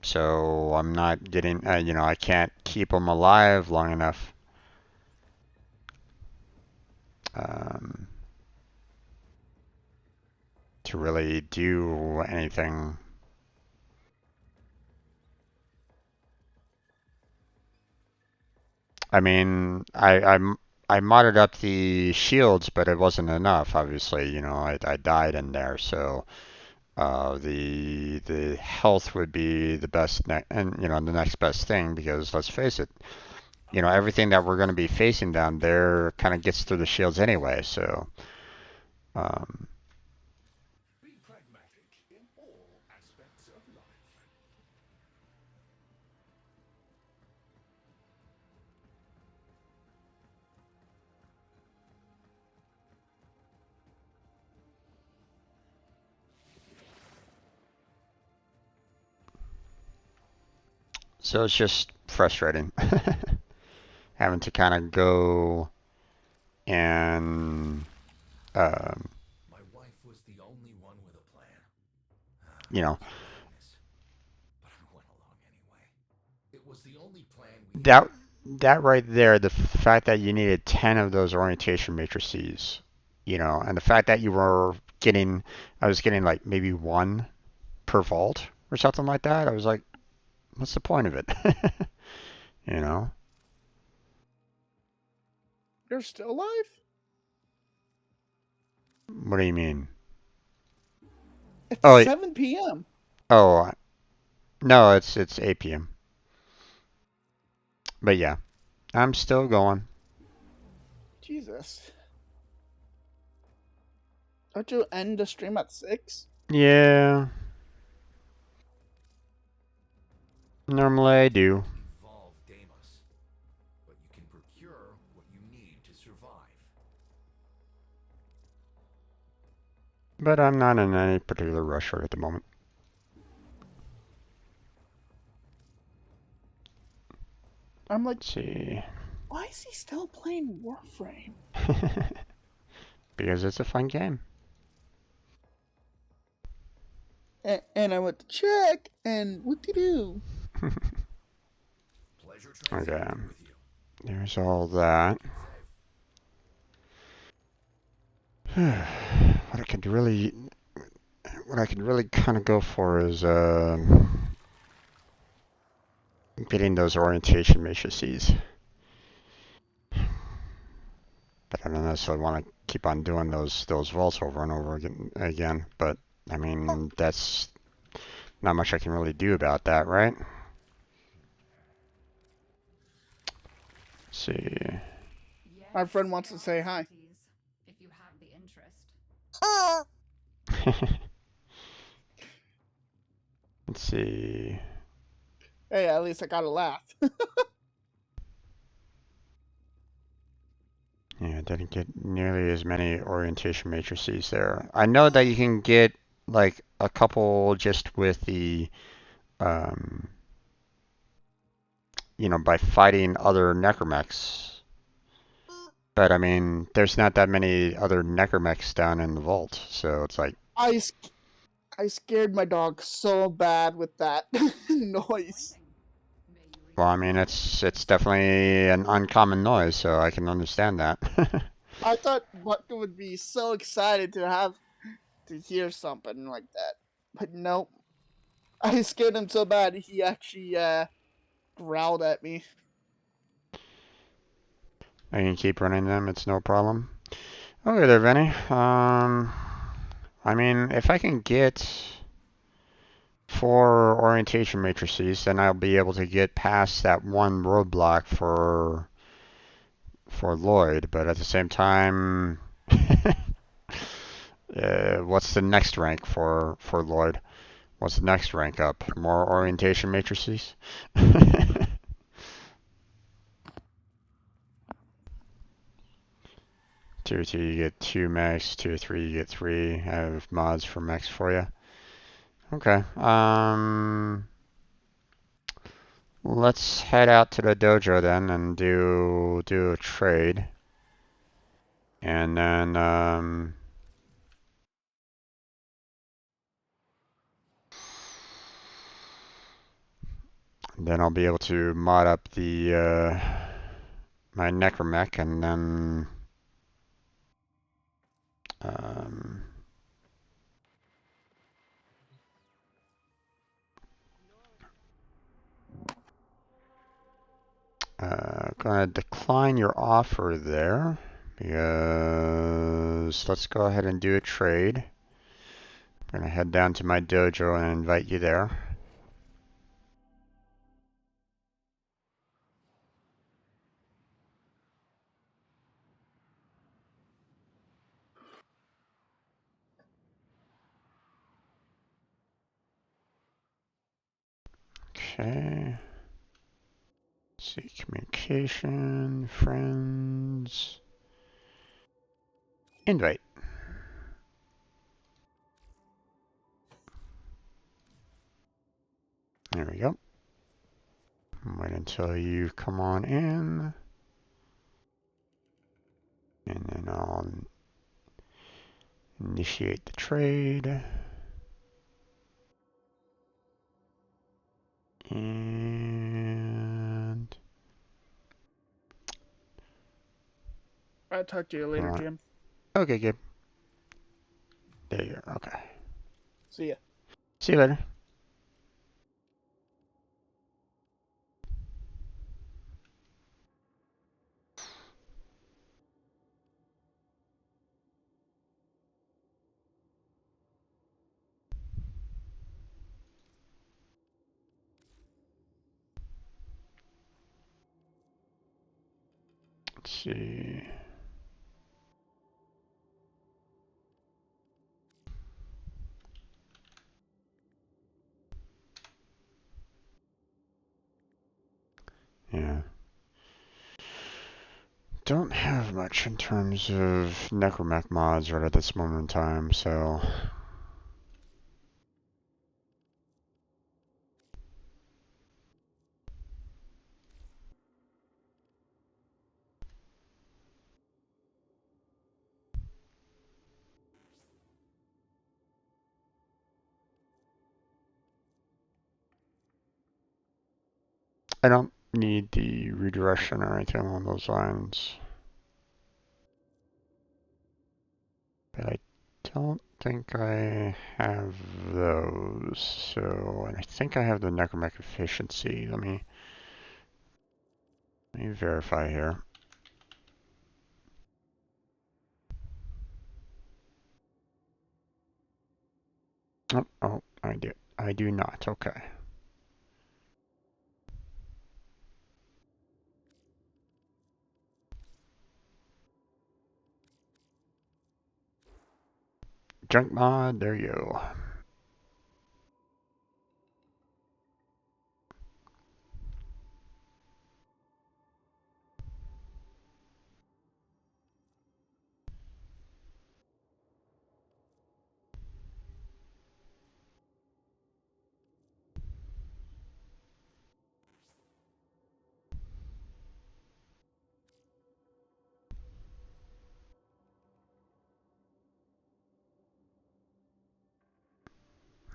so I'm not getting, I can't keep them alive long enough to really do anything. I mean, I modded up the shields, but it wasn't enough. Obviously, I died in there, so the health would be the best, and the next best thing, because let's face it, everything that we're going to be facing down there kind of gets through the shields anyway. So, Be pragmatic in all aspects of life. so it's just frustrating having to kind of go and My wife was the only one with a plan. you know But I went along anyway. It was the only plan we that had. that right there, the fact that you needed 10 of those orientation matrices, and the fact that I was getting like maybe 1 per vault or something like that. I was like, what's the point of it? you know? You're still alive? What do you mean? It's Oh, 7 p.m. oh, no, it's 8 p.m. But yeah, I'm still going. Jesus. Don't you end the stream at 6? Yeah, normally I do. Evolve Deimos, but you can procure what you need to survive. But I'm not in any particular rush right at the moment. I'm like, Let's see. why is he still playing Warframe? Because it's a fun game. And I went to check, and what to do? Okay. There's all that. What I could really kind of go for is getting those orientation matrices. But I don't necessarily want to keep on doing those vaults over and over again. But I mean, that's not much I can really do about that, right? Let's see. My friend wants to say hi. If you have the interest. Let's see. Hey, at least I got a laugh. Yeah, I didn't get nearly as many orientation matrices there. I know that you can get like a couple just with the, um, by fighting other necromechs. But I mean, there's not that many other necromechs down in the vault, so it's like. I scared my dog so bad with that noise. Well, I mean, it's definitely an uncommon noise, so I can understand that. I thought Buck would be so excited to hear something like that, but nope. I scared him so bad he actually growled at me. I can keep running them, it's no problem. Okay there, Vinny. I mean, if I can get 4 orientation matrices, then I'll be able to get past that one roadblock for Lloyd. But at the same time, what's the next rank for Lloyd? What's the next rank up? More orientation matrices? Tier 2 you get 2 mechs, Tier 3 you get 3. I have mods for mechs for you. Okay, let's head out to the dojo then and do a trade. And then I'll be able to mod up the my necromech, and then um, gonna decline your offer there because let's go ahead and do a trade. I'm gonna head down to my dojo and invite you there. Okay. Let's see, communication, friends, invite. There we go. Wait until you come on in. And then I'll initiate the trade. And I'll talk to you later, Jim. Okay, good. There you go. Okay. See ya. See you later. Let's see. Yeah. Don't have much in terms of necromech mods right at this moment in time, so I don't need the redirection or anything along those lines. But I don't think I have those. So, and I think I have the necromech efficiency. Let me verify here. Oh, I do not. Okay. Junk mod, there you go.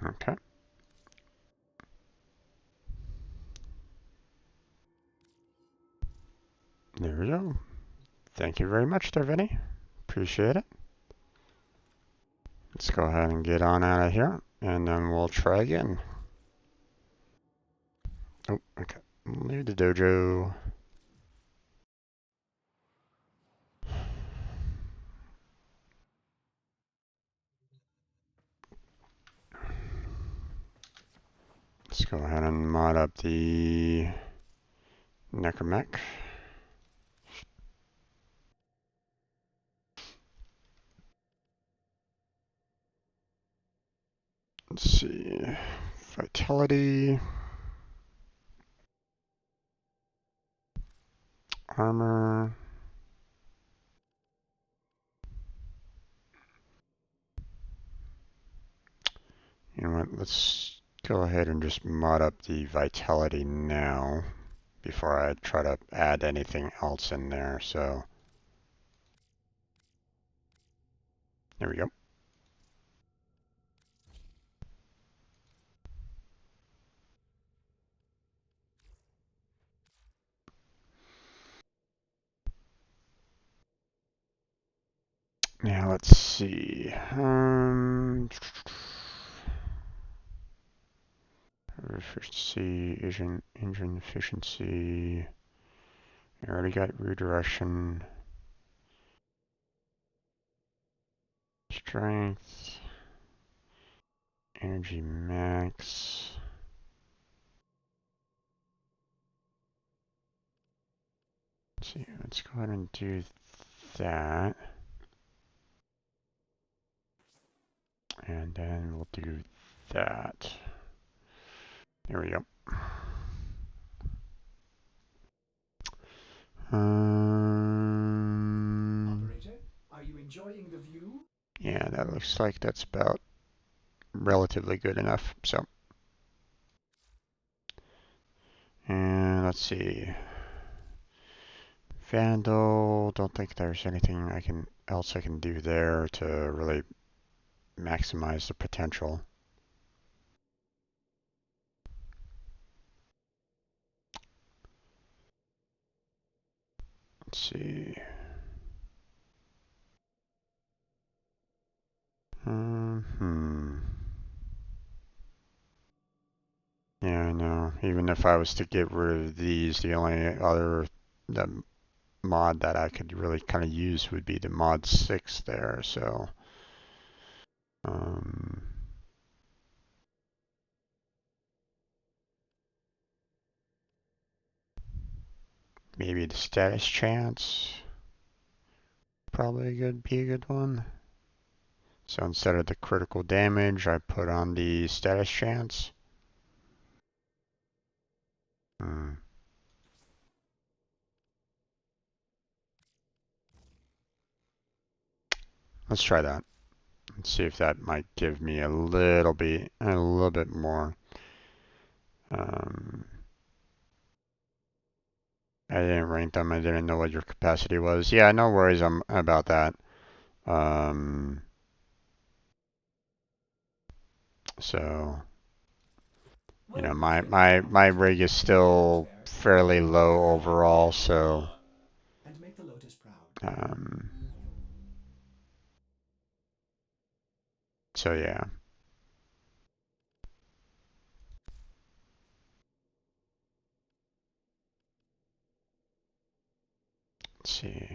Okay. There we go. Thank you very much there, Vinny. Appreciate it. Let's go ahead and get on out of here, and then we'll try again. Oh, okay. Leave the dojo. Let's go ahead and mod up the Necromech. Let's see. Vitality. Armor. You know what? Let's go ahead and just mod up the Vitality now before I try to add anything else in there. So there we go. Now let's see. Efficiency, engine efficiency. I already got redirection. Strength. Energy max. Let's see, let's go ahead and do that. And then we'll do that. There we go. Operator, are you enjoying the view? Yeah, that looks like that's about relatively good enough. So, and let's see. Vandal, don't think there's anything else I can do there to really maximize the potential. Let's see. Yeah, I know. Even if I was to get rid of these, the only other mod that I could really kind of use would be the mod 6 there. So, maybe the status chance probably be a good one. So instead of the critical damage, I put on the status chance. Let's try that. Let's see if that might give me a little bit more. I didn't rank them. I didn't know what your capacity was. Yeah, no worries about that. So, you know, my rig is still fairly low overall, so And make the Lotus proud. So yeah. Let's see.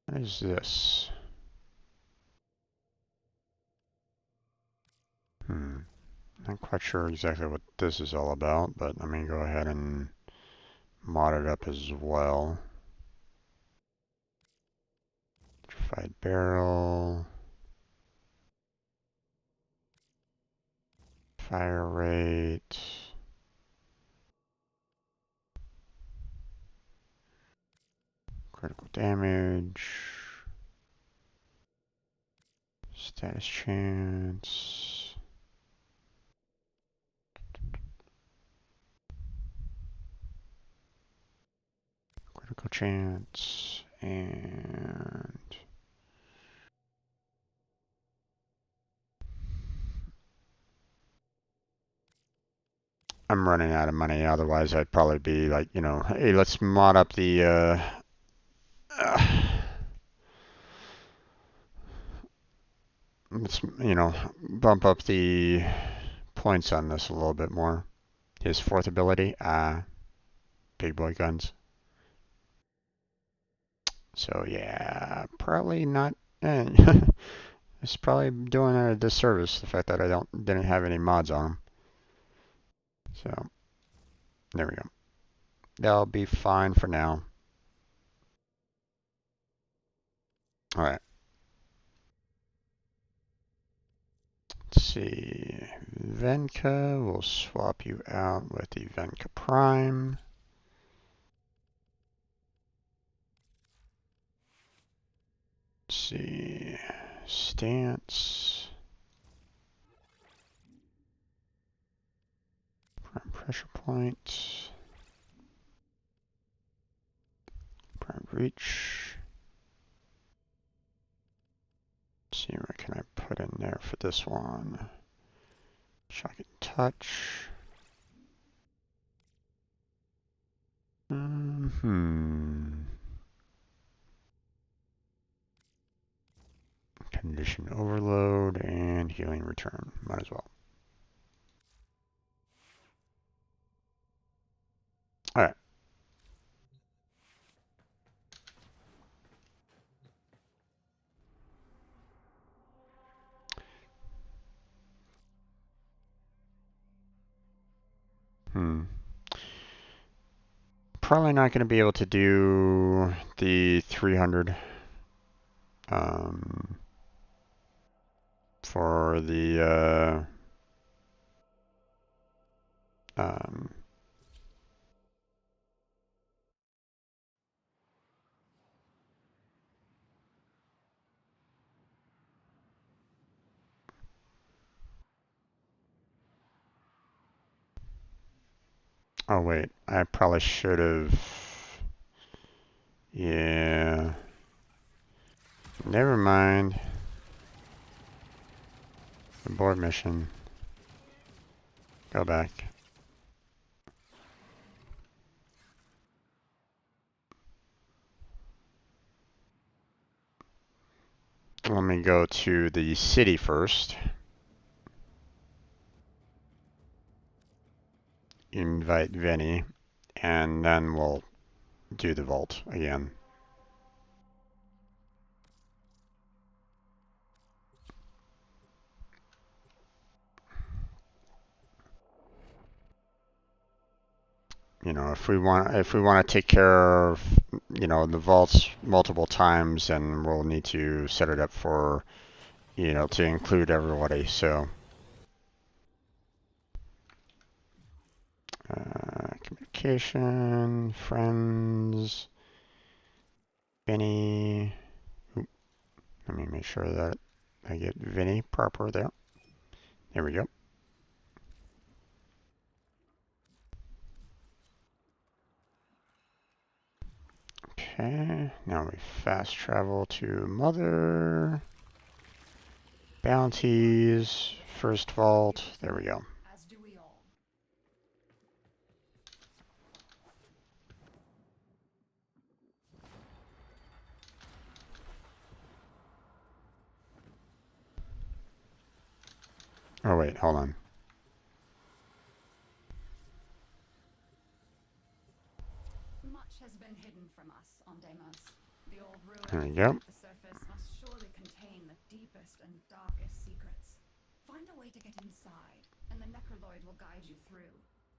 What is this? Not quite sure exactly what this is all about, but I'm going to go ahead and mod it up as well. Vitrified barrel. Fire rate. Critical damage. Status chance. Critical chance. And I'm running out of money. Otherwise, I'd probably be like, you know, hey, let's mod up the, let's, you know, bump up the points on this a little bit more. His fourth ability, big boy guns. So yeah, probably not. It's probably doing a disservice the fact that I didn't have any mods on them. So there we go. That'll be fine for now. All right. Let's see. Venka, we'll swap you out with the Venka Prime. Let's see. Stance. Prime pressure point. Prime reach. Let's see, what can I put in there for this one? Shock and touch. Condition overload and healing return. Might as well. Alright. Probably not going to be able to do the 300 for the oh wait, I probably should have. Yeah. Never mind. Abort mission. Go back. Let me go to the city first. Invite Vinny, and then we'll do the vault again. You know, if we want to take care of, you know, the vaults multiple times, then we'll need to set it up for, you know, to include everybody. So communication, friends, Vinny. Oop, let me make sure that I get Vinny proper there. There we go. Okay, now we fast travel to Mother. Bounties, first vault, there we go. As do we all. Oh wait, hold on. Much has been hidden from us on Deimos. The old There we ruins go. beneath the surface must surely contain the deepest and darkest secrets. Find a way to get inside, and and the Necroloid will guide you through.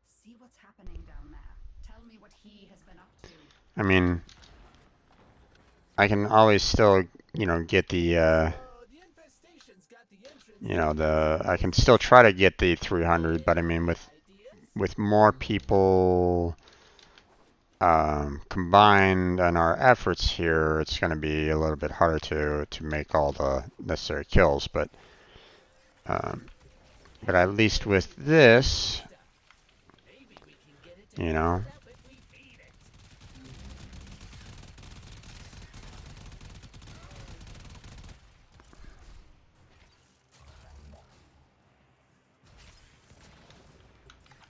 See what's happening down there. Tell me what he has been up to. I mean, I can always still, you know, get the, you know, I can still try to get the 300, but I mean, with more people combined on our efforts here, it's going to be a little bit harder to make all the necessary kills. But at least with this, you know.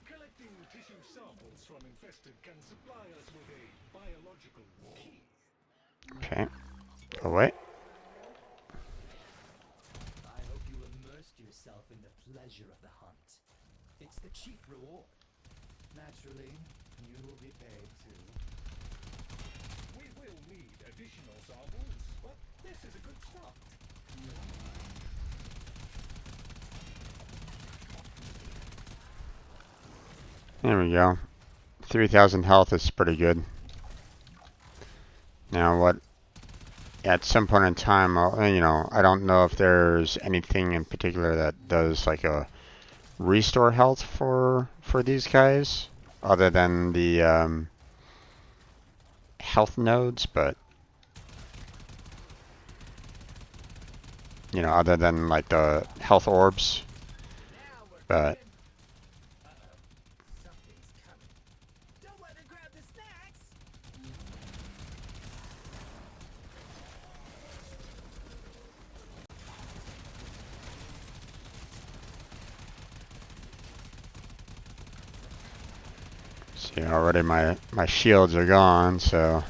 Collecting tissue samples from infested can supply us with a biological key. Okay. Away. I hope you immersed yourself in the pleasure of the hunt. It's the chief reward. Naturally, you will be paid too. We will need additional samples, but this is a good start. There we go. 3,000 health is pretty good. Now what? At some point in time, you know, I don't know if there's anything in particular that does like a restore health for these guys, other than the health nodes, but you know, other than like the health orbs, but. See, already my shields are gone, so.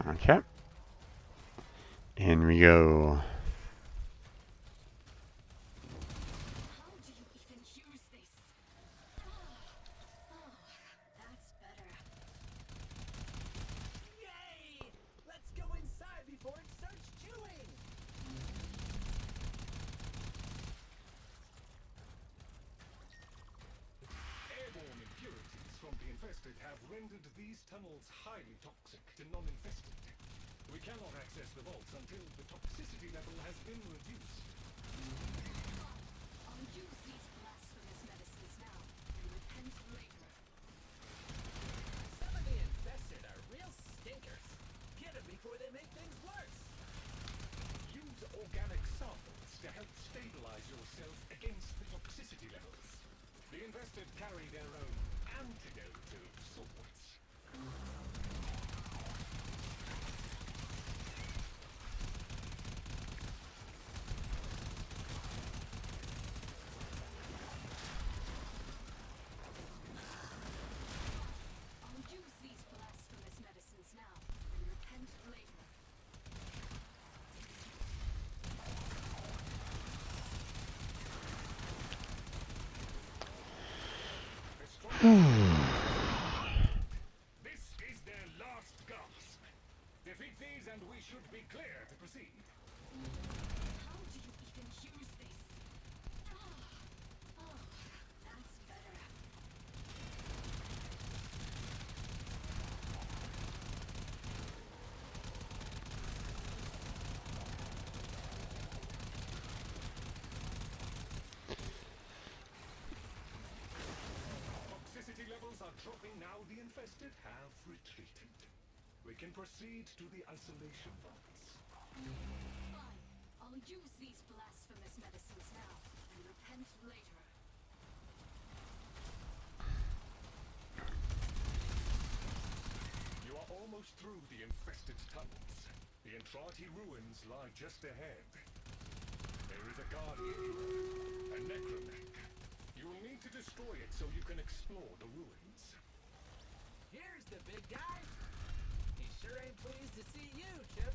Okay. In we go. How do you even use this? Oh, that's better. Yay! Let's go inside before it starts chewing! Airborne impurities from the infested have rendered these tunnels highly toxic to non-infested. We cannot access the vaults until the toxicity level has been reduced. I'll use these blasphemous medicines now and repent later. Some of the infested are real stinkers. Get them before they make things worse. Use organic samples to help stabilize yourself against the toxicity levels. The infested carry their own antidote of sorts. I'll use these blasphemous medicines now and repent later. This is their last trophy, now the infested have retreated. We can proceed to the isolation vaults. Fine. I'll use these blasphemous medicines now and repent later. You are almost through the infested tunnels. The Entrati ruins lie just ahead. There is a guardian here, a necromech. You will need to destroy it so you can explore the ruins. Here's the big guy. He sure ain't pleased to see you, Chip.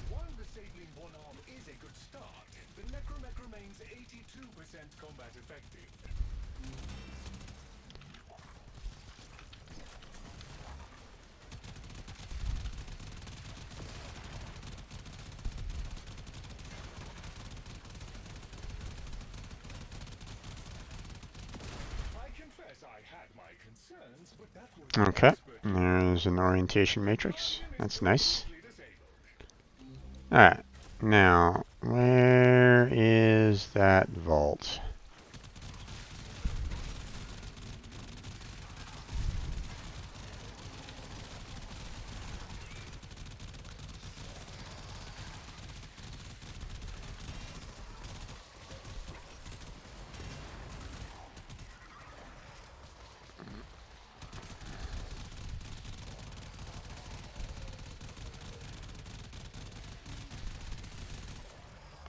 While disabling one arm is a good start, the necromech remains 82% combat effective. I confess I had my concerns, but that was Okay, there's an orientation matrix. That's nice. Alright, now, where is that vault?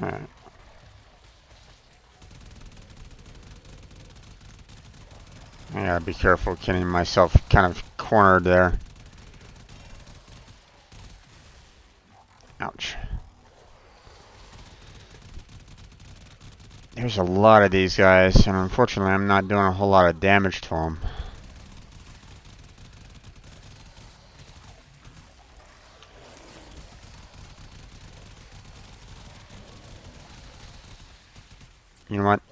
Alright. I gotta be careful getting myself kind of cornered there. Ouch. There's a lot of these guys, and unfortunately I'm not doing a whole lot of damage to them. You know what?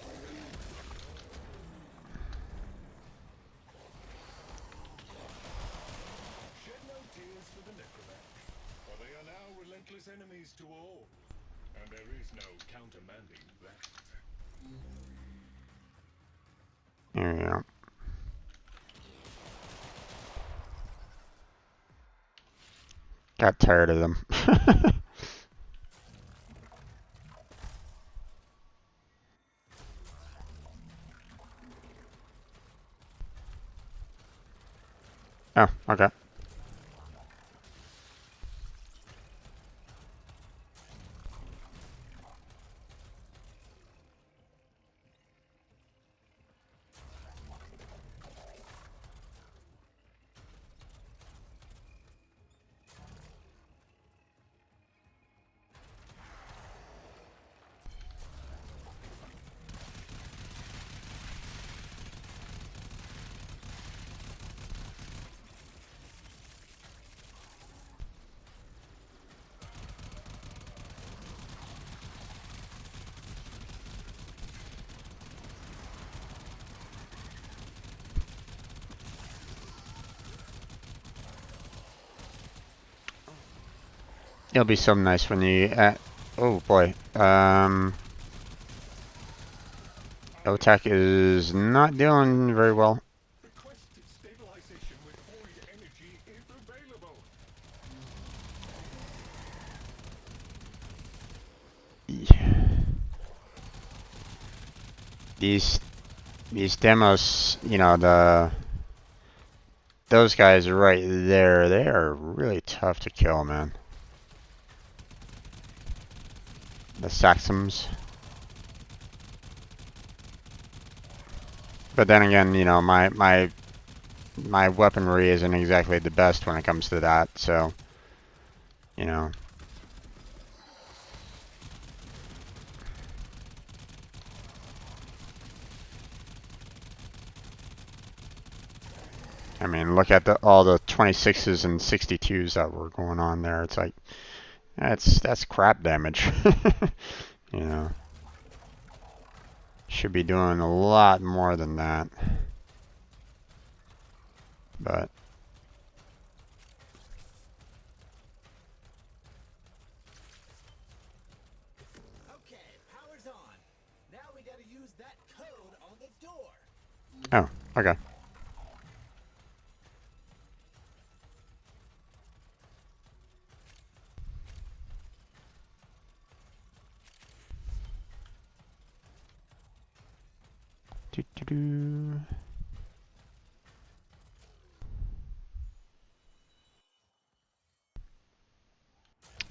Shed no tears for the necromech, for they are now relentless enemies to all, and there is no countermanding that. There we go. Got tired of them. Oh, okay. It'll be so nice when you, oh boy, OTAC is not doing very well. Requested stabilization with void energy if available. These demos, you know, those guys right there, they are really tough to kill, man. The Saxums. But then again, you know, my weaponry isn't exactly the best when it comes to that, so, you know. I mean, look at all the 26s and 62s that were going on there. It's like, that's crap damage. You know. Should be doing a lot more than that. But Okay. Do, do, do.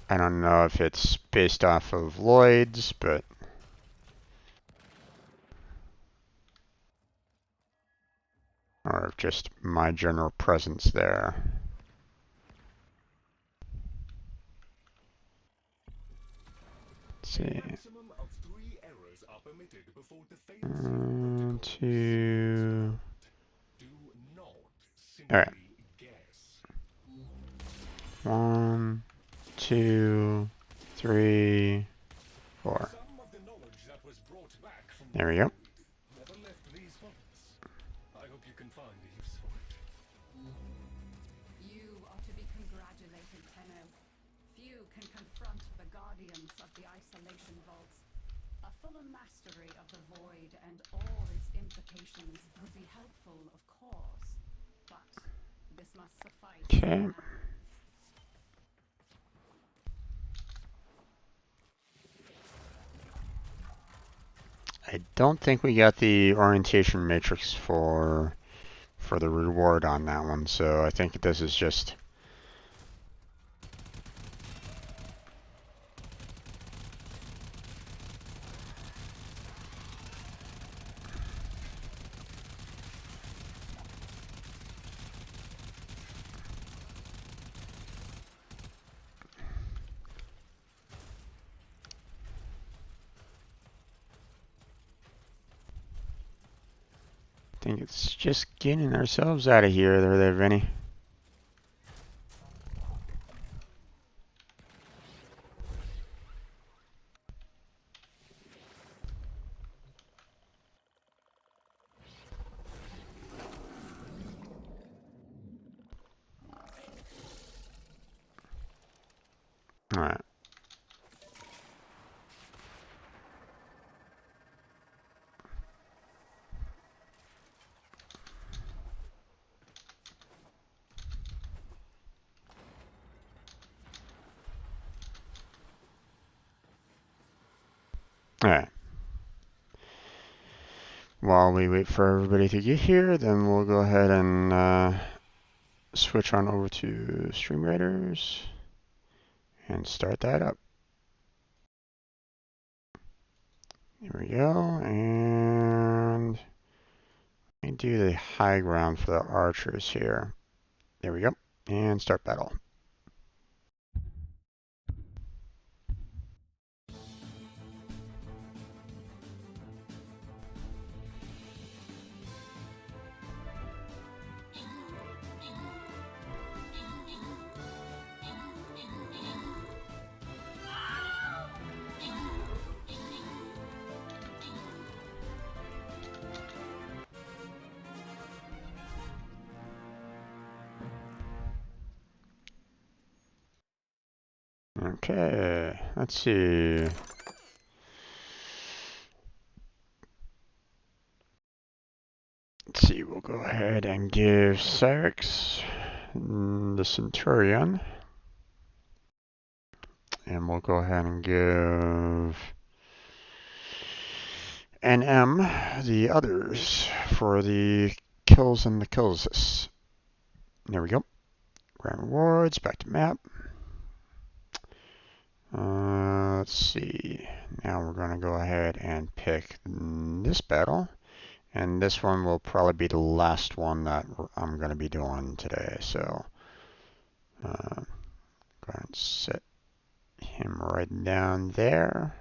I don't know if it's based off of Lloyd's, but or just my general presence there. Let's see. Two. All right. 1, 2, 3, 4. There we go. I hope you can find a use for it. You are to be congratulated, Tenno. Few can confront the guardians of the isolation vaults. A fuller mastery of the void and all its implications would be helpful, of course, but this must suffice for Okay. now. I don't think we got the orientation matrix for the reward on that one, so I think this is just I think it's just getting ourselves out of here there, Vinny. Alright. Alright. While we wait for everybody to get here, then we'll go ahead and switch on over to Stream Raiders and start that up. Here we go, and let me do the high ground for the archers here. There we go, and start battle. Okay, let's see. Let's see, we'll go ahead and give Cyrix the Centurion. And we'll go ahead and give NM the others for the kills and the kills assist. There we go. Grand rewards, back to map. Let's see. Now we're going to go ahead and pick this battle. And this one will probably be the last one that I'm going to be doing today. So, go ahead and set him right down there.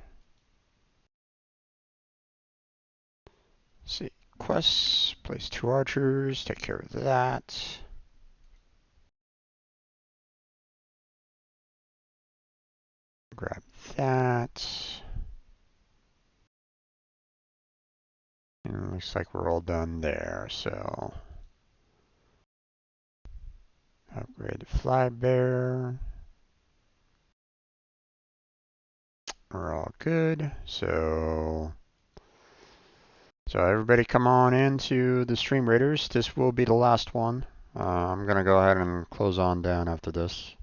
Let's see. Quests. Place 2 archers. Take care of that. Grab that. And it looks like we're all done there, so upgrade the fly bear. We're all good. So So everybody come on into the stream raiders. This will be the last one. I'm gonna go ahead and close on down after this.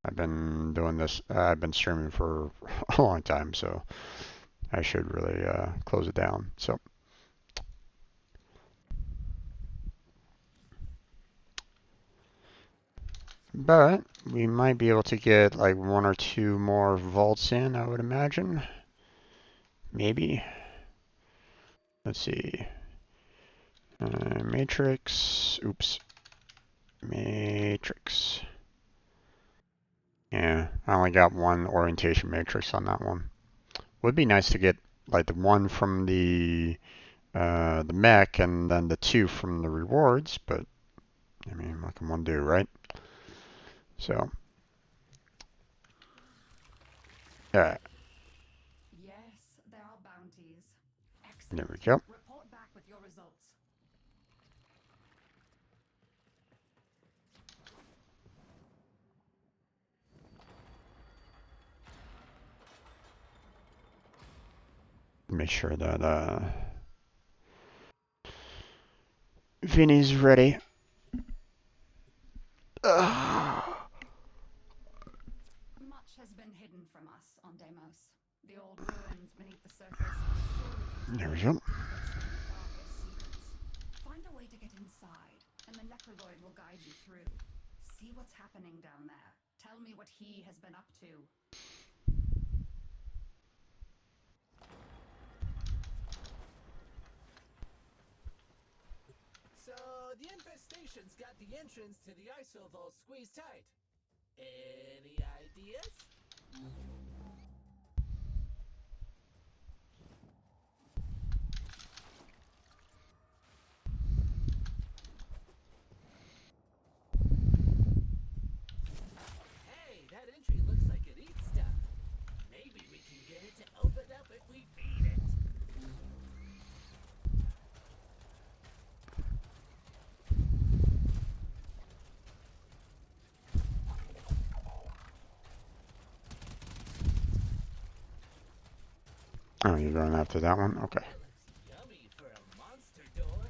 I've been doing this, I've been streaming for a long time, so I should really close it down. So. But we might be able to get like 1 or 2 more vaults in, I would imagine. Maybe. Let's see. Matrix. Oops. Matrix. Yeah, I only got 1 orientation matrix on that one. Would be nice to get like the 1 from the mech and then the 2 from the rewards, but I mean, what can one do, right? So. Yeah. Yes, there are bounties. There Excellent. we go. Report back with your results. Make sure that Vinny's ready. Much has been hidden from us on Deimos. The old ruins beneath the surface surely There we contain go. the deepest and darkest secrets. Find a way to get inside, and the Necroloid will guide you through. See what's happening down there. Tell me what he has been up to. So, the infestation's got the entrance to the ISO vault squeezed tight. Any ideas? Hey, that entry looks like it eats stuff. Maybe we can get it to open up if we feed it. Oh, you're going after that one? Okay. Yummy for a monster door.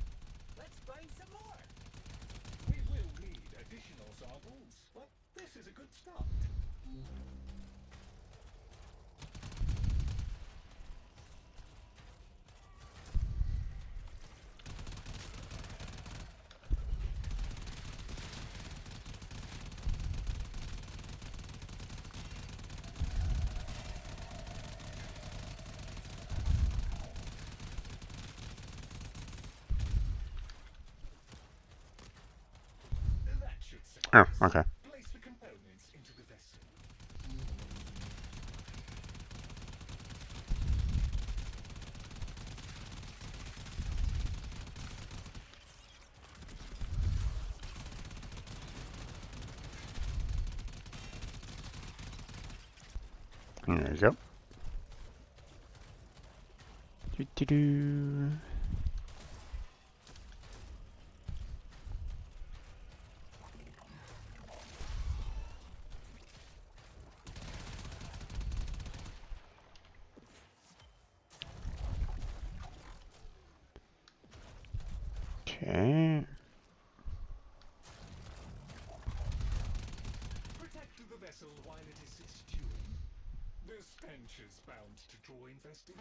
Let's find some more. We will need additional samples, but this is a good start. That should Oh, suffice. okay. Place the components into the vessel. There you go. Do-do-do. Okay. Protect the vessel while it is stewing. The stench is bound to draw infested.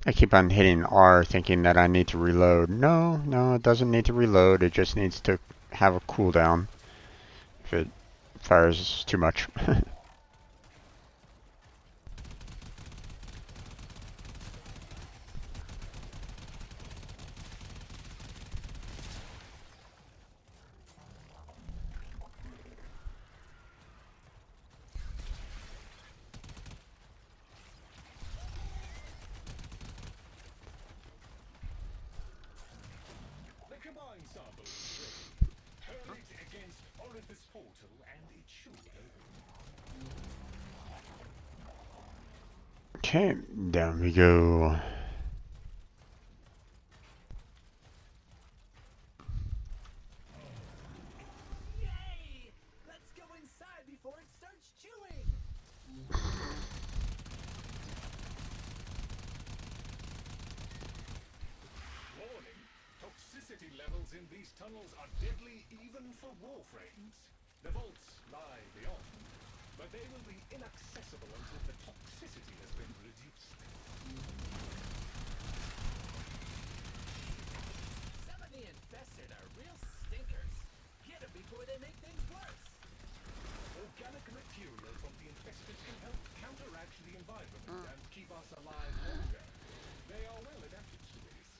I keep on hitting R thinking that I need to reload. No, no, it doesn't need to reload. It just needs to have a cooldown if it fires too much. sample is ready. Hurl it against Orifice Portal and it should open. Okay, down we go. Yay! Let's go inside before it starts chewing. Warning, toxicity levels in these tunnels are deadly even for Warframes. The vaults lie beyond, but they will be inaccessible until the toxicity has been reduced. Some of the infested are real stinkers. Get them before they make things worse. Organic material from the infested can help counteract the environment and keep us alive longer. They are well adapted to this.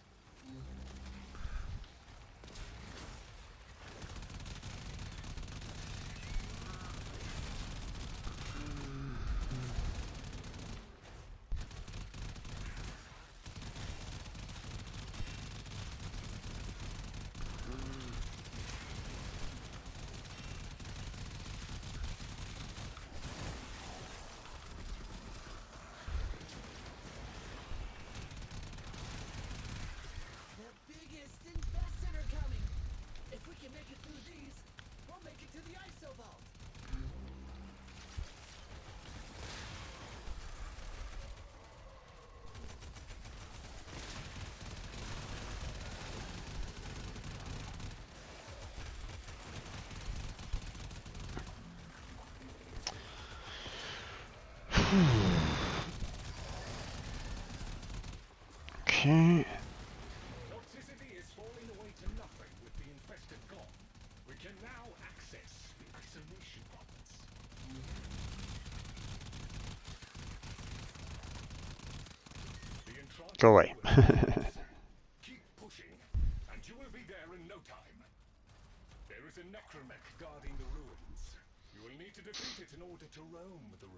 The biggest infested are coming. If we can make it through these, we'll make it to the ISO vault. Okay. Toxicity is falling away to nothing with the infested gone. We can now access the isolation pods. The enchanted Go away. ruins. Keep pushing, and you will be there in no time. There is a necromech guarding the ruins. You will need to defeat it in order to roam the ruins.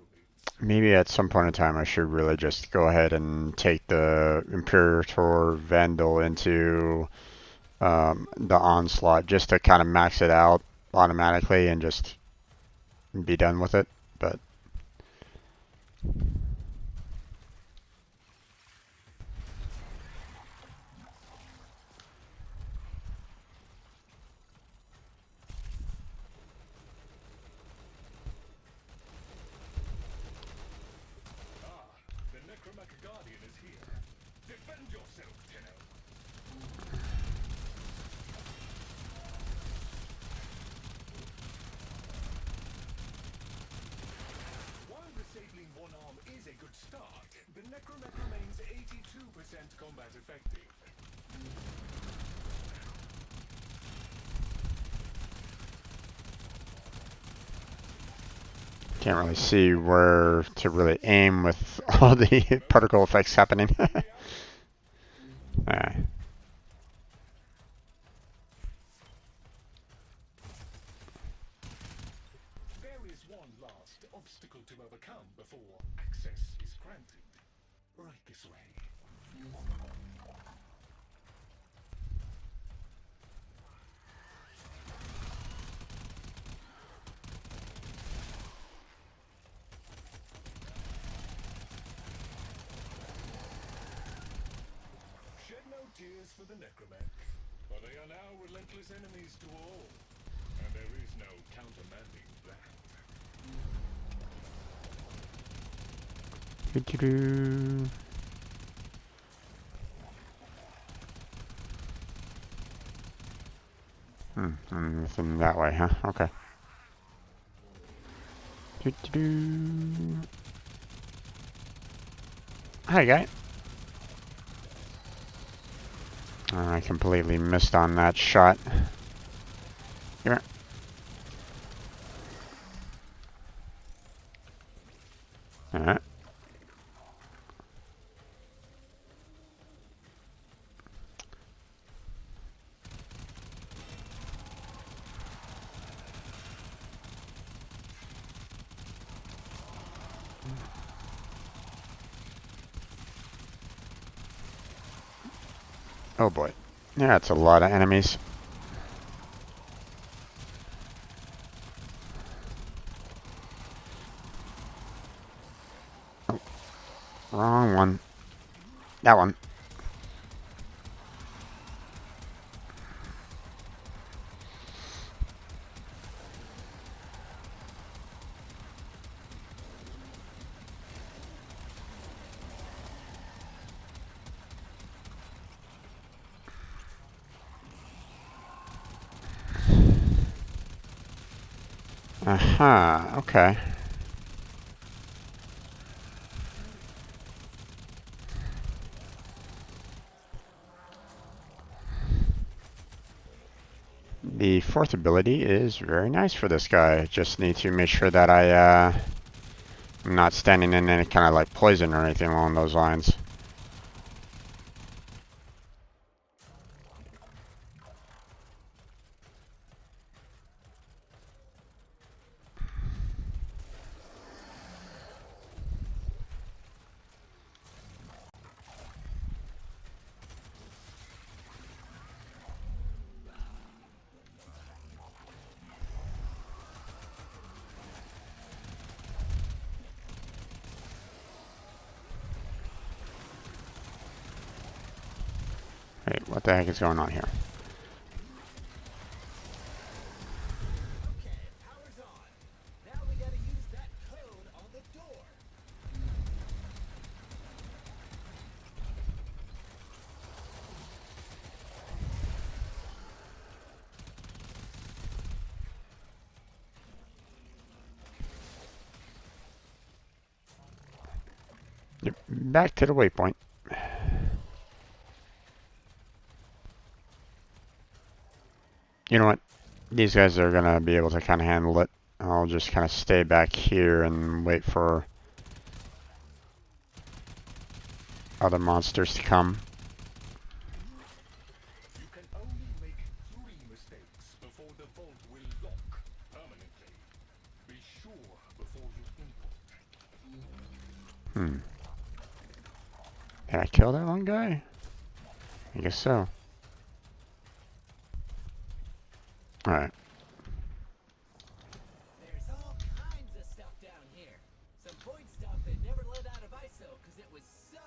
Maybe at some point in time I should really just go ahead and take the Imperator Vandal into the Onslaught just to kind of max it out automatically and just be done with it. But The necromech guardian is here. Defend yourself, Tenno. While disabling one arm is a good start, the necromech remains 82% combat effective. can't really see where to really aim with all the particle effects happening. Alright. There is one last obstacle to overcome before access is granted. Right this way. Shed no tears for the necromech, for they are now relentless enemies to all, and there is no countermanding that. Doo-doo-doo. Nothing that way, huh? Okay. Doo-doo-doo. Hi, guy. I completely missed on that shot. Here. Alright. Oh boy. Yeah, that's a lot of enemies. That one. Aha, okay. The fourth ability is very nice for this guy. Just need to make sure that I'm not standing in any kind of like poison or anything along those lines. Wait, what the heck is going on here? Okay, power's on. Now we gotta use that code on the door. Yep, back to the waypoint. You know what? These guys are gonna be able to kind of handle it. I'll just kind of stay back here and wait for other monsters to come. You can only make 3 mistakes before the vault will lock permanently. Be sure before you input. Did I kill that one guy? I guess so. Alright. There's all kinds of stuff down here. Some void stuff they never let out of ISO because it was so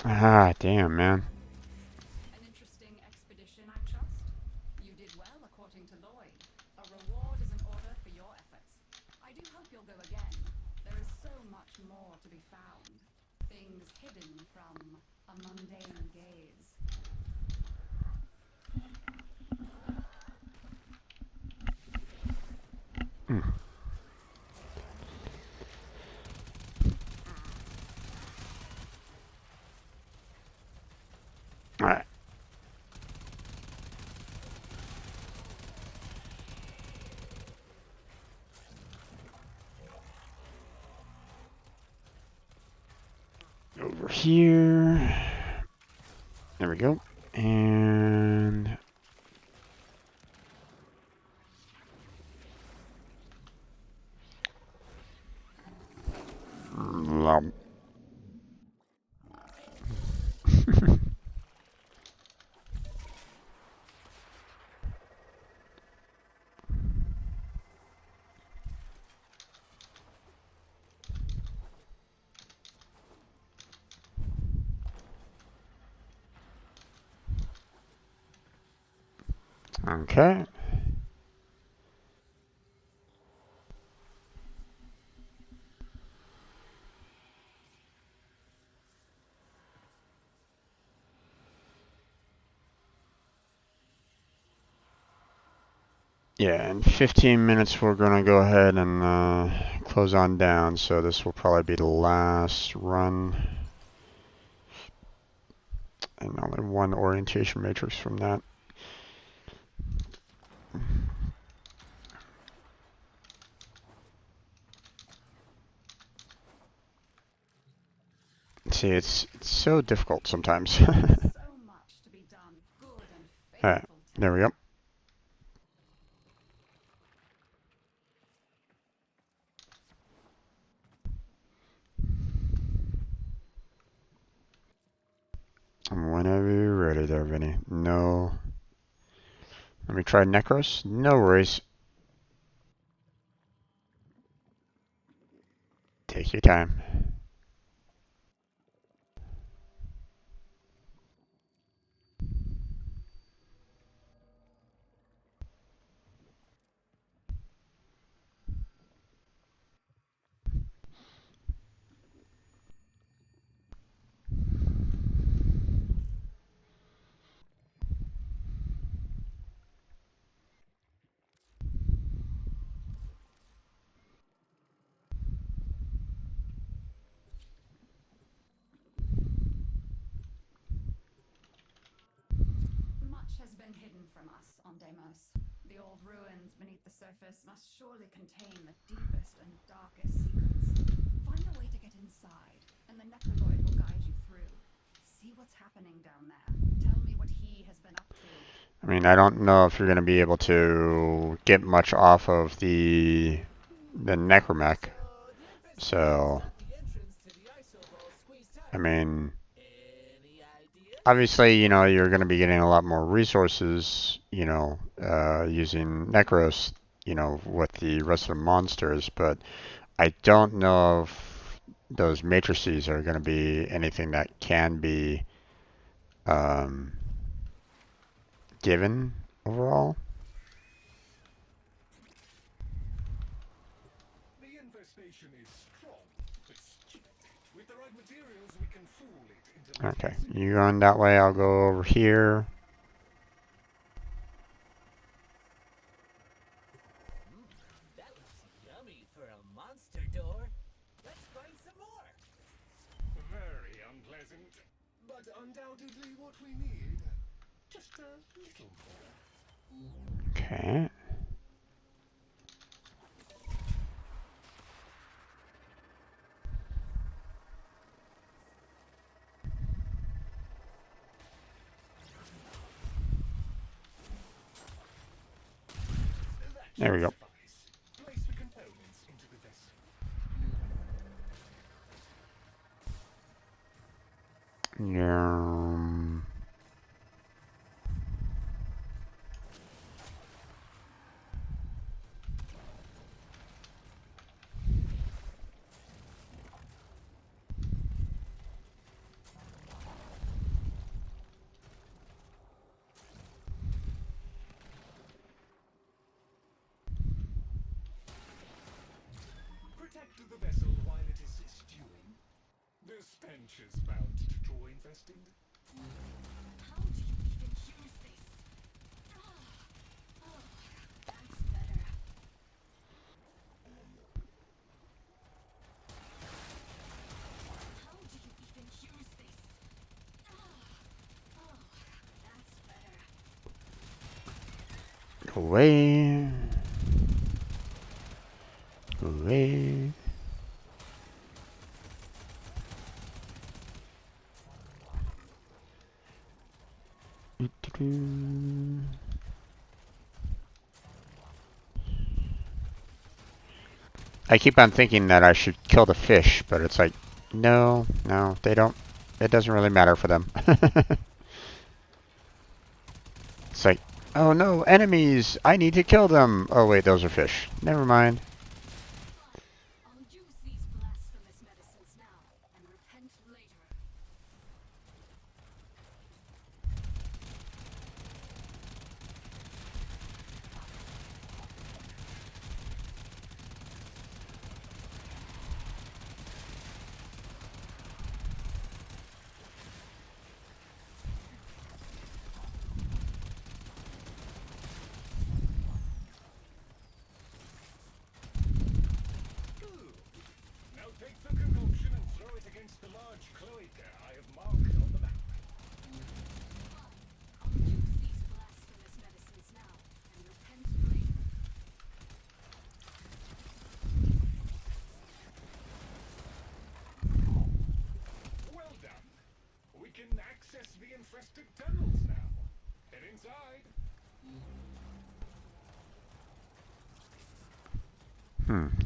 nice. Ah, damn, man. An interesting expedition, I trust. You did well, according to Lloyd. A reward is an order for your efforts. I do hope you'll go again. There is so much more to be found. Things hidden from a mundane gaze. Alright. Over here. There we go. And Lum. Okay. Yeah, in 15 minutes we're gonna go ahead and close on down, so this will probably be the last run. And only one orientation matrix from that. See, it's so difficult sometimes. Alright, there we go. Whenever you're ready there, Vinny. No. Let me try Necros. No worries. Take your time. has been hidden from us on Deimos? The old ruins beneath the surface must surely contain the deepest and darkest secrets. Find a way to get inside, and the Necroloid will guide you through. See what's happening down there. Tell me what he has been up to. I mean, I don't know if you're going to be able to get much off of the necromech. So, I mean, obviously, you know, you're going to be getting a lot more resources, you know, using Necros, you know, with the rest of the monsters, but I don't know if those matrices are going to be anything that can be given overall. The infestation is strong, but stupid. With the right materials, we can fool it into Okay, you going that way, I'll go over here. That looks yummy for a monster door. Let's find some more. very unpleasant, but undoubtedly what we need. Just a little more. Okay. There we go. Place the components into the vessel. Protect the vessel while it is stewing. The stench is bound to draw infested. How do you even use this? Oh, that's better. How do you even use this? Oh, that's better. Go away. Go away. I keep on thinking that I should kill the fish, but it's like, no, they don't. It doesn't really matter for them. It's like, oh no, enemies! I need to kill them! Oh wait, those are fish. Never mind. I'll use these blasphemous medicines now and repent later. Now take the concoction and throw it against the large cloaca I have marked on the map. I'll use these blasphemous medicines now and repent later. Well done. We can access the infested tunnels now. Head inside.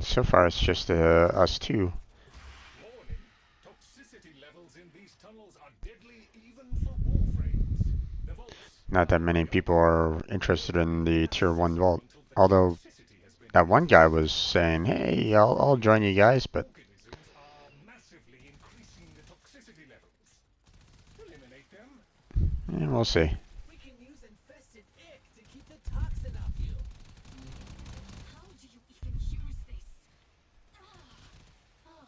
So far it's just us two. Warning. Toxicity levels in these tunnels are deadly even for Warframes. The vaults Not that many people are interested in the tier 1 vault. Although that one guy was saying, hey, I'll join you guys, but organisms are massively increasing the toxicity levels. Eliminate them. we'll see. We can use infested ick to keep the toxin off you. How do you even use this? Oh,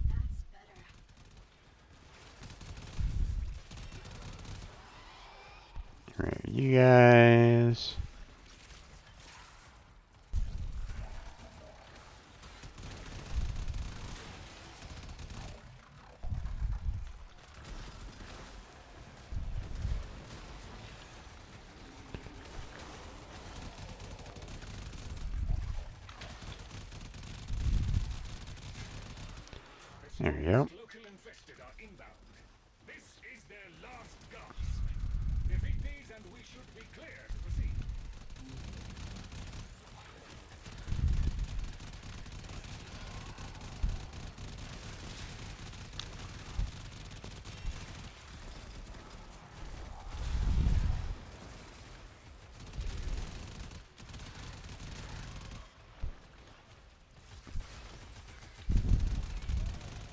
that's better. Alright, you guys. There you go. Local infested are inbound. This is their last gasp. Defeat these and we should be clear to proceed.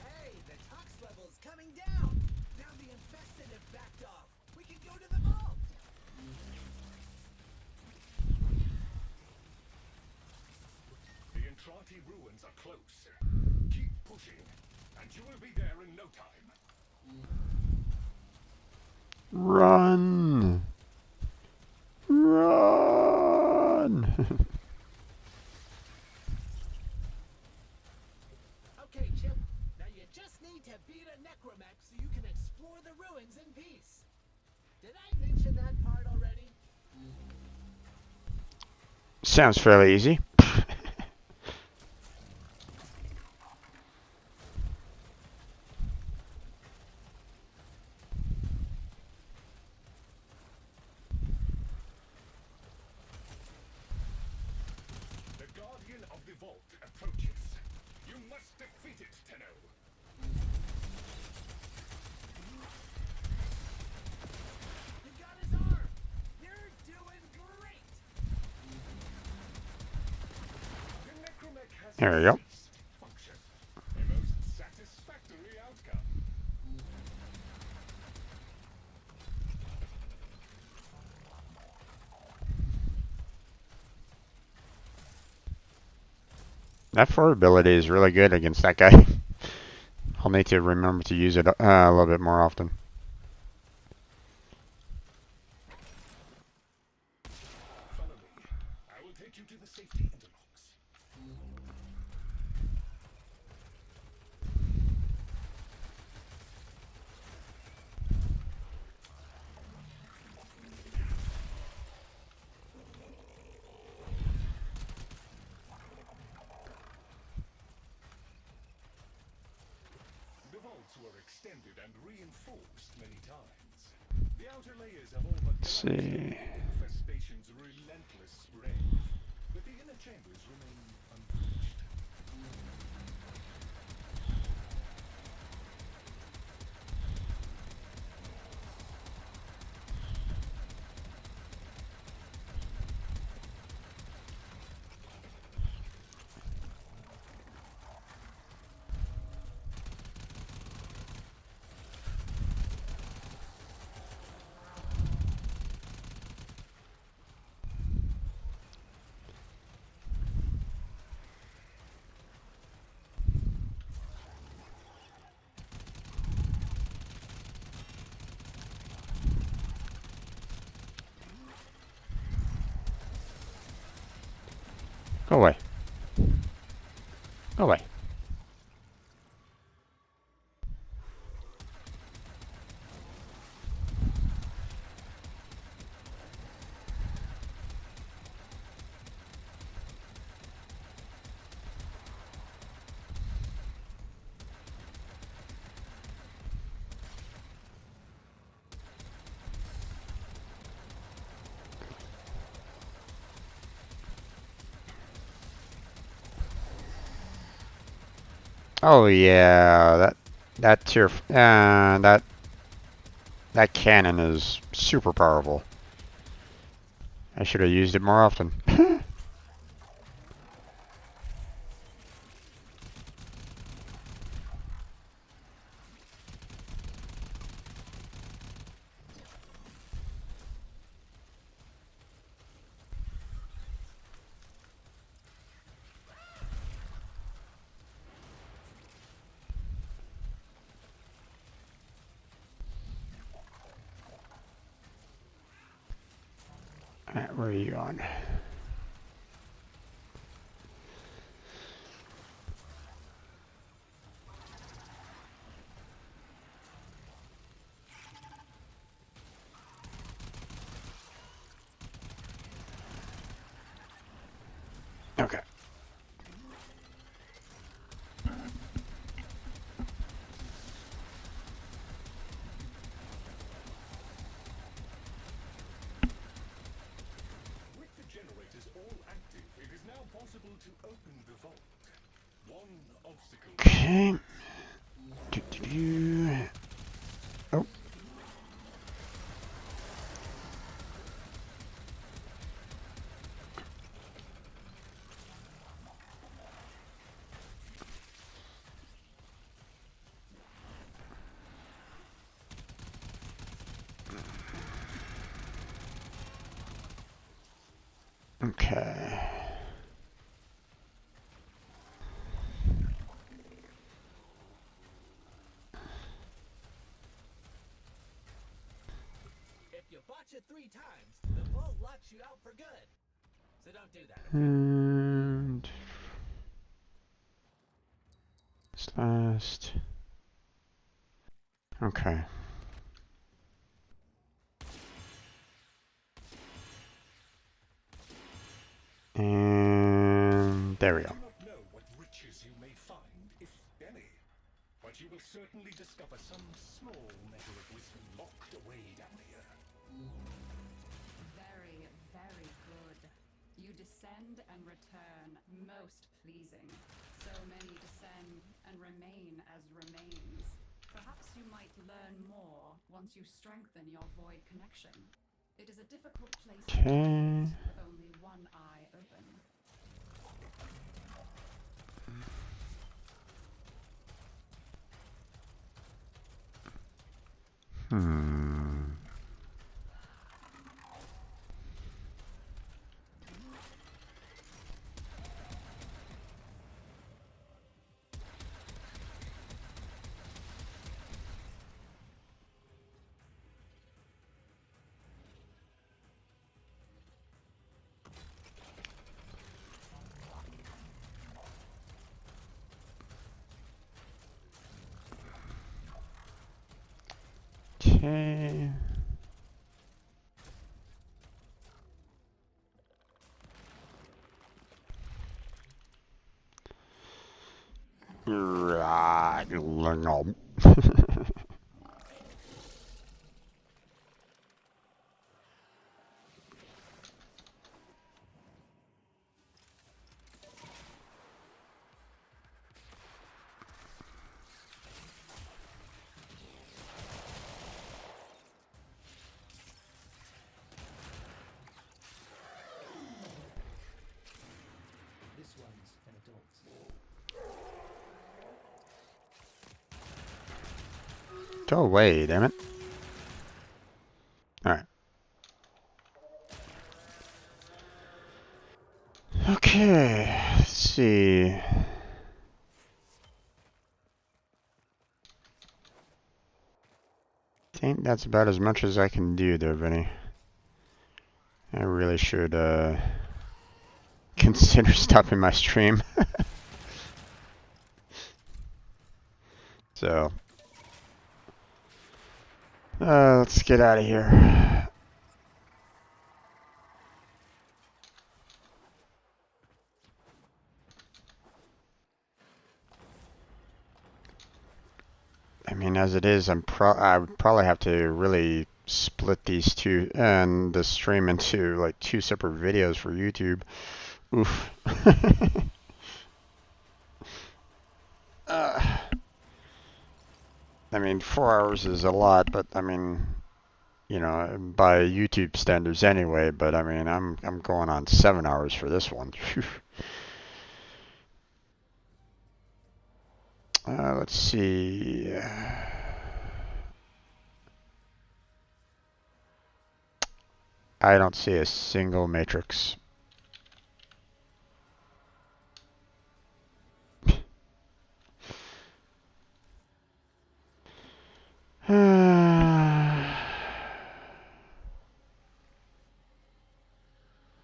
Hey, the tox level's coming down. Now the infested have backed off. We can go to the vault. The Entrati ruins are close. Keep pushing, and you will be there in no time. Run! Run! Okay, Chip. Now you just need to beat a necromech so you can explore the ruins in peace. Did I mention that part already? Sounds fairly easy. The Guardian of the Vault approaches. You must defeat it, Tenno. You got his arm. You're doing great. The necromech has There we go. ceased function. A most satisfactory outcome. That 4 ability is really good against that guy. I'll need to remember to use it a little bit more often. Follow me. I will take you to the safety interlocks. The vaults were extended and reinforced many times. The outer layers have all but Let's see. infestation's relentless spray, but the inner chambers remain unbreached. Go away. Go away. Oh yeah, that tier that cannon is super powerful. I should have used it more often. Alright, where are you on? Okay. Okay. Do-do-do. Oh. Okay. If you botch it 3 times, the vault locks you out for good. So don't do that, okay? And this last. Okay. And there we go. I do not know what riches you may find, if any, but you will certainly discover some small measure of wisdom locked away down here. Very, very good. You descend and return, most pleasing. So many descend and remain as remains. Perhaps you might learn more once you strengthen your void connection. It is a difficult place to Okay. navigate with only one eye open. Hmm. Okay. Right. No. This one's an adult. Go away, damn it. Alright. Okay. Let's see. I think that's about as much as I can do there, Vinny. I really should consider stopping my stream. So, let's get out of here. I mean, as it is, I would probably have to really split these two and the stream into like 2 separate videos for YouTube. Oof. I mean, 4 hours is a lot, but I mean, you know, by YouTube standards anyway. But I mean, I'm going on 7 hours for this one. Let's see. I don't see a single matrix.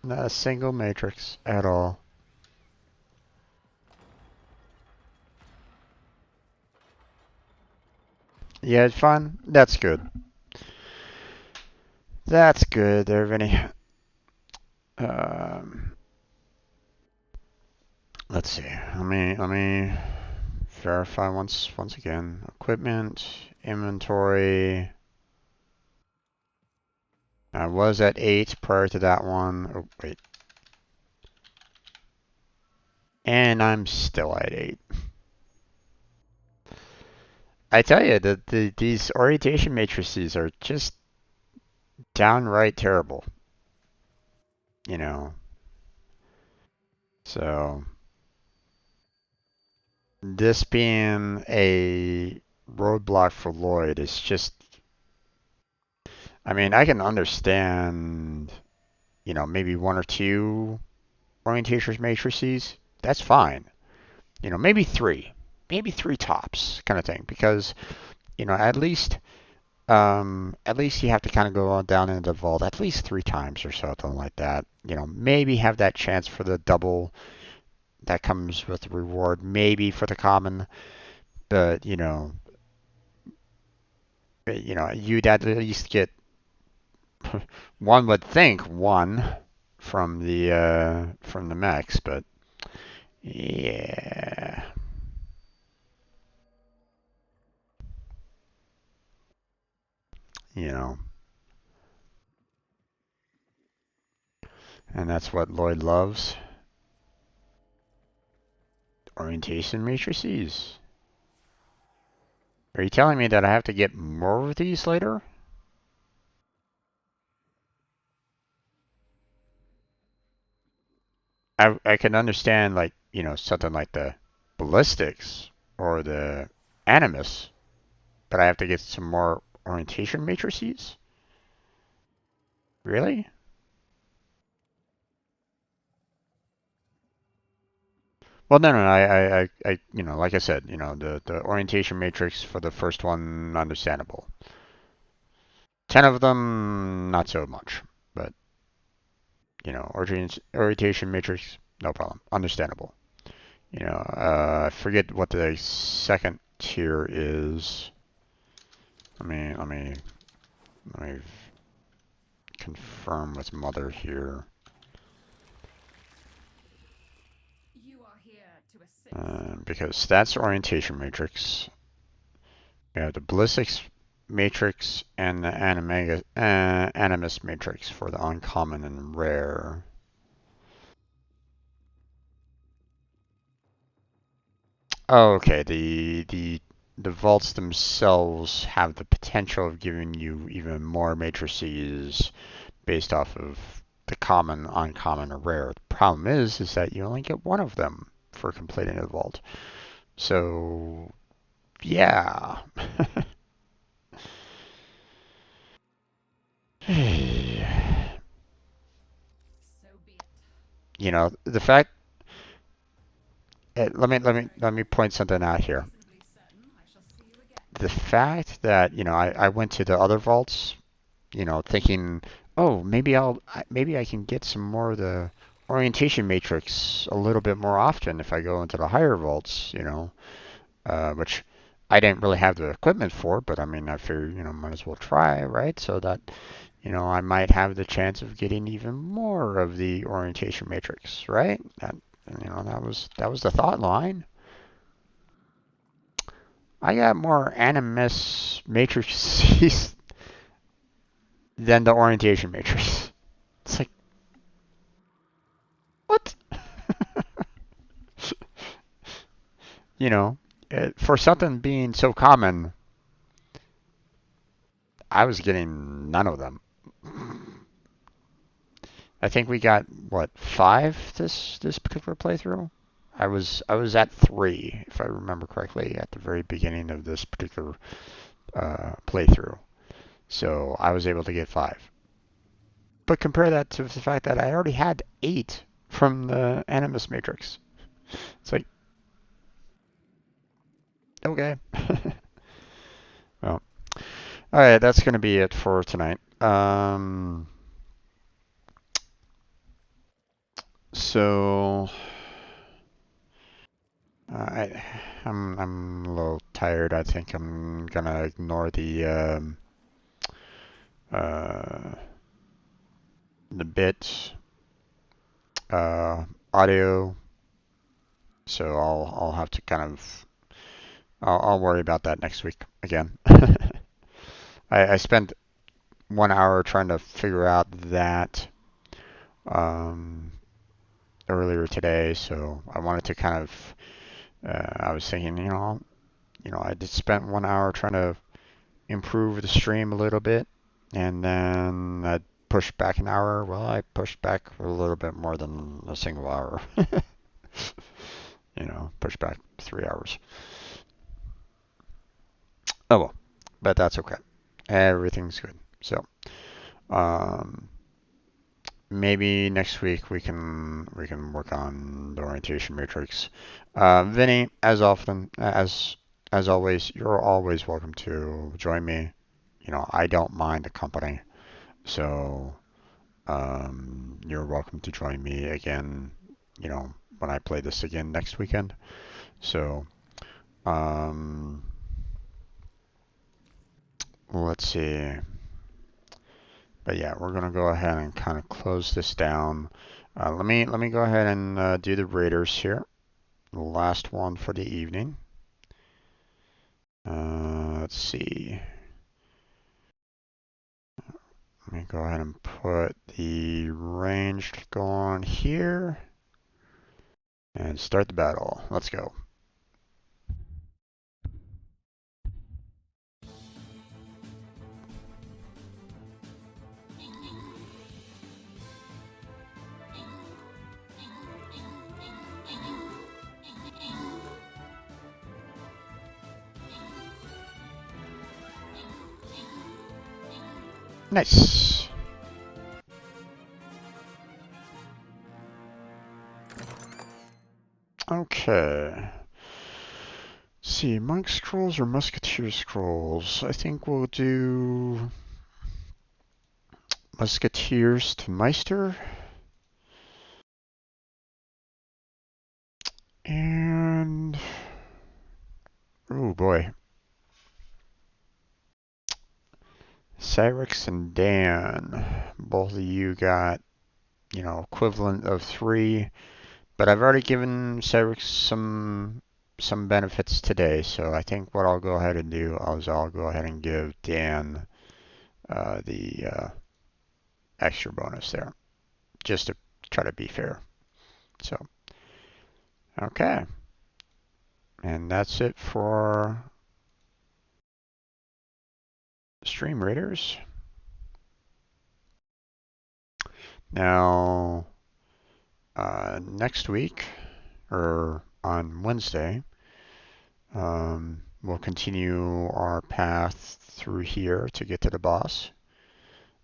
Not a single matrix at all. You had fun? That's good. That's good there, Vinny. Let's see. Let me verify once again. Equipment, inventory. I was at 8 prior to that one. Oh, wait. And I'm still at 8. I tell you, these orientation matrices are just downright terrible. You know. So, this being a roadblock for Lloyd is just. I mean, I can understand, maybe one or two orientation matrices. That's fine. Maybe three. Maybe three tops kind of thing. Because, at least you have to kind of go on down into the vault at least 3 times or something like that. Maybe have that chance for the double that comes with the reward. Maybe for the common, but you'd at least get one would think one from the mechs, but yeah, you know, and that's what Lloyd loves. Orientation matrices. Are you telling me that I have to get more of these later? I can understand, like, something like the ballistics or the animus, but I have to get some more orientation matrices? Really? Well, no, like I said, the orientation matrix for the first one, understandable. 10 of them, not so much. But, orientation matrix, no problem. Understandable. I forget what the second tier is. Let me confirm with Mother here. Because that's orientation matrix. We have the ballistics matrix and the animus matrix for the uncommon and rare. Oh, okay. The vaults themselves have the potential of giving you even more matrices based off of the common, uncommon, or rare. The problem is that you only get one of them for completing a vault. So, yeah. The fact. Let me point something out here. The fact that I went to the other vaults, thinking, oh, maybe I can get some more of the orientation matrix a little bit more often if I go into the higher vaults, which I didn't really have the equipment for, but I mean, I figured, might as well try, right? So that, I might have the chance of getting even more of the orientation matrix, right? That was the thought line. I got more animus matrices than the orientation matrix. It's like, what? For something being so common, I was getting none of them. I think we got what, 5 this particular playthrough. I was at 3 if I remember correctly at the very beginning of this particular playthrough. So I was able to get 5. But compare that to the fact that I already had 8 from the Animus Matrix. It's like, okay. Well, all right, that's going to be it for tonight. So I'm a little tired. I think I'm gonna ignore uh, the bit audio. So I'll have to kind of I'll worry about that next week again. I spent 1 hour trying to figure out that earlier today, so I wanted to kind of. I was thinking, I did spend 1 hour trying to improve the stream a little bit, and then I pushed back an hour. Well, I pushed back a little bit more than a single hour. Pushed back 3 hours. Oh well, but that's okay. Everything's good. So, um, maybe next week we can work on the orientation matrix. Vinny, as always, you're always welcome to join me. I don't mind the company, so you're welcome to join me again. When I play this again next weekend. So, let's see. But yeah, we're gonna go ahead and kind of close this down. Let me go ahead and do the raiders here. The last one for the evening. Let's see. Let me go ahead and put the ranged going here and start the battle. Let's go. Nice. Okay. Let's see, monk scrolls or musketeer scrolls? I think we'll do musketeers to Meister. And oh boy. Cyrix and Dan, both of you got, equivalent of 3, but I've already given Cyrix some benefits today, so I think what I'll go ahead and do is I'll go ahead and give Dan the extra bonus there, just to try to be fair. So, okay. And that's it for Stream Raiders. Now, next week, or on Wednesday, we'll continue our path through here to get to the boss.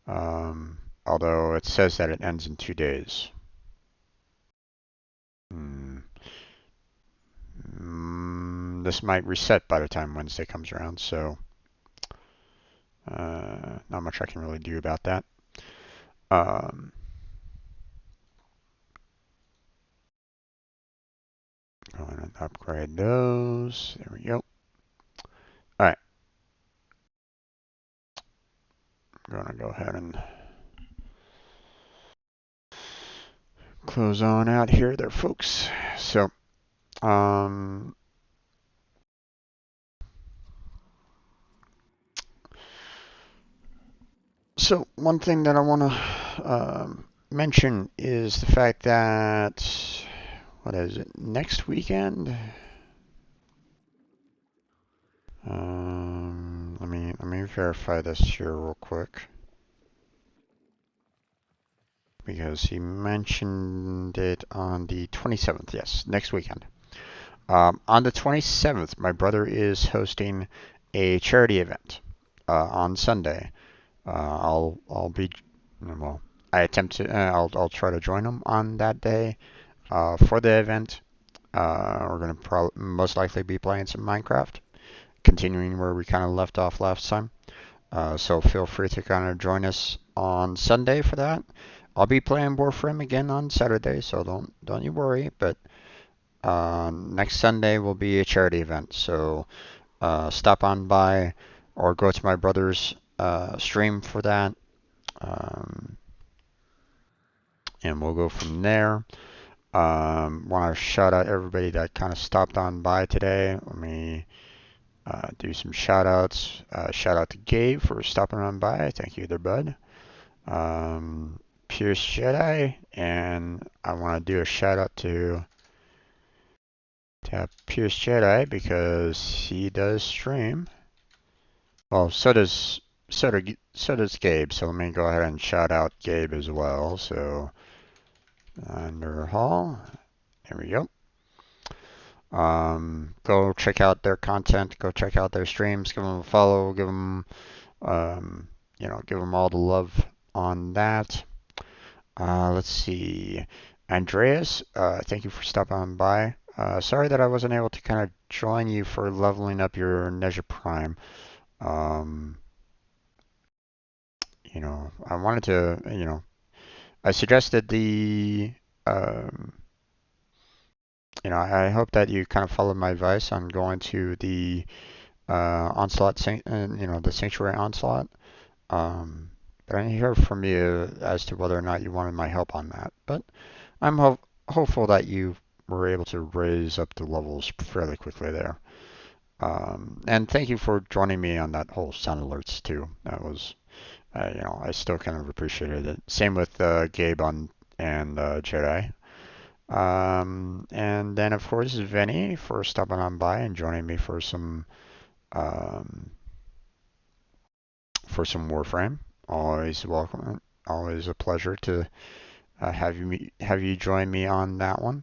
Although it says that it ends in 2 days. This might reset by the time Wednesday comes around, so not much I can really do about that. Go ahead and upgrade those. There we go. Alright. I'm gonna go ahead and close on out here there, folks. So, so one thing that I want to mention is the fact that, what is it, next weekend? Let me verify this here real quick, because he mentioned it on the 27th. Yes, next weekend. On the 27th, my brother is hosting a charity event on Sunday. I'll be, well, I'll try to join him on that day for the event. We're gonna most likely be playing some Minecraft, continuing where we kind of left off last time. So feel free to kind of join us on Sunday for that. I'll be playing Warframe again on Saturday, so don't you worry. But next Sunday will be a charity event, so stop on by or go to my brother's stream for that, and we'll go from there. Want to shout out everybody that kind of stopped on by today. Let me do some shout outs. Shout out to Gabe for stopping on by. Thank you there, bud. Pierce Jedi, and I want to do a shout out to Pierce Jedi because he does stream. Well, so does Gabe. So let me go ahead and shout out Gabe as well. So under Hall, there we go. Go check out their content. Go check out their streams. Give them a follow. Give them, give them all the love on that. Let's see. Andreas, thank you for stopping by. Sorry that I wasn't able to kind of join you for leveling up your Nezha Prime. Um, I wanted to, I suggested um, I hope that you kind of followed my advice on going to the Onslaught, the Sanctuary Onslaught. But I didn't hear from you as to whether or not you wanted my help on that. But I'm hopeful that you were able to raise up the levels fairly quickly there. And thank you for joining me on that whole sound alerts too. That was, I still kind of appreciated it. Same with Gabe and Jedi. And then of course Vinny for stopping on by and joining me um, for some Warframe. Always welcome. Always a pleasure to have you join me on that one.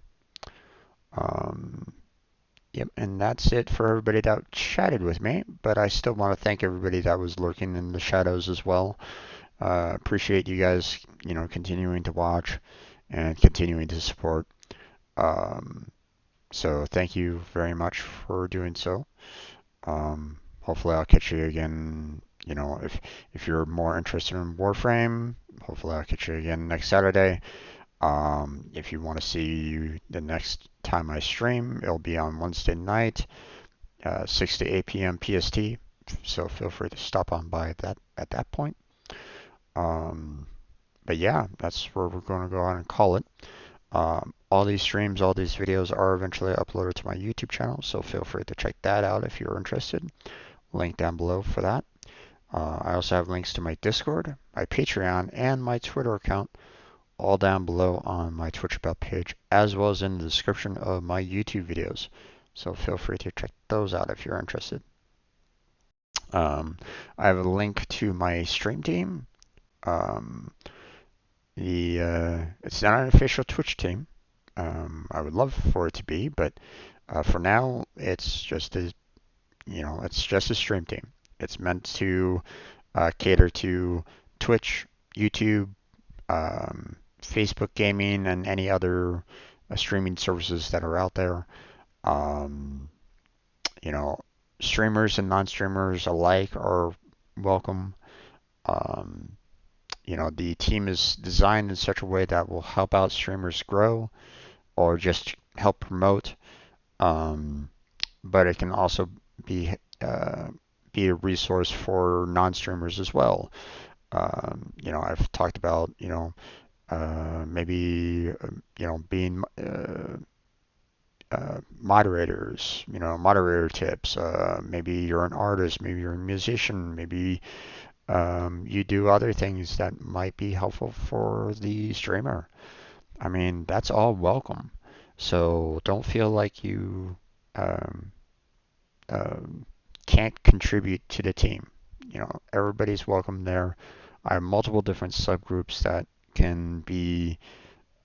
Yep, and that's it for everybody that chatted with me. But I still want to thank everybody that was lurking in the shadows as well. Appreciate you guys, continuing to watch and continuing to support. So thank you very much for doing so. Hopefully I'll catch you again. If you're more interested in Warframe, hopefully I'll catch you again next Saturday. If you want to see the next time I stream, it'll be on Wednesday night, 6 to 8 p.m. PST. So feel free to stop on by at that point. But yeah, that's where we're going to go on and call it. All these streams, all these videos are eventually uploaded to my YouTube channel, so feel free to check that out if you're interested. Link down below for that. I also have links to my Discord, my Patreon, and my Twitter account, all down below on my Twitch About page, as well as in the description of my YouTube videos. So feel free to check those out if you're interested. I have a link to my stream team. It's not an official Twitch team. I would love for it to be, but for now, it's just a stream team. It's meant to cater to Twitch, YouTube, Facebook gaming, and any other streaming services that are out there. Streamers and non-streamers alike are welcome. The team is designed in such a way that will help out streamers grow or just help promote. But it can also be a resource for non-streamers as well. I've talked about maybe being moderators, moderator tips. Maybe you're an artist, maybe you're a musician, maybe you do other things that might be helpful for the streamer. I mean, that's all welcome. So don't feel like you um, can't contribute to the team. Everybody's welcome there. I have multiple different subgroups that can be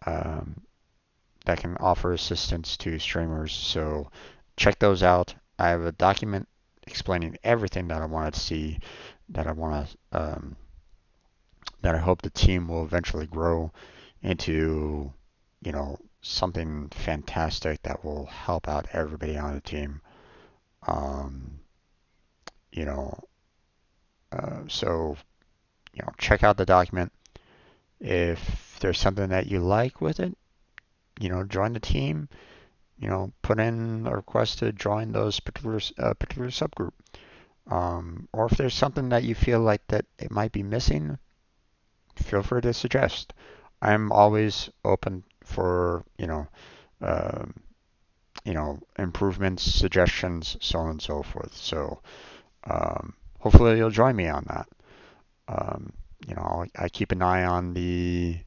that can offer assistance to streamers. So check those out. I have a document explaining everything that I want to see, that I want to, that I hope the team will eventually grow into, something fantastic that will help out everybody on the team. You know, so check out the document. If there's something that you like with it, join the team. Put in a request to join those particular subgroup. Or if there's something that you feel like that it might be missing, feel free to suggest. I'm always open for uh, improvements, suggestions, so on and so forth. So hopefully you'll join me on that. I keep an eye on the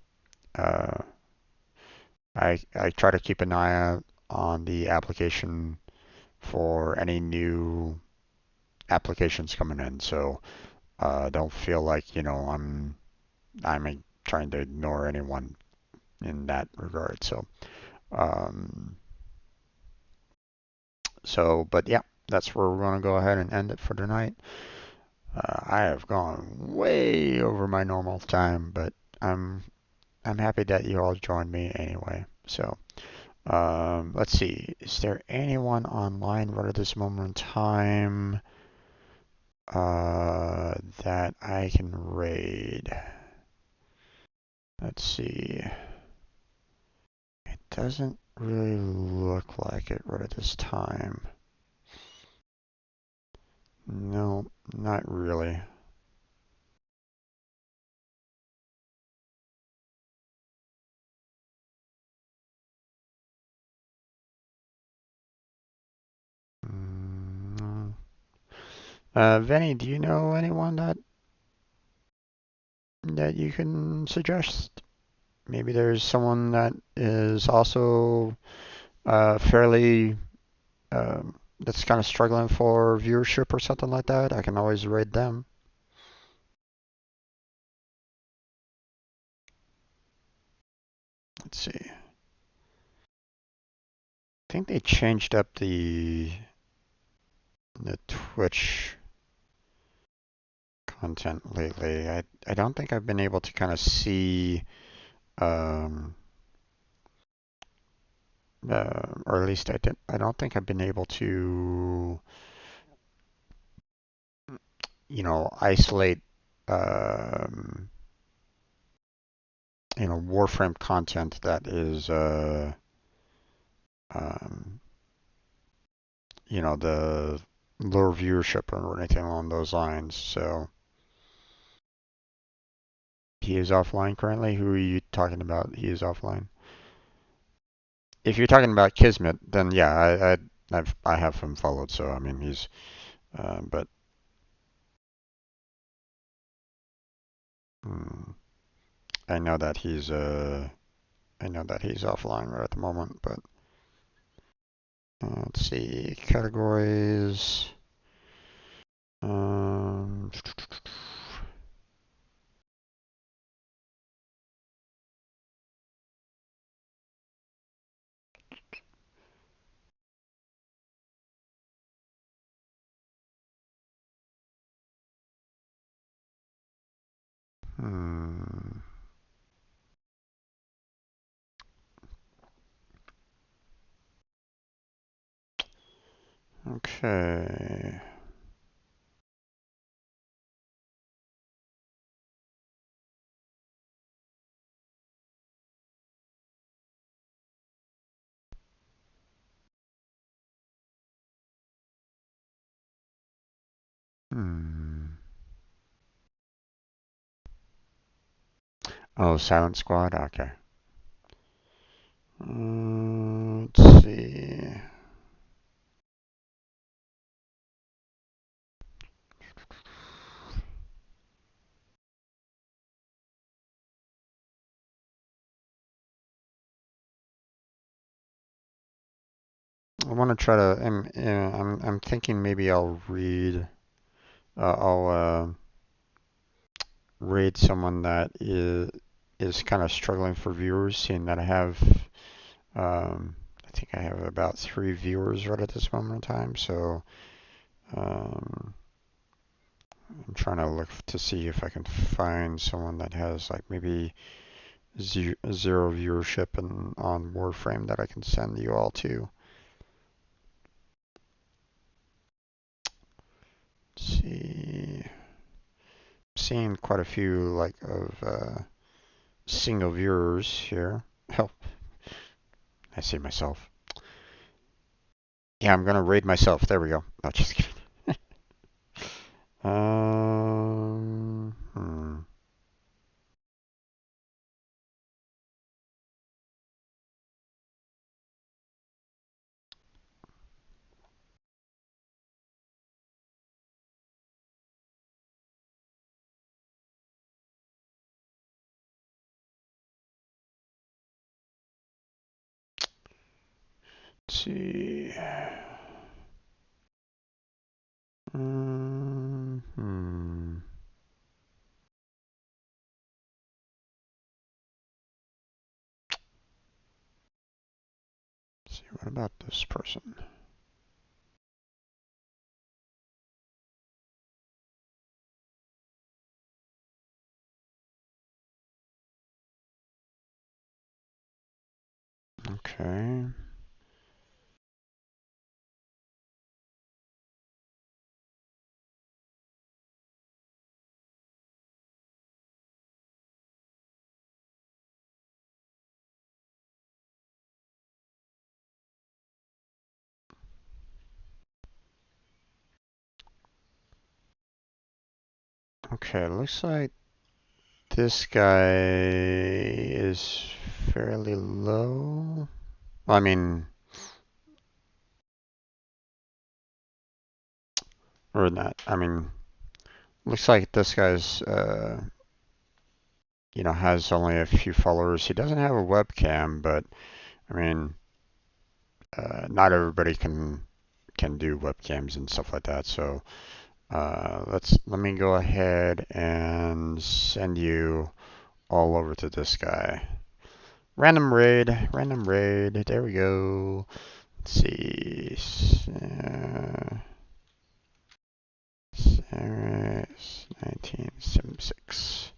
Uh, I try to keep an eye out on the application for any new applications coming in. So don't feel like I'm trying to ignore anyone in that regard. Um, but yeah, that's where we're gonna go ahead and end it for tonight. I have gone way over my normal time, but I'm I'm happy that you all joined me anyway. So let's see. Is there anyone online right at this moment in time that I can raid? Let's see. It doesn't really look like it right at this time. No, not really. No. Vinny, do you know anyone that you can suggest? Maybe there's someone that is also fairly that's kind of struggling for viewership or something like that. I can always raid them. Let's see. I think they changed up the Twitch content lately. I don't think I've been able to kind of see um, or at least I don't think I've been able to isolate um, Warframe content that is um, the lower viewership or anything along those lines. So he is offline currently. Who are you talking about? He is offline. If you're talking about Kismet, then yeah, I have him followed. So I mean he's but hmm, I know that he's offline right at the moment. But let's see categories. Um, hmm. Okay. Hmm. Oh, Silent Squad. Okay. Let's see. I want to try to. I'm thinking maybe I'll read. I'll raid someone that is kind of struggling for viewers, seeing that I think I have about 3 viewers right at this moment in time. So um, I'm trying to look to see if I can find someone that has like maybe zero viewership on Warframe that I can send you all to. Let's see. Seeing quite a few like of single viewers here. Oh, I see myself. Yeah, I'm gonna raid myself. There we go. No, just kidding. Hmm. Let's see. Let's see, what about this person? Okay. Okay, looks like this guy is fairly low. Well, I mean, or not. I mean, looks like this guy's, you know, has only a few followers. He doesn't have a webcam, but I mean, not everybody can do webcams and stuff like that. So let me go ahead and send you all over to this guy. Random raid. There we go. Let's see. Sarah's 1976.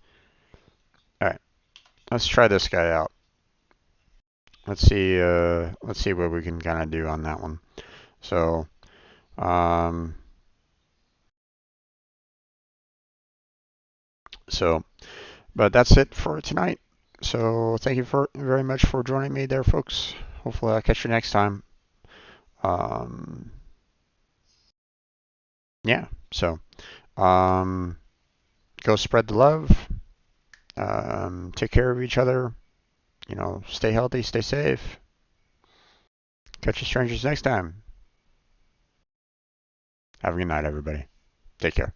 All right, let's try this guy out. Let's see what we can kind of do on that one. So, but that's it for tonight. So thank you very much for joining me there, folks. Hopefully I'll catch you next time. Yeah, so go spread the love. Take care of each other. You know, stay healthy, stay safe. Catch you strangers next time. Have a good night, everybody. Take care.